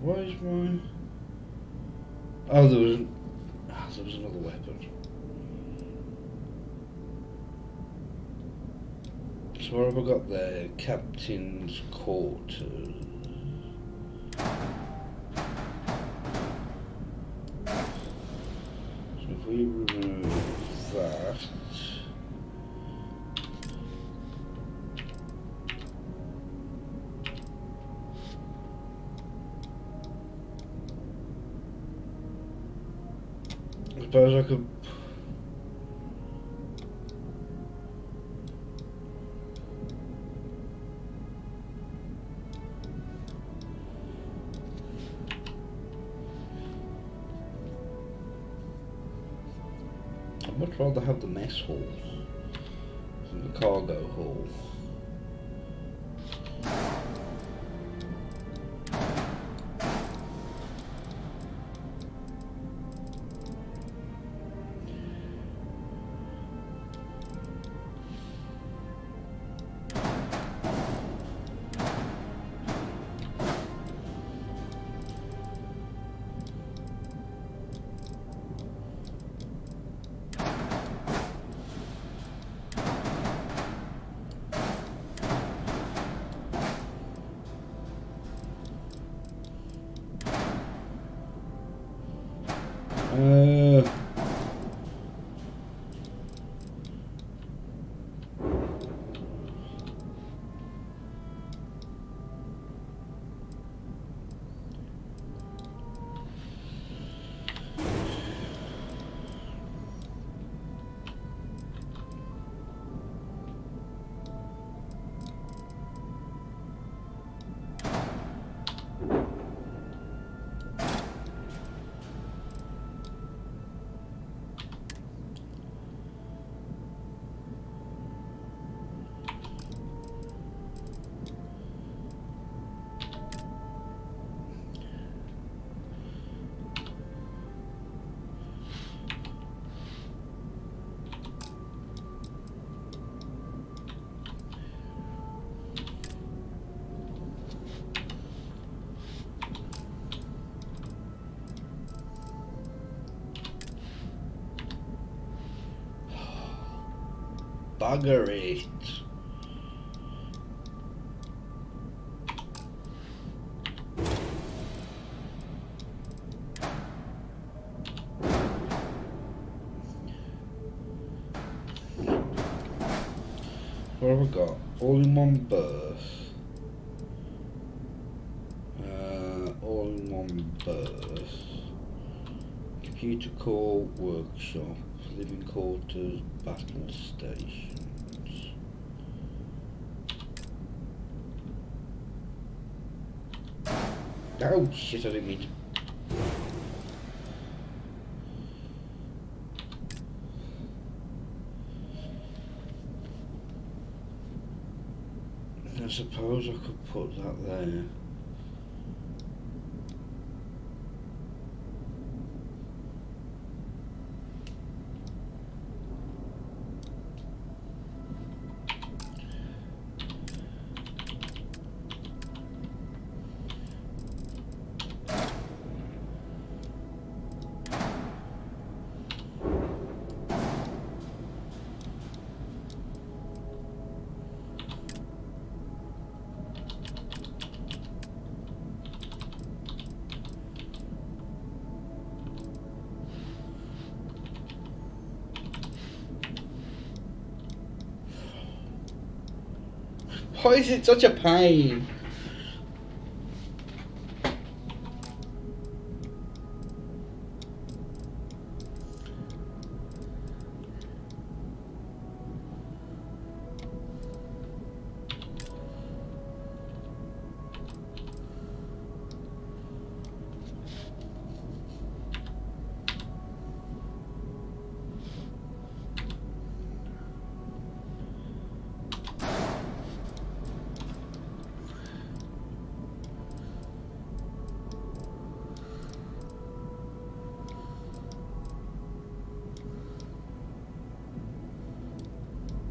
S1: Why is mine? Oh, there was another weapon. So what have I got there? Captain's quarters. So if we remove that. I suppose I could. I'd much rather have the mess hall than the cargo hall. bugger it. What have I got? All-in-one berth. All-in-one berth. Computer core workshop. Living quarters. Battle stations. Oh shit! I didn't mean to. I suppose I could put that there. Why is it such a pain?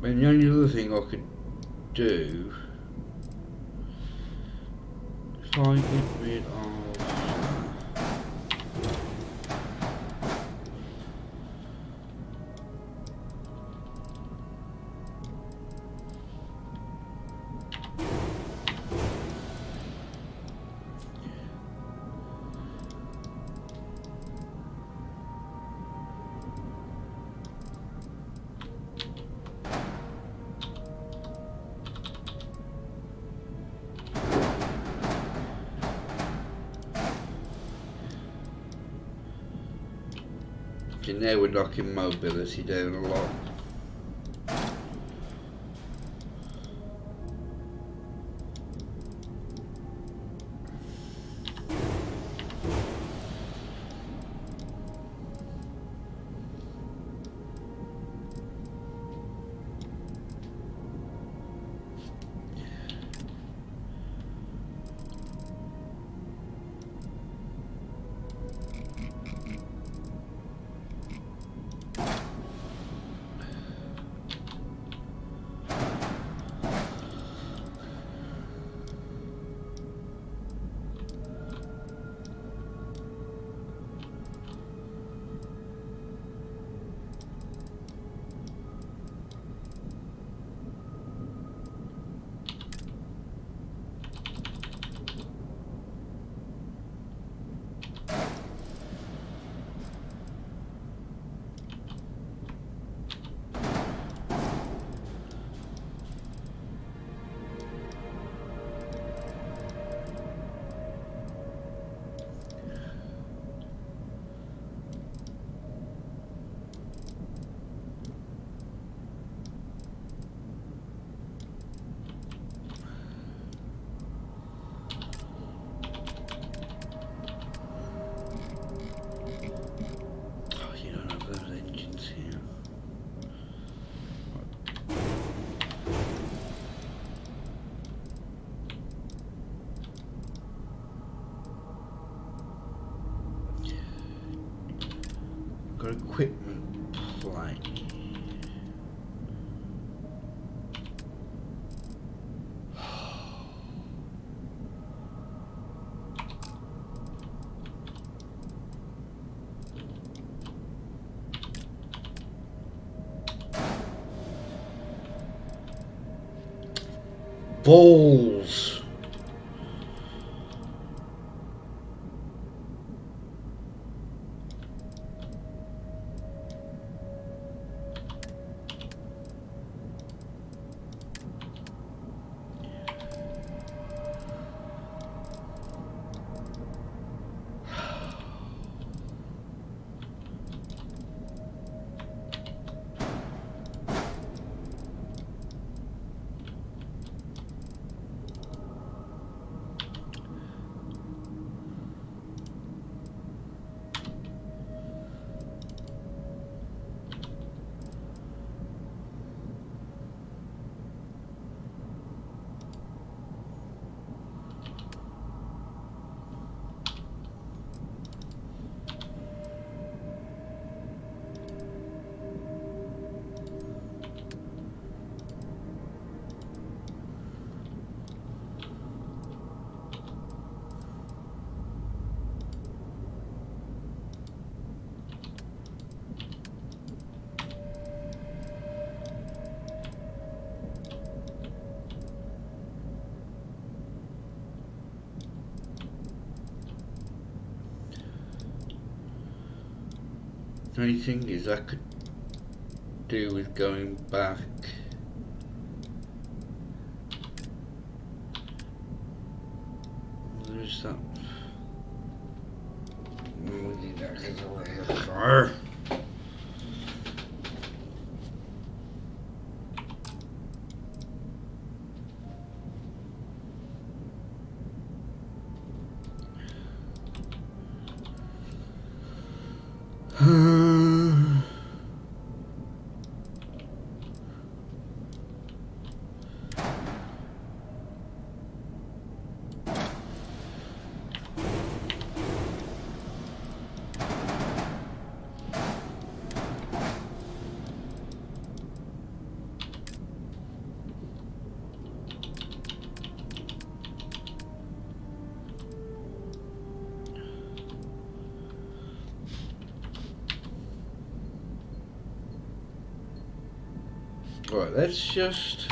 S1: And the only other thing I could do, if I get rid of now we're knocking mobility down a lot. Equipment plane. balls. The only thing is I could do with going back. There's that. Right, let's just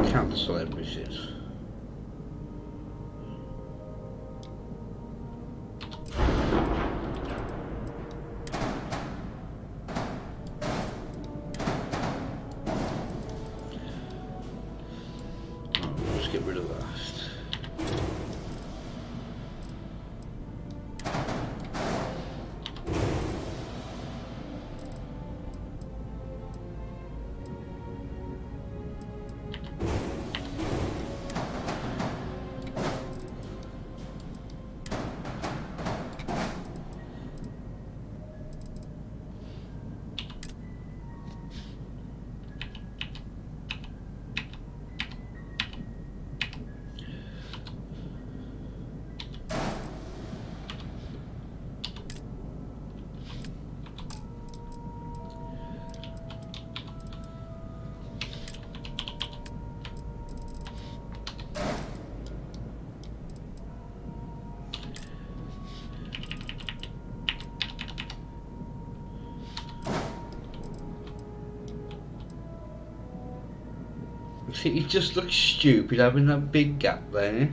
S1: cancel everything. Let's get rid of that. See, it just looks stupid having that big gap there.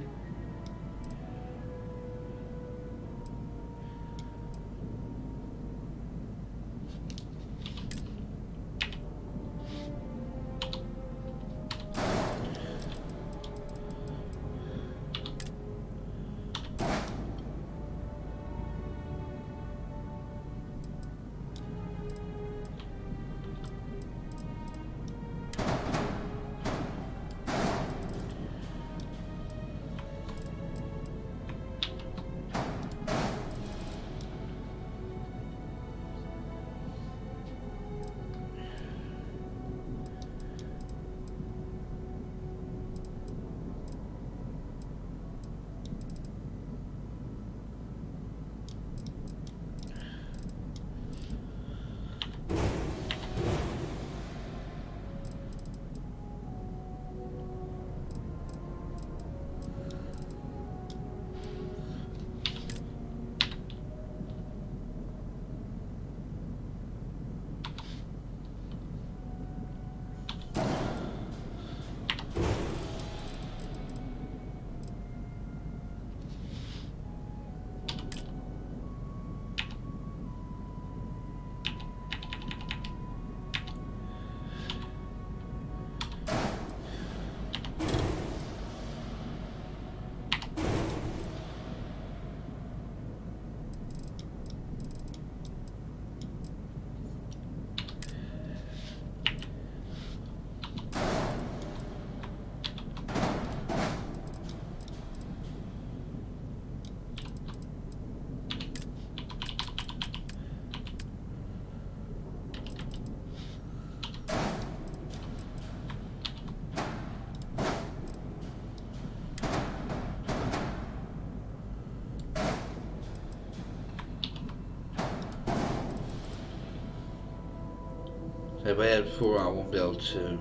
S1: If I had 4, I won't be able to.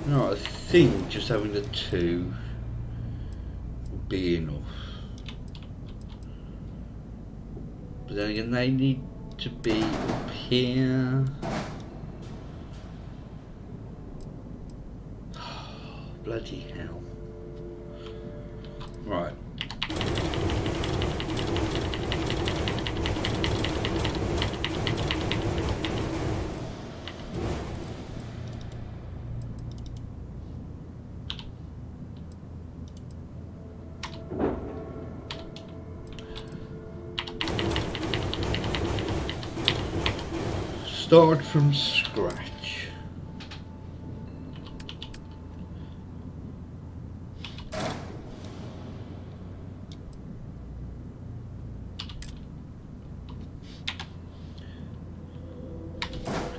S1: No, I think just having the 2 would be enough. But then again, they need to be up here. Bloody hell. Right. Start from scratch.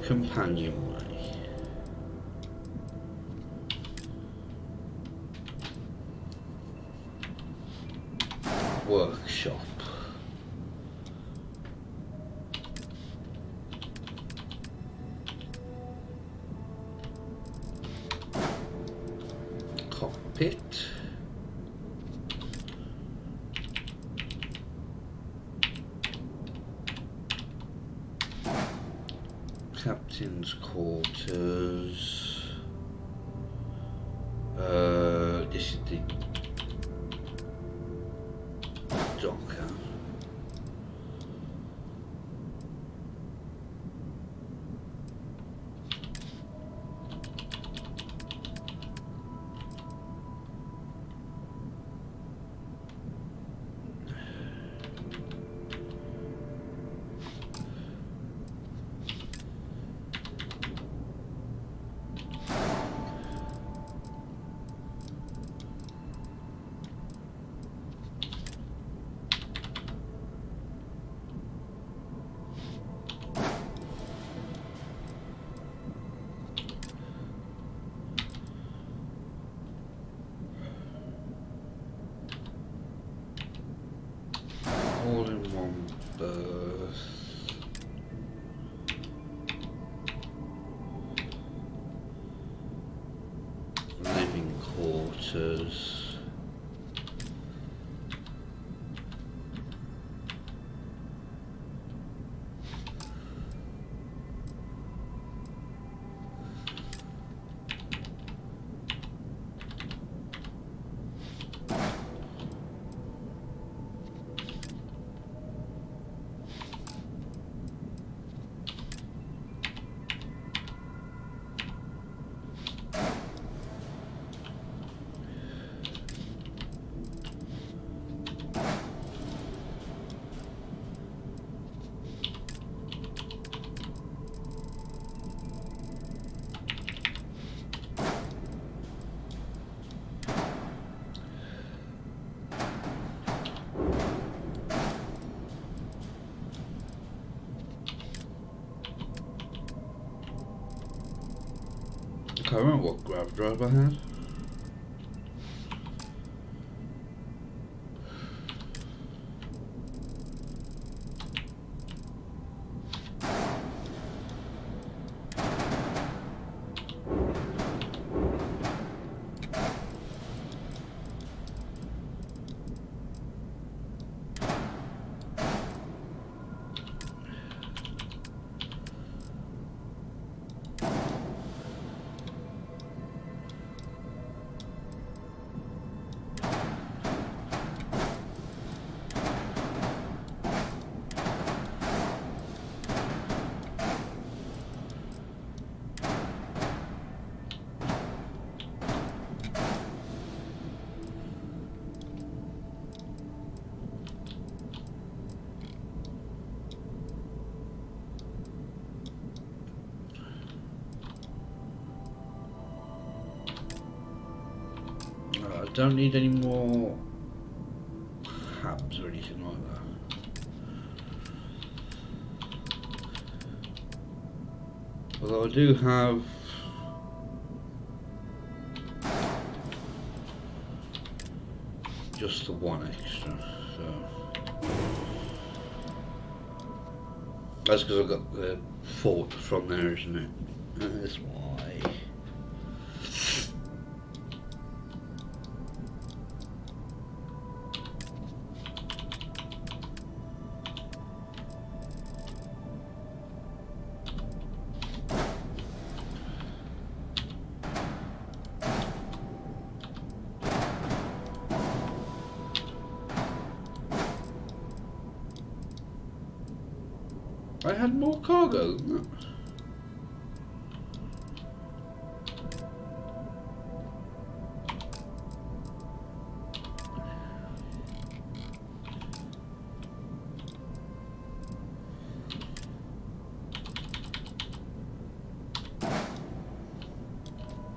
S1: Companionway. Workshop. Cockpit. Captain's quarters. This is the docker. All in one berth. Living quarters. I can't remember what grav drive I had. I don't need any more hubs or anything like that. Although I do have just the one extra, so That's because I got the fort from there, isn't it? That's why. I had more cargo than that.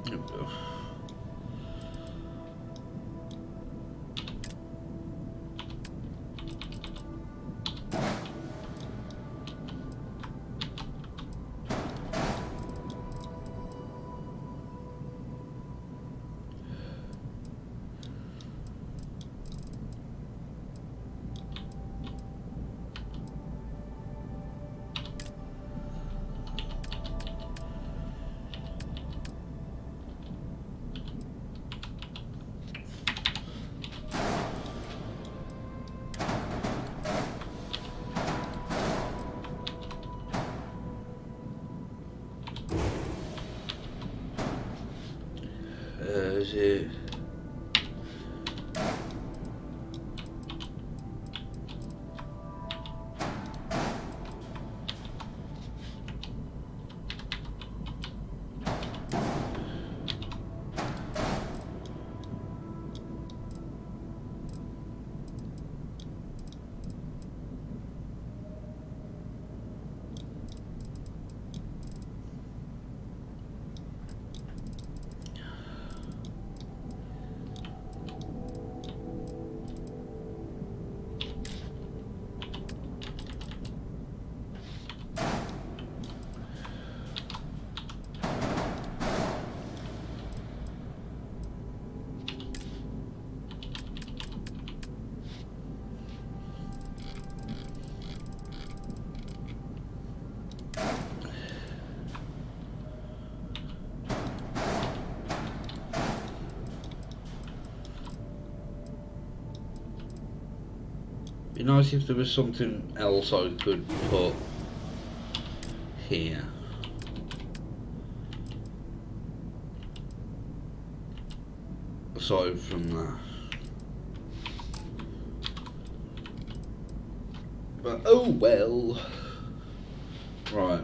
S1: There we go. Is it? Be nice if there was something else I could put here. Aside from that. But oh well. Right.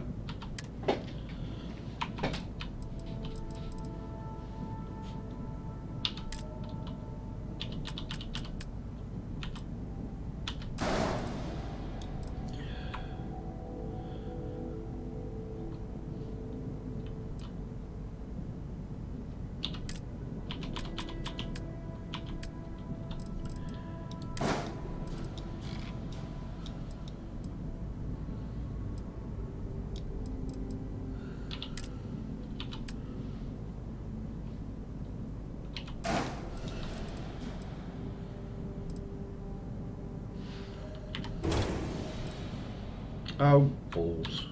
S1: Oh, balls.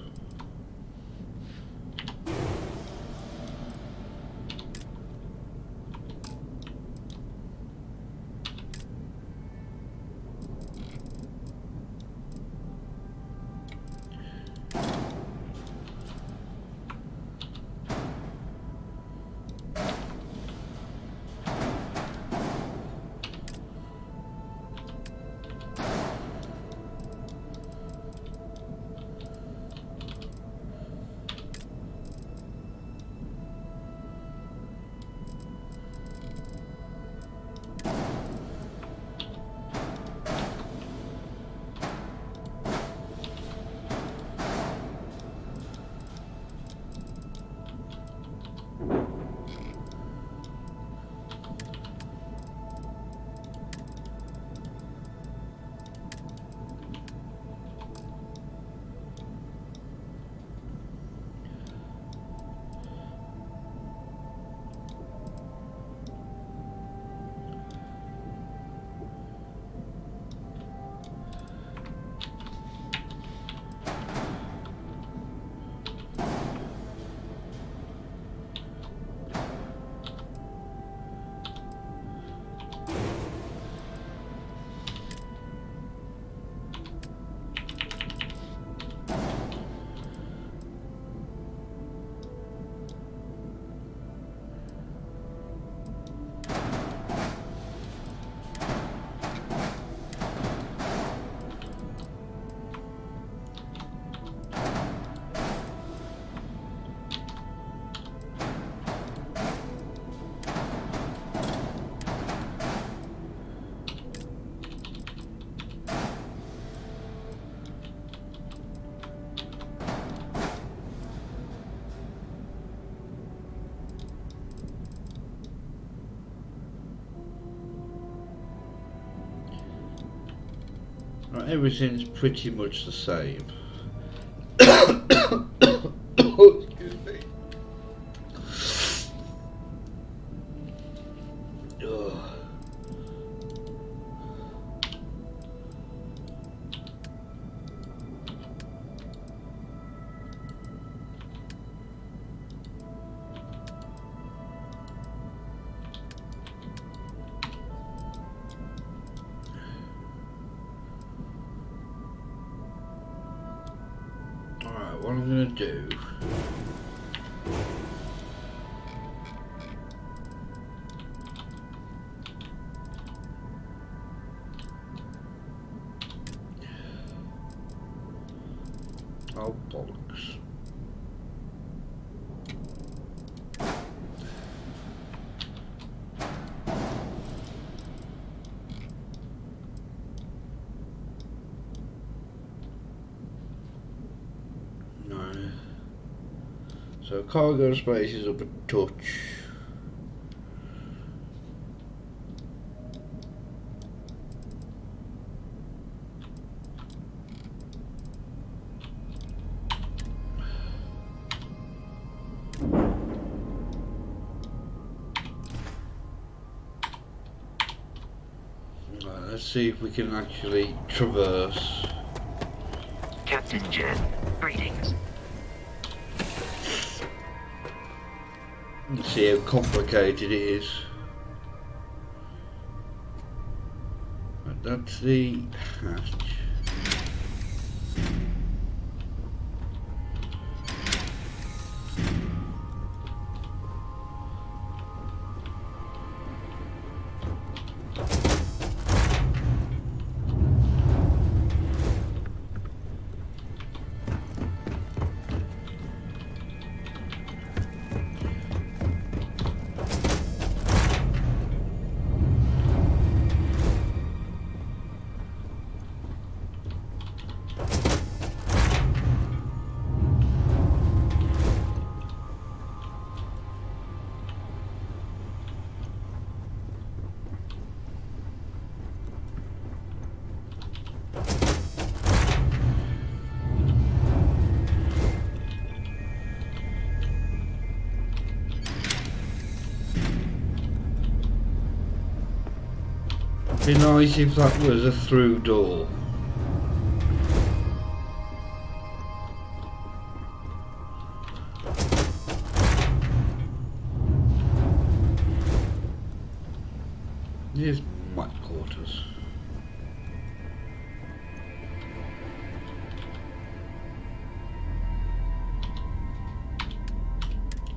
S1: Everything's pretty much the same. Oh, excuse me. Ugh. Alright, what I'm gonna do. Oh, bollocks. No. So cargo space is up a touch. Let's see if we can actually traverse.
S3: Captain Jen, greetings.
S1: And see how complicated it is. But that's the hatch. It'd be nice if that was a through door. Here's my quarters.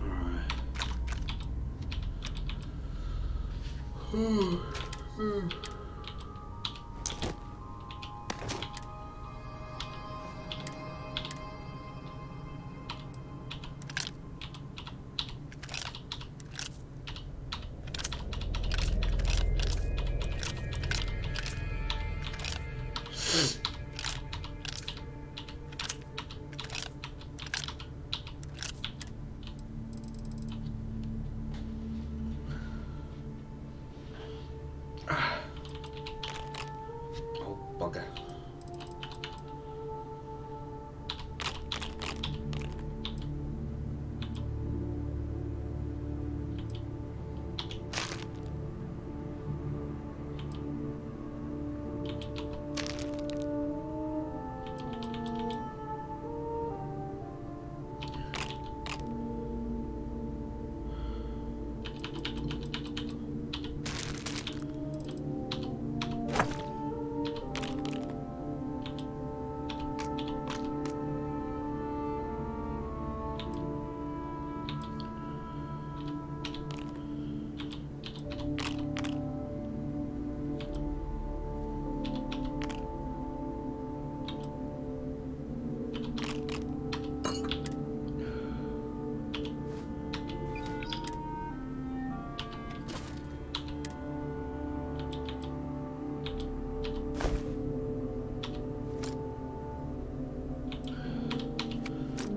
S1: Alright. Bugger.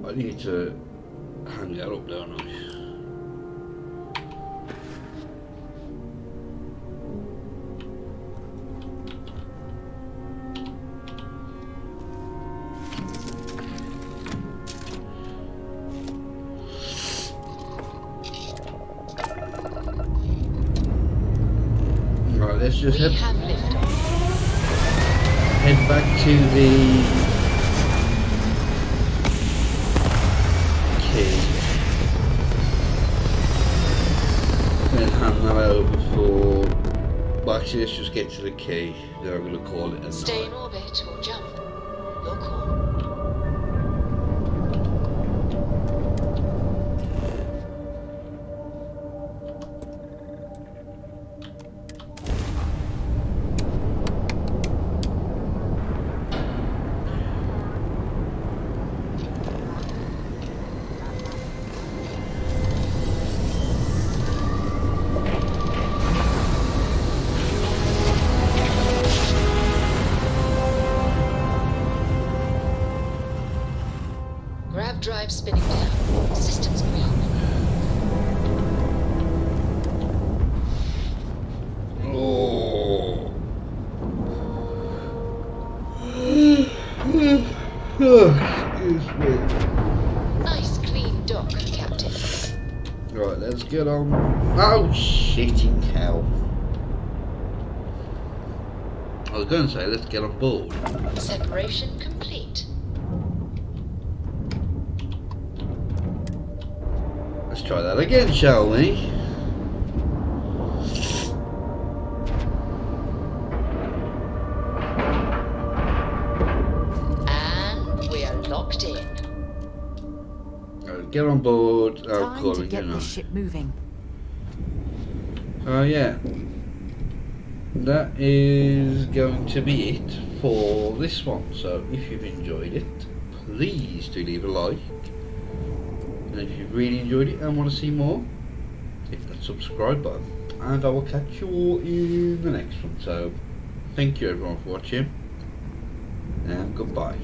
S1: I need to hang that up, don't I? let's just
S10: We
S1: head
S10: have liftoff.
S1: back to the key. Then hand that over for. Well, actually, let's just get to the key. Then I'm going to call it a
S10: Stay
S1: night.
S10: in orbit or jump. Your call. Grav drive spinning down. Systems green.
S1: Oh. Excuse me.
S10: Nice clean dock, Captain.
S1: Right, let's get on. Oh, shitting hell. I was going to say, let's get on board.
S10: Separation complete.
S1: Let's try that again, shall we?
S10: And we're locked in.
S1: Get on board. Oh,
S2: Time to
S1: calling
S2: get
S1: you
S2: this
S1: now.
S2: ship moving.
S1: Oh yeah, that is going to be it for this one. So if you've enjoyed it, please do leave a like, and if you've really enjoyed it and want to see more, hit that subscribe button, and I will catch you all in the next one. So thank you everyone for watching, and goodbye.